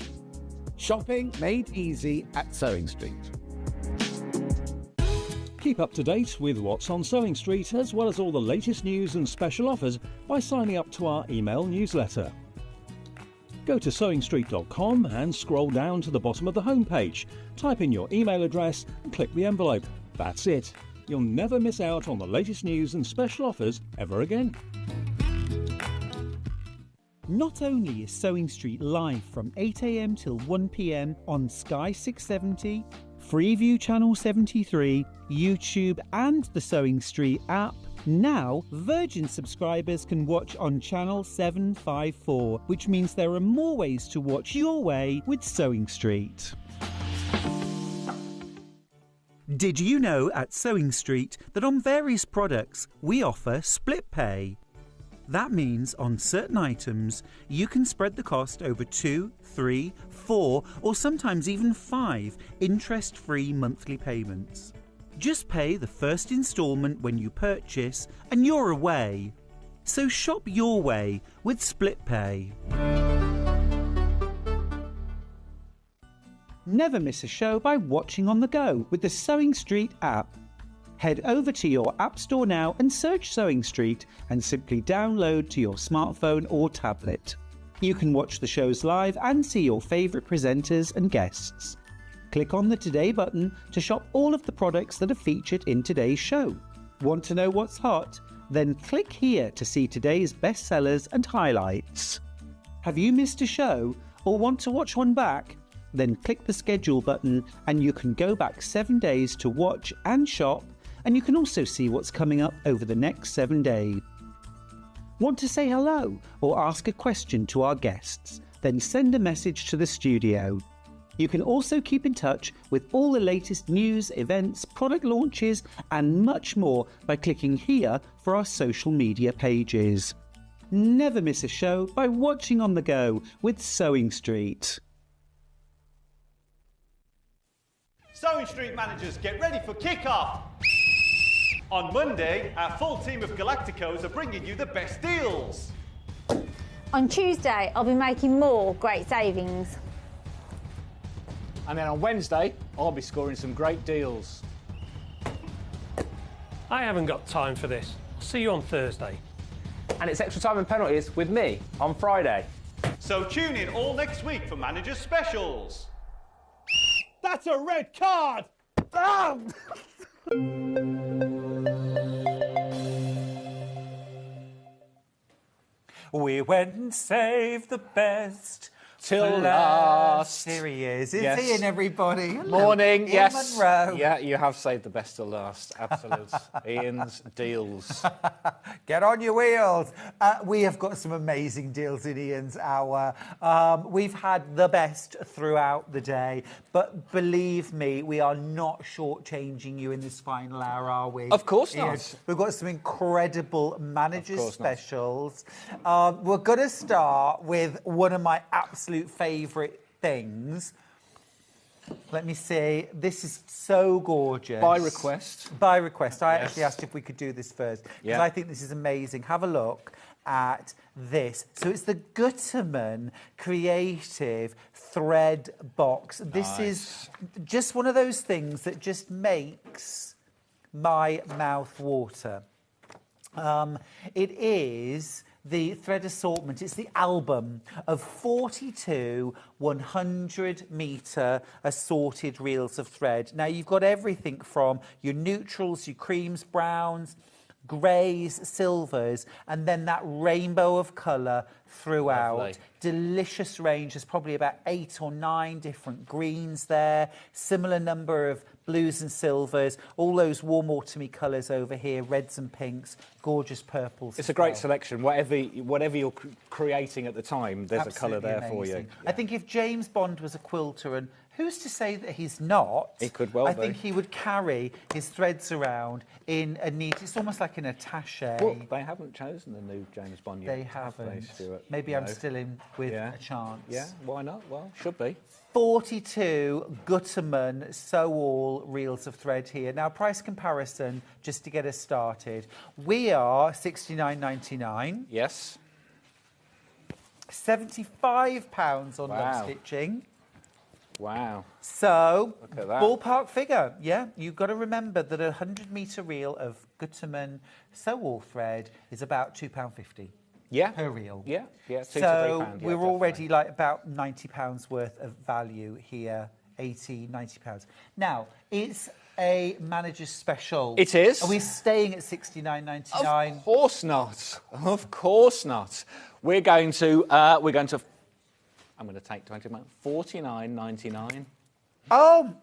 Shopping made easy at Sewing Street. Keep up to date with what's on Sewing Street, as well as all the latest news and special offers, by signing up to our email newsletter. Go to sewingstreet.com and scroll down to the bottom of the homepage. Type in your email address and click the envelope. That's it. You'll never miss out on the latest news and special offers ever again. Not only is Sewing Street live from 8 AM till 1 PM on Sky 670, Freeview Channel 73, YouTube and the Sewing Street app, now Virgin subscribers can watch on Channel 754, which means there are more ways to watch your way with Sewing Street. Did you know at Sewing Street that on various products we offer split pay? That means on certain items you can spread the cost over 2, 3, 4 or sometimes even 5 interest-free monthly payments. Just pay the first instalment when you purchase and you're away. So shop your way with split pay. Never miss a show by watching on the go with the Sewing Street app. Head over to your app store now and search Sewing Street and simply download to your smartphone or tablet. You can watch the shows live and see your favourite presenters and guests. Click on the Today button to shop all of the products that are featured in today's show. Want to know what's hot? Then click here to see today's bestsellers and highlights. Have you missed a show or want to watch one back? Then click the schedule button and you can go back 7 days to watch and shop, and you can also see what's coming up over the next 7 days. Want to say hello or ask a question to our guests? Then send a message to the studio. You can also keep in touch with all the latest news, events, product launches and much more by clicking here for our social media pages. Never miss a show by watching on the go with Sewing Street. Sewing Street managers, get ready for kick-off! On Monday, our full team of Galacticos are bringing you the best deals. On Tuesday, I'll be making more great savings. And then on Wednesday, I'll be scoring some great deals. I haven't got time for this. I'll see you on Thursday. And it's extra time and penalties with me on Friday. So tune in all next week for Manager's Specials. That's a red card! Ah! We went and saved the best till last. Here he is. Is Yes. he in, everybody? Hello. Morning, Ian yes. Munro. Yeah, you have saved the best till last. Absolute. Ian's deals. Get on your wheels. We have got some amazing deals in Ian's hour. We've had the best throughout the day, but believe me, we are not shortchanging you in this final hour, are we? Of course Ian? not. We've got some incredible managers course not. specials. We're going to start with one of my absolute favourite things. Let me see. This is so gorgeous. By request. By request. I Yes. actually asked if we could do this first because Yeah. I think this is amazing. Have a look at this. So it's the Gutterman Creative Thread Box. This is just one of those things that just makes my mouth water. It is the thread assortment. It's the album of 42 100-metre assorted reels of thread. Now, you've got everything from your neutrals, your creams, browns, greys, silvers, and then that rainbow of colour throughout. Lovely. Delicious range. There's probably about 8 or 9 different greens there. Similar number of blues and silvers. All those warm autumny colours over here, reds and pinks, gorgeous purples. It's a great selection. Whatever you're creating at the time, there's a colour Absolutely there for you. amazing. I think if James Bond was a quilter, and who's to say that he's not? He could well I be. think he would carry his threads around in a neat. It's almost like an attaché. Well, they haven't chosen the new James Bond yet. They have haven't. Stuart? Maybe I'm No. still in with Yeah. a chance. Yeah, why not? Well, should be. 42 Gutterman Sew All reels of thread here. Now, price comparison, just to get us started. We are £69.99. Yes. £75 on Wow. love stitching. Wow. So, Look at that. ballpark figure, yeah. You've got to remember that a 100-metre reel of Gutterman Sew All thread is about £2.50. Yeah. Per reel. Yeah, yeah, £2 to So £3. Yeah, we're already definitely. like about £90 worth of value here, 80, £90. Now, it's a manager's special. It is. Are we staying at £69.99? Of course not. Of course not. We're going to I'm going to take 20 minutes. £49.99. Oh,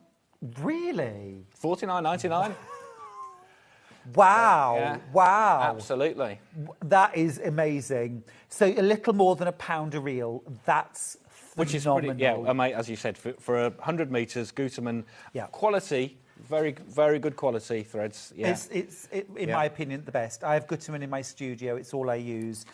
really? £49.99. Wow, Yeah. wow. Absolutely. That is amazing. So a little more than £1 a reel. That's Which is phenomenal. pretty, yeah, mate, as you said, for 100 metres, Gutterman Yeah. quality, very, very good quality threads. Yeah. It's in Yeah. my opinion, the best. I have Gutterman in my studio. It's all I use.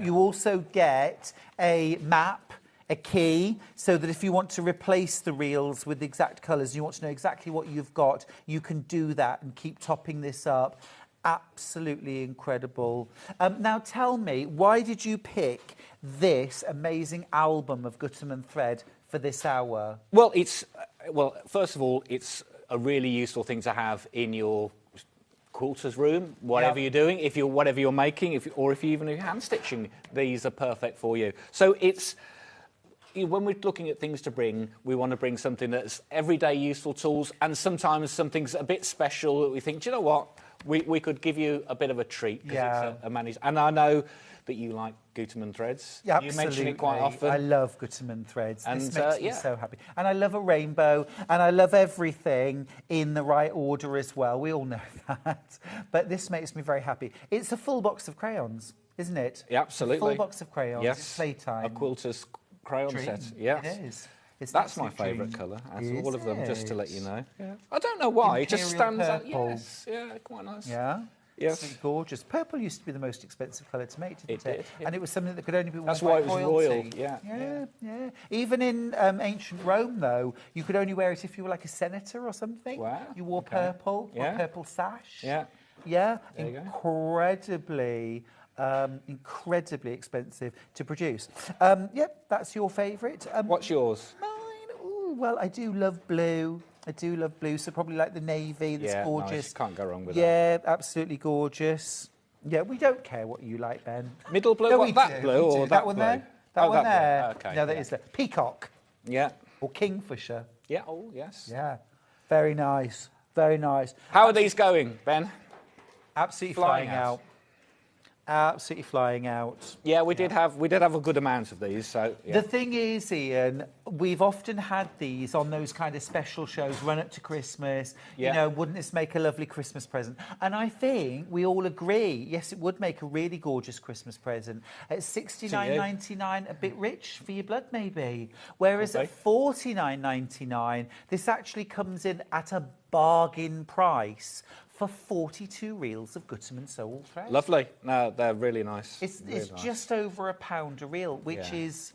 You also get a map, a key, so that if you want to replace the reels with the exact colours, you want to know exactly what you've got, you can do that and keep topping this up. Absolutely incredible. Now tell me, why did you pick this amazing album of Gutterman thread for this hour? Well, first of all, it's a really useful thing to have in your quilter's room, whatever you're doing, whatever you're making, or if you even do hand stitching, these are perfect for you. So when we're looking at things to bring, we want to bring something that's everyday useful tools, and sometimes something's a bit special that we think, do you know what, we could give you a bit of a treat because it's a managed. And I know that you like Gutterman threads. Yeah, you mention it quite often. I love Gutterman threads. And, this makes me yeah. so happy. And I love a rainbow, and I love everything in the right order as well. We all know that. But this makes me very happy. It's a full box of crayons, isn't it? Yeah, absolutely. A full box of crayons. Yes. It's playtime. A quilter's crayon Dream. set. Yes. It is. It's That's an my absolute favourite dream. colour out of Is all of them, just to let you it? know. Yeah. I don't know why. It just Imperial stands out. purple. Yes. Yeah, quite nice. Yeah? Yes. Absolutely gorgeous. Purple used to be the most expensive colour to make, didn't It did, yeah. And it was something that could only be worn That's by why it was royalty. royal, yeah, Yeah. Even in ancient Rome, though, you could only wear it if you were like a senator or something. Wow, You wore okay. purple, or Yeah. a purple sash. Yeah. Yeah. There you go. Incredibly expensive to produce. Yep, that's your favourite. What's yours? Mine, ooh, well, I do love blue. I do love blue, so probably like the navy, that's gorgeous. Nice. Can't go wrong with that. Yeah, absolutely gorgeous. Yeah, we don't care what you like, Ben. Middle blue? No, What, we that do, blue we or do. that one blue? there? That one that there. blue. Okay. No, that is the peacock. Yeah. Or kingfisher. Yeah, oh, yes. Yeah. Very nice. Very nice. How are these going, Ben? Absolutely flying out. Absolutely flying out. Yeah, we did have a good amount of these. So yeah. The thing is, Ian, we've often had these on those kind of special shows, run up to Christmas. Yeah. You know, wouldn't this make a lovely Christmas present? And I think we all agree, yes, it would make a really gorgeous Christmas present. At $69.99, a bit rich for your blood, maybe. Whereas at $49.99, this actually comes in at a bargain price for 42 reels of Gutermann sole thread. Lovely. No, they're really nice. It's really nice. just over £1 a reel, which is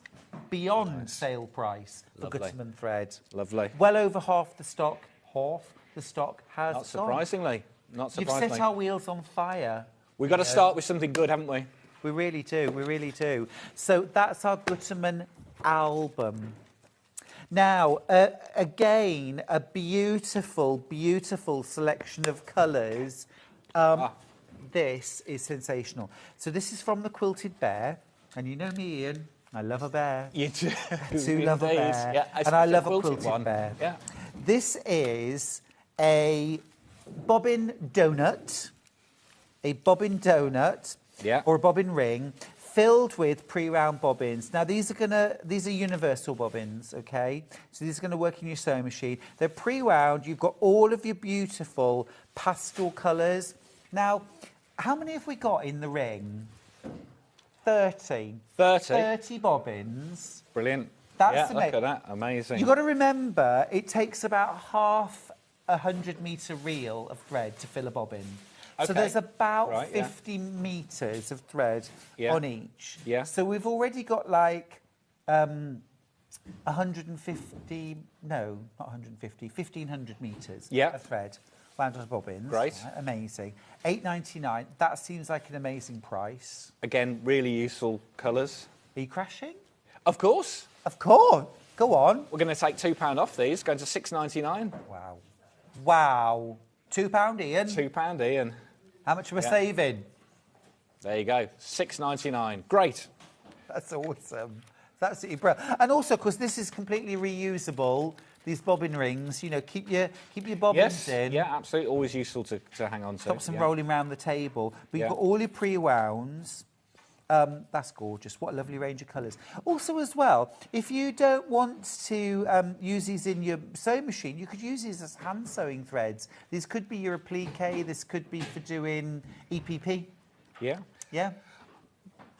beyond sale price for Lovely. Gutermann thread. Lovely. Well over half the stock. Has Not surprisingly. Not surprisingly. You've set our wheels on fire. We've got to start with something good, haven't we? We really do. We really do. So that's our Gutermann album. Now, again, a beautiful, beautiful selection of colours. This is sensational. So this is from the Quilted Bear. And you know me, Ian, I love a bear. You do. I do love a bear. Yeah, and I love a quilted quilted one. bear. Yeah. This is a bobbin donut. A bobbin donut. Yeah. Or a bobbin ring filled with pre-wound bobbins. Now these are universal bobbins, okay? So these are gonna work in your sewing machine. They're pre-wound. You've got all of your beautiful pastel colours. Now, how many have we got in the ring? 30. 30 bobbins. Brilliant. That's look at that. Amazing. You've got to remember, it takes about half a 100-metre reel of thread to fill a bobbin. So there's about 50 metres of thread on each. Yeah. So we've already got like 150, no, not 150, 1,500 metres of thread wound on bobbins. Great. Right, amazing. $8.99, that seems like an amazing price. Again, really useful colours. Are you crashing? Of course. Of course. Go on. We're going to take £2 off these, going to $6.99. Wow. Wow. £2, Ian. £2, Ian. How much am I saving? There you go. $6.99. Great. That's awesome. That's absolutely brilliant. And also, because this is completely reusable, these bobbin rings, you know, keep your bobbins in. Yeah, absolutely. Always useful to hang on to. Stop them rolling around the table. But you've got all your pre-wounds. That's gorgeous. What a lovely range of colours. Also, as well, if you don't want to use these in your sewing machine, you could use these as hand sewing threads. These could be your applique. This could be for doing EPP. Yeah. Yeah.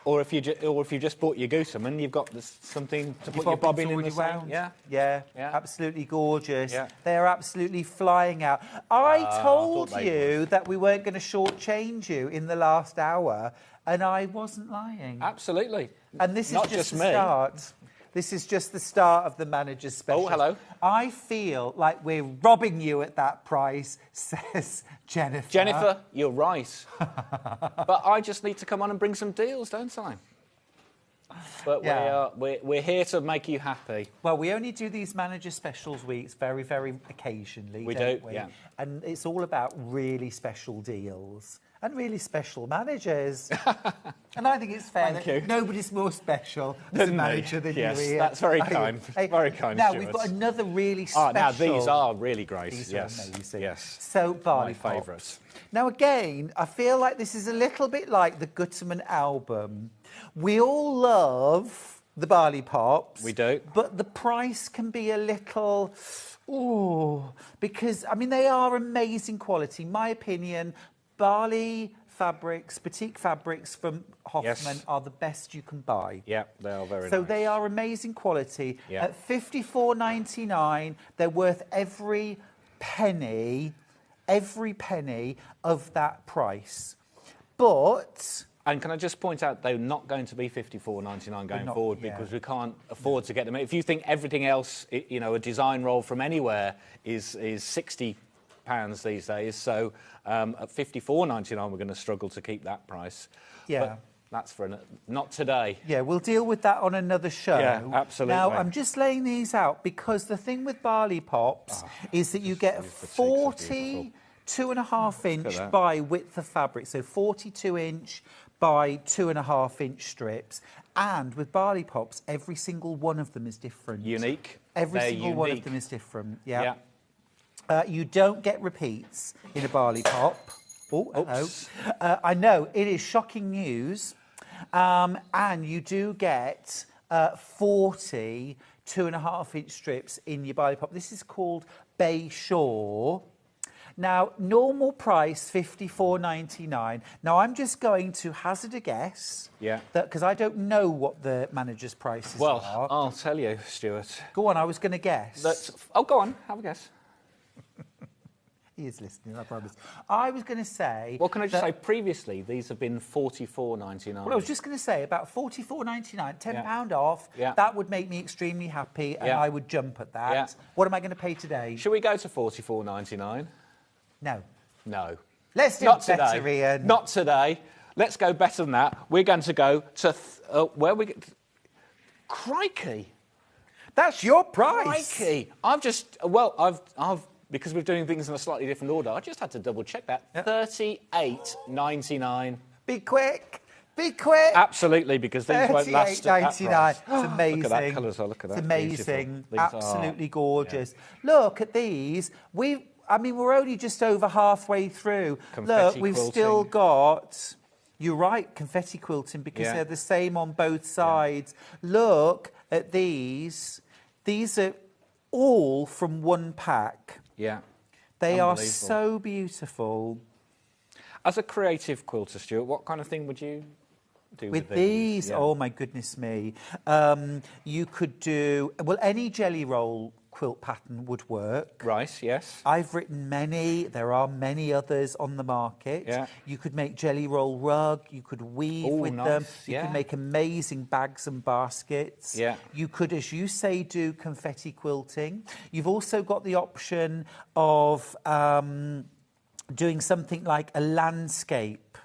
Or if you just bought your Gutermann, you've got something to put your bobbin in the same. Yeah. Absolutely gorgeous. Yeah. They're absolutely flying out. I told you that we weren't going to shortchange you in the last hour, and I wasn't lying. Absolutely. And this Not is just the me. start. This is just the start of the manager's special. Oh, hello. I feel like we're robbing you at that price, says Jennifer. Jennifer, you're right. But I just need to come on and bring some deals, don't I? But we're here to make you happy. Well, we only do these manager specials weeks very, very occasionally, We don't do, we? yeah. And it's all about really special deals and really special managers. And I think it's fair Thank that you. nobody's more special as a manager than Yes, you, Ian. that's very kind. Very kind, Now, Stuart. we've got another really special... now these are really great. These yes. are amazing. Yes. So, barley My pops. favourite. Now, again, I feel like this is a little bit like the Gutermann album. We all love the barley pops. We do. But the price can be a little... Ooh, because, I mean, they are amazing quality. My opinion, barley fabrics, batik fabrics from Hoffman are the best you can buy. Yeah, they are very So nice. they are amazing quality. Yeah. At $54.99, they're worth every penny of that price. But... And can I just point out, they're not going to be $54.99 going forward because we can't afford to get them. If you think everything else, you know, a design roll from anywhere is £60 these days, so at $54.99 we're going to struggle to keep that price. Yeah. But That's for not today. Yeah, we'll deal with that on another show. Yeah, absolutely. Now, I'm just laying these out because the thing with barley pops is that you get 40 2.5 inch by width of fabric, so 42 inch by 2.5 inch strips. And with barley pops, every single one of them is different. Unique. Every single one of them is different. Yeah. You don't get repeats in a barley pop. Oh, hello. I know, it is shocking news. And you do get 40 2.5 inch strips in your barley pop. This is called Bay Shore. Now, normal price, $54.99. Now, I'm just going to hazard a guess. Yeah. Because I don't know what the manager's prices are. Well, I'll tell you, Stuart. Go on, I was going to guess. Oh, go on, have a guess. He is listening, I promise. I was going to say... Well, can I just say, previously, these have been $44.99. Well, I was just going to say, about $44.99, £10 off, that would make me extremely happy, and I would jump at that. Yeah. What am I going to pay today? Should we go to $44.99? No. No. Let's do Not better, today. Ian. Not today. Let's go better than that. We're going to go to... where we get... Crikey. That's your price. Crikey. I've just... Well, I've because we're doing things in a slightly different order, I just had to double-check that. Yep. $38.99. Be quick. Be quick. Absolutely, because these won't last at that price. It's amazing. Look at that colours. Look at that. It's amazing. Absolutely are, gorgeous. Look at these. I mean, we're only just over halfway through. Confetti Look, we've quilting. still got... You're right, confetti quilting, because they're the same on both sides. Look at these. These are all from one pack. Yeah. They are so beautiful. As a creative quilter, Stuart, what kind of thing would you do with these? Yeah. Oh, my goodness me. You could do... Well, any jelly roll quilt pattern would work. Right, yes. I've written many. There are many others on the market. Yeah. You could make jelly roll rug. You could weave with them. You could make amazing bags and baskets. Yeah. You could, as you say, do confetti quilting. You've also got the option of doing something like a landscape.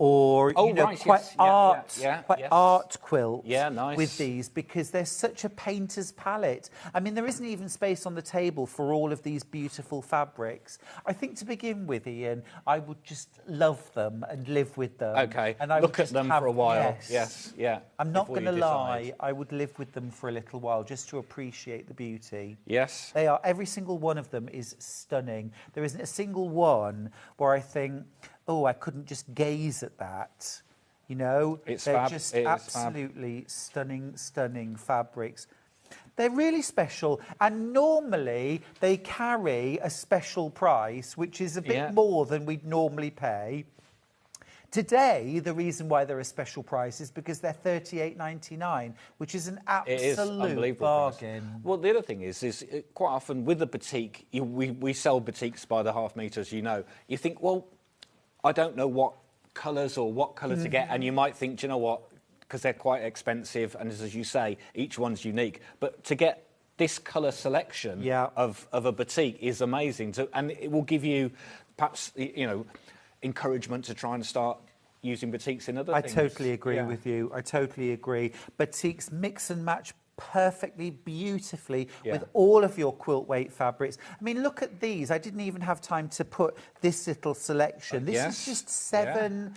Or, quite art quilt with these, because they're such a painter's palette. I mean, there isn't even space on the table for all of these beautiful fabrics. I think to begin with, Ian, I would just love them and live with them. OK, and I look at them for a while. Yes, yeah. I'm not going to lie, I would live with them for a little while just to appreciate the beauty. Yes. They are, every single one of them is stunning. There isn't a single one where I think... Oh, I couldn't just gaze at that. You know, they're just absolutely stunning, stunning fabrics. They're really special, and normally they carry a special price, which is a bit more than we'd normally pay. Today, the reason why they're a special price is because they're $38.99, which is an absolute bargain. Price. Well, the other thing is quite often with the batik, we sell batiks by the half metre, as you know. You think, well, I don't know what colours or what colour to get, and you might think, do you know what, because they're quite expensive, and as you say, each one's unique. But to get this colour selection of a batik is amazing, and it will give you perhaps, encouragement to try and start using batiks in other things. I totally agree with you. I totally agree. Batiks mix and match perfectly, beautifully with all of your quilt weight fabrics. I mean, look at these. I didn't even have time to put this little selection. This is just seven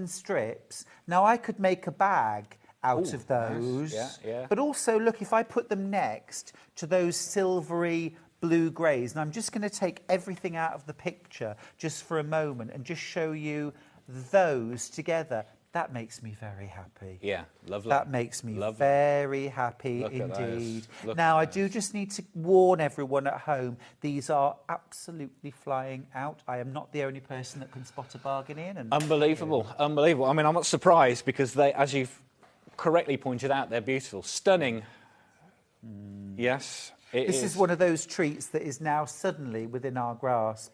strips. Now, I could make a bag out of those. Nice. But also, look, if I put them next to those silvery blue greys, and I'm just going to take everything out of the picture just for a moment and just show you those together. That makes me very happy. Yeah, lovely. That makes me very happy indeed. Now, I do just need to warn everyone at home, these are absolutely flying out. I am not the only person that can spot a bargain in. Unbelievable, unbelievable. I mean, I'm not surprised because they, as you've correctly pointed out, they're beautiful. Stunning. Yes, this is one of those treats that is now suddenly within our grasp.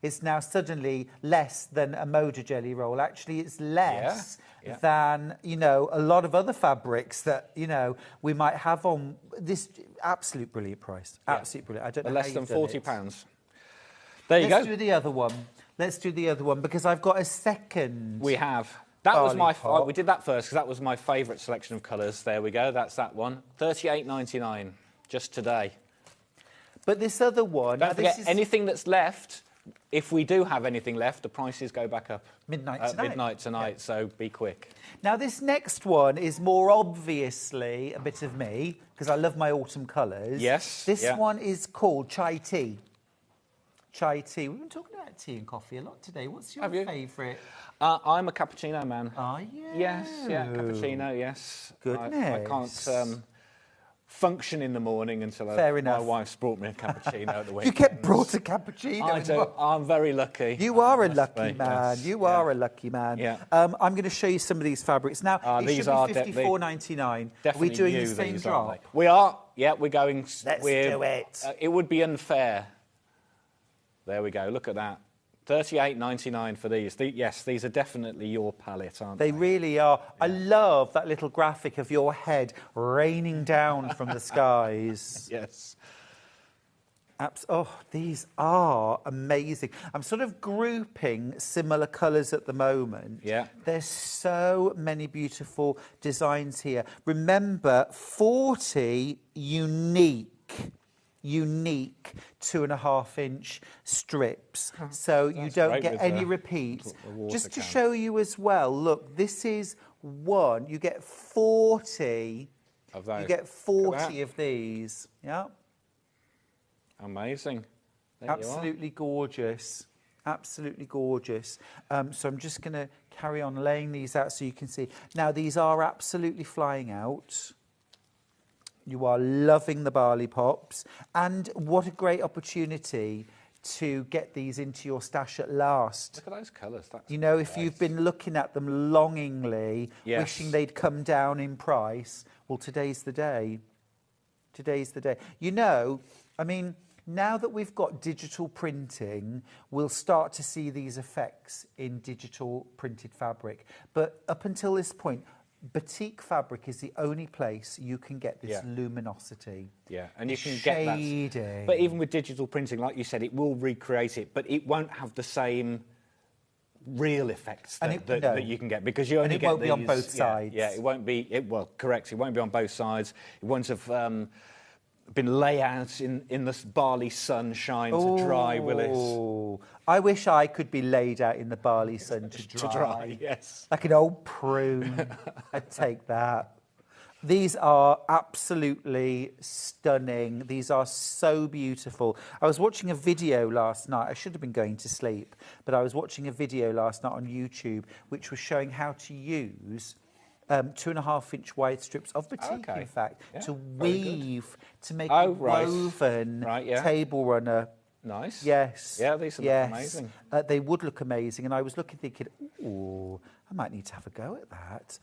It's now suddenly less than a Moda jelly roll. Actually, it's less than, a lot of other fabrics that, we might have on this absolute brilliant price. Absolute brilliant. I don't know less than £40. There you go. Let's do the other one. Let's do the other one because I've got a second. We have. That was barley pot. we did that first because that was my favourite selection of colours. There we go. That's that one. $38.99 just today. But this other one... Don't forget, anything that's left, if we do have anything left, the prices go back up. Midnight tonight. So be quick. Now, this next one is more obviously a bit of me, because I love my autumn colours. Yes. This one is called chai tea. Chai tea. We've been talking about tea and coffee a lot today. What's your favourite? I'm a cappuccino man. Are you? Yes, cappuccino, yes. Goodness. I can't function in the morning until my wife's brought me a cappuccino at the weekend. You get brought a cappuccino? I do. I'm very lucky. You are a lucky man. Yes. You are a lucky man. Yeah. I'm going to show you some of these fabrics. Now, it these should are be $54.99. Definitely Are we doing new, the same these, drop? aren't they? We are. Yeah, we're going. Let's do it. It would be unfair. There we go. Look at that. $38.99 for these. Yes, these are definitely your palette, aren't they? They really are. Yeah. I love that little graphic of your head raining down from the skies. Yes. Oh, these are amazing. I'm sort of grouping similar colours at the moment. Yeah. There's so many beautiful designs here. Remember, 40 unique 2.5-inch strips, so you don't get any repeats. Just to show you as well, look, this is one. You get 40 of those. You get 40 of these. Yeah. Amazing. There Absolutely gorgeous. Absolutely gorgeous. So I'm just going to carry on laying these out so you can see. Now, these are absolutely flying out. You are loving the barley pops. And what a great opportunity to get these into your stash at last. Look at those colours. You know, if you've been looking at them longingly, wishing they'd come down in price, well, today's the day. Today's the day. You know, I mean, now that we've got digital printing, we'll start to see these effects in digital printed fabric. But up until this point, batik fabric is the only place you can get this luminosity. Yeah, and you can get that. But even with digital printing, like you said, it will recreate it, but it won't have the same real effects that you can get, because you only get won't be on both sides. Yeah, it won't be. Well, correct. It won't be on both sides. It won't have been laid out in the barley sunshine to dry, will it? I wish I could be laid out in the barley sun to dry. To dry, yes. Like an old prune. I'd take that. These are absolutely stunning. These are so beautiful. I was watching a video last night. I should have been going to sleep, but I was watching a video last night on YouTube which was showing how to use 2.5-inch wide strips of batik, in fact, to weave, to make a woven table runner. Nice. Yes. Yeah, these look amazing. They would look amazing. And I was thinking, ooh, I might need to have a go at that.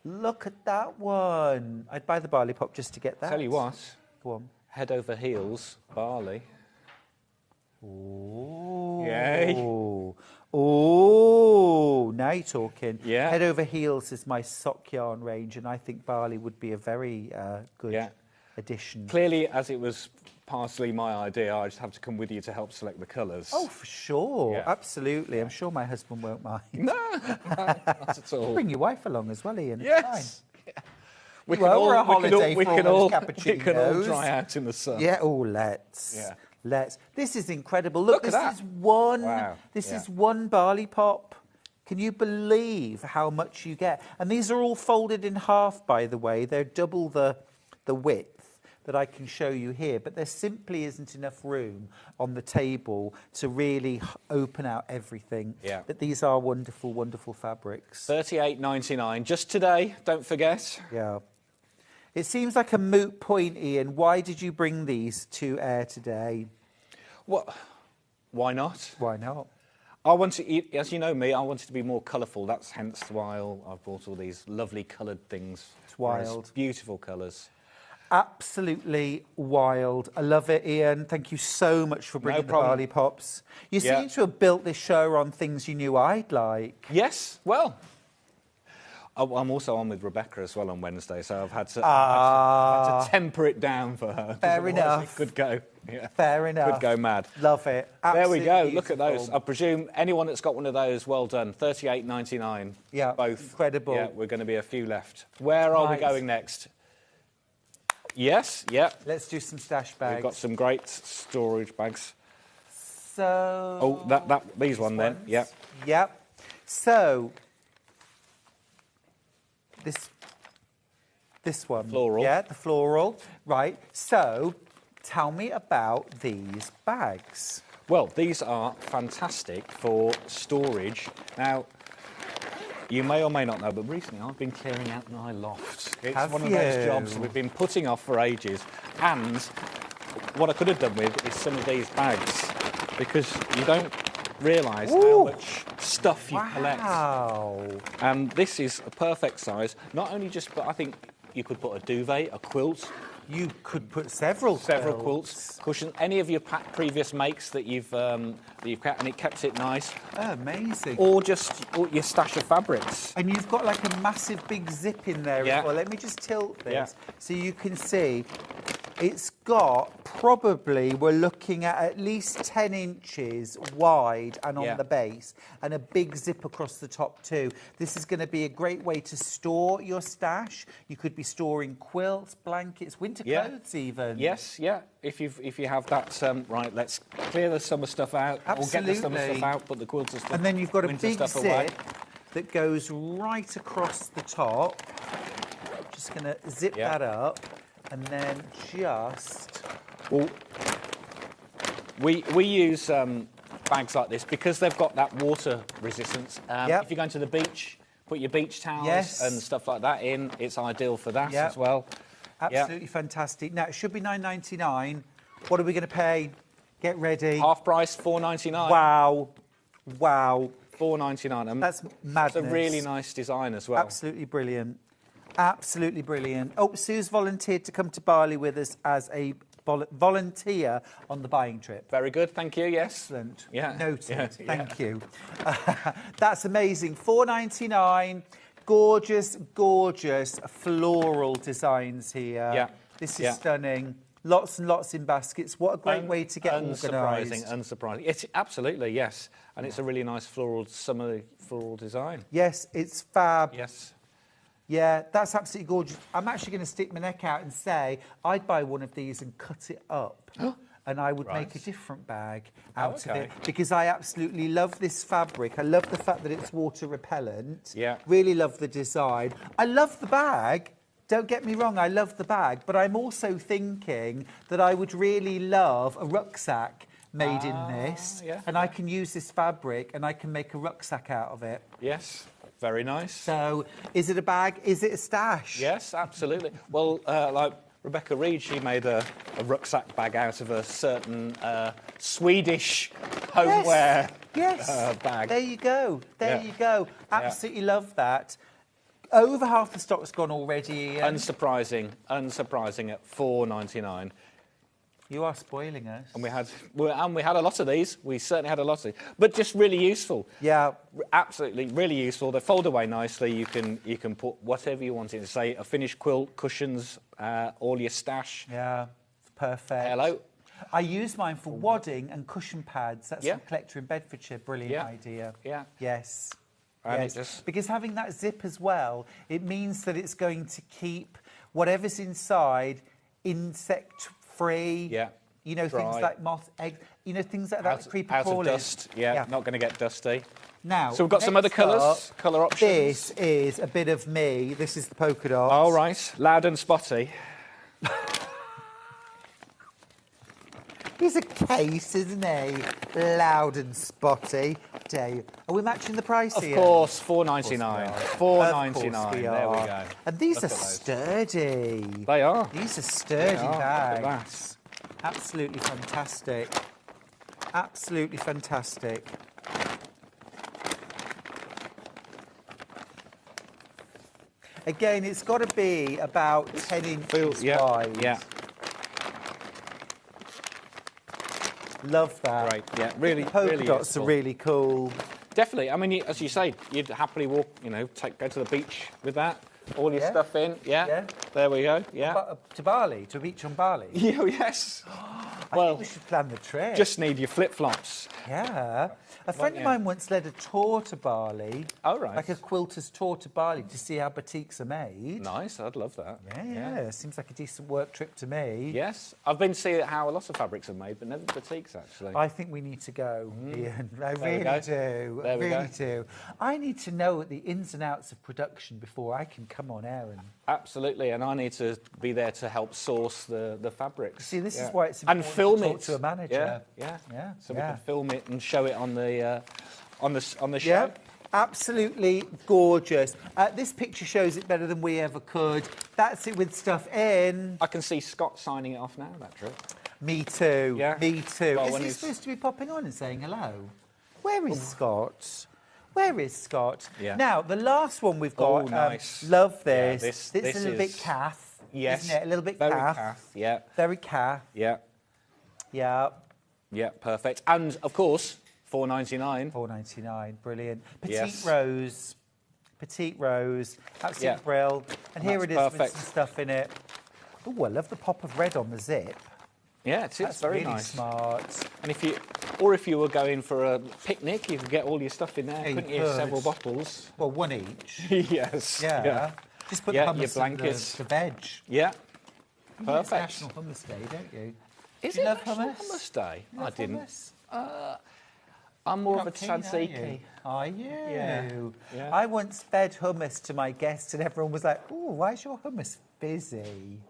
Look at that one. I'd buy the barley pop just to get that. Tell you what. Go on. Head over heels, barley. Ooh. Yay. Oh, now you're talking. Yeah. Head over heels is my sock yarn range, and I think barley would be a very good addition. Clearly, as it was partially my idea, I just have to come with you to help select the colours. Oh, for sure. Absolutely. I'm sure my husband won't mind. No, not at all. Bring your wife along as well, Ian. Yes. We can all cappuccinos. We can all dry out in the sun. Yeah, let's. Yeah. Let's. This is incredible. Look at this that. Is one. Wow. This is one barley pop. Can you believe how much you get? And these are all folded in half, by the way. They're double the width that I can show you here, but there simply isn't enough room on the table to really open out everything. Yeah. But these are wonderful, wonderful fabrics. $38.99 just today. Don't forget. Yeah. It seems like a moot point, Ian. Why did you bring these to air today? What? Why not? Why not? I want to, as you know me, I wanted to be more colourful. That's hence why I've brought all these lovely coloured things. It's wild. Beautiful colours. Absolutely wild. I love it, Ian. Thank you so much for bringing the barley pops. You seem to have built this show on things you knew I'd like. Yes, well, I'm also on with Rebecca as well on Wednesday, so I've had to temper it down for her. Fair enough. It could go. Yeah. Fair enough. Could go mad. Love it. There we Absolutely go. Look at beautiful. those. I presume anyone that's got one of those, well done. $38.99. Yeah, both. incredible. Yeah, we're going to be a few left. Where are we going next? Yes, yeah. Let's do some stash bags. We've got some great storage bags. So... Oh, these one then. Yeah. Yep. So... This one. Floral. Yeah, the floral. Right. So, tell me about these bags. Well, these are fantastic for storage. Now, you may or may not know, but recently I've been clearing out my loft. It's Have one of you? those jobs that we've been putting off for ages. And what I could have done with is some of these bags, because you don't realise how much stuff you collect. Wow. And this is a perfect size. Not only just, but I think you could put a duvet, a quilt. You could put several quilts, cushions, any of your previous makes that you've kept, and it kept it nice. Oh, amazing. Or just your stash of fabrics. And you've got like a massive big zip in there as well. Let me just tilt this so you can see. It's got probably, we're looking at least 10 inches wide and on the base, and a big zip across the top too. This is going to be a great way to store your stash. You could be storing quilts, blankets, winter clothes even. Yes, yeah. If you have that, right, let's clear the summer stuff out. Absolutely. Or get the summer stuff out, put the quilts and stuff, and then you've got a winter big stuff zip away. that goes right across the top. Just going to zip that up. And then just... Well, we use bags like this because they've got that water resistance. If you're going to the beach, put your beach towels and stuff like that in. It's ideal for that as well. Absolutely fantastic. Now, it should be $9.99. What are we going to pay? Get ready. Half price, $4.99. Wow. Wow. $4.99. That's madness. It's a really nice design as well. Absolutely brilliant. Absolutely brilliant. Oh, Sue's volunteered to come to Bali with us as a volunteer on the buying trip. Very good, thank you, yes. Excellent. Yeah. Noted. Thank you. That's amazing. $4.99. Gorgeous, gorgeous floral designs here. Yeah. This is stunning. Lots and lots in baskets. What a great way to get organised. Unsurprising. It's absolutely, yes. And it's a really nice summer floral design. Yes, it's fab. Yes. Yeah, that's absolutely gorgeous. I'm actually going to stick my neck out and say I'd buy one of these and cut it up. And I would make a different bag out of it, because I absolutely love this fabric. I love the fact that it's water repellent. Yeah. Really love the design. I love the bag. Don't get me wrong, I love the bag, but I'm also thinking that I would really love a rucksack made in this, and I can use this fabric and I can make a rucksack out of it. Yes. Very nice. So, is it a bag? Is it a stash? Yes, absolutely. Well, like Rebecca Reed, she made a rucksack bag out of a certain Swedish homeware bag. There you go. There you go. Absolutely love that. Over half the stock's gone already, Ian. Unsurprising at $4.99. You are spoiling us. And we had a lot of these. We certainly had a lot of these, but just really useful. Yeah, absolutely, really useful. They fold away nicely. You can put whatever you want in. Say a finished quilt, cushions, all your stash. Yeah, it's perfect. Hello. I use mine for wadding and cushion pads. That's from Collector in Bedfordshire. Brilliant idea. Yeah. Yes. And yes. Because having that zip as well, it means that it's going to keep whatever's inside insect-free. Yeah. You know, dry. things like moth, eggs, you know, things like that, creepy crawlies. Out of dust, not going to get dusty. Now, so we've got some other colours, colour options. This is a bit of me. This is the polka dot. All right, loud and spotty. He's a case, isn't he? Loud and spotty. Dare you? Are we matching the price here? Of course, $4.99. $4.99. There we go. And these are sturdy. They are. These are sturdy bags. Absolutely fantastic. Absolutely fantastic. Again, it's got to be about 10 inches wide. Yeah. Love that. Great. Yeah, really, polka really dots useful. are really cool. Definitely. I mean, as you say, you'd happily walk, you know, go to the beach with that, all your stuff in. Yeah. There we go. Yeah. To Bali, to a beach on Bali. Yeah, yes. I think we should plan the trip. Just need your flip-flops. Yeah. A friend of mine once led a tour to Bali. Oh, right. Like a quilter's tour to Bali to see how batiks are made. Nice, I'd love that. Yeah. Seems like a decent work trip to me. Yes. I've been to see how a lot of fabrics are made, but never batiks, actually. I think we need to go, Ian. I really do. There we really go. do. I need to know the ins and outs of production before I can come on air and... Absolutely, and I need to be there to help source the fabrics. See, this is why it's important and film to talk it to a manager. Yeah. So we can film it and show it on the show. Yeah, absolutely gorgeous. This picture shows it better than we ever could. That's it with stuff in. I can see Scott signing it off now, that trip. Me too. Yeah. Me too. Well, is he supposed to be popping on and saying hello? Where is Scott? Where is Scott? Yeah. Now, the last one we've got. Oh, nice. Love this. Yeah, this this is a little bit is- calf. Yes. Isn't it? A little bit Very calf. calf, yeah. Very calf. Yeah. Yeah. Yeah, perfect. And, of course, $4.99. $4.99, brilliant. Petite Yes. rose. Petite rose. Absolute Yeah. brill. And here That's it is with perfect. some stuff in it. Oh, I love the pop of red on the zip. Yeah, it is That's very really nice. smart. And if you were going for a picnic, you could get all your stuff in there, Yeah, you couldn't you? could. Several bottles. Well, one each. Yes. Yeah. Just put Yeah, the hummus your blankets. and the veg. Yeah. It's Perfect. National Hummus Day, don't you? Is Do you it love National hummus? Hummus Day? You love I didn't. hummus? I'm more Not of a keen, are tzatziki. you? Are you? Yeah. Yeah. I once fed hummus to my guests and everyone was like, "Ooh, why is your hummus fizzy?"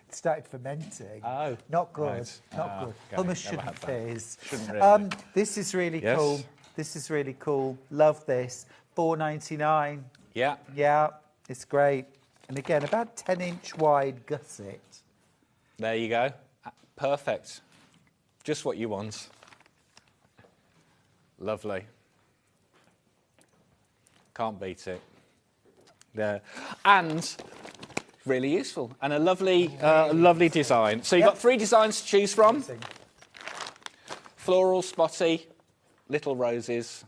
It started fermenting. Oh. Not good. Right. Not good. Okay, Hummus never shouldn't had that. fizz. Shouldn't really. This is really Yes. cool. This is really cool. Love this. $4.99. Yeah. Yeah, it's great. And again, about 10-inch wide gusset. There you go. Perfect. Just what you want. Lovely. Can't beat it. Yeah. And really useful. And a lovely design. So you've got 3 designs to choose from. Amazing. Floral, spotty, little roses.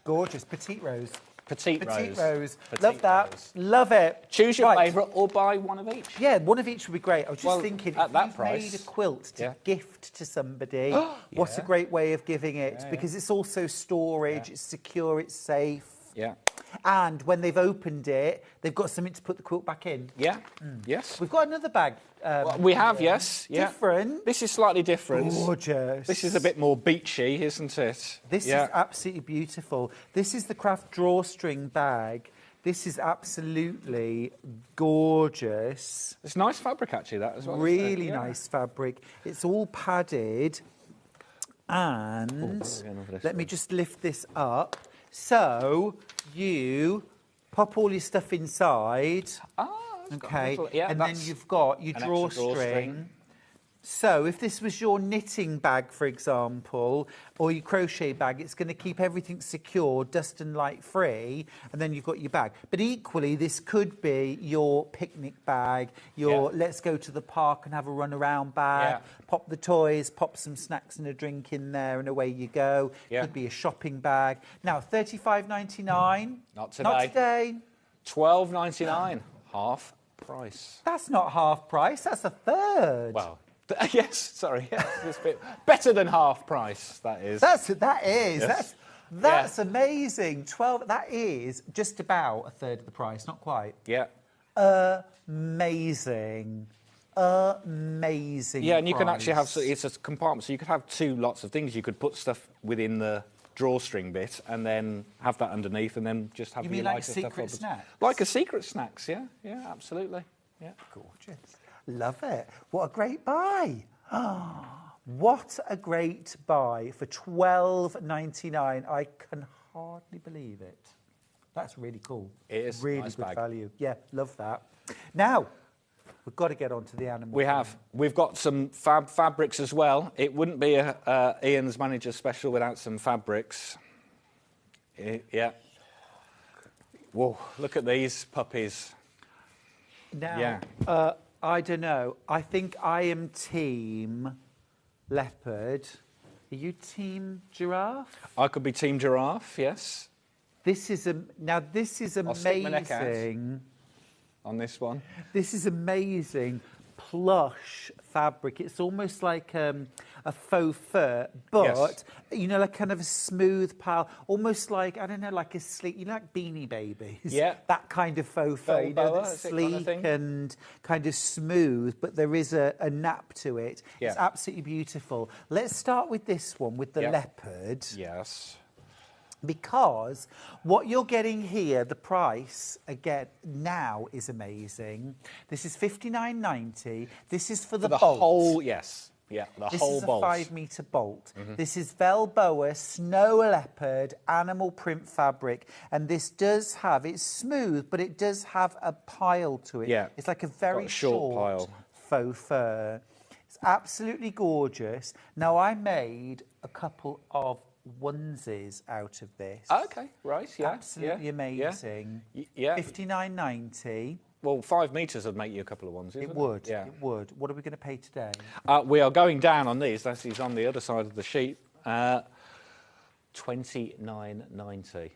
Gorgeous. Petite rose. Petite rose. Petite Love that. rose. Love it. Choose your Right. favourite or buy one of each. Yeah, one of each would be great. I was just Well, thinking, at if that you've price, made a quilt to yeah. gift to somebody, what a Yeah. great way of giving it, Yeah, because it's also storage, it's secure, it's safe. Yeah. And when they've opened it, they've got something to put the quilt back in. Yeah. Yes. We've got another bag. Well, we have, yes. Yeah. Different. This is slightly different. Gorgeous. This is a bit more beachy, isn't it? This is absolutely beautiful. This is the craft drawstring bag. This is absolutely gorgeous. It's nice fabric, actually, that as well. isn't it? Really Yeah. nice fabric. It's all padded. And going over this let me way. just lift this up. So you pop all your stuff inside. It's got a Okay. little- yeah, and then that's you've got your an extra drawstring. drawstring. So if this was your knitting bag, for example, or your crochet bag, it's going to keep everything secure, dust and light free, and then you've got your bag. But equally, this could be your picnic bag, your let's go to the park and have a run around bag, pop the toys, pop some snacks and a drink in there, and away you go. Yeah. Could be a shopping bag. Now, $35.99. Not today. Not today. $12.99, half price. That's not half price, that's a third. Well, yes, sorry. Yes, it's a bit better than half price, that is. That is. Yes. That's amazing. 12. That is just about a third of the price, not quite. Yeah. Amazing. Amazing. Yeah, and you can actually have, price. it's a compartment, so you could have 2 lots of things. You could put stuff within the drawstring bit and then have that underneath and then just have You your mean like lighter stuff secret on. snacks? Like a secret snacks, yeah. Yeah, absolutely. Yeah. Gorgeous. Love it. What a great buy. What a great buy for $12.99. I can hardly believe it. That's really cool. It is. Really Nice good bag. value. Yeah, love that. Now, we've got to get on to the animal. We have. We've got some fabrics as well. It wouldn't be a Ian's Manager special without some fabrics. Yeah. Whoa, look at these puppies. Now, I don't know. I think I am team leopard. Are you team giraffe? I could be team giraffe, yes. This is I'll stick my neck out amazing. On this one. This is amazing plush fabric. It's almost like a faux fur, but Yes. you know, like kind of a smooth pile, almost like, I don't know, like a sleek, you know, like Beanie Babies. Yeah. That kind of faux fur, Faux you know, boa, that's is it kind of sleek thing? and kind of smooth, but there is a nap to it. Yeah. It's absolutely beautiful. Let's start with this one, with the Yeah. leopard. Yes. Because what you're getting here, the price, again, now is amazing. This is $59.90. This is for the bolt. whole, yes. Yeah, the This whole is a bolt. 5-metre bolt. This is Velboa Snow Leopard animal print fabric. And this does have, it's smooth, but it does have a pile to it. Yeah. It's like a very Got a short pile. faux fur. It's absolutely gorgeous. Now, I made a couple of onesies out of this. Okay, right, yeah. Absolutely yeah, amazing. Yeah. $59.90. Well, 5 metres would make you a couple of ones, isn't it? It would. Yeah. It would. What are we going to pay today? We are going down on these. That is on the other side of the sheet. $29.90.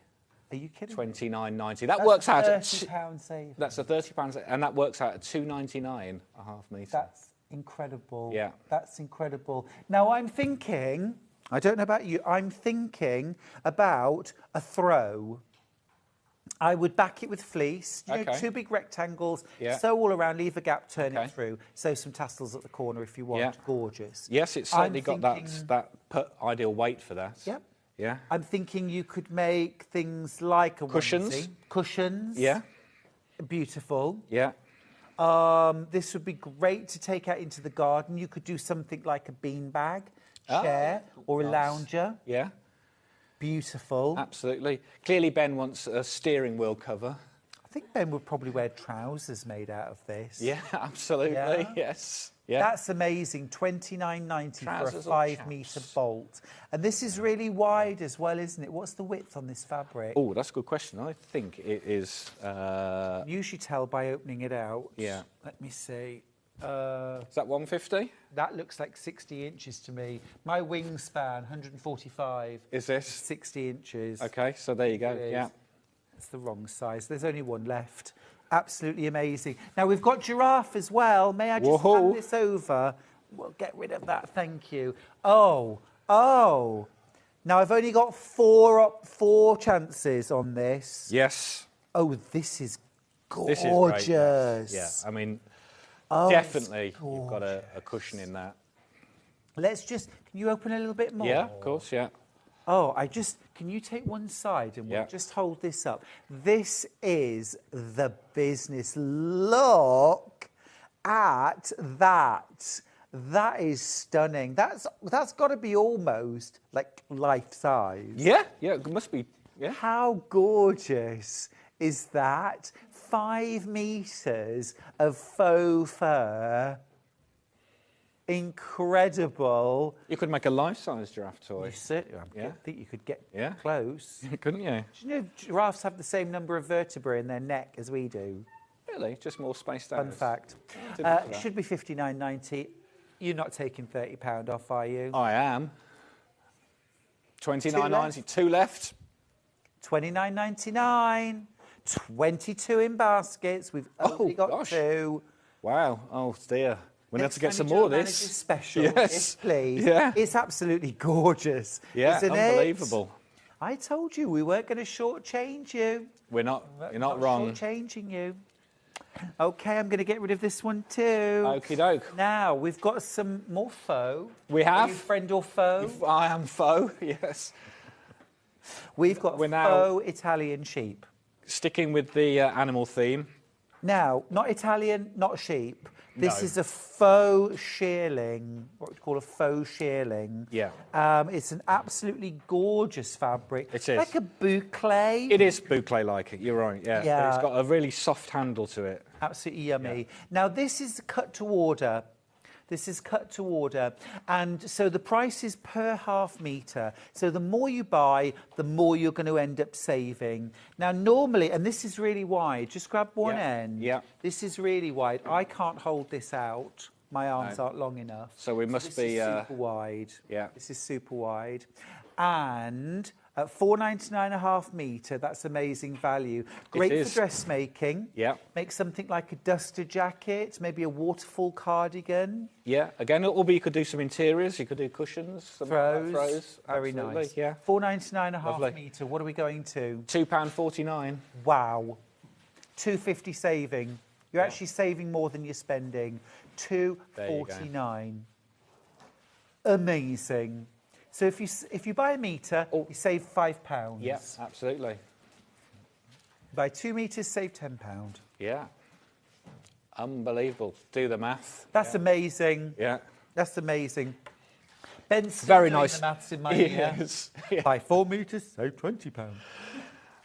Are you kidding? $29.90. That That's works out at £30 save. That's a £30, and that works out at $2.99 a half metre. That's incredible. Yeah. That's incredible. Now I'm thinking, I don't know about you, I'm thinking about a throw. I would back it with fleece, you know, Okay. 2 big rectangles, Yeah. sew all around, leave a gap, turn Okay. it through, sew some tassels at the corner if you want. Yeah. Gorgeous. Yes, it's certainly I'm got thinking- that ideal weight for that. Yep. Yeah. I'm thinking you could make things like a Cushions. onesie. Cushions. Yeah. Beautiful. Yeah. This would be great to take out into the garden. You could do something like a beanbag chair or a nice. lounger. Yeah. Beautiful. Absolutely. Clearly, Ben wants a steering wheel cover. I think Ben would probably wear trousers made out of this. Yeah, absolutely. Yeah. Yes. Yeah. That's amazing. $29.90 for a Trousers or 5-metre chaps? bolt. And this is really wide as well, isn't it? What's the width on this fabric? Oh, that's a good question. I think it is. You usually tell by opening it out. Yeah. Let me see. Is that 150? That looks like 60 inches to me. My wingspan, 145. Is this? 60 inches. Okay, so there you go. It is. Yeah. It's the wrong size. There's only one left. Absolutely amazing. Now, we've got giraffe as well. May I just hand this over? We'll get rid of that. Thank you. Oh. Now, I've only got four chances on this. Yes. Oh, this is gorgeous. This is great. Yes. Yeah. I mean, definitely you've got a cushion in that. Let's just, can you open a little bit more? Yeah, of course, yeah. Oh, can you take one side and we'll just hold this up? This is the business. Look at that. That is stunning. That's got to be almost like life size. Yeah, it must be. Yeah. How gorgeous is that? 5 meters of faux fur. Incredible. You could make a life-size giraffe toy. You certainly, I think you could get close. Couldn't you? Do you know giraffes have the same number of vertebrae in their neck as we do? Really? Just more spaced out? Fun fact. Should be $59.90. You're not taking £30 off, are you? I am. $29.90. 2 left. $29.99. 22 in baskets. We've only got 2. Wow. Oh, dear. We're going to have to get some Manager more of Manager's this. Special. Yes. Please. Yeah. It's absolutely gorgeous. Yeah, isn't unbelievable. It? I told you we weren't going to shortchange you. You're not wrong. Shortchanging you. Okay, I'm going to get rid of this one too. Okie doke. Now, we've got some more faux. We have. Are you friend or foe? I am faux, yes. We've got faux Italian sheep. Sticking with the animal theme. Now, not Italian, not sheep. This is a faux shearling, what we call a faux shearling. Yeah. It's an absolutely gorgeous fabric. It is. Like a boucle. It is boucle-like, you're right, yeah. But it's got a really soft handle to it. Absolutely yummy. Yeah. Now, this is cut to order. This is cut to order. And so the price is per half metre. So the more you buy, the more you're going to end up saving. Now, normally, and this is really wide, just grab one end. Yeah. This is really wide. I can't hold this out. My arms aren't long enough. So we must this be... is super wide. Yeah. This is super wide. And at £4.99.5 metre, that's amazing value. Great for dressmaking. Yeah. Make something like a duster jacket, maybe a waterfall cardigan. Yeah, again, or you could do some interiors, you could do cushions, some throws. Very Absolutely, nice. yeah. £4.99.5 metre, what are we going to? £2.49. Wow. £2.50 saving. You're actually saving more than you're spending. £2.49. Amazing. So if you buy a metre, you save £5. Yeah, absolutely. Buy 2 metres, save £10. Yeah. Unbelievable. Do the math. That's amazing. Yeah. That's amazing. Ben's very doing nice. The maths in my ear. Yeah. Buy 4 metres, save £20.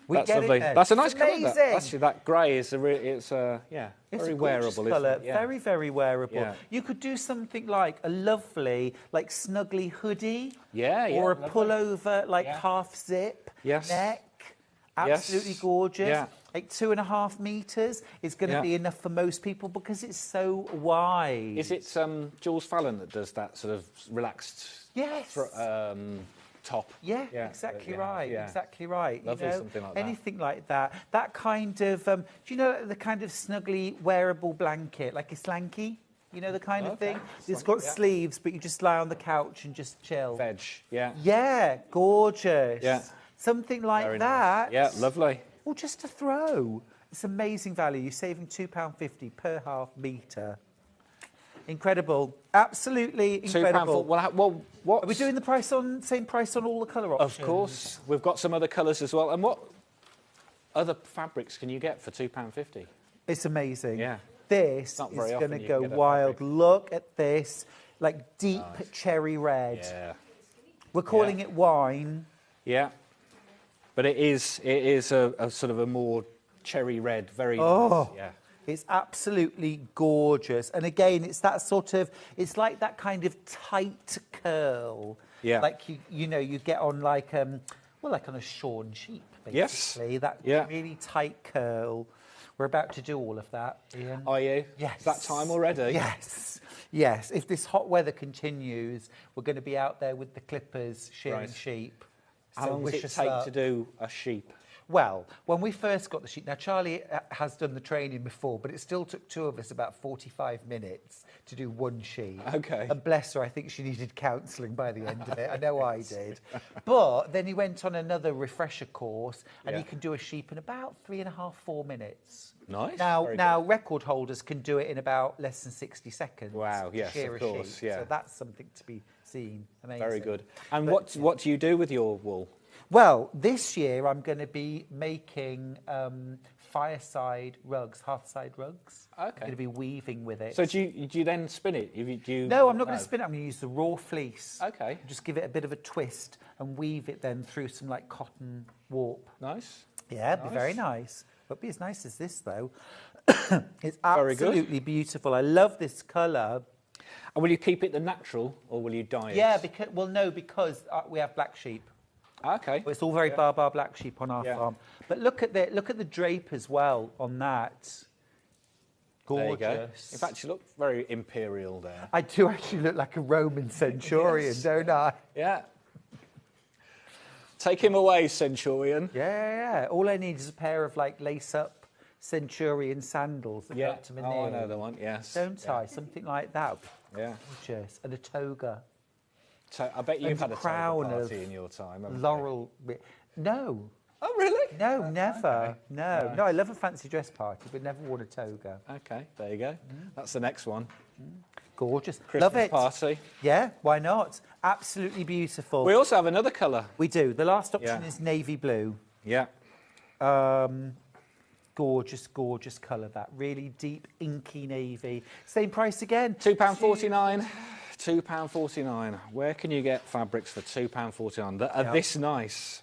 That's lovely. That's a nice colour. Actually, that grey is it's very a wearable. Colour. Isn't it? Yeah. Very, very wearable. Yeah. You could do something like a lovely, like snuggly hoodie. Yeah, yeah. Or a lovely. pullover, like half zip. Yes. Neck. Absolutely gorgeous. Yeah. Like 2.5 metres is going to be enough for most people because it's so wide. Is it Jules Fallon that does that sort of relaxed top? Yeah, exactly right. Yeah. Exactly right. Lovely, something like that. Anything like that. That kind of, do you know the kind of snuggly wearable blanket, like a slanky? You know the kind of thing? It's got sleeves, but you just lie on the couch and just chill. Veg, yeah. Yeah, gorgeous. Yeah. Something like Very that. Nice. Yeah, lovely. Or just a throw. It's amazing value. You're saving £2.50 per half metre. Incredible. Absolutely incredible. Well, what? Are we doing the same price on all the colour options? Of course. We've got some other colours as well. And what other fabrics can you get for £2.50? It's amazing. Yeah. This is going to go wild. Look at this, like deep cherry red. Yeah. We're calling it wine. Yeah. But it is a sort of a more cherry red, very nice. Yeah. It's absolutely gorgeous. And again, it's that sort of, it's like that kind of tight curl. Yeah. Like, you get on like, like on a shorn sheep, basically. Yes. That really tight curl. We're about to do all of that, Ian. Are you? Yes. Is that time already? Yes. Yes. If this hot weather continues, we're going to be out there with the clippers shearing sheep. How long does it take to do a sheep? Well, when we first got the sheep, now Charlie has done the training before, but it still took 2 of us about 45 minutes to do 1 sheep. Okay. And bless her, I think she needed counselling by the end of it. I know I did. But then he went on another refresher course, and he can do a sheep in about 3.5, 4 minutes. Nice. Now record holders can do it in about less than 60 seconds. Wow, yes, of course, sheep. So that's something to be seen. Amazing. Very good. And what do you do with your wool? Well, this year I'm going to be making fireside rugs, hearthside rugs. Okay. I'm going to be weaving with it. So do you then spin it? No, I'm not going to spin it. I'm going to use the raw fleece. Okay. Just give it a bit of a twist and weave it then through some like cotton warp. Nice. Yeah, it'd be very nice. Won't be as nice as this though. It's absolutely beautiful. I love this colour. And will you keep it the natural or will you dye it? Yeah, because we have black sheep. Okay. Well, it's all very bar black sheep on our farm. But look at the drape as well on that. Gorgeous. There you go. In fact, you look very imperial there. I do actually look like a Roman centurion, don't I? Yeah. Take him away, centurion. Yeah. All I need is a pair of like lace-up centurion sandals that go up to my knee. I know the one. Yes. Don't I? Something like that. Yeah. Gorgeous. And a toga. So I bet you've had a crown toga party in your time. Laurel. No. Oh, really? No, never. Okay. No. No, I love a fancy dress party, but never worn a toga. Okay, there you go. That's the next one. Gorgeous. Christmas love it. Party. Yeah, why not? Absolutely beautiful. We also have another colour. We do. The last option is navy blue. Yeah. Gorgeous, gorgeous colour, that. Really deep, inky navy. Same price again. £2.49. £2.49. Where can you get fabrics for £2.49 that are this nice?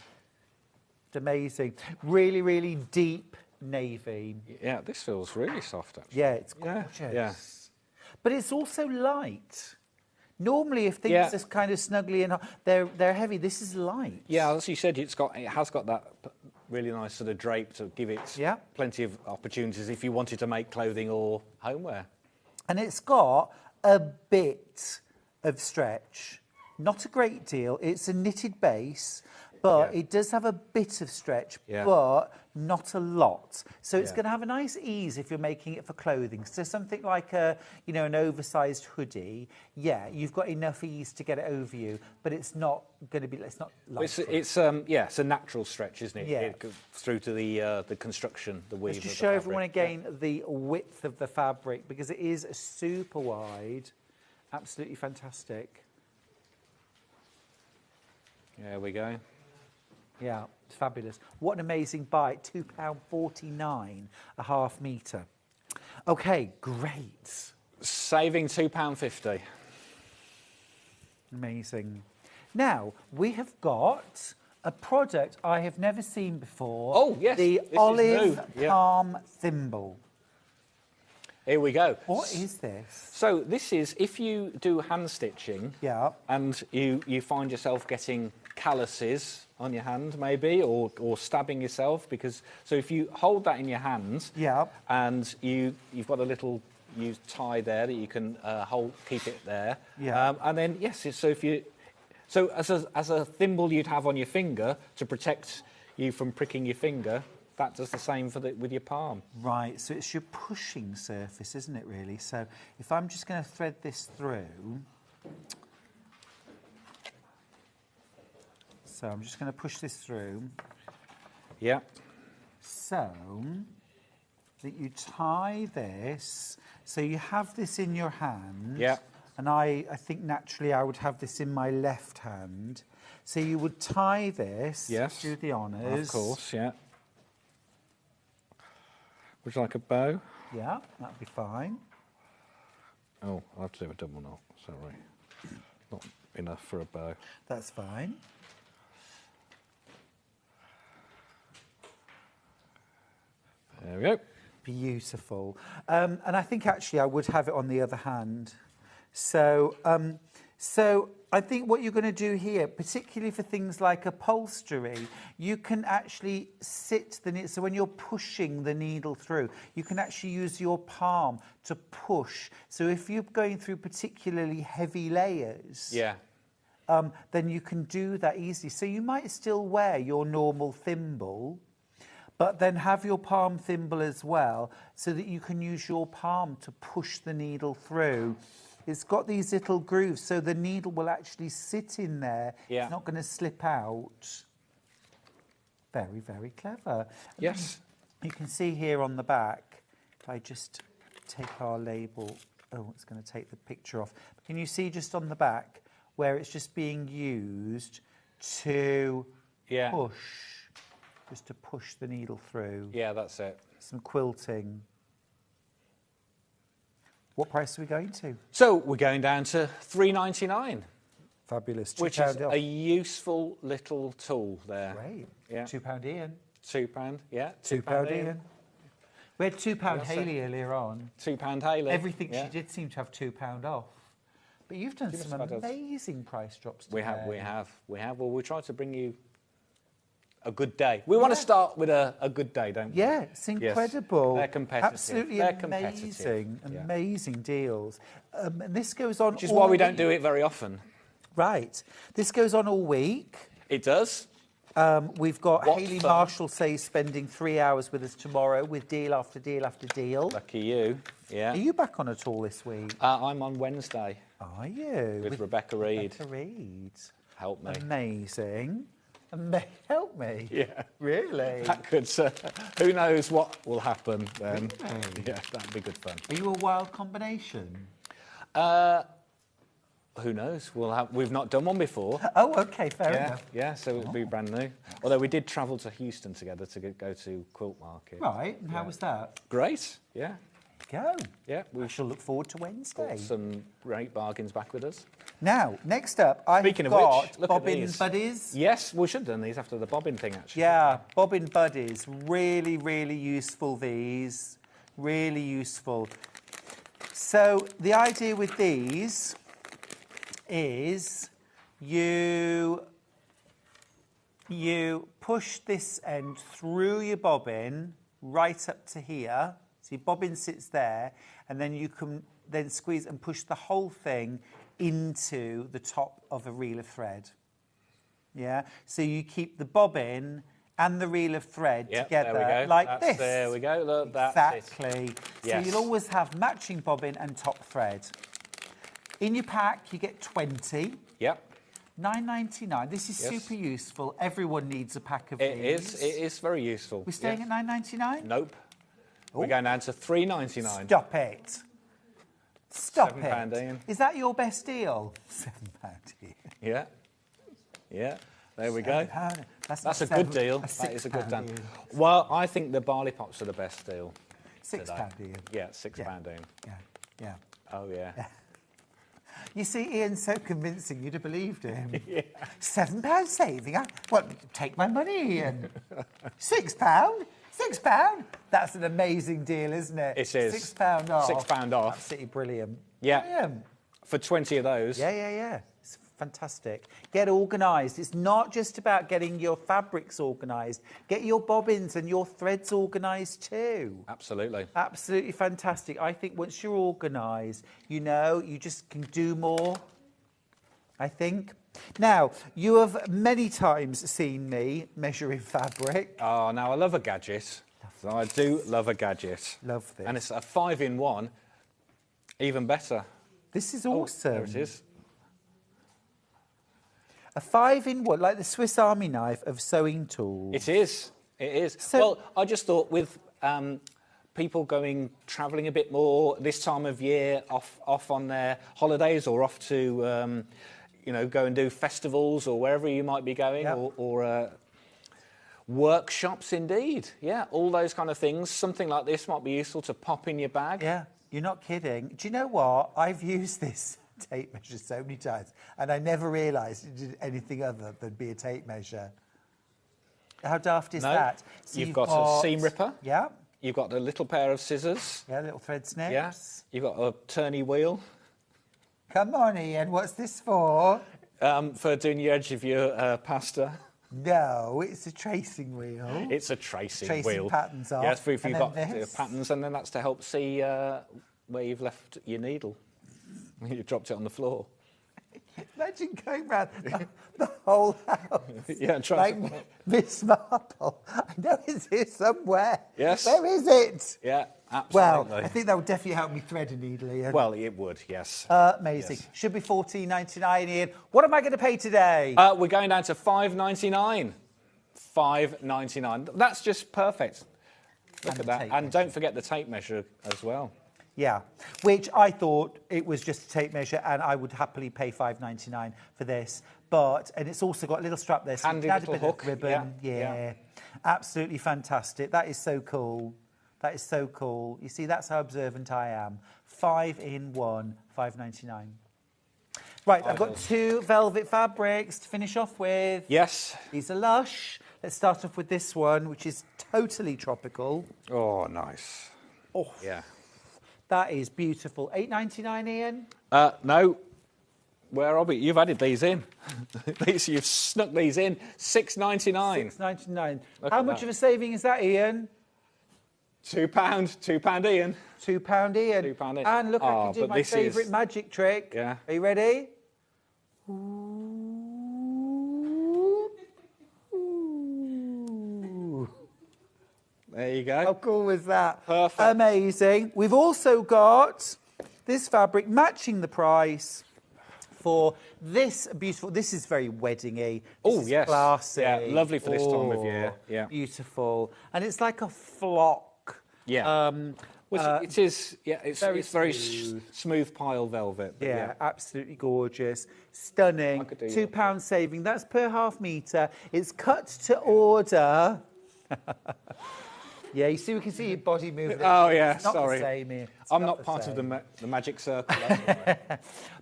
It's amazing. Really, really deep navy. Yeah, this feels really soft, actually. Yeah, it's gorgeous. Yeah. But it's also light. Normally, if things are kind of snuggly and they're heavy, this is light. Yeah, as you said, it has got that really nice sort of drape to give it plenty of opportunities if you wanted to make clothing or homeware. And it's got a bit of stretch. Not a great deal. It's a knitted base, but it does have a bit of stretch, but not a lot. So it's going to have a nice ease if you're making it for clothing. So something like a, you know, an oversized hoodie, you've got enough ease to get it over you, but it's not going to be, it's not light. It's a natural stretch, isn't it? Yeah. It goes through to the construction, the weave. Just to show everyone again the width of the fabric, because it is super wide. Absolutely fantastic. There we go. Yeah, it's fabulous. What an amazing buy. £2.49 a half metre. Okay, great. Saving £2.50. Amazing. Now, we have got a product I have never seen before. Oh, yes. The this olive is new. palm thimble. Here we go. What is this? So this is, if you do hand stitching and you find yourself getting calluses on your hand maybe, or stabbing yourself, because, so if you hold that in your hand and you've got a little tie there that you can keep it there. And then, yes, so as a thimble you'd have on your finger to protect you from pricking your finger, that does the same with your palm. Right, so it's your pushing surface, isn't it, really? So if I'm just going to thread this through. So I'm just going to push this through. Yeah. So that you tie this. So you have this in your hand. Yeah. And I think naturally I would have this in my left hand. So you would tie this. Yes. Do the honours. Of course, yeah. Would you like a bow? Yeah, that'd be fine. Oh, I'll have to do a double knot, sorry. Not enough for a bow. That's fine. There we go. Beautiful. And I think actually I would have it on the other hand. So, so I think what you're going to do here, particularly for things like upholstery, you can actually sit the needle. So when you're pushing the needle through, you can actually use your palm to push. So if you're going through particularly heavy layers, then you can do that easily. So you might still wear your normal thimble, but then have your palm thimble as well, so that you can use your palm to push the needle through. It's got these little grooves, so the needle will actually sit in there. Yeah. It's not going to slip out. Very, very clever. Yes. You can see here on the back, if I just take our label, it's going to take the picture off. But can you see just on the back where it's just being used to push? Just to push the needle through. Yeah, that's it. Some quilting. What price are we going to? So we're going down to £3.99. Fabulous. Which is a useful little tool there. Great. Yeah. £2 Ian. £2, yeah. £2 Ian. We had £2 Hayley earlier on. £2 Hayley. Everything she did seem to have £2 off. But you've done some amazing price drops today. We have. Well, we try to bring you a good day. We want to start with a good day, don't we? Yeah, it's incredible. Yes. They're competitive. Absolutely amazing, amazing deals. And this goes on. Which is why we don't do it very often. Right. This goes on all week. It does. We've got Hayley Marshall says spending 3 hours with us tomorrow with deal after deal after deal. Lucky you. Yeah. Are you back on at all this week? I'm on Wednesday. Are you? With Rebecca Reid. Rebecca Reid. Help me. Amazing. Help me. Yeah. Really? That could, who knows what will happen then. Really? Yeah, that'd be good fun. Are you a wild combination? Who knows? We've not done one before. Oh, okay, fair enough. Yeah, so it'll be brand new. Although we did travel to Houston together to go to Quilt Market. Right, and how was that? Great, yeah. Go. Yeah, we shall look forward to Wednesday. Got some great bargains back with us. Now, next up, I've got Bobbin Buddies. Yes, we should have done these after the bobbin thing, actually. Yeah, Bobbin Buddies. Really, really useful, these. Really useful. So, the idea with these is you push this end through your bobbin right up to here. So your bobbin sits there, and then you can then squeeze and push the whole thing into the top of a reel of thread. Yeah, so you keep the bobbin and the reel of thread together like this. There we go. Look, that's exactly. it. So you'll always have matching bobbin and top thread. In your pack, you get 20. Yep. $9.99. This is super useful. Everyone needs a pack of these. It is very useful. We're staying at $9.99? Nope. We're going down to $3.99. Stop it. Stop it. £7, Ian. Is that your best deal? £7, Ian. Yeah. Yeah. There we go. That's a good deal. That is a good deal. Well, I think the barley pops are the best deal. £6, Ian. Yeah, £6, Ian. Yeah. Oh, yeah. You see, Ian's so convincing, you'd have believed him. £7 saving? Well, take my money, Ian. £6? £6? That's an amazing deal, isn't it? It is. £6 off. £6 off. Absolutely brilliant. Yeah. Brilliant. For 20 of those. Yeah. It's fantastic. Get organised. It's not just about getting your fabrics organised. Get your bobbins and your threads organised too. Absolutely. Absolutely fantastic. I think once you're organised, you know, you just can do more, I think. Now, you have many times seen me measuring fabric. Oh, now I love a gadget. So I do love a gadget. Love this. And it's a 5-in-1. Even better. This is awesome. There it is. A 5-in-1, like the Swiss Army knife of sewing tools. It is. It is. So, well, I just thought with people travelling a bit more this time of year, off on their holidays or off to, go and do festivals or wherever you might be going, or workshops indeed. Yeah, all those kind of things. Something like this might be useful to pop in your bag. Yeah, you're not kidding. Do you know what? I've used this tape measure so many times, and I never realised it did anything other than be a tape measure. How daft is that? So you've got a seam ripper. Yeah. You've got a little pair of scissors. Yeah, little thread snips. Yeah. You've got a turny wheel. Come on, Ian, what's this for? For doing the edge of your pasta. No, it's a tracing wheel. It's a tracing wheel. Tracing patterns off. Yes, if you've got this. patterns, and then that's to help see where you've left your needle. You dropped it on the floor. Imagine going round the whole house. Yeah, like Miss Marple. I know it's here somewhere. Yes. Where is it? Yeah, absolutely. Well, I think that would definitely help me thread a needle, Ian. Well, it would, yes. Amazing. Yes. Should be $14.99, Ian. What am I going to pay today? We're going down to $5.99. $5.99. That's just perfect. Look at that. And don't forget the tape measure as well. Yeah, which I thought it was just a tape measure, and I would happily pay $5.99 for this. And it's also got a little strap there, so you can add a bit of ribbon. Yeah, absolutely fantastic. That is so cool. That is so cool. You see, that's how observant I am. 5-in-1, $5.99. Right, I've got 2 velvet fabrics to finish off with. Yes. These are Lush. Let's start off with this one, which is totally tropical. Oh, nice. Oh, yeah. That is beautiful. $8.99, Ian? No. Where are we? You've added these in. You've snuck these in. $6.99. $6.99. How much of a saving is that, Ian? £2. £2, Ian. £2, Ian. £2, Ian. And look, I can do my favourite magic trick. Yeah. Are you ready? There you go. How cool was that? Perfect. Amazing. We've also got this fabric matching the price for this beautiful. This is very wedding-y. Oh, yes. Classy. Yeah, lovely for this time of year. Yeah. Beautiful. And it's like a flock. Yeah. It is. Yeah, it's very smooth. smooth pile velvet. Yeah, absolutely gorgeous. Stunning. £2 saving. That's per half metre. It's cut to order. Yeah, you see, we can see your body moving. Oh, yeah, it's not sorry. The same here. I'm not part of the magic circle.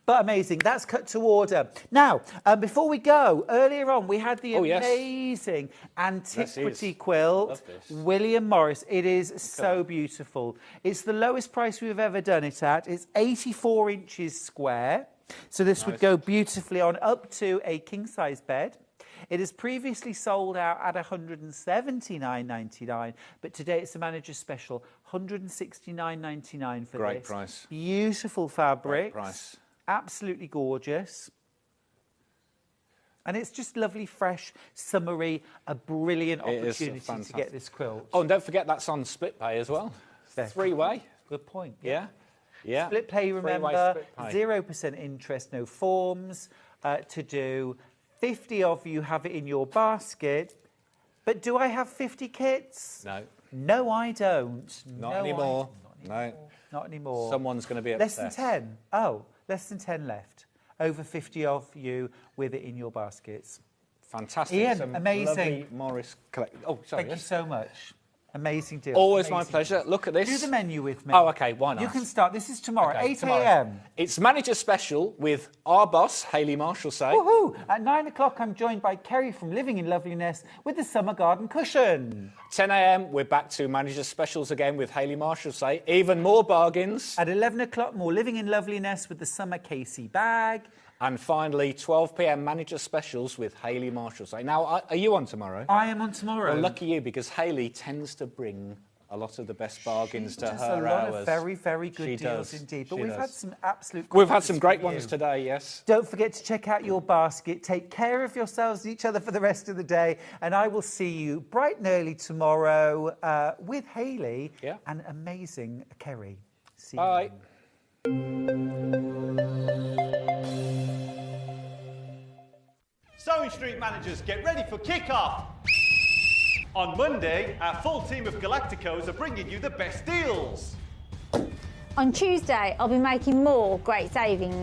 But amazing. That's cut to order. Now, before we go, earlier on, we had the amazing Antiquity quilt. William Morris. It is so beautiful. It's the lowest price we've ever done it at. It's 84 inches square. So this would go beautifully on up to a king-size bed. It has previously sold out at $179.99, but today it's a manager's special, $169.99 for Great this. price. Beautiful fabrics. Great price. Absolutely gorgeous. And it's just lovely, fresh, summery, a brilliant opportunity to get this quilt. Oh, and don't forget that's on split pay as well. Three-way. Good point. Yeah. Yeah. Split pay, remember, Split pay. 0% interest, no forms to do. 50 of you have it in your basket. But do I have 50 kits? No. No, I don't. Not anymore. No. Not anymore. Someone's going to be Less upset. than 10. Oh, less than 10 left. Over 50 of you with it in your baskets. Fantastic. Ian, Some amazing. lovely Morris collection. Oh, sorry. Thank you so much. Amazing deal. Always my Amazing. pleasure. Look at this. Do the menu with me. Oh, okay. Why not? You can start. This is tomorrow, Okay, 8 tomorrow. a.m. It's manager special with our boss, Hayley Marshall Say. Woohoo! At 9 o'clock, I'm joined by Kerry from Living in Loveliness with the Summer Garden Cushion. 10 a.m. we're back to manager specials again with Hayley Marshall Say. Even more bargains. At 11 o'clock, more Living in Loveliness with the Summer Casey bag. And finally, 12 p.m. manager specials with Hayley Marshall Say. Now, are you on tomorrow? I am on tomorrow. Well, lucky you, because Hayley tends to bring a lot of the best bargains to Does her a lot hours. of very, very good She deals does. indeed. But She we've does. had some absolute We've had some goodness great for ones you. today, yes. Don't forget to check out your basket. Take care of yourselves and each other for the rest of the day. And I will see you bright and early tomorrow with Hayley and amazing Kerry. See Bye. Sewing Street managers, get ready for kick-off! On Monday, our full team of Galacticos are bringing you the best deals. On Tuesday, I'll be making more great savings.